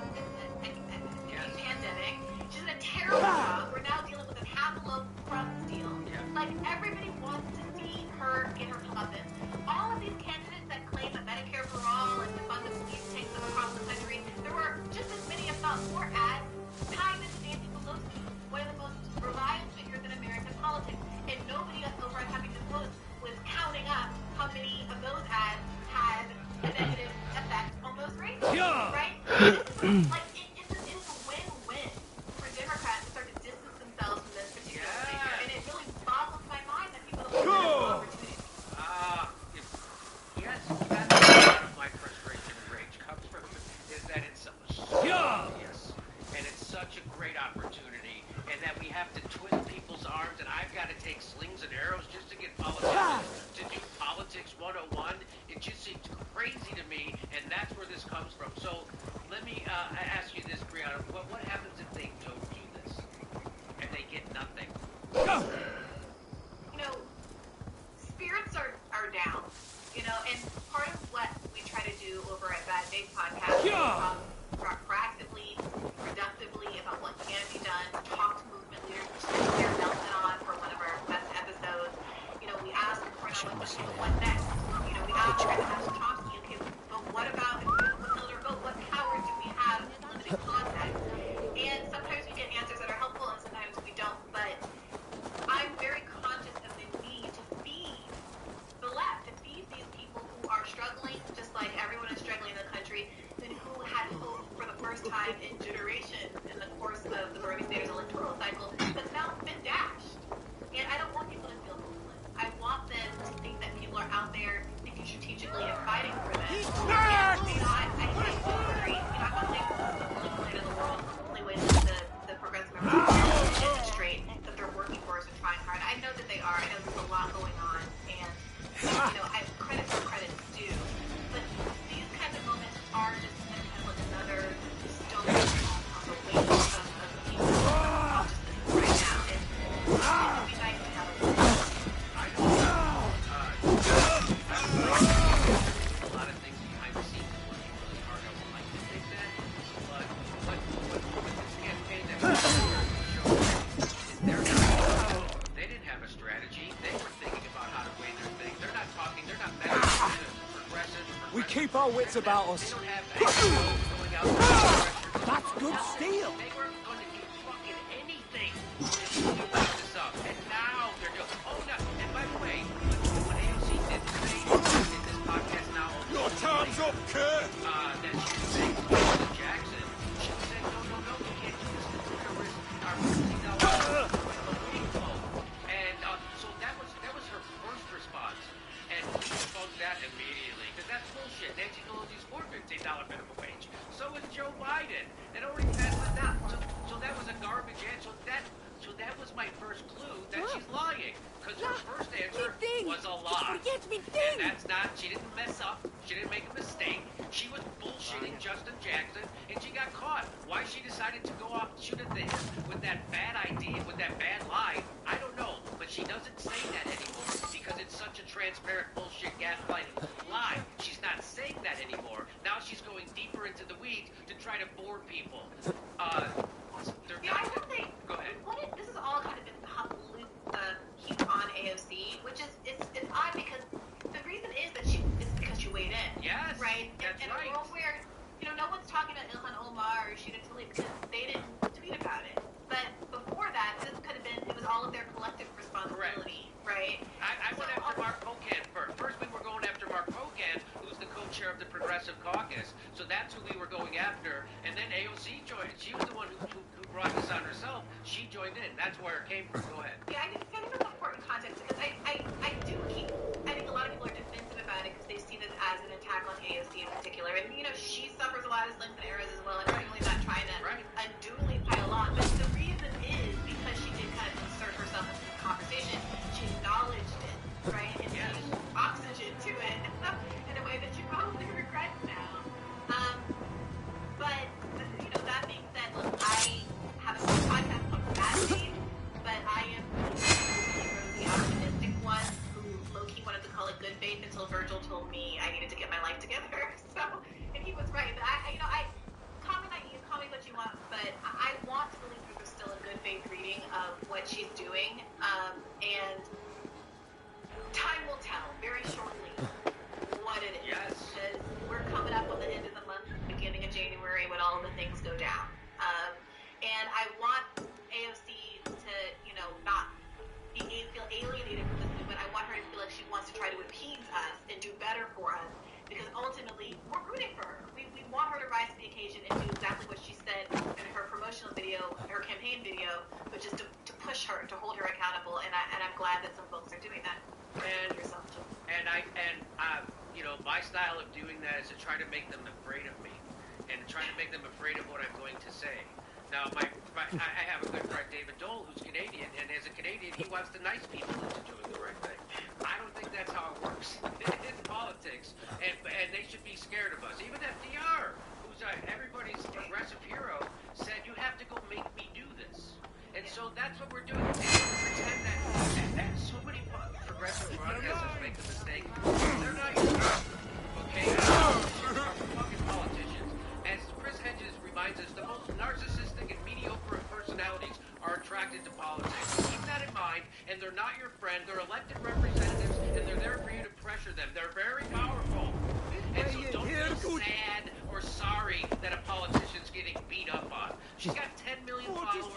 pandemic. She's done a terrible job. We're now dealing with a half-loaf crust deal. Like, everybody wants to see her get her comeuppance. All of these candidates that claim that Medicare for all and to fund the police takes them across the country, there were just as many, if not more, ads tying into Nancy Pelosi, one of the most reliable figures in American politics. And nobody over at Huffington Post was counting up how many of those ads had a negative effect on those races, right? Like, it is a win-win for Democrats to start to distance themselves from this particular figure, and it really boggles my mind that people don't have this opportunity. Yes, that's where my frustration and rage comes from, is that it's so obvious, and it's such a great opportunity, and that we have to twist people's arms, and I've got to take slings and arrows just to get politicians to do politics 101. It just seems crazy to me, and that's where this comes from. So let me ask you this, Brianna. What happens if they don't do this and they get nothing? Spirits are down, and part of what we try to do over at Bad Faith Podcast is talk proactively, productively about what can be done, talk to movement leaders, which is Sarah Nelson on for one of our best episodes. We ask what next? We ask Chomsky, okay, but what about what power do we have in limited context? And sometimes we get answers that are helpful and sometimes we don't, but I'm very conscious of the need to be time in generations in the course of the Bernie Sanders electoral cycle that's now been dashed. And I don't want people to feel hopeless. I want them to think that people are out there thinking strategically and fighting for them. And, you know, I do agree. You know, I'm not saying this is the only plan in the world, the only way that the progressive members demonstrate that they're working for us and trying hard. I know that they are. I know there's a lot going on. And, you know, I credit where credit's due. But these kinds of moments are just kind of like another stone on the weight of people just right now. And it would be nice to have a lot of things behind the scenes is working really hard. I would like to think that, but this campaign that they didn't have a strategy. They were thinking about how to weigh their things. They're not talking. They're not progressive. We keep our wits about us. They don't have going out there. That's good steel. They weren't going to do fucking anything to back this up. And now they're doing. Oh no! And by the way, what AOC did say in this podcast now. Your time's up, Kurt. That she was saying to Jackson. She said, no, you can't do this. We're gonna risk our and so that was her first response, and we debunked that immediately because that's bullshit. Nancy Pelosi's for $15 minimum wage. So is Joe Biden, and already passed it down. So that was a garbage answer. So that was my first clue that she's lying, because her first answer was a lie. And that's not. She didn't mess up. She didn't make a mistake. She was bullshitting Justin Jackson, and she got caught. Why she decided to go off shoot at him with that bad idea, with that bad lie, I don't know. But she doesn't say that anymore because it's such a transparent bullshit gaslighting lie. She's not saying that anymore. Now she's going deeper into the weeds to try to bore people. Go ahead. This is all kind of been heaped on AOC, which is it's odd because the reason is that it's because she weighed in. Yes. Right? That's in right. a world where, you know, no one's talking about Ilhan Omar or Sheena Tlaib because they didn't tweet about it. But before that, this could have been, it was all of their collective responsibility. Correct. Right? I went after Mark Pocan first. First we were going after Mark Pocan, who's the co-chair of the Progressive Caucus. So that's who we were going after. And then AOC joined. She was the one who brought this on herself. She joined in. That's where it came from. Go ahead. Yeah, I think that's important context because I think a lot of people are defensive about it because they see this as an attack on AOC in particular. And, you know, she suffers a lot of slings and arrows as well, and I'm really not trying to unduly pile on. But the reason is because she did kind of insert herself into the conversation. She acknowledged it, right? And gave oxygen to it in a way that she probably regrets now. But, you know, that being said, look, I have a podcast called Bad Faith, but I am the optimistic one who low-key wanted to call it good faith until Virgil told me I needed to get my life together. So, and he was right. But call me naive, call me what you want, but I want to believe that there's still a good faith reading of what she's doing. And time will tell very shortly what it is. Yes. Because we're coming up on the end of the month, beginning of January, when all of the things go down. And I want AOC to, you know, not feel alienated from this movement. I want her to feel like she wants to try to appease us and do better for us, because ultimately we're rooting for her. We want her to rise to the occasion and do exactly what she said in her promotional video, her campaign video, which is to push her, to hold her accountable. And I'm glad that some folks are doing that. And you know, my style of doing that is to try to make them afraid of me, and try to make them afraid of what I'm going to say. Now, I have a good friend, David Dole, who's Canadian, and as a Canadian, he wants to nice people into doing the right thing. I don't think that's how it works in politics, and they should be scared of us. Even FDR, who's everybody's progressive hero, said, you have to go make me do this. And so that's what we're doing. They pretend that so many progressive broadcasters make the mistake. They're not okay? They're fucking politicians. As Chris Hedges reminds us, the most narcissistic and mediocre personalities are attracted to politics. Keep that in mind, and they're not your friend. They're elected representatives, and they're there for you to pressure them. They're very powerful. And so don't feel sad or sorry that a politician's getting beat up on. She's got 10 million followers.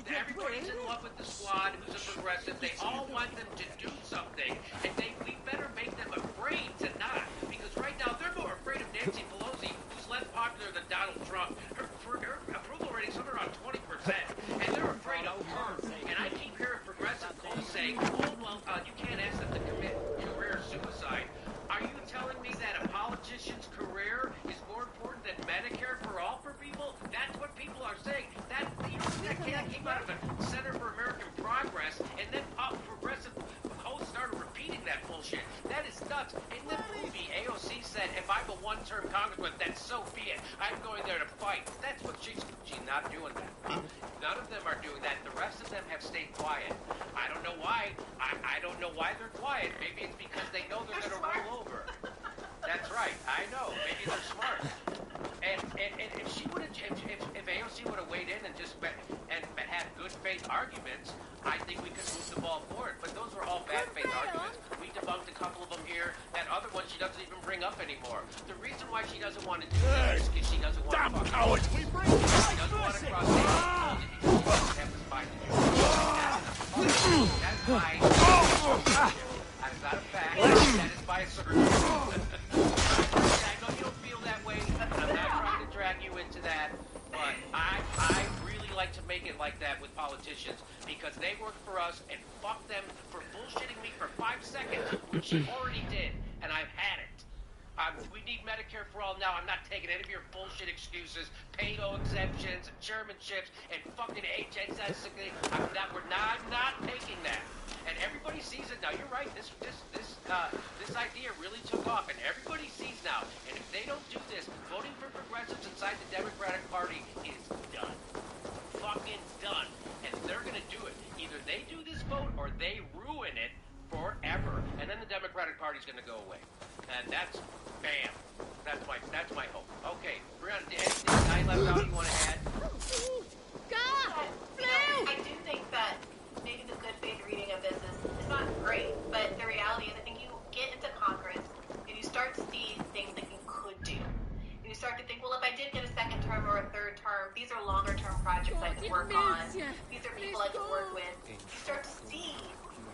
Everybody's in love with the squad who's a progressive. They all want them to do something, and we better make them afraid to not. Because right now they're more afraid of Nancy Pelosi, who's less popular than Donald Trump. Her one-term congressman, then so be it. I'm going there to fight. That's what she's not doing that. None of them are doing that. The rest of them have stayed quiet. I don't know why. I don't know why they're quiet. Maybe it's because they know they're going to roll over. That's right. I know. Maybe they're smart. And if she would have, if AOC would have weighed in and just had good faith arguments, I think we could move the ball forward. But those were all bad faith arguments. We debunked a couple of them here. That other one she doesn't even bring up anymore. The reason why she doesn't want to do this is because she doesn't want to. She doesn't want to cross state lines because she doesn't have the spine to do it. That's why. That is not a fact. That is by a circumstance. I know you don't feel that way, and I'm not trying to drag you into that, but I really like to make it like that with politicians because they work for us, and fuck them for bullshitting me for 5 seconds, which you already did, and I've had it. We need Medicare for all now. I'm not taking any of your bullshit excuses, paygo exemptions, and chairmanships, and fucking HHS. I'm not taking that. And everybody sees it now. You're right. This idea really took off, and everybody sees now. And if they don't do this, voting for progressives inside the Democratic Party is done. Fucking done. And they're gonna do it. Either they do this vote or they ruin it forever. And then the Democratic Party's gonna go away. And that's bam. That's my hope. Okay, Brianna, anything I left out you want to add? I do think that maybe the good faith reading of this is not great, but the reality is I think you get into Congress and you start to see things that you could do. And you start to think, well, if I did get a second term or a third term, these are longer term projects I could work on. These are people I could work with. You start to see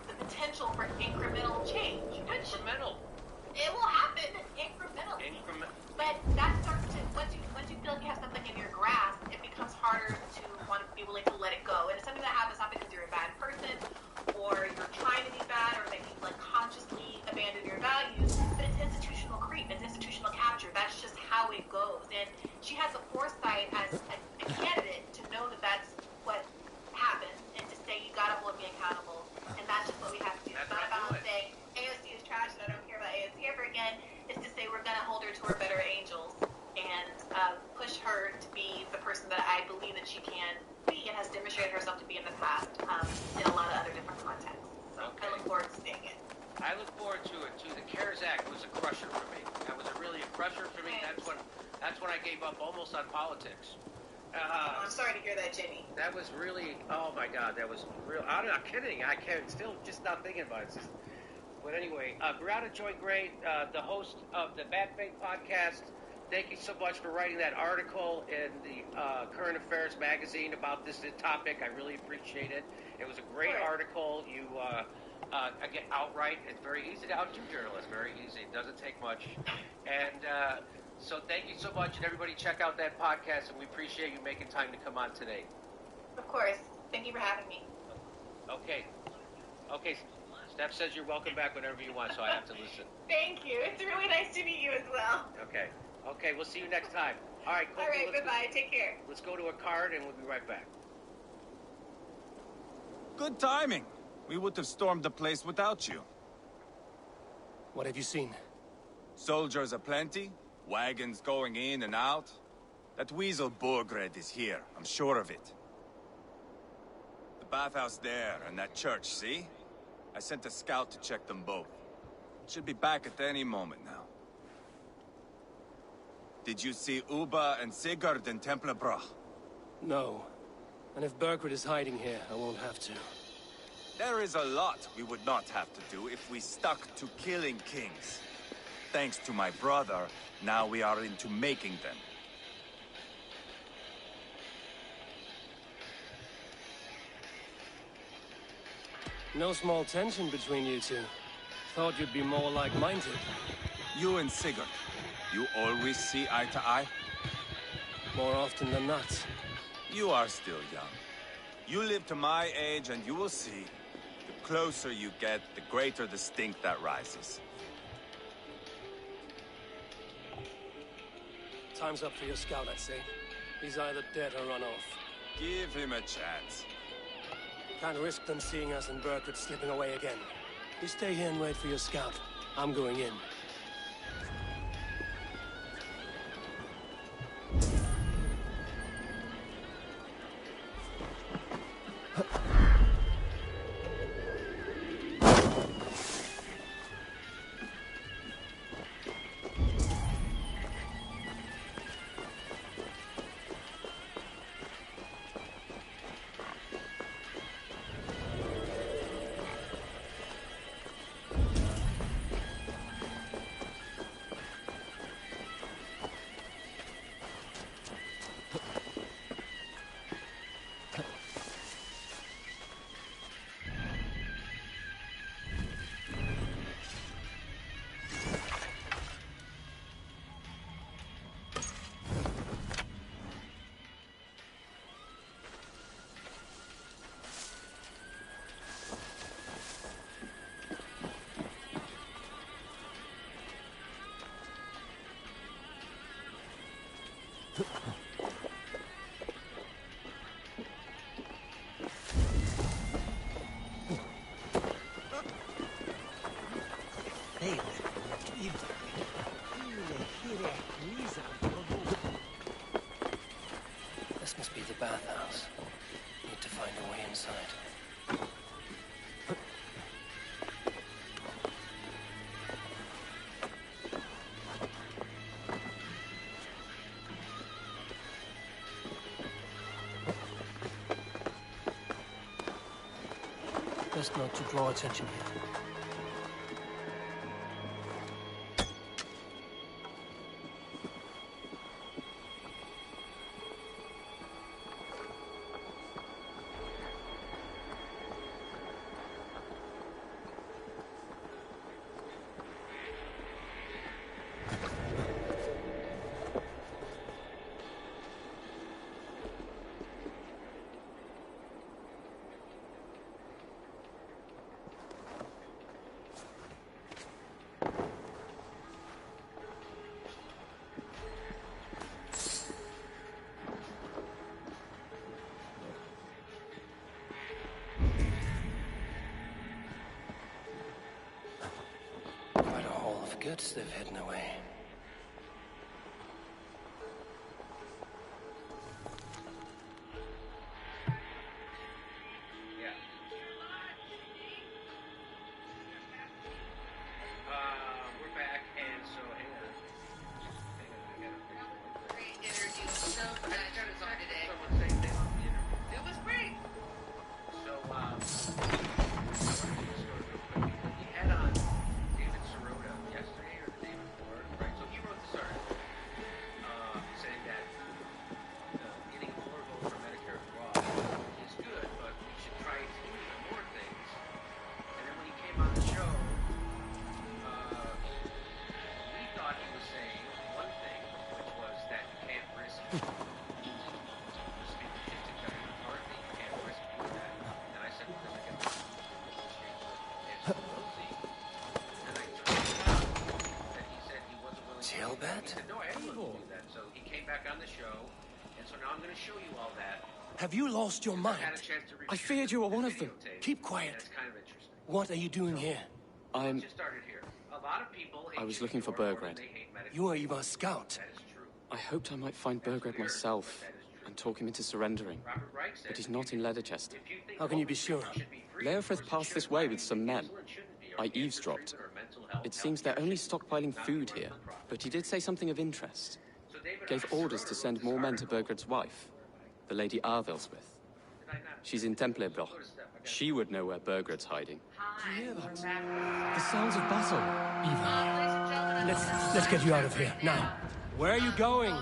the potential for incremental change. Incremental. It will happen incrementally. But that starts to, once you feel like you have something in your grasp, it becomes harder to want to be willing to let it go. And it's something that happens not because you're a bad person or you're trying to be bad or that you like consciously abandon your values, but it's institutional creep, it's institutional capture. That's just how it goes. And she has the foresight as a candidate to know that that's what happens and to say you gotta hold me accountable. And that's just what we have to do. It's not about saying AOC is trash and I don't care about AOC ever again. It's to say we're gonna hold her to her better angels and push her to be the person that I believe that she can be and has demonstrated herself to be in the past in a lot of other different contexts. So okay. I look forward to seeing it. I look forward to it too. The CARES Act was a crusher for me. That was really a crusher for me. That's when I gave up almost on politics. I'm sorry to hear that, Jimmy. That was really, oh my God, that was real. I'm not kidding. I can't, still just not thinking about it. Just, but anyway, Brianna Joy Gray, the host of the Bad Faith podcast. Thank you so much for writing that article in the Current Affairs magazine about this topic. I really appreciate it. It was a great article. You, again, outright, it's very easy to outdo journalists. Very easy. It doesn't take much. And so thank you so much. And everybody check out that podcast. And we appreciate you making time to come on today. Of course. Thank you for having me. Okay. Okay. Steph says you're welcome back whenever you want, so I have to listen. Thank you. It's really nice to meet you as well. Okay. Okay, we'll see you next time. All right, cool. All right, bye-bye. Take care. Let's go to a card, and we'll be right back. Good timing. We would have stormed the place without you. What have you seen? Soldiers aplenty, wagons going in and out. That weasel Borgred is here, I'm sure of it. The bathhouse there, and that church, see? I sent a scout to check them both. Should be back at any moment now. Did you see Uba and Sigurd in Templebrach? No. And if Berkwood is hiding here, I won't have to. There is a lot we would not have to do if we stuck to killing kings. Thanks to my brother, now we are into making them. No small tension between you two. Thought you'd be more like-minded. You and Sigurd, you always see eye to eye? More often than not. You are still young. You live to my age and you will see. The closer you get, the greater the stink that rises. Time's up for your scout, I'd say. He's either dead or run off. Give him a chance. Can't risk them seeing us and Berkwood slipping away again. You stay here and wait for your scout. I'm going in. This must be the bathhouse. Need to find a way inside. Best not to draw attention here. Goods they've hidden away. We're back, and so hang on. Great interview. So glad you was on today. It was great. So, he had on David Sirota yesterday or the day before, right? So he wrote this article saying that getting a lower vote for Medicare fraud is good, but we should try to do even more things. And then when he came on the show, we thought he was saying one thing, which was that you can't risk losing statistics that are McCarthy. You can't risk doing that. And I said, because I get the and I turned out that he said he wasn't willing to do that. He said, no, I am willing to do that. So he came back on the show, and so now I'm going to show you all that. Have you lost your mind? I feared you were one of them. Keep quiet. That's kind of interesting. What are you doing here? I'm... Just started here. A lot of people I was looking for Burgred. You are Eva's scout. I hoped I might find Burgred myself and talk him into surrendering. But he's not in Leatherchester. How can you be sure? Leofrith passed this way with some men. I eavesdropped. It seems they're only stockpiling food here, but he did say something of interest. Gave orders to send more men to Burgred's wife, the Lady Arvelswith. She's in Templebloch. She would know where Burgred's hiding. Do you hear that? The sounds of battle. Eva, let's get you out of here, now. Where are you going?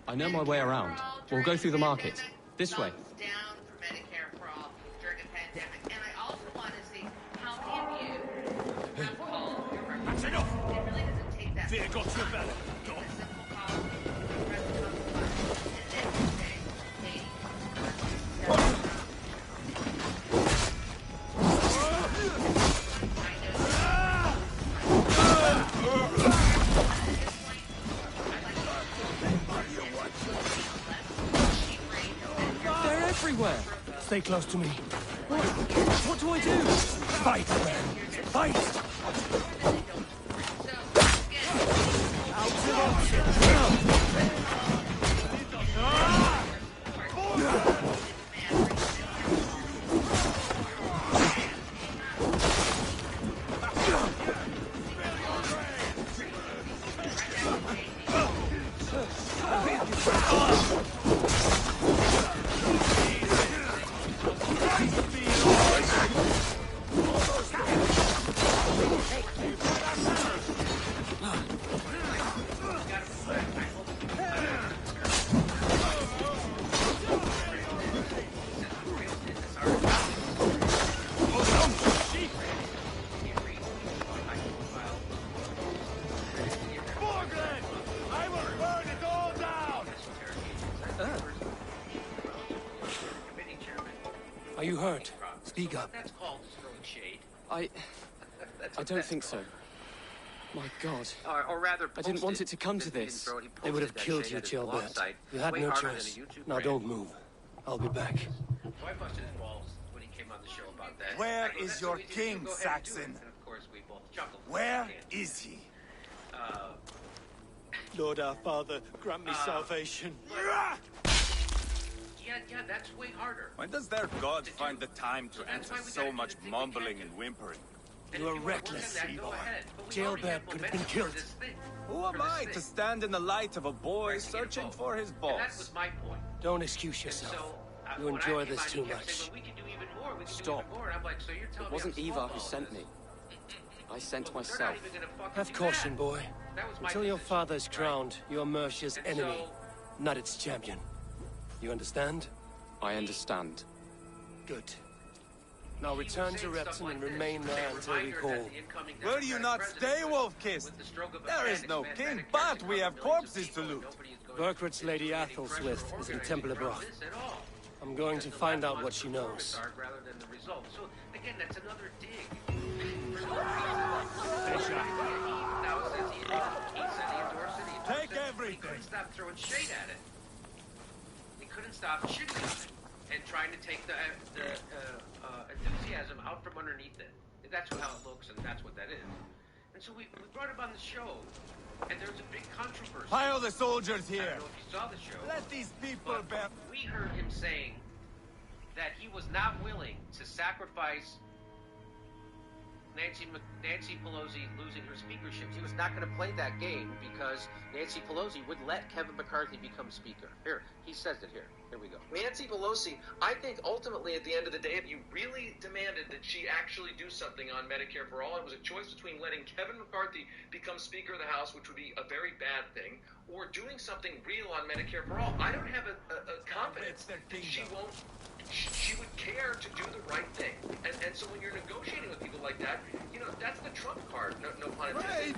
I know my way around. We'll go through the market. This way. Down for Medicare for all during a pandemic. And I also want to see how many of you have called your representatives. That's enough! It really doesn't take that Fear much. got your belly. Go. It's a simple call. Press the button, and then you say, hey, They're everywhere. Stay close to me. What do I do? Fight, man. Fight! Out of option. Are you hurt? Speak up. That's called throwing shade. I don't think so. My God. Or rather, I didn't want it to come to this. They would have killed you, Gilbert. You had no choice. Now don't move. I'll be back. So I busted his balls when he came on the show about that. Where is your king, Saxon? And of course, we both chuckled. Where is he? Lord our Father, grant me salvation. Yeah, that's way harder. When does their god find the time to answer so much mumbling and whimpering? You are reckless, Eivor. Jailbird could have been killed. Who am I to stand in the light of a boy searching for his That boss? was my point. Don't excuse yourself. You enjoy this too much. Stop. It wasn't Ivar who sent me. I sent myself. Have caution, boy. Until your father's crowned, you're Mercia's enemy, not its champion. You understand? I understand. Good. Now return to Repton and remain there until we call. Will you not stay, Wolf-Kissed? There is no king, but we have corpses to loot. Burkhart's Lady Athelthwith is in Temple of Broth. I'm going to find out what she knows. Rather than the result. So again, that's another dig. Take everything. He couldn't stop throwing shade at it. He couldn't stop shitting on it and trying to take the enthusiasm out from underneath it. That's how it looks, and that's what that is. And so we brought him on the show, and there was a big controversy. Pile the soldiers I here. don't know if you saw the show. Let these people but we heard him saying that he was not willing to sacrifice Nancy Pelosi losing her speakership. He was not going to play that game because Nancy Pelosi would let Kevin McCarthy become speaker. Here, he says it here. Here we go. Nancy Pelosi, I think ultimately at the end of the day, if you really demanded that she actually do something on Medicare for All, it was a choice between letting Kevin McCarthy become Speaker of the House, which would be a very bad thing, or doing something real on Medicare for All. I don't have a confidence that she won't. She would care to do the right thing. And so when you're negotiating with people like that, you know, that's the trump card, no pun intended.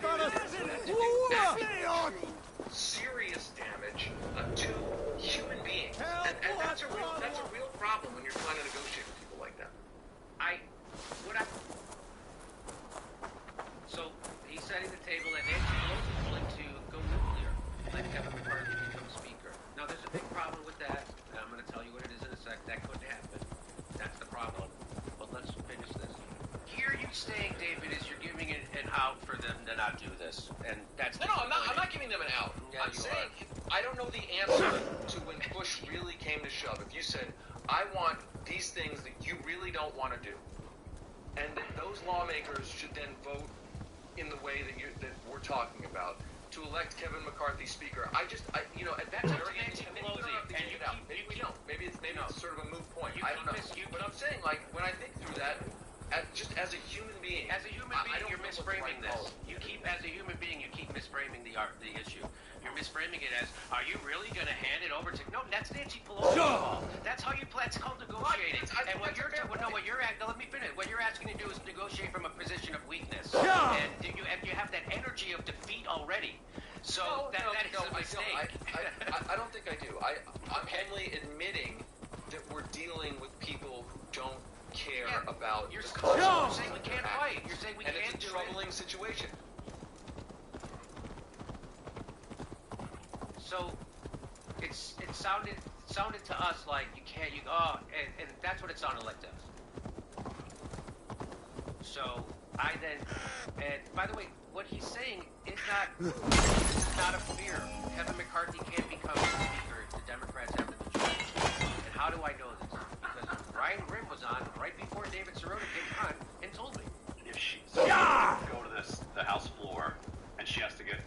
Serious damage to human beings. And that's a real problem when you're trying to negotiate with people like that. So he's setting the table that Nancy Pelosi is willing to go nuclear, let Kevin McCarthy become speaker. Now there's a big problem with that. And I'm going to tell you what it is in a sec. That couldn't happen. That's the problem. But let's finish this. Here you saying, David, is you're giving it an out for them to not do this, and that's No, I'm not giving them an out. Yeah, I'm saying I don't know the answer to when push really came to shove. If you said, I want these things that you really don't want to do, and that those lawmakers should then vote in the way that we're talking about to elect Kevin McCarthy speaker. You know, at that time, maybe we don't. Maybe it's sort of a moot point. I don't know. But I'm saying, like, when I think through that, just as a human being, you're misframing this. As a human being, you keep misframing the issue. You're misframing it as, are you really going to hand it over to? No, that's Nancy Pelosi. That's how you play. It's called negotiating. And what you're let me finish. What you're asking to do is negotiate from a position of weakness. And you have that energy of defeat already. So that is a mistake. I don't think I do. I'm only admitting that we're dealing with people who don't care about you're the cause. You're saying we can't fight. You're saying we can't do it. And it's a troubling situation. So it sounded to us like you can't and that's what it sounded like to us. So I then, and by the way, what he's saying is not a fear. Kevin McCarthy can't become speaker. The Democrats have the majority. And how do I know this? Because Ryan Grimm was on right before David Sirota came on and told me. If she go to the House floor and she has to get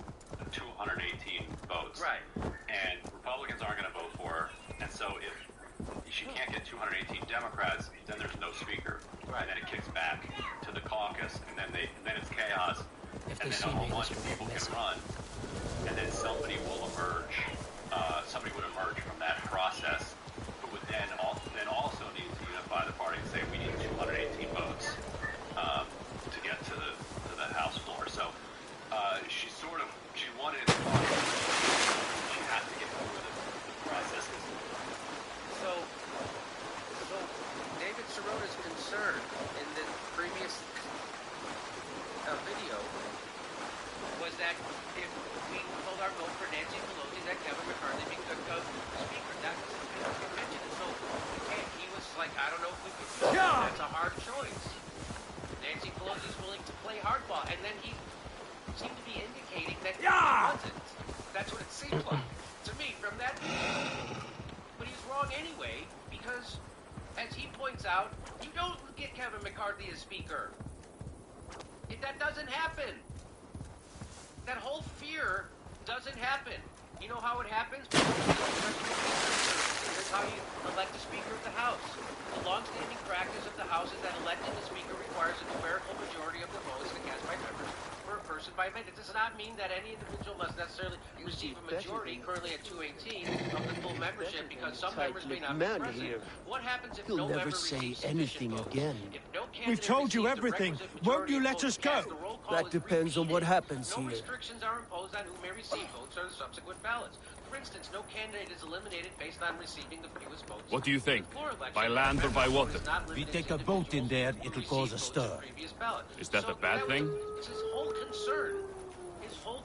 218 votes, right? And Republicans aren't going to vote for her, and so if she can't get 218 Democrats, then there's no speaker, right? And then it kicks back to the caucus, and then it's chaos, and then a whole bunch of people can run, and then somebody will emerge. Somebody would emerge from that process, who would then also need to unify the party and say we need 218 votes to get to the House floor. So she wanted it. She had to get through the process. So David Sirota's concern in the previous video that if we hold our vote for Nancy Pelosi, that Kevin McCarthy becomes Speaker. That was his mention. So he was like, I don't know if we could do that. That's a hard choice. Nancy Pelosi's willing to play hardball, and then he seemed to be indicating that he wasn't. That's what it seemed like to me from that meeting. But he's wrong anyway, because as he points out, you don't get Kevin McCarthy as Speaker. That doesn't happen. That whole fear doesn't happen. You know how it happens? That's how you elect the Speaker of the House. The long-standing practice of the House is that electing the Speaker requires a numerical majority of the votes cast by members for a person by amendment. It does not mean that any individual must necessarily receive a majority, currently at 218, of the full membership, because some members may not be present. What happens if no member receives anything again. We've told you everything. Won't you let us go? That depends on what happens No here. restrictions are imposed on who may receive votes or the subsequent ballots. For instance, no candidate is eliminated based on receiving the fewest votes. What do you think? By land or by water? We take a vote in there, it'll cause a stir. Is that a bad thing? His whole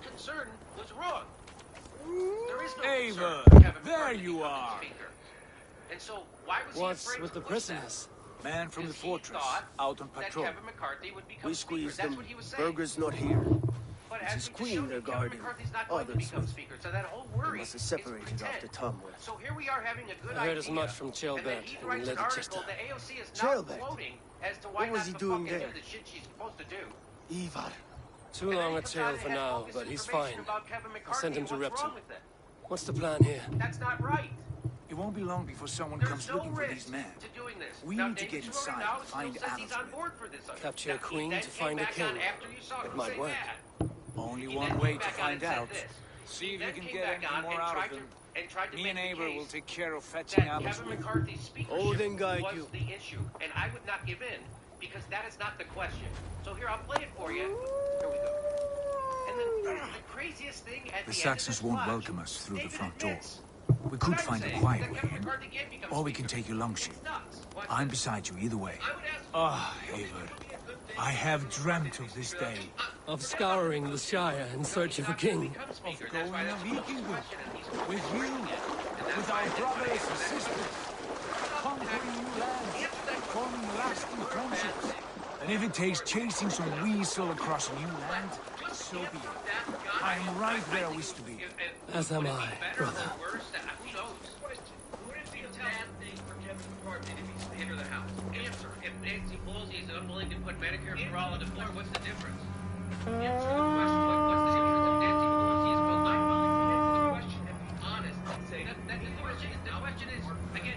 concern was wrong. There is no Ava, there you are. And so why was What's with the prisoners? Man from the fortress, out on patrol. We squeezed them. Berger's not here. It's his queen they're guarding. Others with. They must have separated after Tomworth. So here we are having a good I heard as much from Chelbert in Leicester. Chelbert? What was he doing there? Ivar. Too long a tale for now, but he's fine. I'll send him to Repton. What's the plan here? That's not right. It won't be long before someone comes looking for these men. We need to get inside and find Alan. Capture a queen to find a king. It might work. Only one way to find out. See if you can get anything more out of him. Me and Ava will take care of fetching Alice. Oh, then guide you. The issue, and I would not give in, because that is not the question. So here, I'll play it for you. Here we go. And the craziest thing at the Saxons won't welcome us through the front door. We could find a quiet way in, or we can take your longship. I'm beside you either way. Ah, Eivor, I have dreamt of this day. Of scouring the Shire in search of a king. Of going a Vikingur. With you. With our brothers and sisters. Conquering new lands. Forming lasting friendships. And if it takes chasing some weasel across a new land, so be it. I'm right where I wish to be. As am I, brother. Answer. If Nancy Pelosi is unwilling to put Medicare for all on the floor, what's the difference? Answer the question. What's the difference if Nancy Pelosi is well, I'm willing to answer the question and be honest.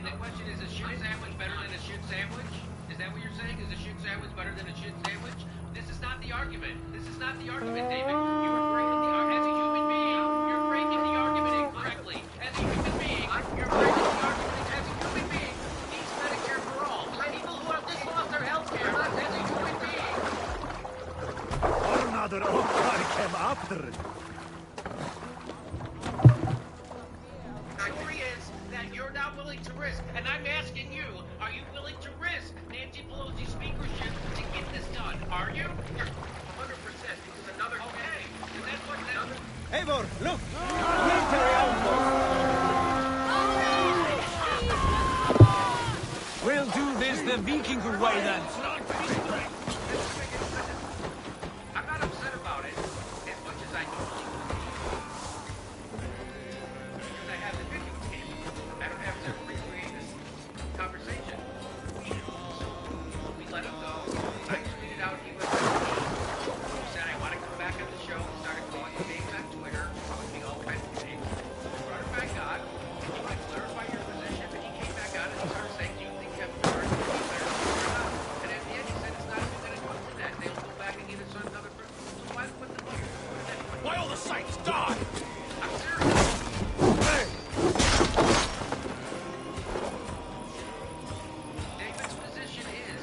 The question is a shoot sandwich better than a shoot sandwich? Is that what you're saying? Is a shoot sandwich better than a shoot sandwich? This is not the argument. This is not the argument, David. You are framing the argument as a human being. You're framing the argument incorrectly. As a human being, you're framing the argument as a human being. Needs Medicare for all. People who have just lost their health care, not as a human being. Or another okkar came after it. The story is that you're not willing to risk, and I'm asking you, are you willing to risk Nancy Pelosi's speakership to get this done? Are you? 100%, because another... Okay, and that's what... Eivor, look! Military outpost! We'll do this the Vikingur way then. I'm not upset about it as much as I normally would be. Because I have the videotape. I don't have to recreate this conversation. So we let him go. I tweeted out he was he said I want to come back on the show. He started calling me names on Twitter, calling me all kinds of names. Brought him back on. And you want to clarify your position, and he came back on and he started saying, do you think Kevin McCarthy is better or not? And at the end he said it's not even going to come to that. They'll go back and give us another person. So why put the fuck? Why all the sites die? I'm serious. Hey! David's position is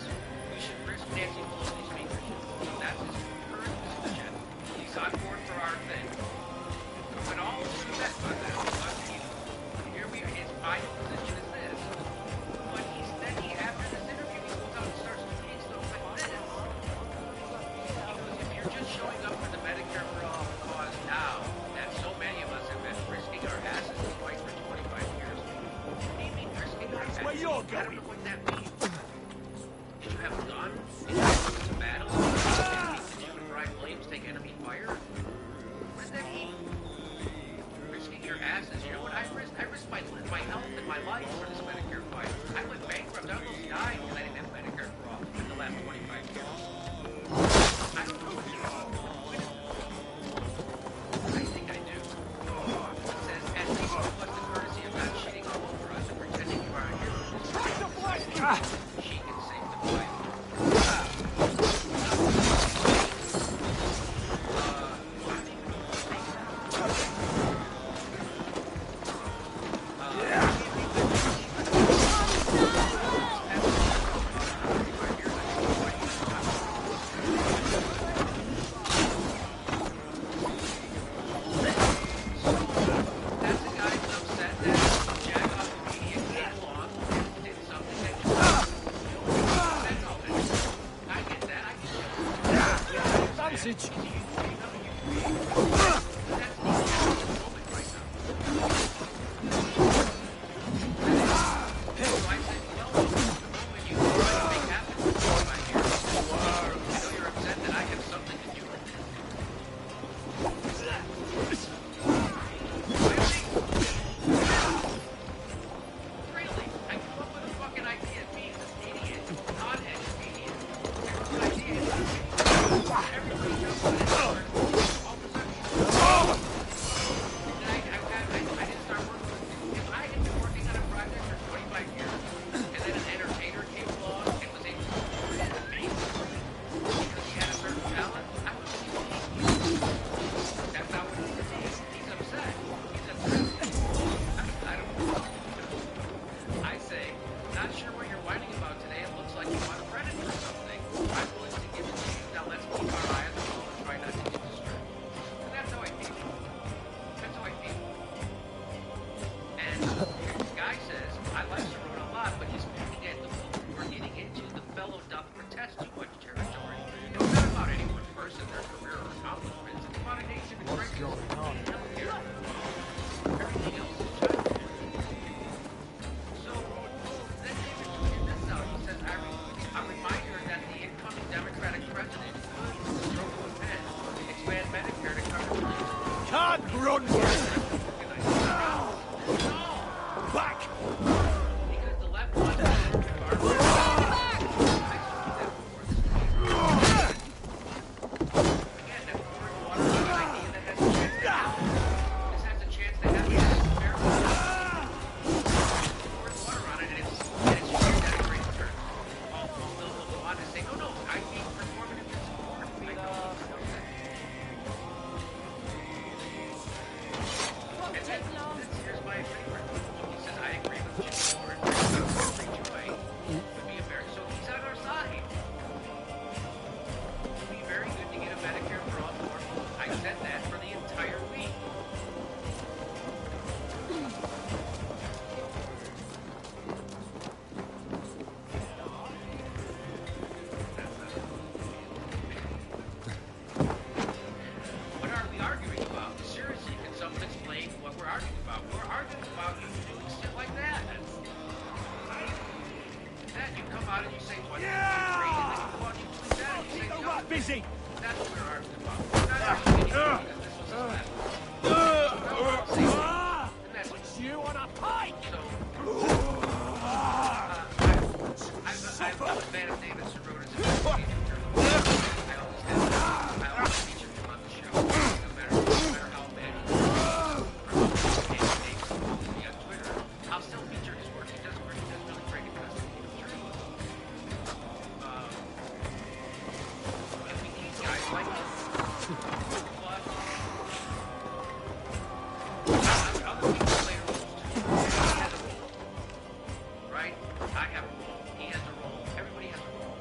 we should risk Nancy Pelosi's speakership. That's his current position. He's on board for our thing. But all of the best on that was here we are. His final position is this. But after this interview, he goes out and starts tweeting stuff like this. Because if you're just showing up for the Medicare for all cause Run! Back! Because the left one is busy! That's what we're arguing about. Not actually getting this was his last. It's you on a pike! I'm a fan of David Sirota. I always feature him on the show. No matter how bad he is. On Twitter. I'll still feature his work. He does really great investigation. Guys like other people play roles too. He has a role. Right? I have a role. He has a role. Everybody has a role.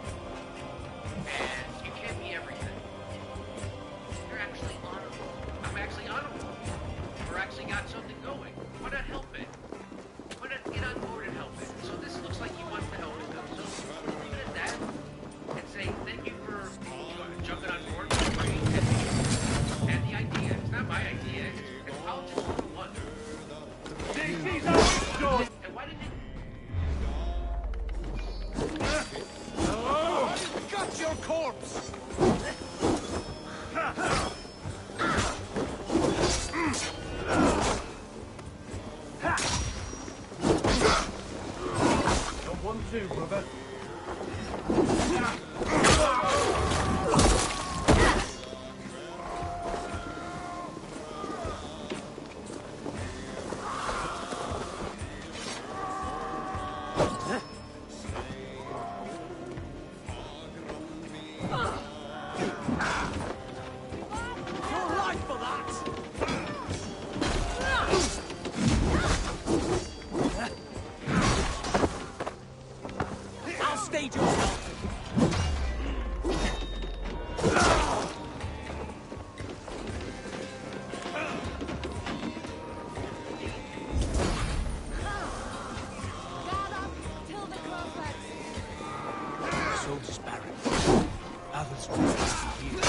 And you can't be everything. You're actually on a role. I'm actually on a role. We're actually got something going. Why not help it? Why not get on board and help it? So this looks like he wants to help it. So leave it at that and say thank you for jumping on board with the and the idea. It's not my idea. It's politics 101. And why didn't it... Got your corpse! You're 1-2, brother. Soldiers' barracks. Others will be here.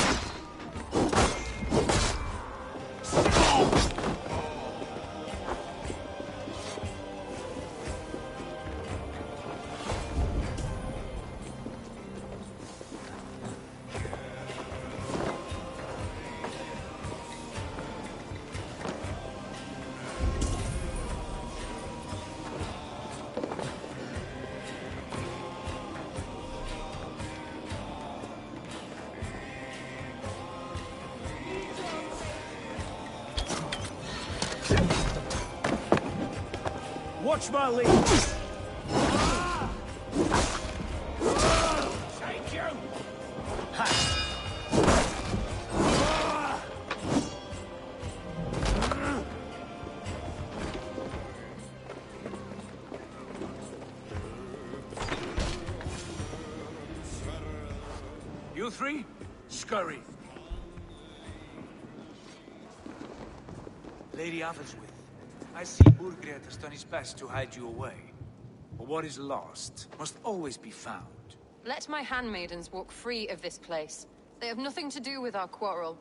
Watch my lead! Take you! You three, scurry. Lady Athelswith, I see Burgred has done his best to hide you away. But what is lost must always be found. Let my handmaidens walk free of this place. They have nothing to do with our quarrel.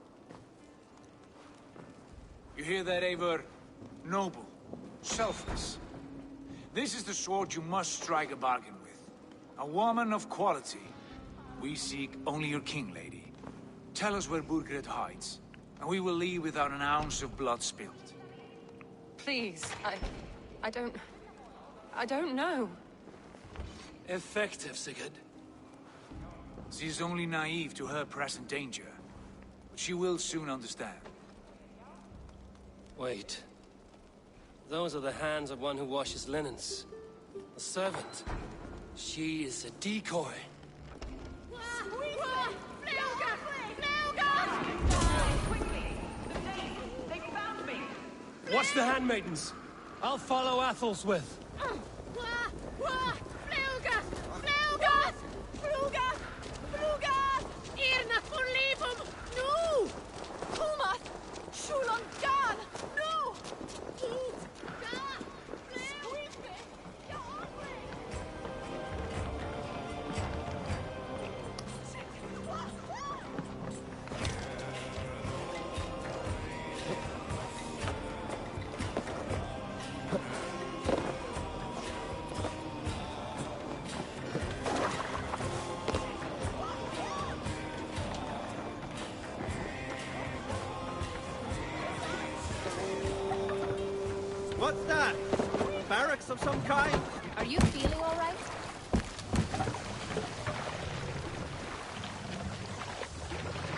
You hear that, Eivor? Noble. Selfless. This is the sword you must strike a bargain with. A woman of quality. We seek only your king, lady. Tell us where Burgred hides, and we will leave without an ounce of blood spilled. Please, I don't know. Effective, Sigurd. She is only naive to her present danger, but she will soon understand. Wait. Those are the hands of one who washes linens. A servant. She is a decoy. Watch the handmaidens. I'll follow Athel's. What's that? Barracks of some kind? Are you feeling all right?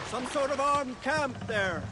Some sort of armed camp there.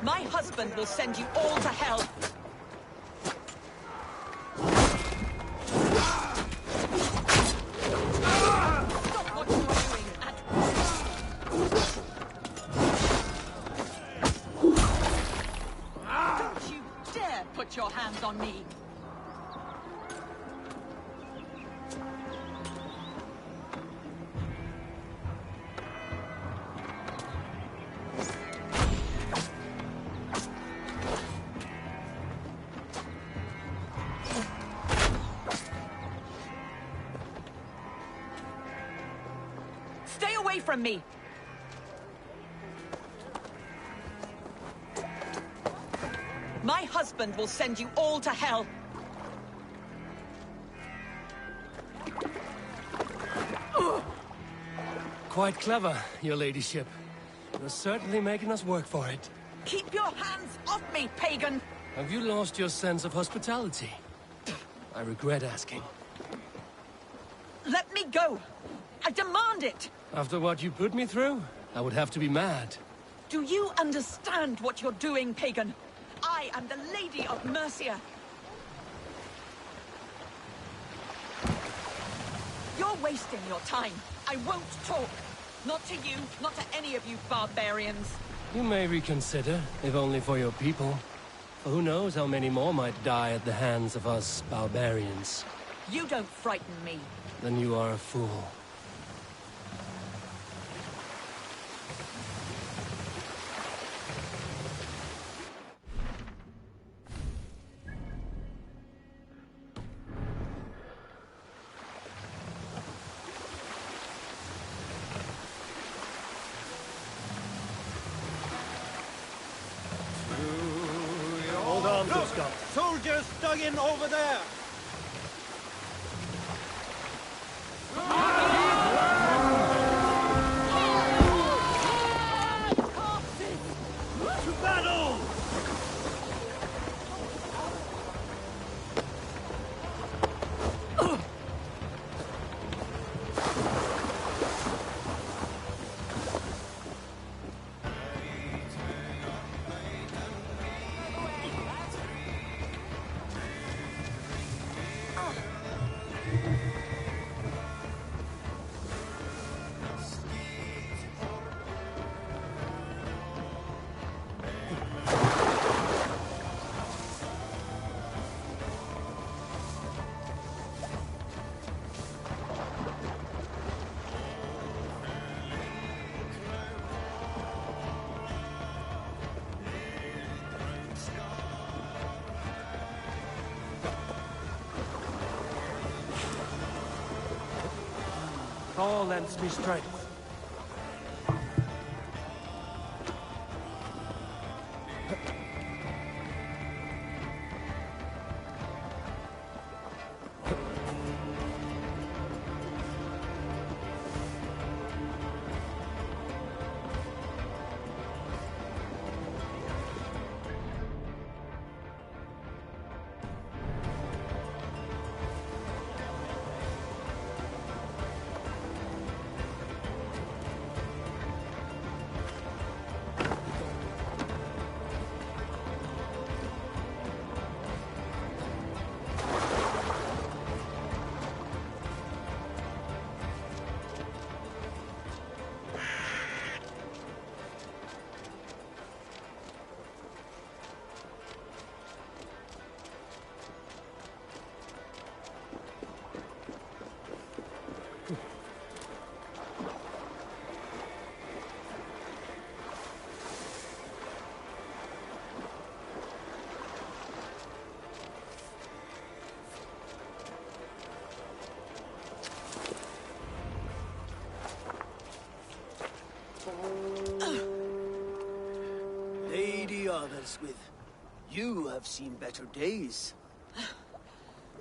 My husband will send you all to hell. Stop what you're doing at once. Don't you dare put your hands on me. Stay away from me! My husband will send you all to hell! Quite clever, your ladyship. You're certainly making us work for it. Keep your hands off me, pagan! Have you lost your sense of hospitality? I regret asking. Let me go! I demand it! After what you put me through, I would have to be mad. Do you understand what you're doing, pagan? I am the Lady of Mercia. You're wasting your time. I won't talk. Not to you, not to any of you barbarians. You may reconsider, if only for your people. For who knows how many more might die at the hands of us barbarians. You don't frighten me. Then you are a fool. Hold on, look! Soldiers dug in over there! To battle! All lends me strength. Lady Otherswith, you have seen better days.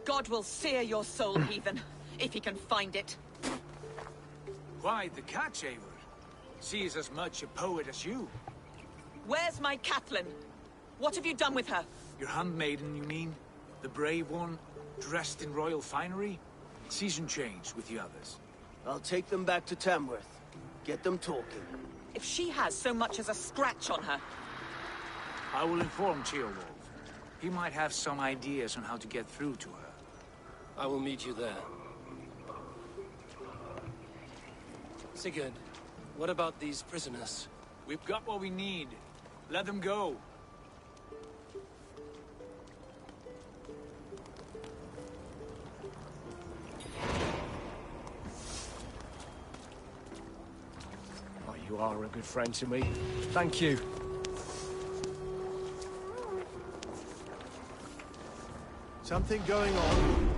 God will sear your soul, heathen, if he can find it. Why, the catch, Eivor? She is as much a poet as you. Where's my Catelyn? What have you done with her? Your handmaiden, you mean? The brave one, dressed in royal finery? Season change with the others. I'll take them back to Tamworth. Get them talking. If she has so much as a scratch on her... I will inform Ceolwulf. He might have some ideas on how to get through to her. I will meet you there. Sigurd, what about these prisoners? We've got what we need. Let them go. Oh, you are a good friend to me. Thank you. Something going on?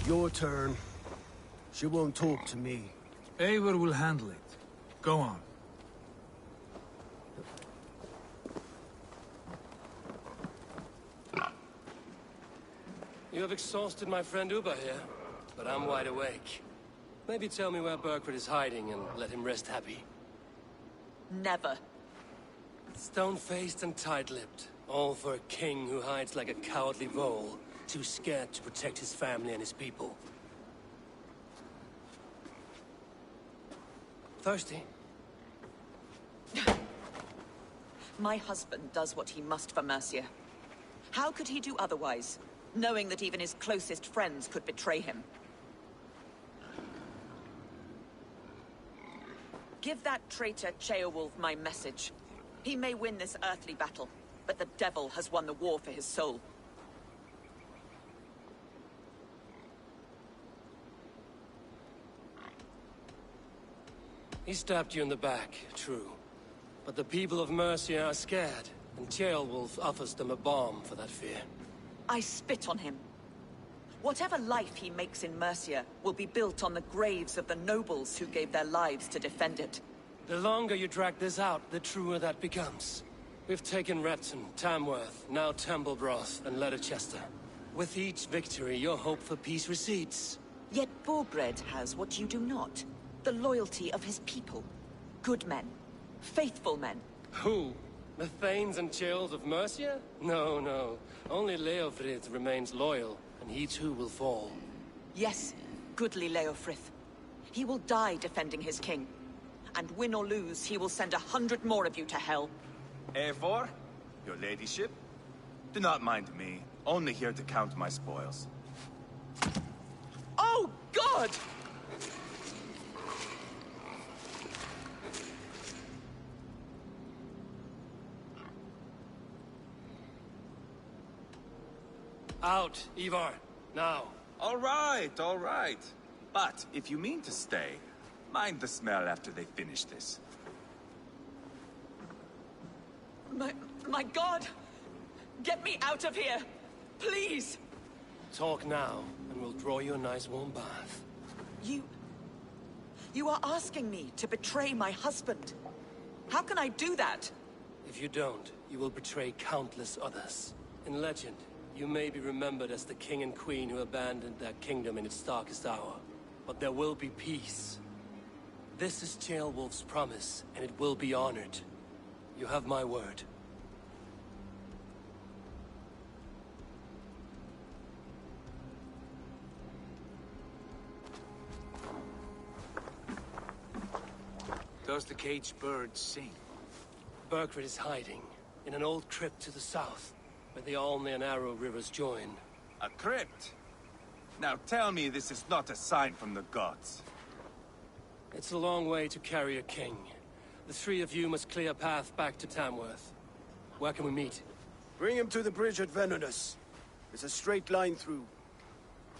Your turn. She won't talk to me. Eivor will handle it. Go on. You have exhausted my friend Uba here, but I'm wide awake. Maybe tell me where Burkred is hiding and let him rest happy. Never. Stone-faced and tight-lipped. All for a king who hides like a cowardly vole, too scared to protect his family and his people. Thirsty? My husband does what he must for Mercia. How could he do otherwise, knowing that even his closest friends could betray him? Give that traitor Ceolwulf my message. He may win this earthly battle, but the devil has won the war for his soul. He stabbed you in the back, true. But the people of Mercia are scared, and Ceolwulf offers them a balm for that fear. I spit on him. Whatever life he makes in Mercia will be built on the graves of the nobles who gave their lives to defend it. The longer you drag this out, the truer that becomes. We've taken Repton, Tamworth, now Templebroth, and Leicester. With each victory, your hope for peace recedes. Yet Borgred has what you do not. The loyalty of his people. Good men. Faithful men. Who? The Thanes and Chills of Mercia? No, no. Only Leofrith remains loyal, and he too will fall. Yes, goodly Leofrith. He will die defending his king. And win or lose, he will send 100 more of you to hell. Eivor, your ladyship? Do not mind me. Only here to count my spoils. Oh, God! Out, Ivar. Now. All right, all right. But if you mean to stay, mind the smell after they finish this. My God! Get me out of here! Please! Talk now, and we'll draw you a nice warm bath. You are asking me to betray my husband. How can I do that? If you don't, you will betray countless others. In legend, you may be remembered as the king and queen who abandoned their kingdom in its darkest hour. But there will be peace. This is Ceolwulf's promise, and it will be honored. You have my word. Does the caged bird sing? Burkred is hiding in an old crypt to the south, where the Alne and Arrow rivers join. A crypt? Now tell me this is not a sign from the gods. It's a long way to carry a king. The three of you must clear a path back to Tamworth. Where can we meet? Bring him to the bridge at Venonus. It's a straight line through.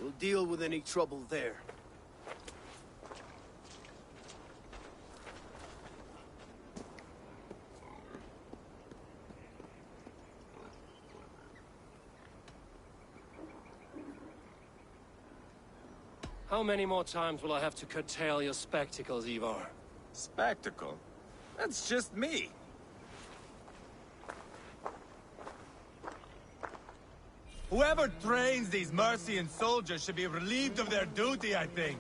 We'll deal with any trouble there. How many more times will I have to curtail your spectacles, Ivar? Spectacle? That's just me. Whoever trains these Mercian soldiers should be relieved of their duty, I think.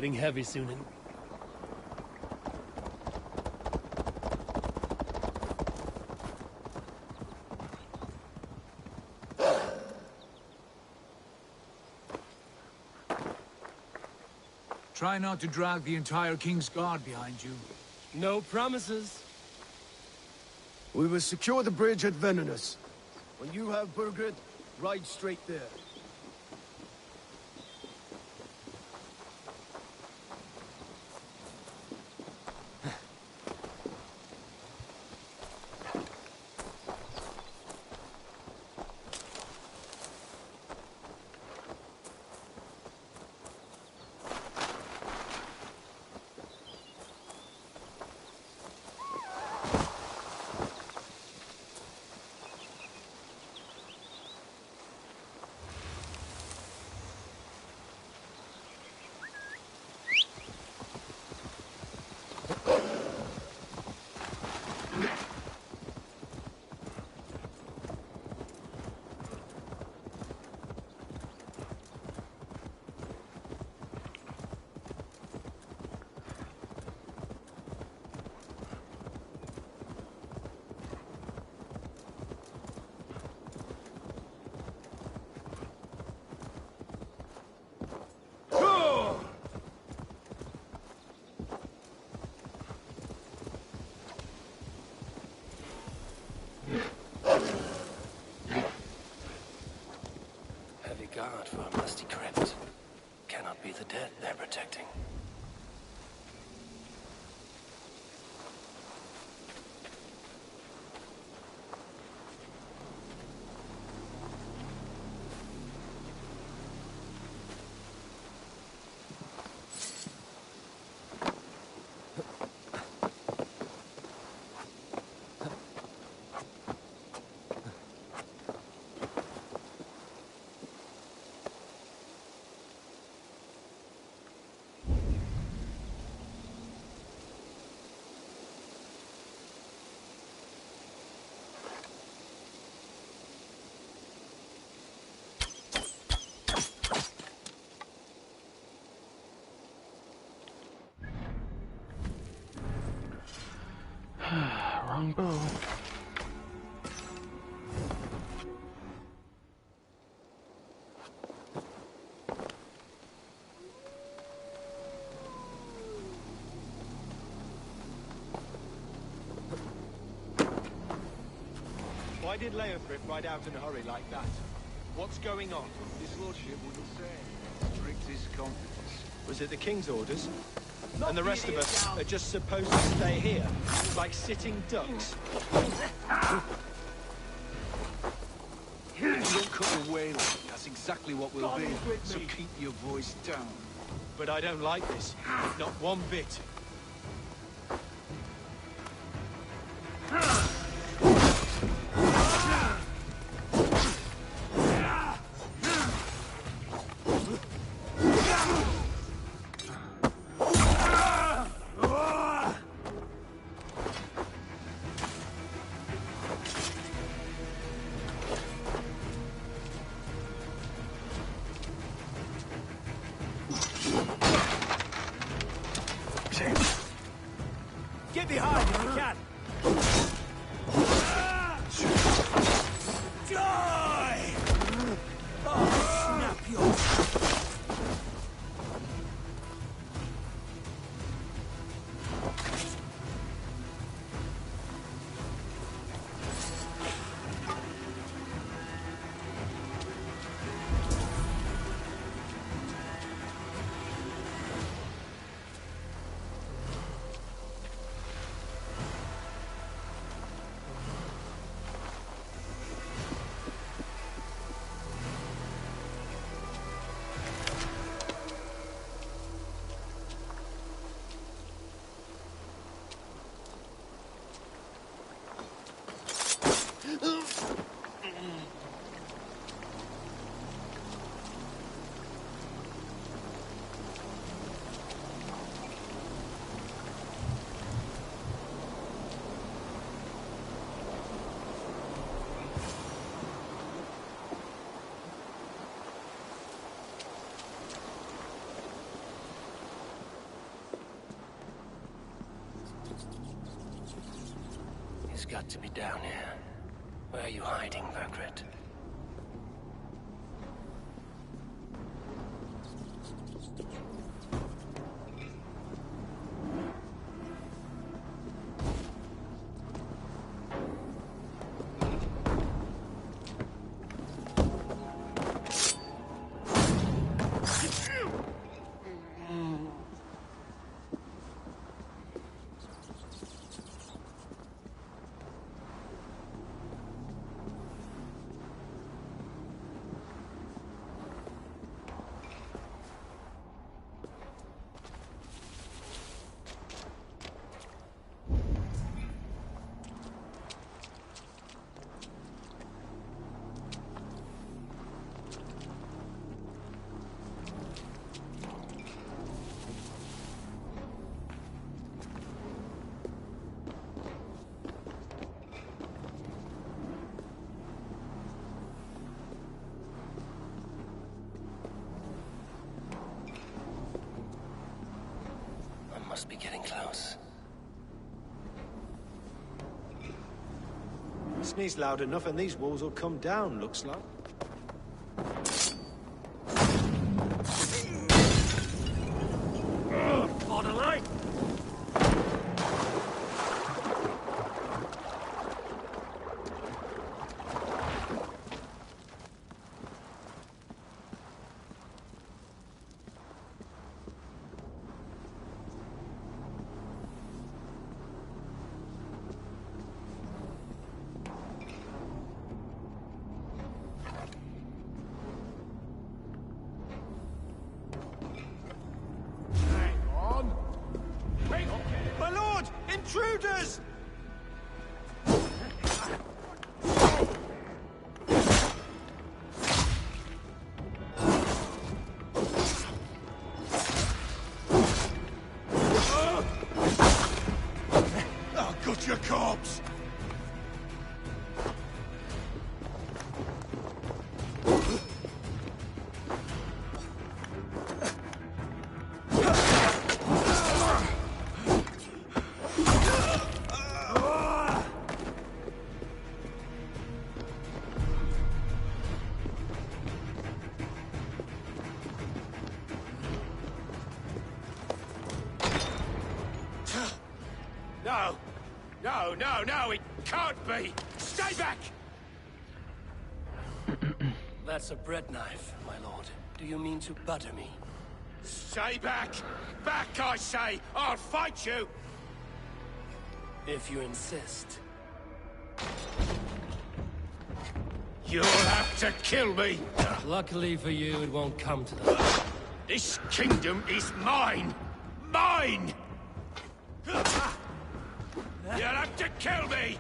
getting heavy soon. Try not to drag the entire King's Guard behind you. No promises. We will secure the bridge at Venonus. When you have Burgred, ride straight there. Guard for a musty crypt. Cannot be the dead they're protecting. Wrong bow. Why did Leothrip ride out in a hurry like that? What's going on? His lordship wouldn't say. Strictest confidence. Was it the King's orders? And the rest of us are just supposed to stay here, like sitting ducks? If you don't cut your way, that's exactly what we'll be. So keep your voice down. But I don't like this. Not one bit. Get behind if you can! Die! Oh, snap your... He's got to be down here. Where are you hiding, Bergred? Must be getting close. Sneeze loud enough and these walls will come down, looks like. For the light! My lord! Intruders! I'll cut your corpse! No! No, no, no, it can't be! Stay back! That's a bread knife, my lord. Do you mean to butter me? Stay back! Back, I say! I'll fight you! If you insist. You'll have to kill me! Luckily for you, it won't come to that. This kingdom is mine! Mine! You'll have to kill me!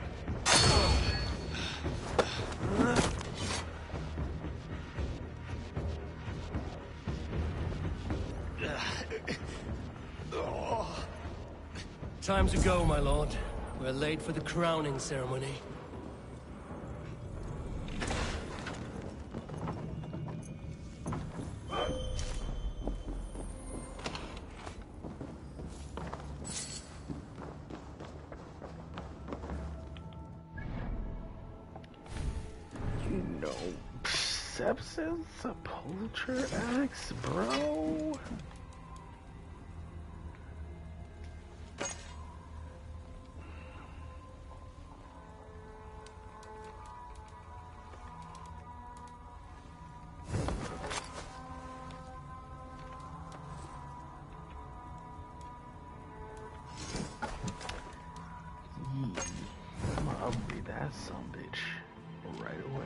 Time to go, my lord. We're late for the crowning ceremony. You know, sepsis, a poacher axe, bro. I'll be that sumbitch right away.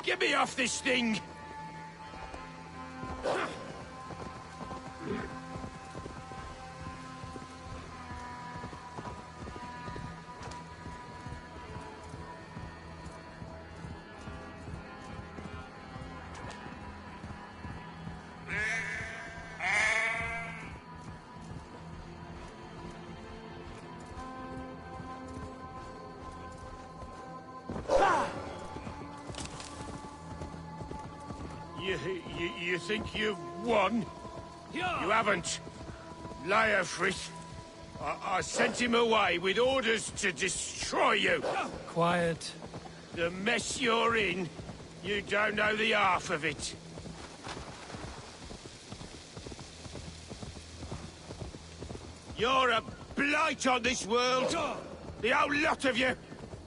Get me off this thing! You think you've won? You haven't. Leofrith. I sent him away with orders to destroy you. Quiet. The mess you're in, you don't know the half of it. You're a blight on this world. The whole lot of you.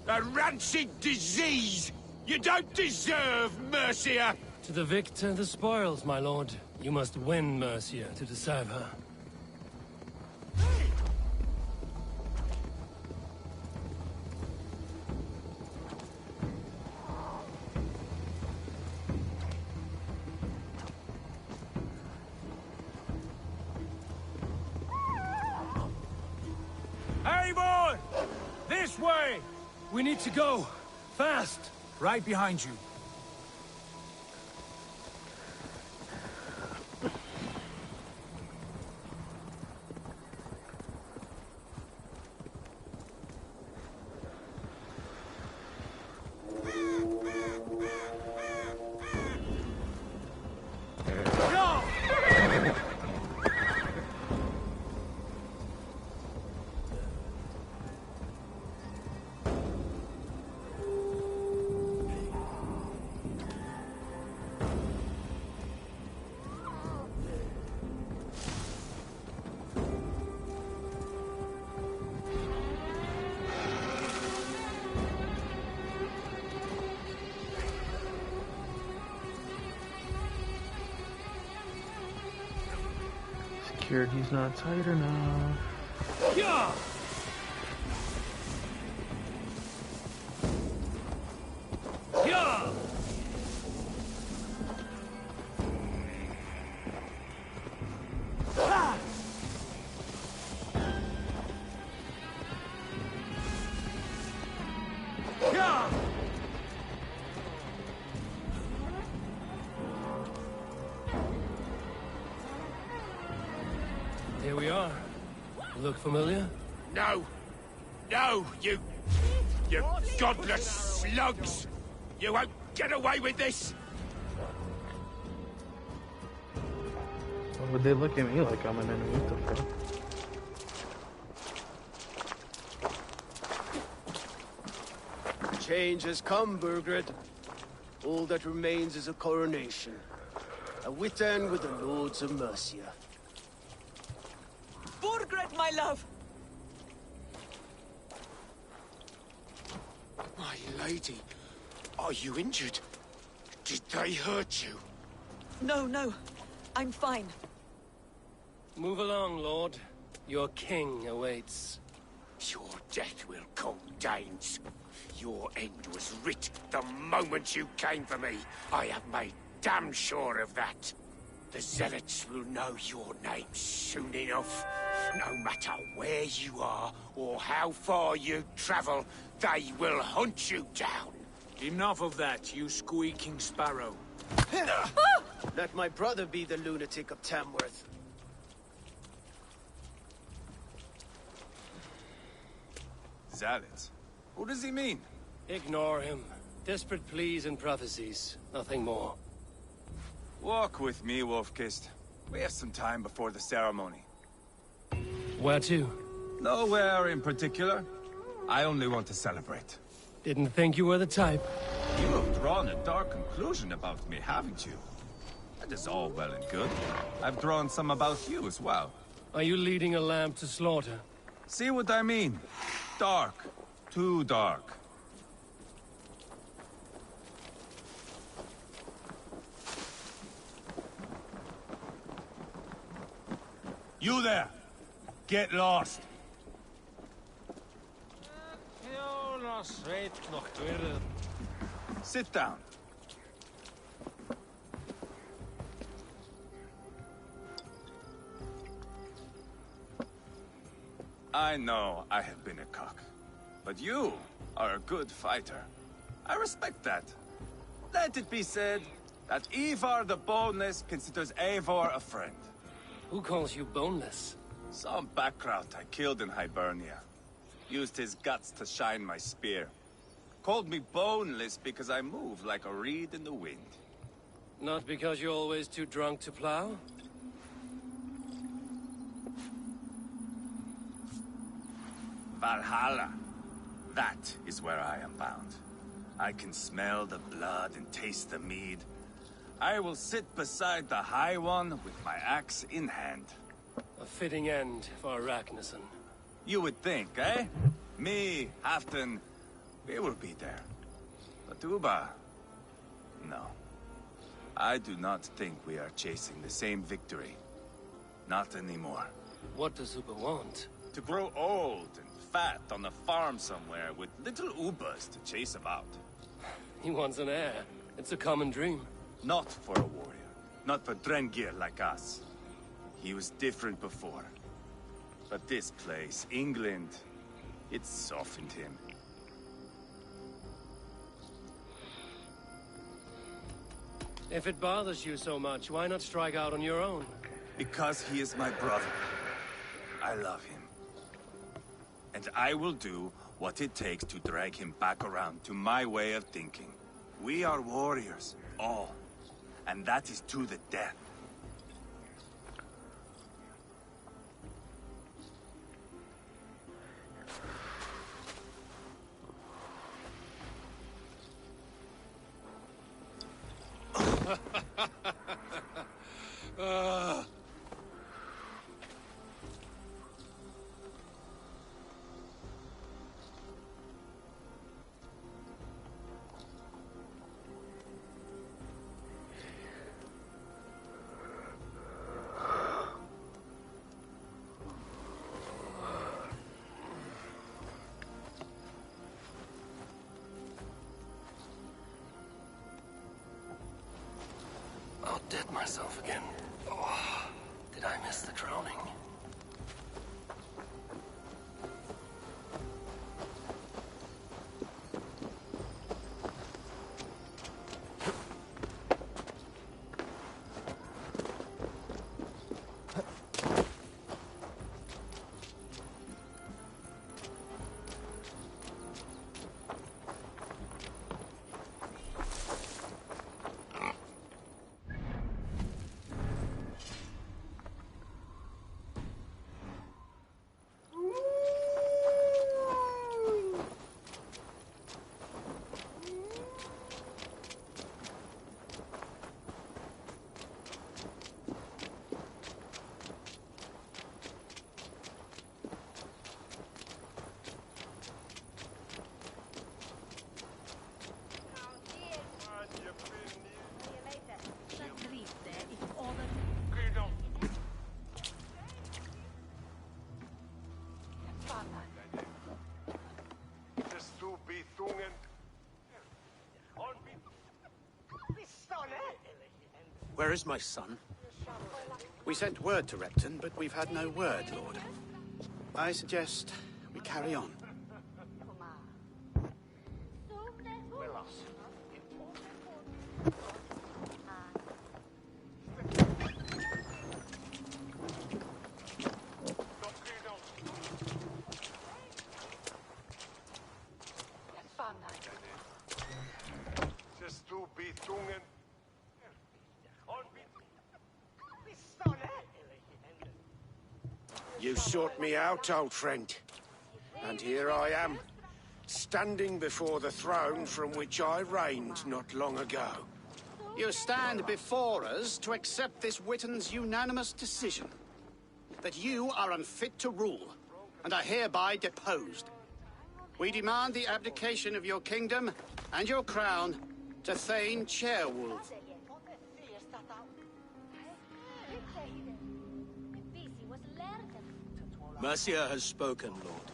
A rancid disease. You don't deserve Mercia. To the victor, the spoils, my lord. You must win Mercia to deserve her. Eivor! This way! We need to go. Fast! Right behind you. Security's not tight enough. Yeah! Yeah! Here we are. Look familiar? No! No, you godless slugs! You won't get away with this! Why would they look at me like I'm an enemy? What the fuck? Change has come, Burgred. All that remains is a coronation. A Witan with the Lords of Mercia. Burgred, my love! My lady, are you injured? Did they hurt you? No, no. I'm fine. Move along, Lord. Your king awaits. Your death will come, Danes. Your end was writ the moment you came for me. I have made damn sure of that. The Zealots will know your name soon enough. No matter where you are or how far you travel, they will hunt you down. Enough of that, you squeaking sparrow. Let my brother be the lunatic of Tamworth. Zealots? Who does he mean? Ignore him. Desperate pleas and prophecies. Nothing more. Walk with me, Wolfkist. We have some time before the ceremony. Where to? Nowhere in particular. I only want to celebrate. Didn't think you were the type. You have drawn a dark conclusion about me, haven't you? That is all well and good. I've drawn some about you as well. Are you leading a lamb to slaughter? See what I mean? Dark. Too dark. You there! Get lost! Sit down. I know I have been a cock. But you are a good fighter. I respect that. Let it be said that Ivar the Boneless considers Eivor a friend. Who calls you boneless? Some background I killed in Hibernia. Used his guts to shine my spear. Called me boneless because I move like a reed in the wind. Not because you're always too drunk to plow? Valhalla. That is where I am bound. I can smell the blood and taste the mead. I will sit beside the High One with my axe in hand. A fitting end for Ragnarsson. You would think, eh? Me, Halfdan, we will be there. But Uba... no. I do not think we are chasing the same victory. Not anymore. What does Uba want? To grow old and fat on a farm somewhere with little Ubas to chase about. He wants an heir. It's a common dream. Not for a warrior. Not for Drengir like us. He was different before. But this place, England, it softened him. If it bothers you so much, why not strike out on your own? Because he is my brother. I love him. And I will do what it takes to drag him back around to my way of thinking. We are warriors, all. And that is to the death. I'll dead myself again. Oh, did I miss the drowning? Where is my son? We sent word to Repton, but we've had no word, Lord. I suggest we carry on. You sought me out, old friend. And here I am, standing before the throne from which I reigned not long ago. You stand before us to accept this Witten's unanimous decision. That you are unfit to rule, and are hereby deposed. We demand the abdication of your kingdom and your crown to Thane Chairwolf. Mercia has spoken, Lord.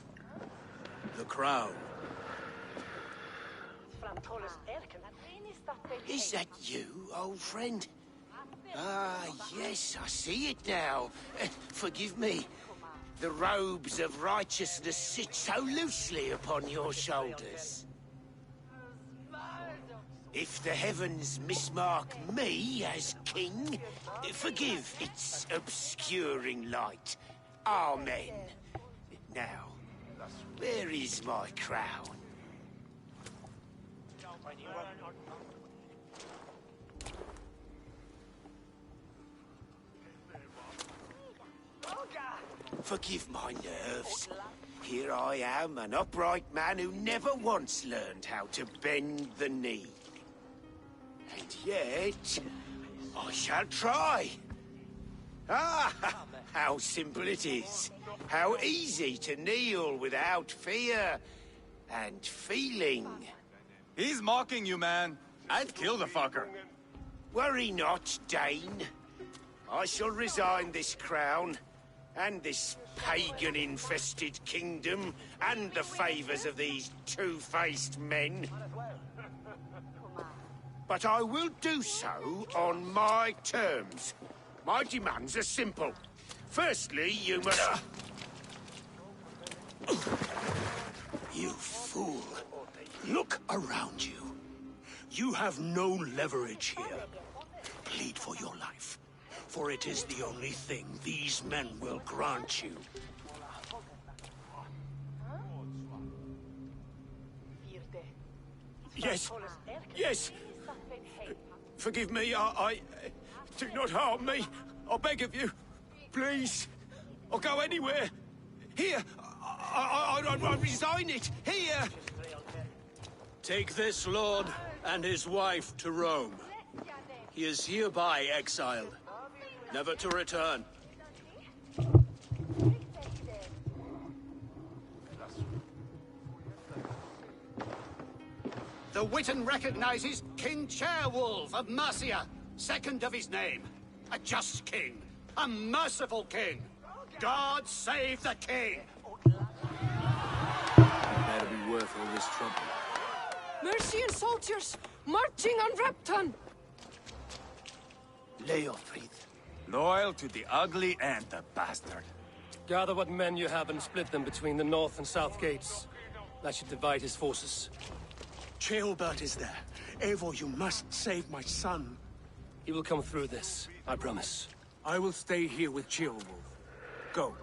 The crown. Is that you, old friend? Ah, yes, I see it now. Forgive me. The robes of righteousness sit so loosely upon your shoulders. If the heavens mismark me as king, forgive its obscuring light. Amen. Now, where is my crown? Forgive my nerves. Here I am, an upright man who never once learned how to bend the knee. And yet, I shall try. Ah, how simple it is. How easy to kneel without fear and feeling. He's mocking you, man. I'd kill the fucker. Worry not, Dane. I shall resign this crown, and this pagan-infested kingdom, and the favors of these two-faced men. But I will do so on my terms. My demands are simple. Firstly, you must... You fool. Look around you. You have no leverage here. Plead for your life, for it is the only thing these men will grant you. Yes. Yes. Forgive me, I... Do not harm me. I beg of you. Please. I'll go anywhere. Here. I resign it. Here. Take this lord and his wife to Rome. He is hereby exiled, never to return. The Witan recognizes King Chairwolf of Mercia, second of his name. A just king, a merciful king. God save the king! That'll be worth all this trouble. Mercian soldiers, marching on Repton! Leofrid. Loyal to the ugly and the bastard. Gather what men you have and split them between the north and south gates. That should divide his forces. Ceolbert is there. Eivor, you must save my son. He will come through this, I promise. I will stay here with Ceolwulf. Go.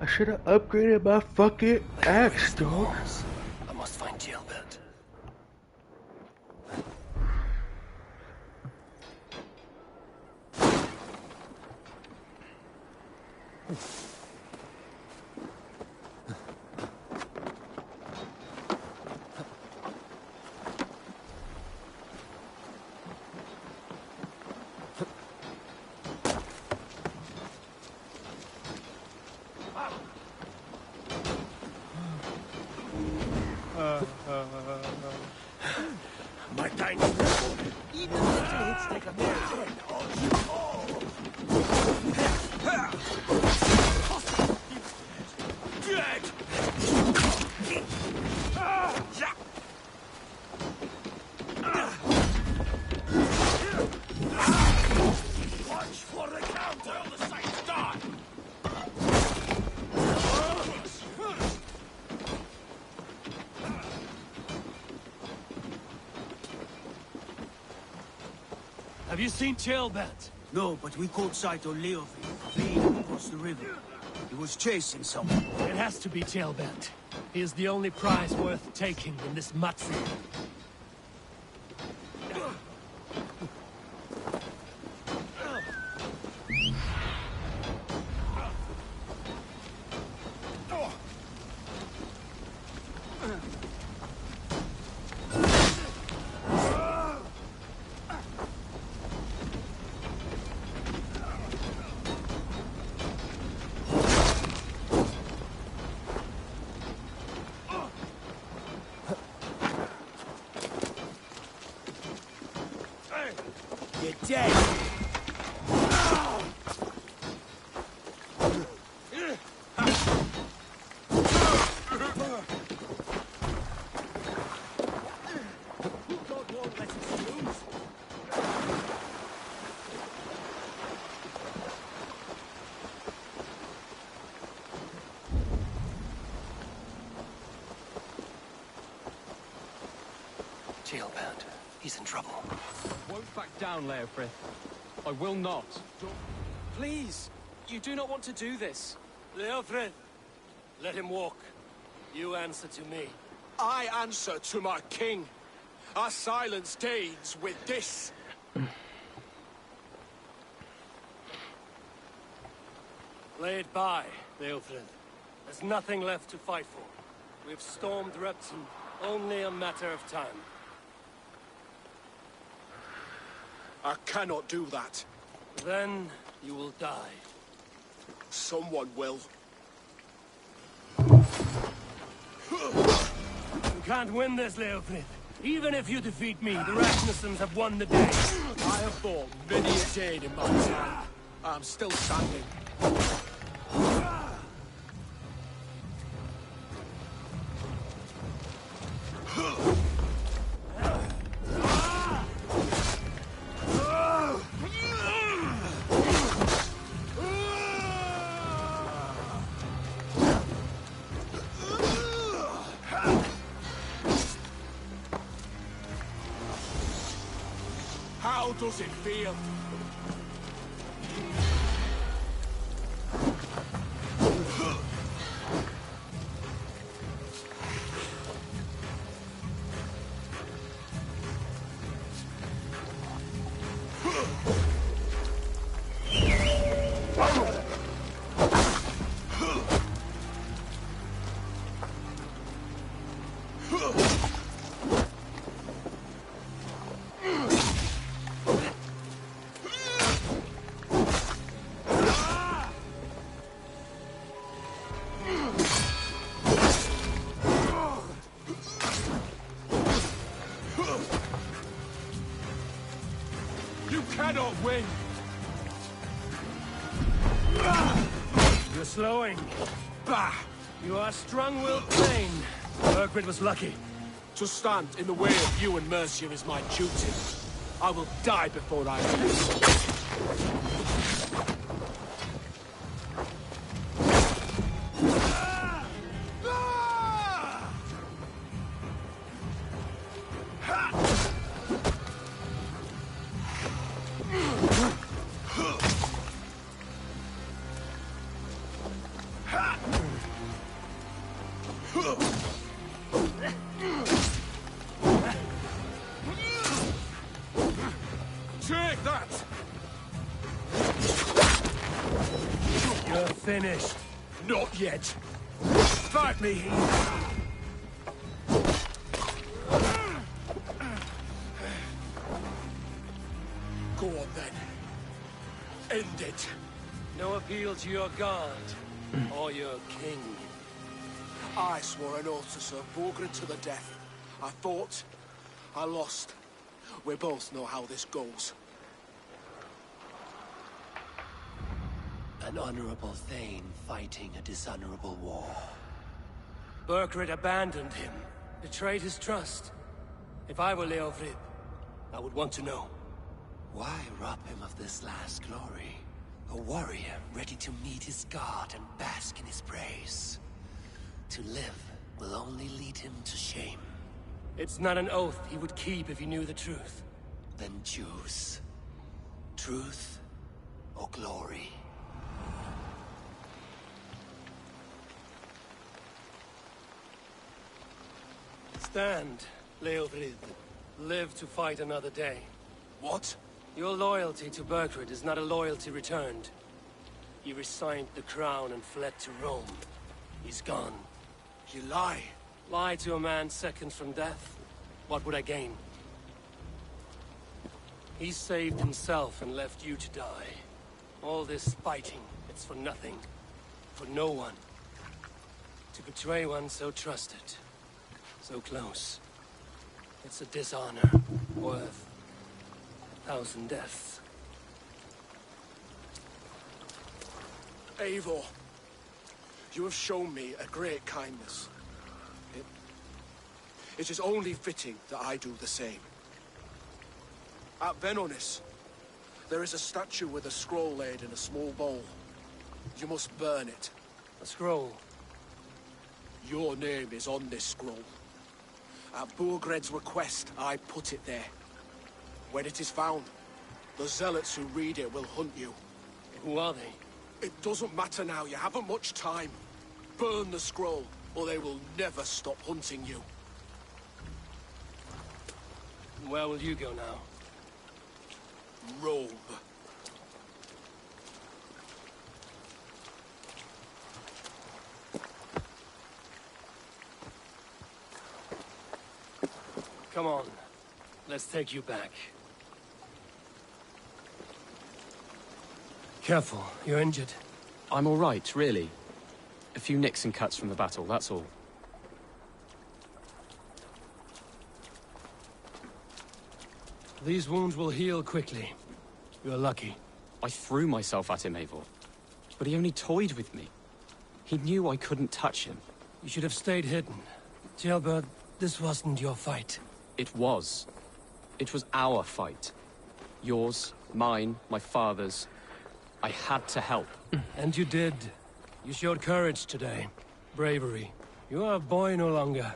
I should have upgraded my fucking axe, dog. I must find Ceolbert. My time is now. Even little hits take a man's head Dead! Watch for the counter! Will the saints die? Have you seen Ceolbert? No, but we caught sight of Leofrid fleeing across the river. He was chasing someone. It has to be Ceolbert. He is the only prize worth taking in this Matzi. dead! Jailbound. He's in trouble. Won't back down, Leofrith. I will not. Please, you do not want to do this. Leofred, let him walk. You answer to me. I answer to my king. I silence deeds with this. Lay it by, Leofred. There's nothing left to fight for. We've stormed Repton. Only a matter of time. I cannot do that. Then you will die. Someone will. You can't win this, Leofrid. Even if you defeat me, the Rasmussens have won the day. I have fought many a day in my time. I'm still standing. How does it feel? Cannot win! You're slowing. Bah! You are strong-willed plain. Bergrid was lucky. To stand in the way of you and Mercia is my duty. I will die before I do. Take that! You're finished. Not yet. Fight me! Go on then. End it. No appeal to your god or your king. I swore an oath to serve Borgred to the death. I fought. I lost. We both know how this goes. An honorable Thane fighting a dishonorable war. Bergrid abandoned him, betrayed his trust. If I were Leofrid, I would want to know. Why rob him of this last glory? A warrior ready to meet his god and bask in his praise. To live will only lead him to shame. It's not an oath he would keep if he knew the truth. Then choose. Truth or glory. Stand, Leofrid. Live to fight another day. What? Your loyalty to Bergrid is not a loyalty returned. He resigned the crown and fled to Rome. He's gone. You lie. Lie to a man seconds from death? What would I gain? He saved himself and left you to die. All this fighting, it's for nothing. For no one. To betray one so trusted. So close. It's a dishonor worth 1,000 deaths. Eivor, you have shown me a great kindness. It is only fitting that I do the same. At Venonis, there is a statue with a scroll laid in a small bowl. You must burn it. A scroll? Your name is on this scroll. At Burgred's request, I put it there. When it is found, the zealots who read it will hunt you. Who are they? It doesn't matter now, you haven't much time. Burn the scroll, or they will never stop hunting you. Where will you go now? Rome. Come on. Let's take you back. Careful, you're injured. I'm all right, really. A few nicks and cuts from the battle, that's all. These wounds will heal quickly. You're lucky. I threw myself at him, Eivor. But he only toyed with me. He knew I couldn't touch him. You should have stayed hidden. Jailbird, this wasn't your fight. It was. It was our fight. Yours, mine, my father's. I had to help. And you did. You showed courage today. Bravery. You are a boy no longer.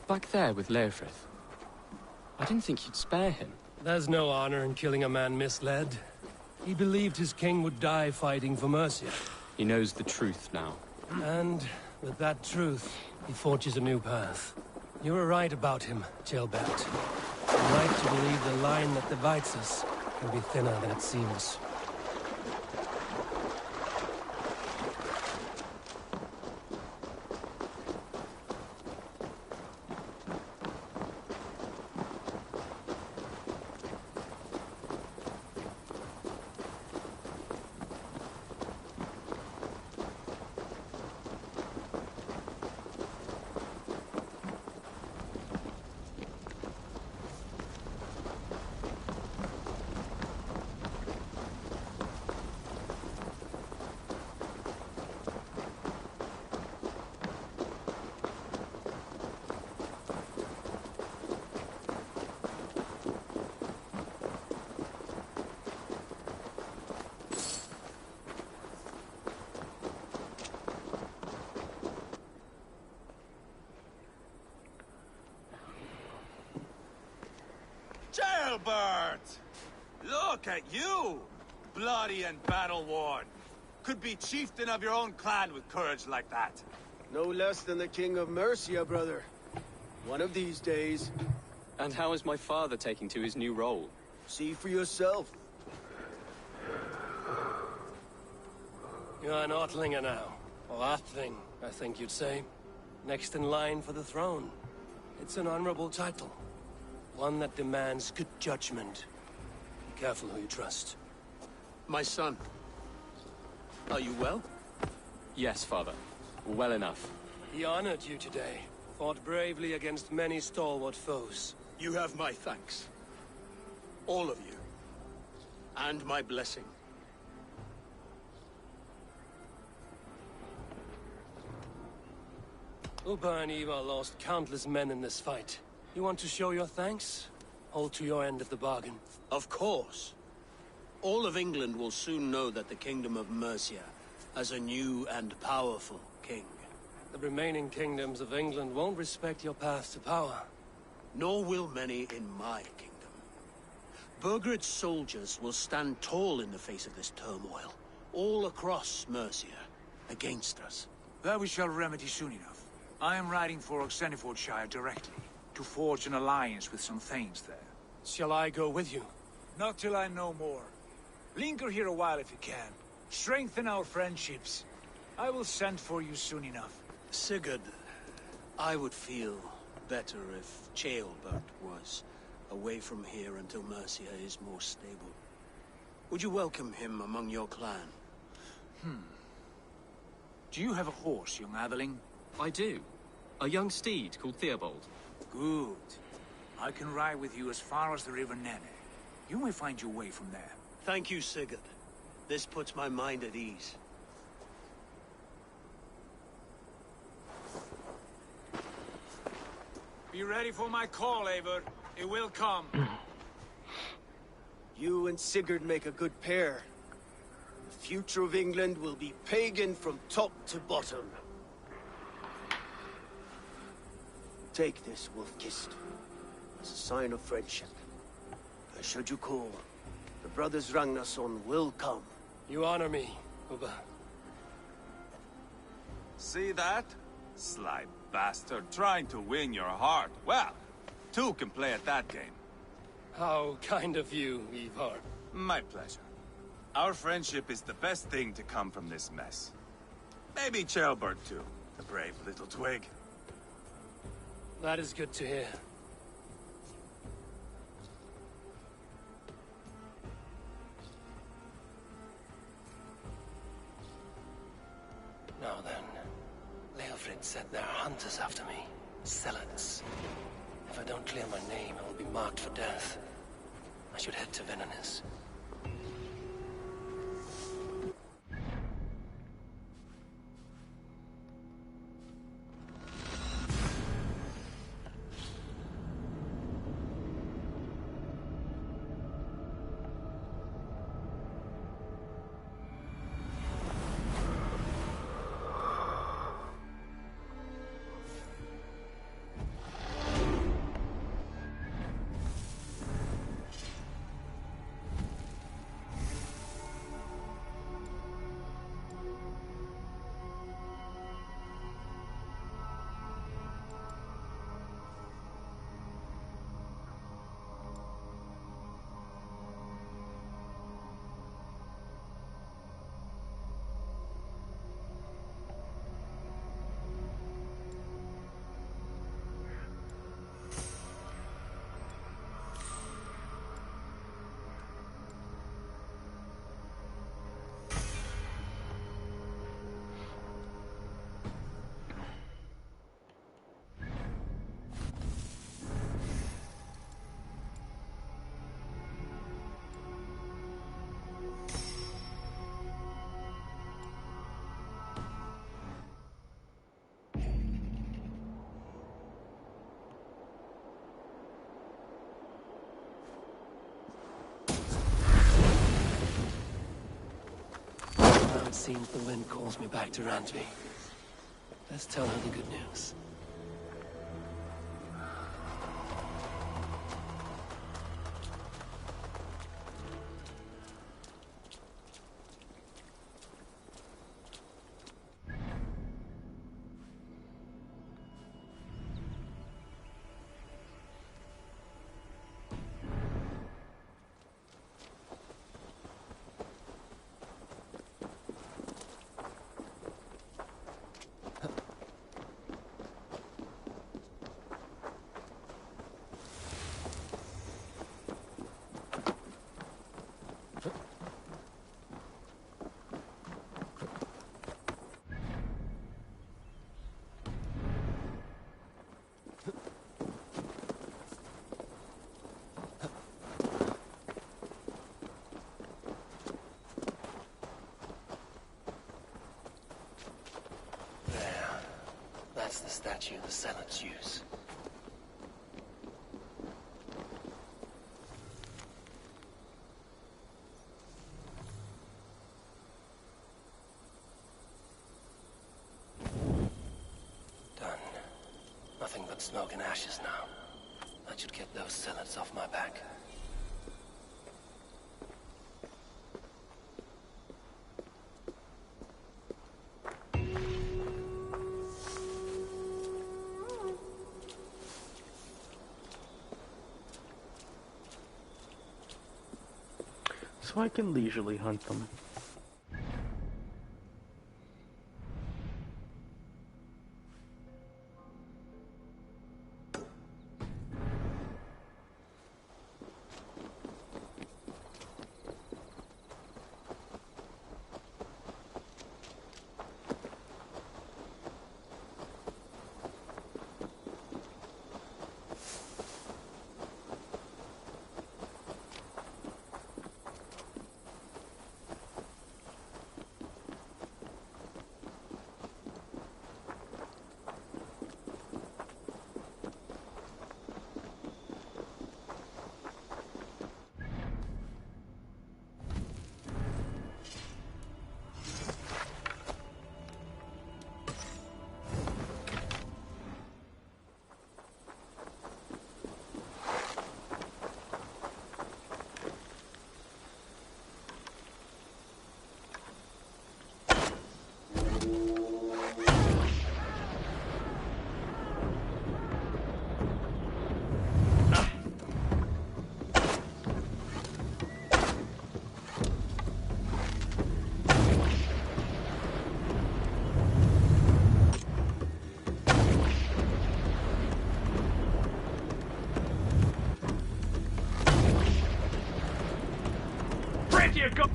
Back there with Leofrith. I didn't think you'd spare him. There's no honor in killing a man misled. He believed his king would die fighting for Mercia. He knows the truth now. And with that truth, he forges a new path. You were right about him, Jailbert. You're right to believe the line that divides us can be thinner than it seems. Jailbird! Look at you! Bloody and battle-worn. Could be chieftain of your own clan with courage like that. No less than the King of Mercia, brother. One of these days. And how is my father taking to his new role? See for yourself. You're an Ortlinger now. Or Athling, I think you'd say. Next in line for the throne. It's an honorable title. One that demands good judgment. Be careful who you trust. My son. Are you well? Yes, father. Well enough. He honored you today. Fought bravely against many stalwart foes. You have my thanks. All of you. And my blessing. Upa and Eva lost countless men in this fight. You want to show your thanks? Hold to your end of the bargain. Of course. All of England will soon know that the Kingdom of Mercia has a new and powerful king. The remaining kingdoms of England won't respect your path to power. Nor will many in my kingdom. Burgred's soldiers will stand tall in the face of this turmoil, all across Mercia, against us. That we shall remedy soon enough. I am riding for Oxenfordshire directly, to forge an alliance with some thanes there. Shall I go with you? Not till I know more. Linger here a while if you can. Strengthen our friendships. I will send for you soon enough. Sigurd, I would feel better if Ceolbert was away from here until Mercia is more stable. Would you welcome him among your clan? Do you have a horse, young Atheling? I do. A young steed called Theobald. Good. I can ride with you as far as the River Nene. You may find your way from there. Thank you, Sigurd. This puts my mind at ease. Be ready for my call, Eivor. It will come. You and Sigurd make a good pair. The future of England will be pagan from top to bottom. Take this, Wolf-Kissed, as a sign of friendship. And should you call, the brothers Ragnarsson will come. You honor me, Ubba. See that? Sly bastard trying to win your heart. Well, two can play at that game. How kind of you, Ivar. My pleasure. Our friendship is the best thing to come from this mess. Maybe Ceolbert too, the brave little twig. That is good to hear. Now then, Leofrid said there are hunters after me. Zealots. If I don't clear my name, I will be marked for death. I should head to Venanis. It seems the wind calls me back to Randvi. Let's tell her the good news. That's the statue the Zealots use. Done. Nothing but smoke and ashes now. That should get those Zealots off my back. So I can leisurely hunt them. go!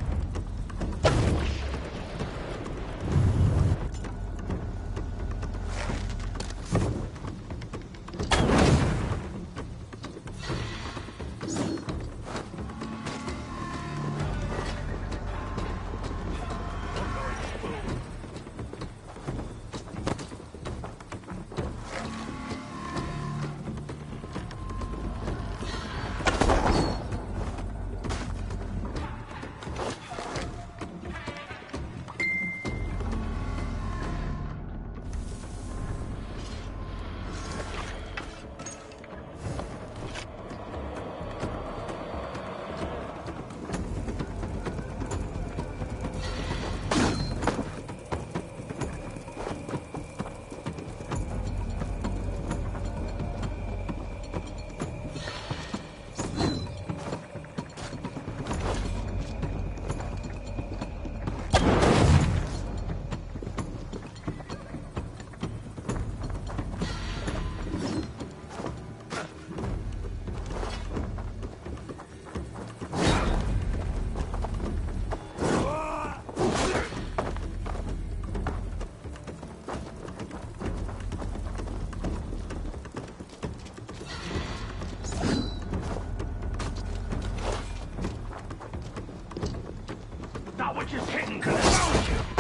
Just hitting confound you!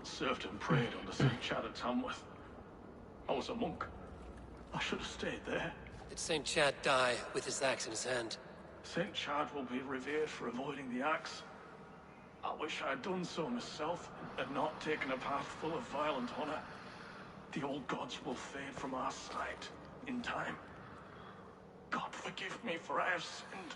Served and prayed under St. Chad at Tamworth. I was a monk. I should have stayed there. Did St. Chad die with his axe in his hand? St. Chad will be revered for avoiding the axe. I wish I had done so myself, and not taken a path full of violent honor. The old gods will fade from our sight in time. God forgive me, for I have sinned.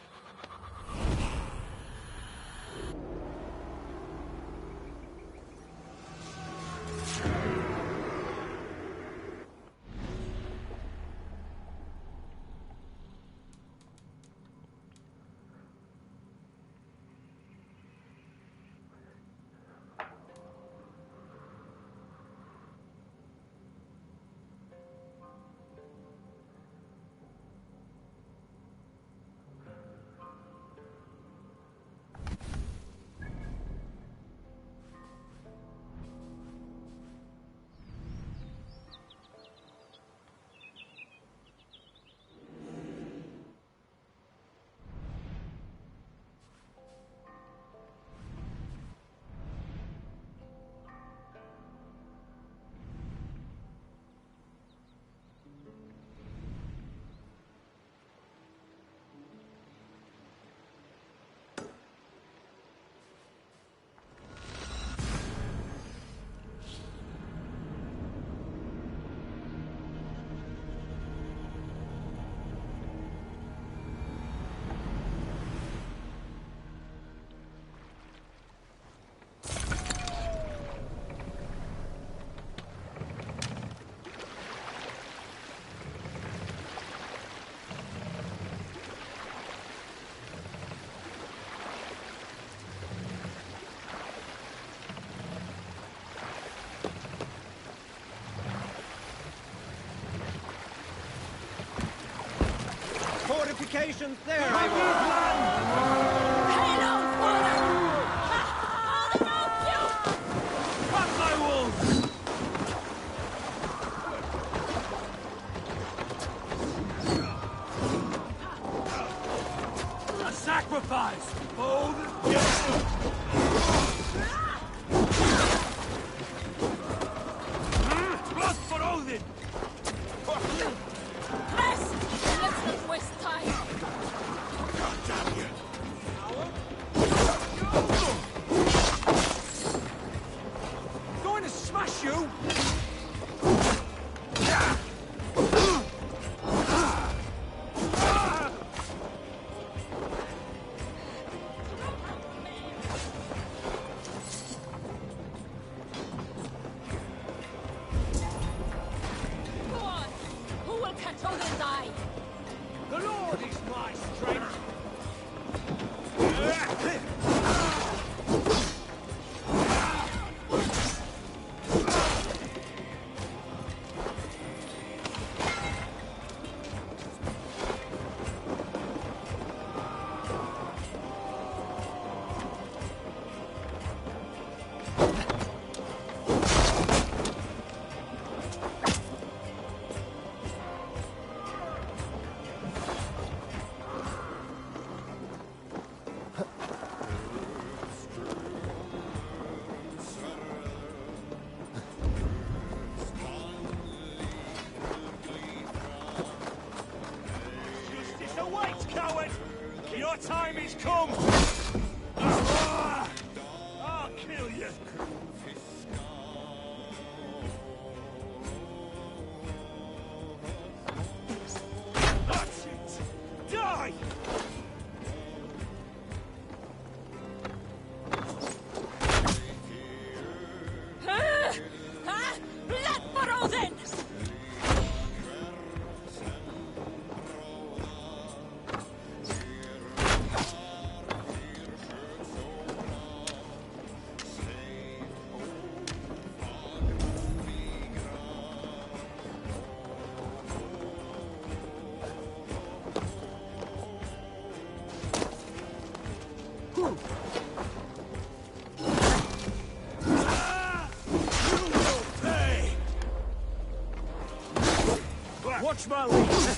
Fortifications there, A sacrifice! Bold blood for Odin! Press! Let's not waste time! God damn you! Going to smash you! Go on! Who will catch Odin's eye? The Lord is my strength! Your time is come! I'll kill you! That's it! Die! Let Barodin! Watch my lead!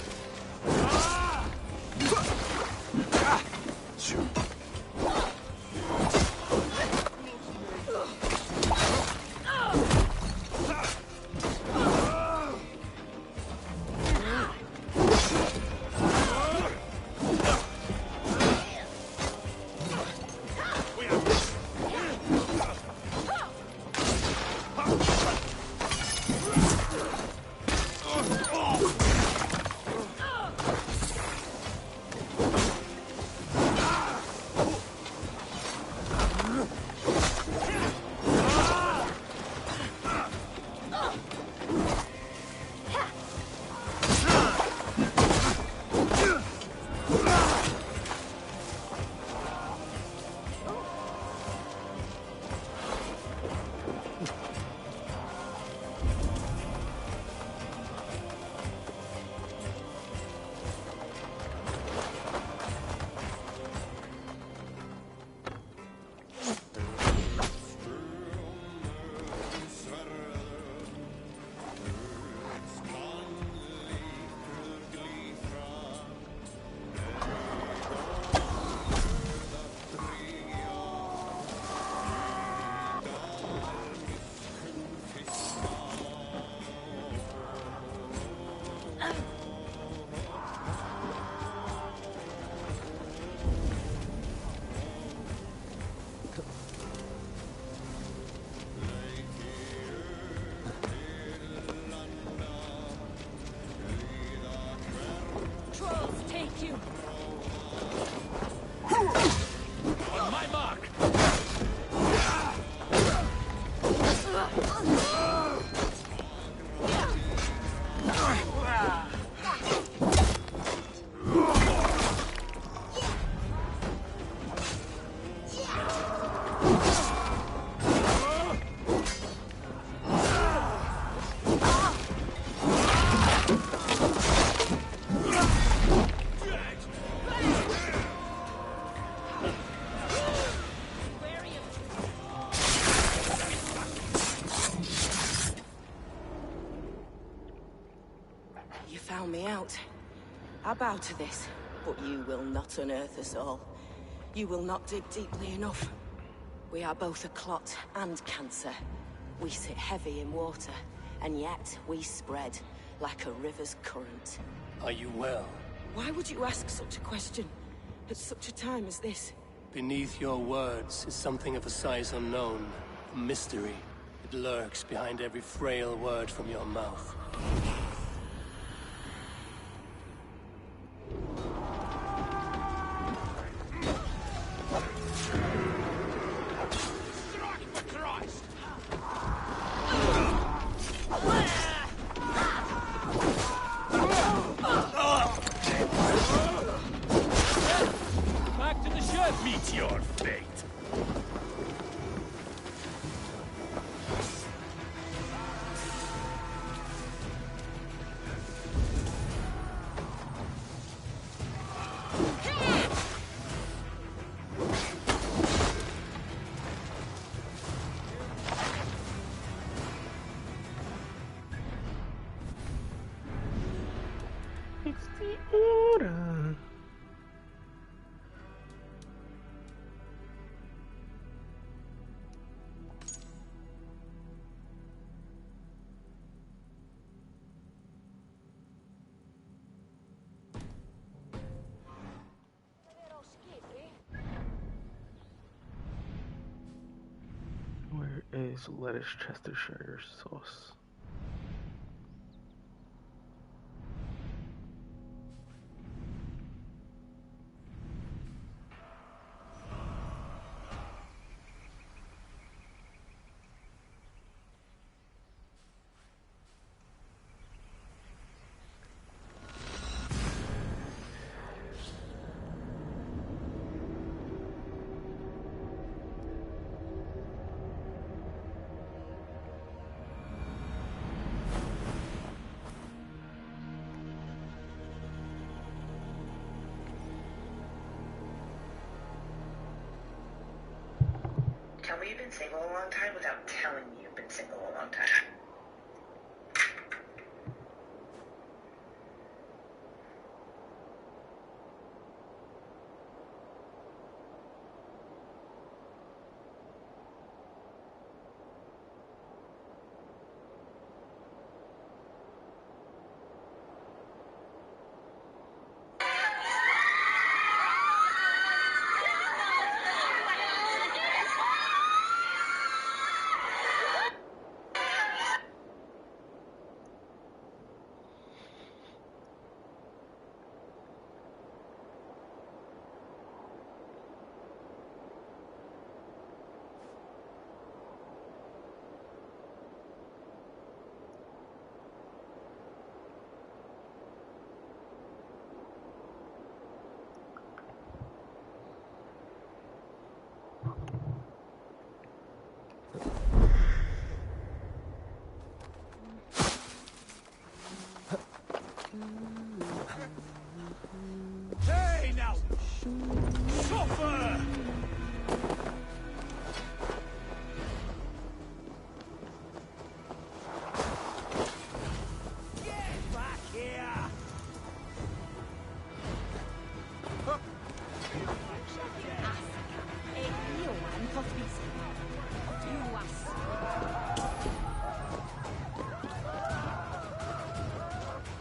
Trolls take you! On my mark! You found me out. I bow to this, but you will not unearth us all. You will not dig deeply enough. We are both a clot and cancer. We sit heavy in water, and yet we spread like a river's current. Are you well? Why would you ask such a question at such a time as this? Beneath your words is something of a size unknown. A mystery. It lurks behind every frail word from your mouth. Back to the ship! Meet your fate! It's the order. mayonnaise, lettuce, Chestershire sauce. Tell me you've been single a long time without telling me you've been single a long time. Hey, now! Suffer! Get back here!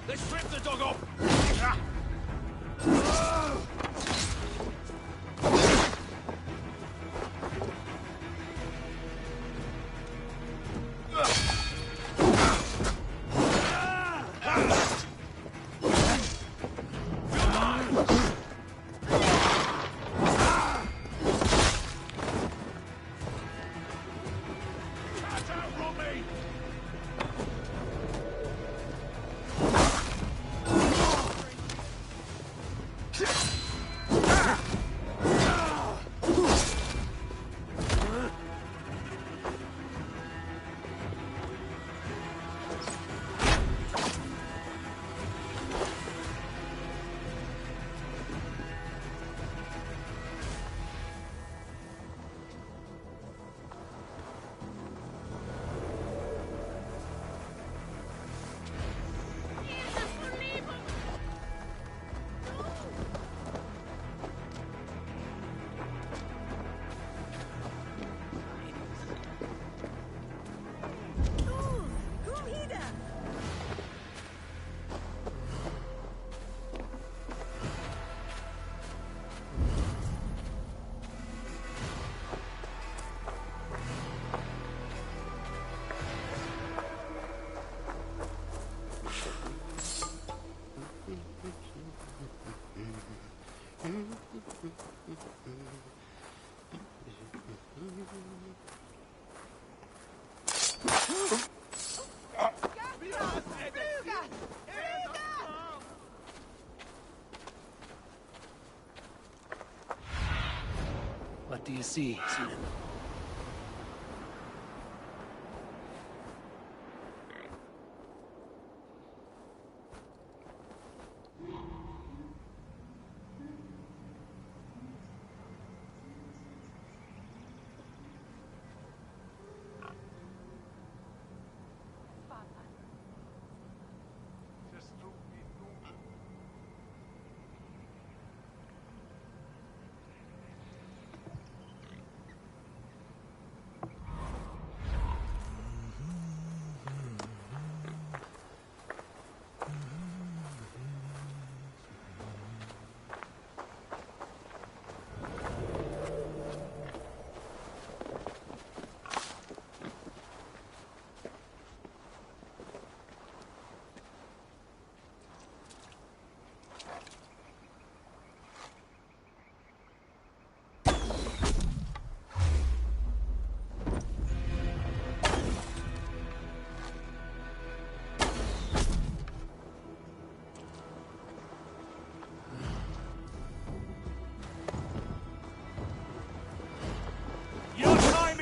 Let's strip the dog off! What do you see, Sinan?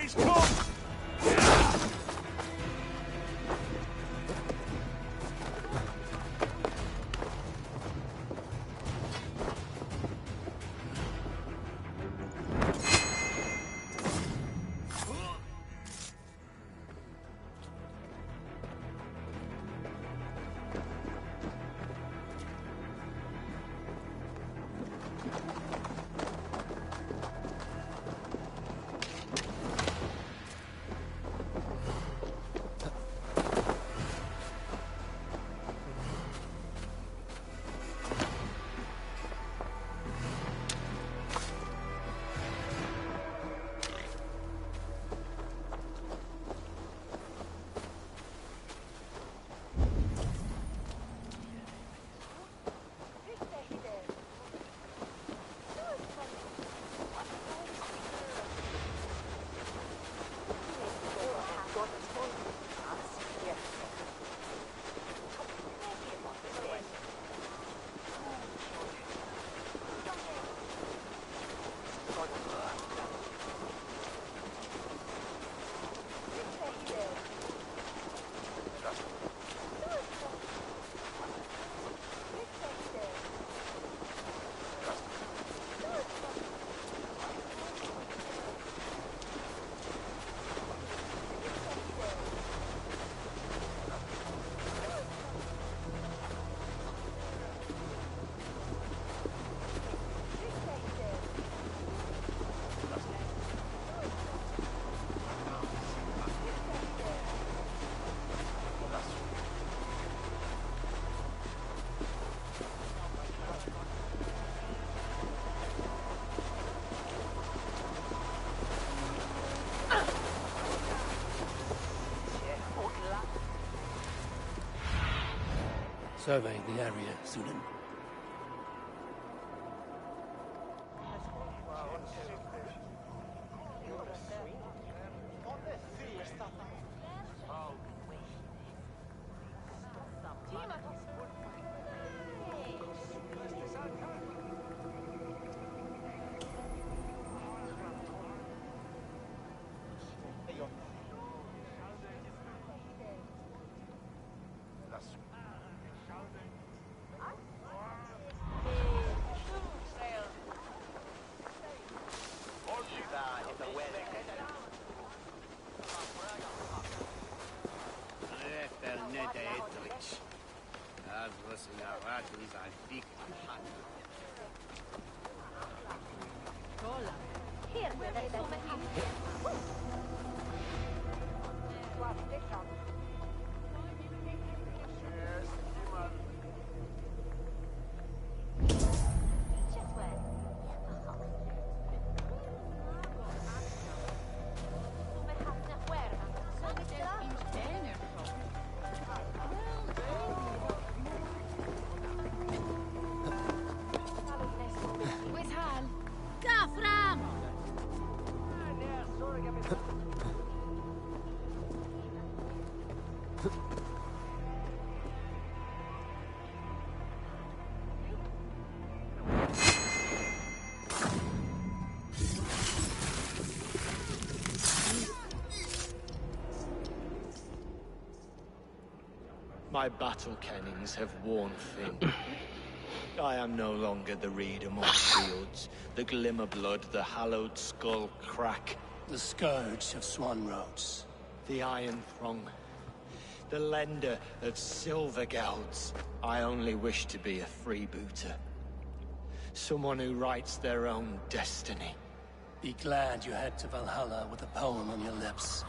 He's come! Survey the area, Sunan. My battle kennings have worn thin. I am no longer the reed amongst fields, the glimmer blood, the hallowed skull crack. The scourge of Swan Roads. The iron throng. The lender of silver gelds. I only wish to be a freebooter. Someone who writes their own destiny. Be glad you head to Valhalla with a poem on your lips.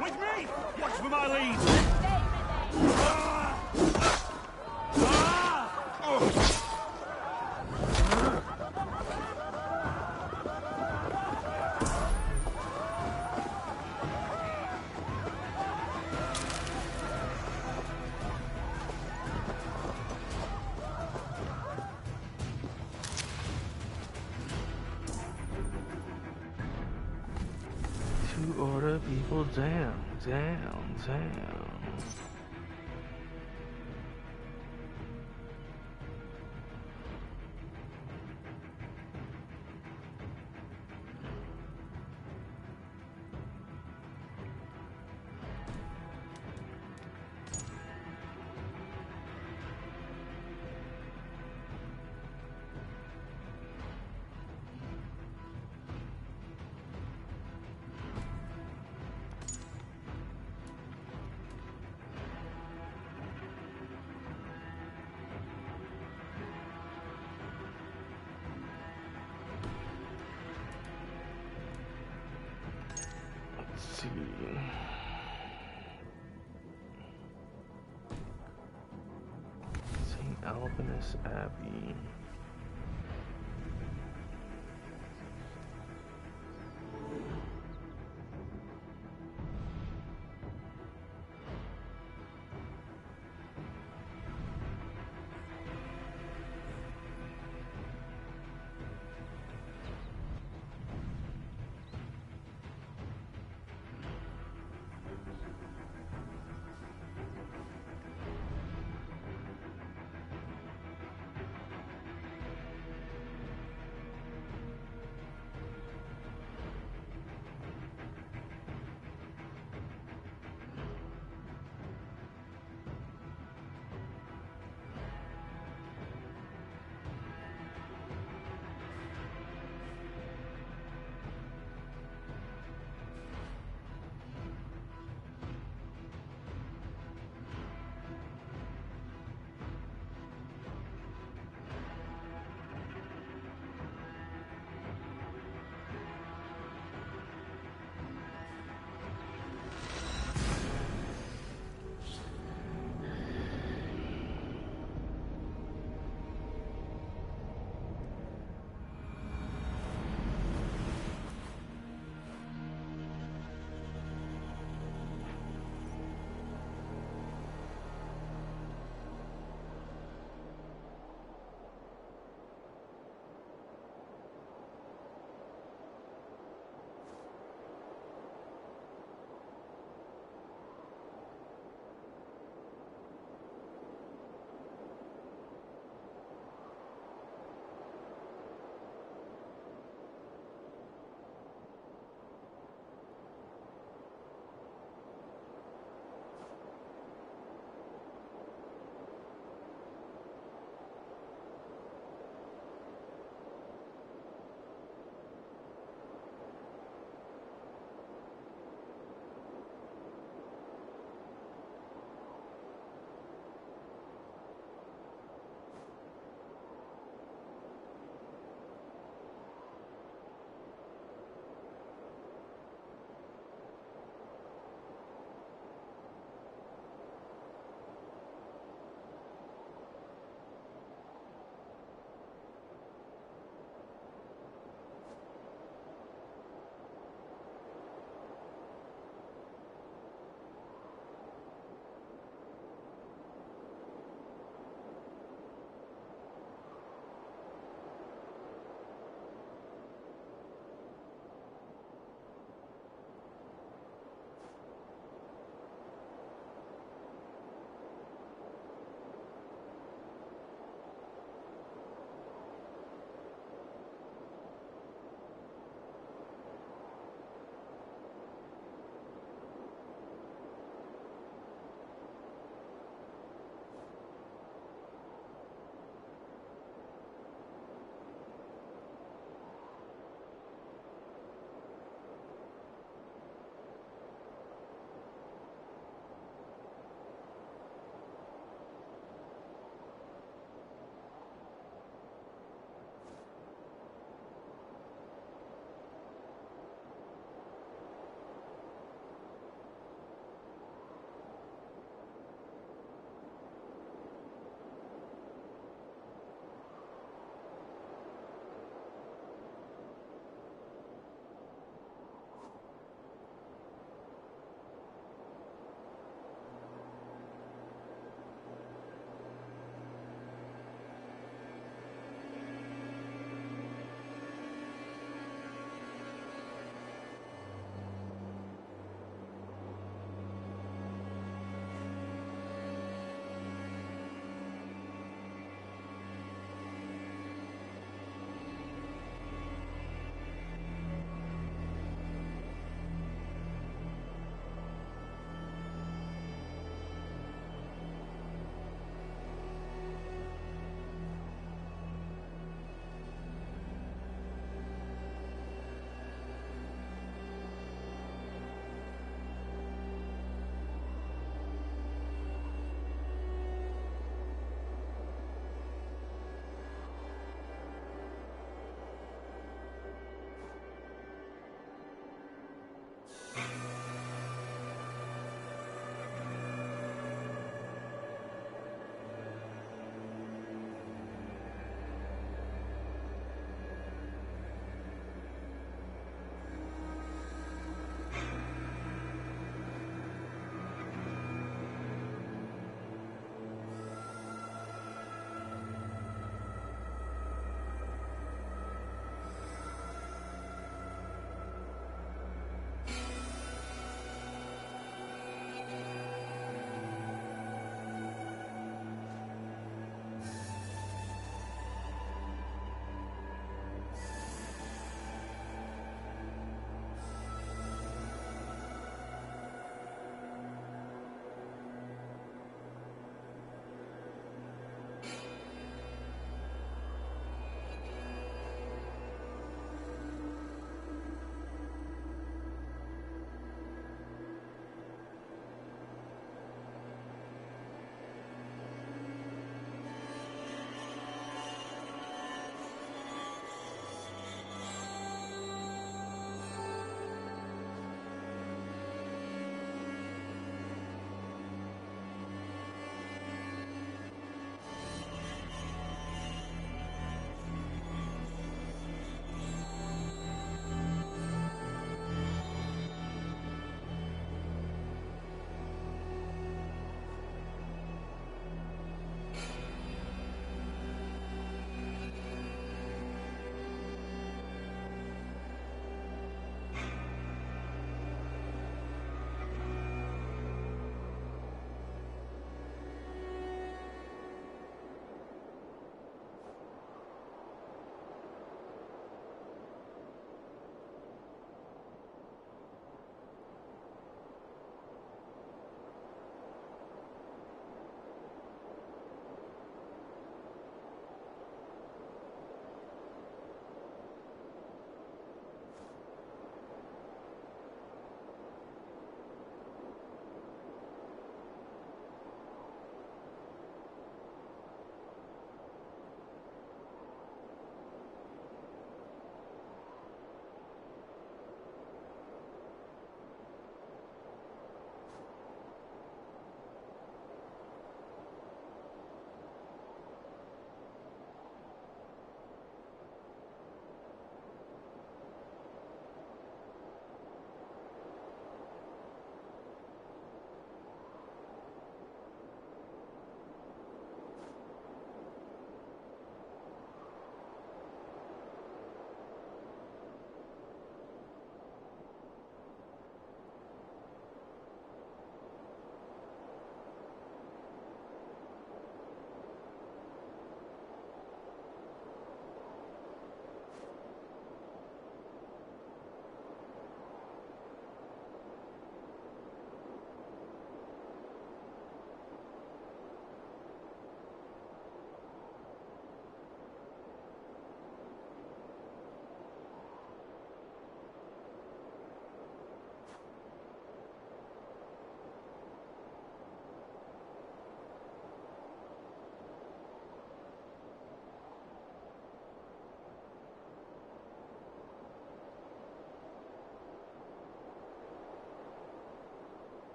With me! Watch for my lead! Down, down. Let's see. St. Albinus Abbey.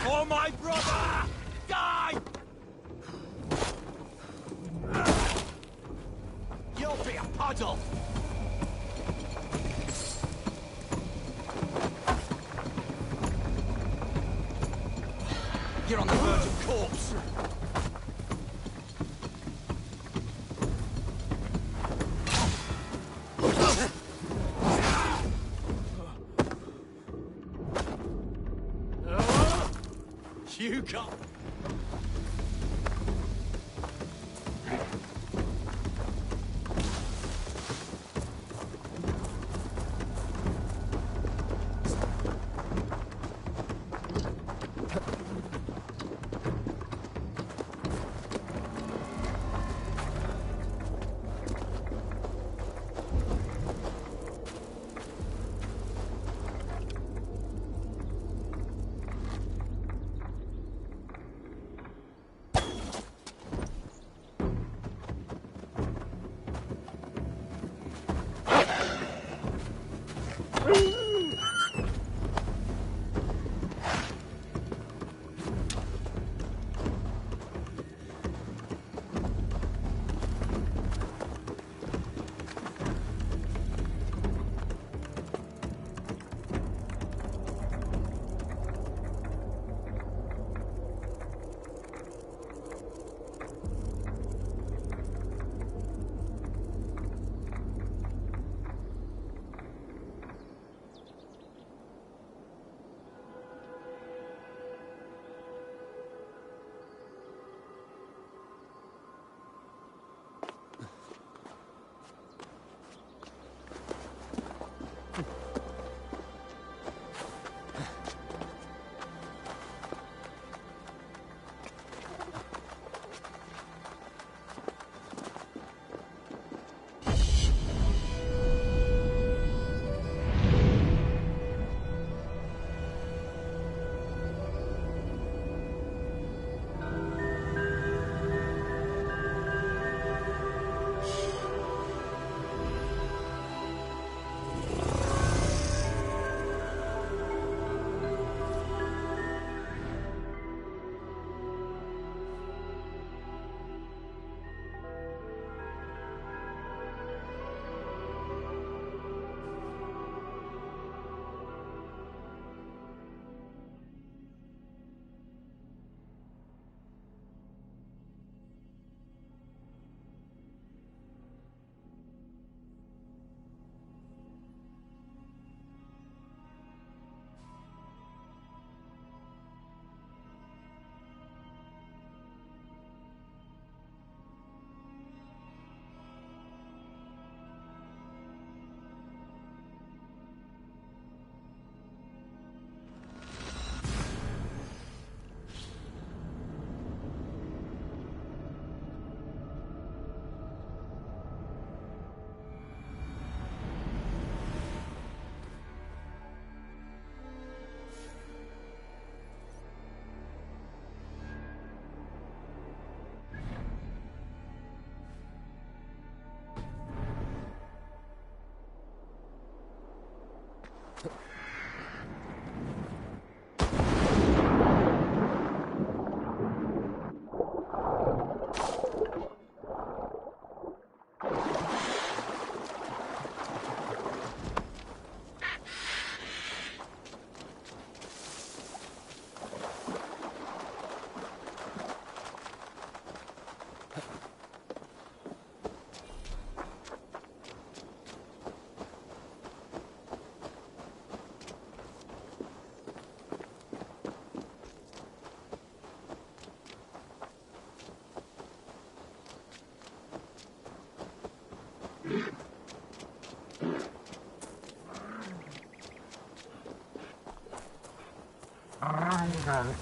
For my brother! Die! You'll be a puddle! You're on the verge of corpse! You got... Got it.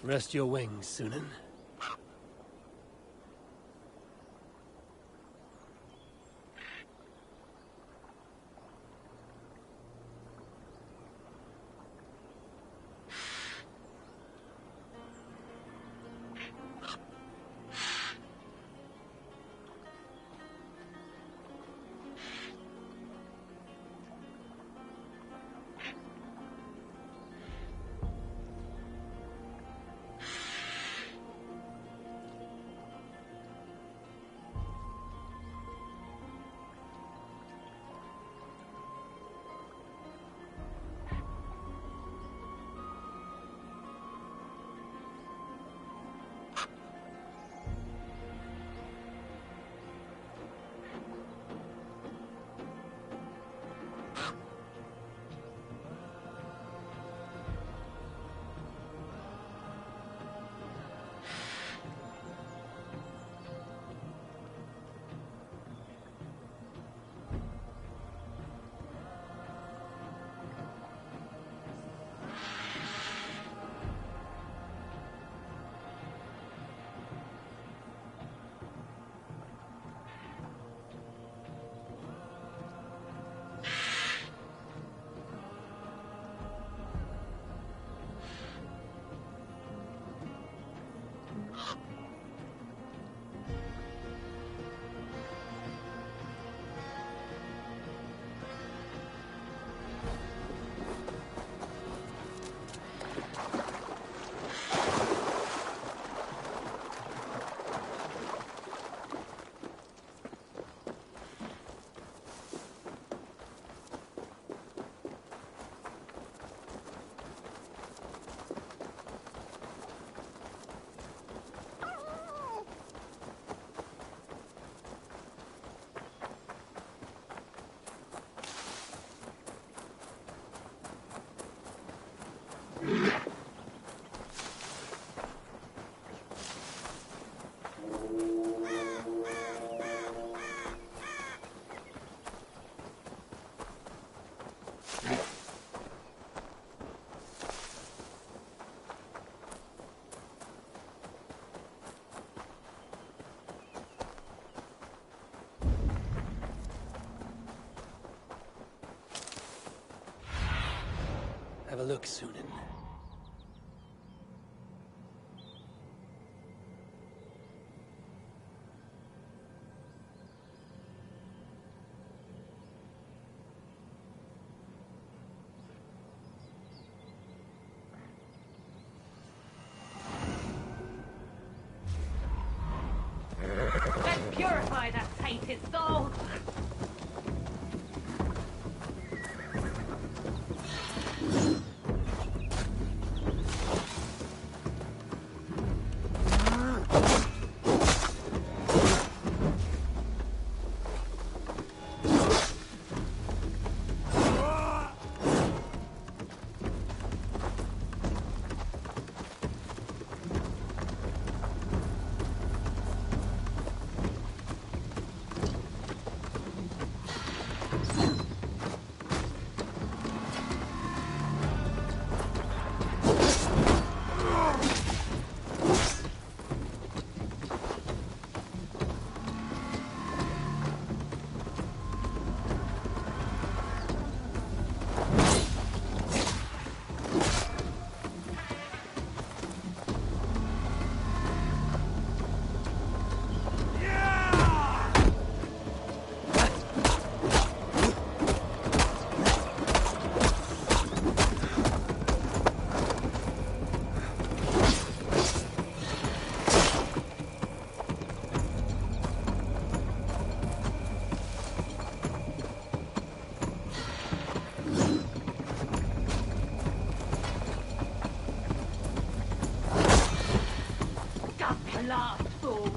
Rest your wings, Sunan. Have a look, Sunan. Let's purify that tainted soul! Last fool.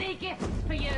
many gifts for you.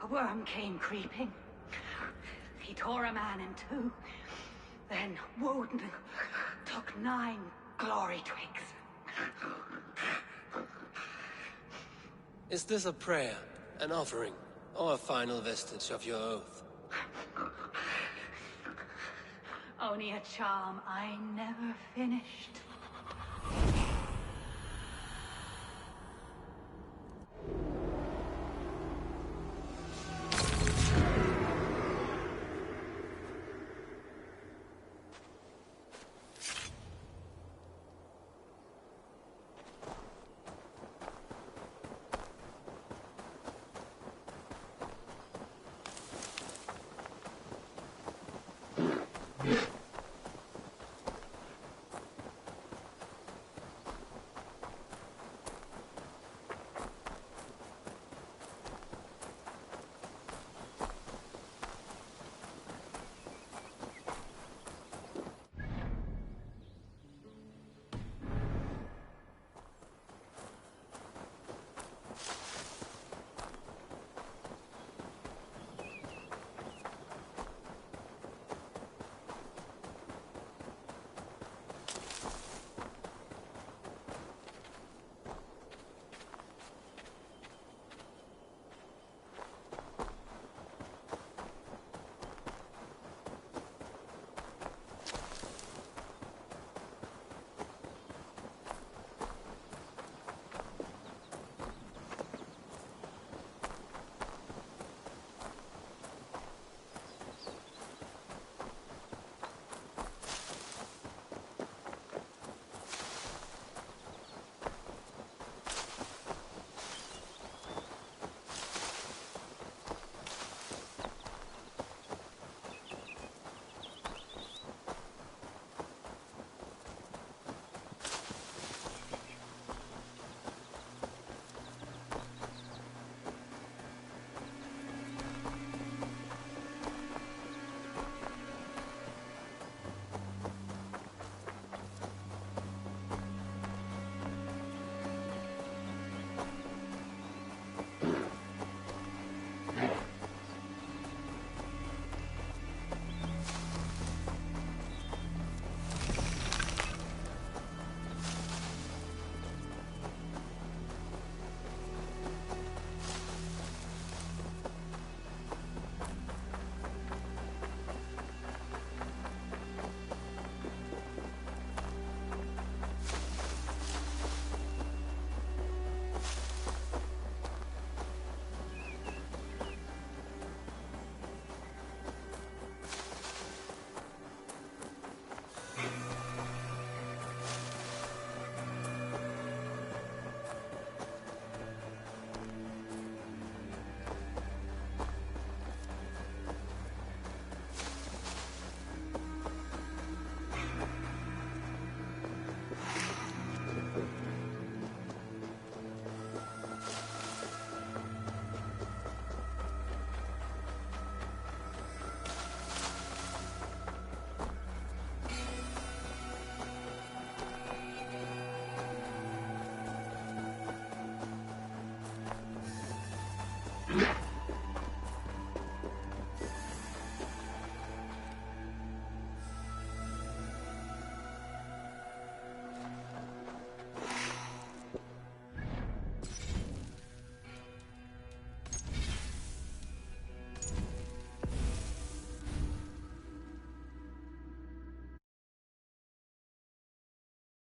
A worm came creeping. He tore a man in two, Then Woden took 9 glory twigs. Is this a prayer, an offering, or a final vestige of your oath? Only a charm I never finished. Yeah.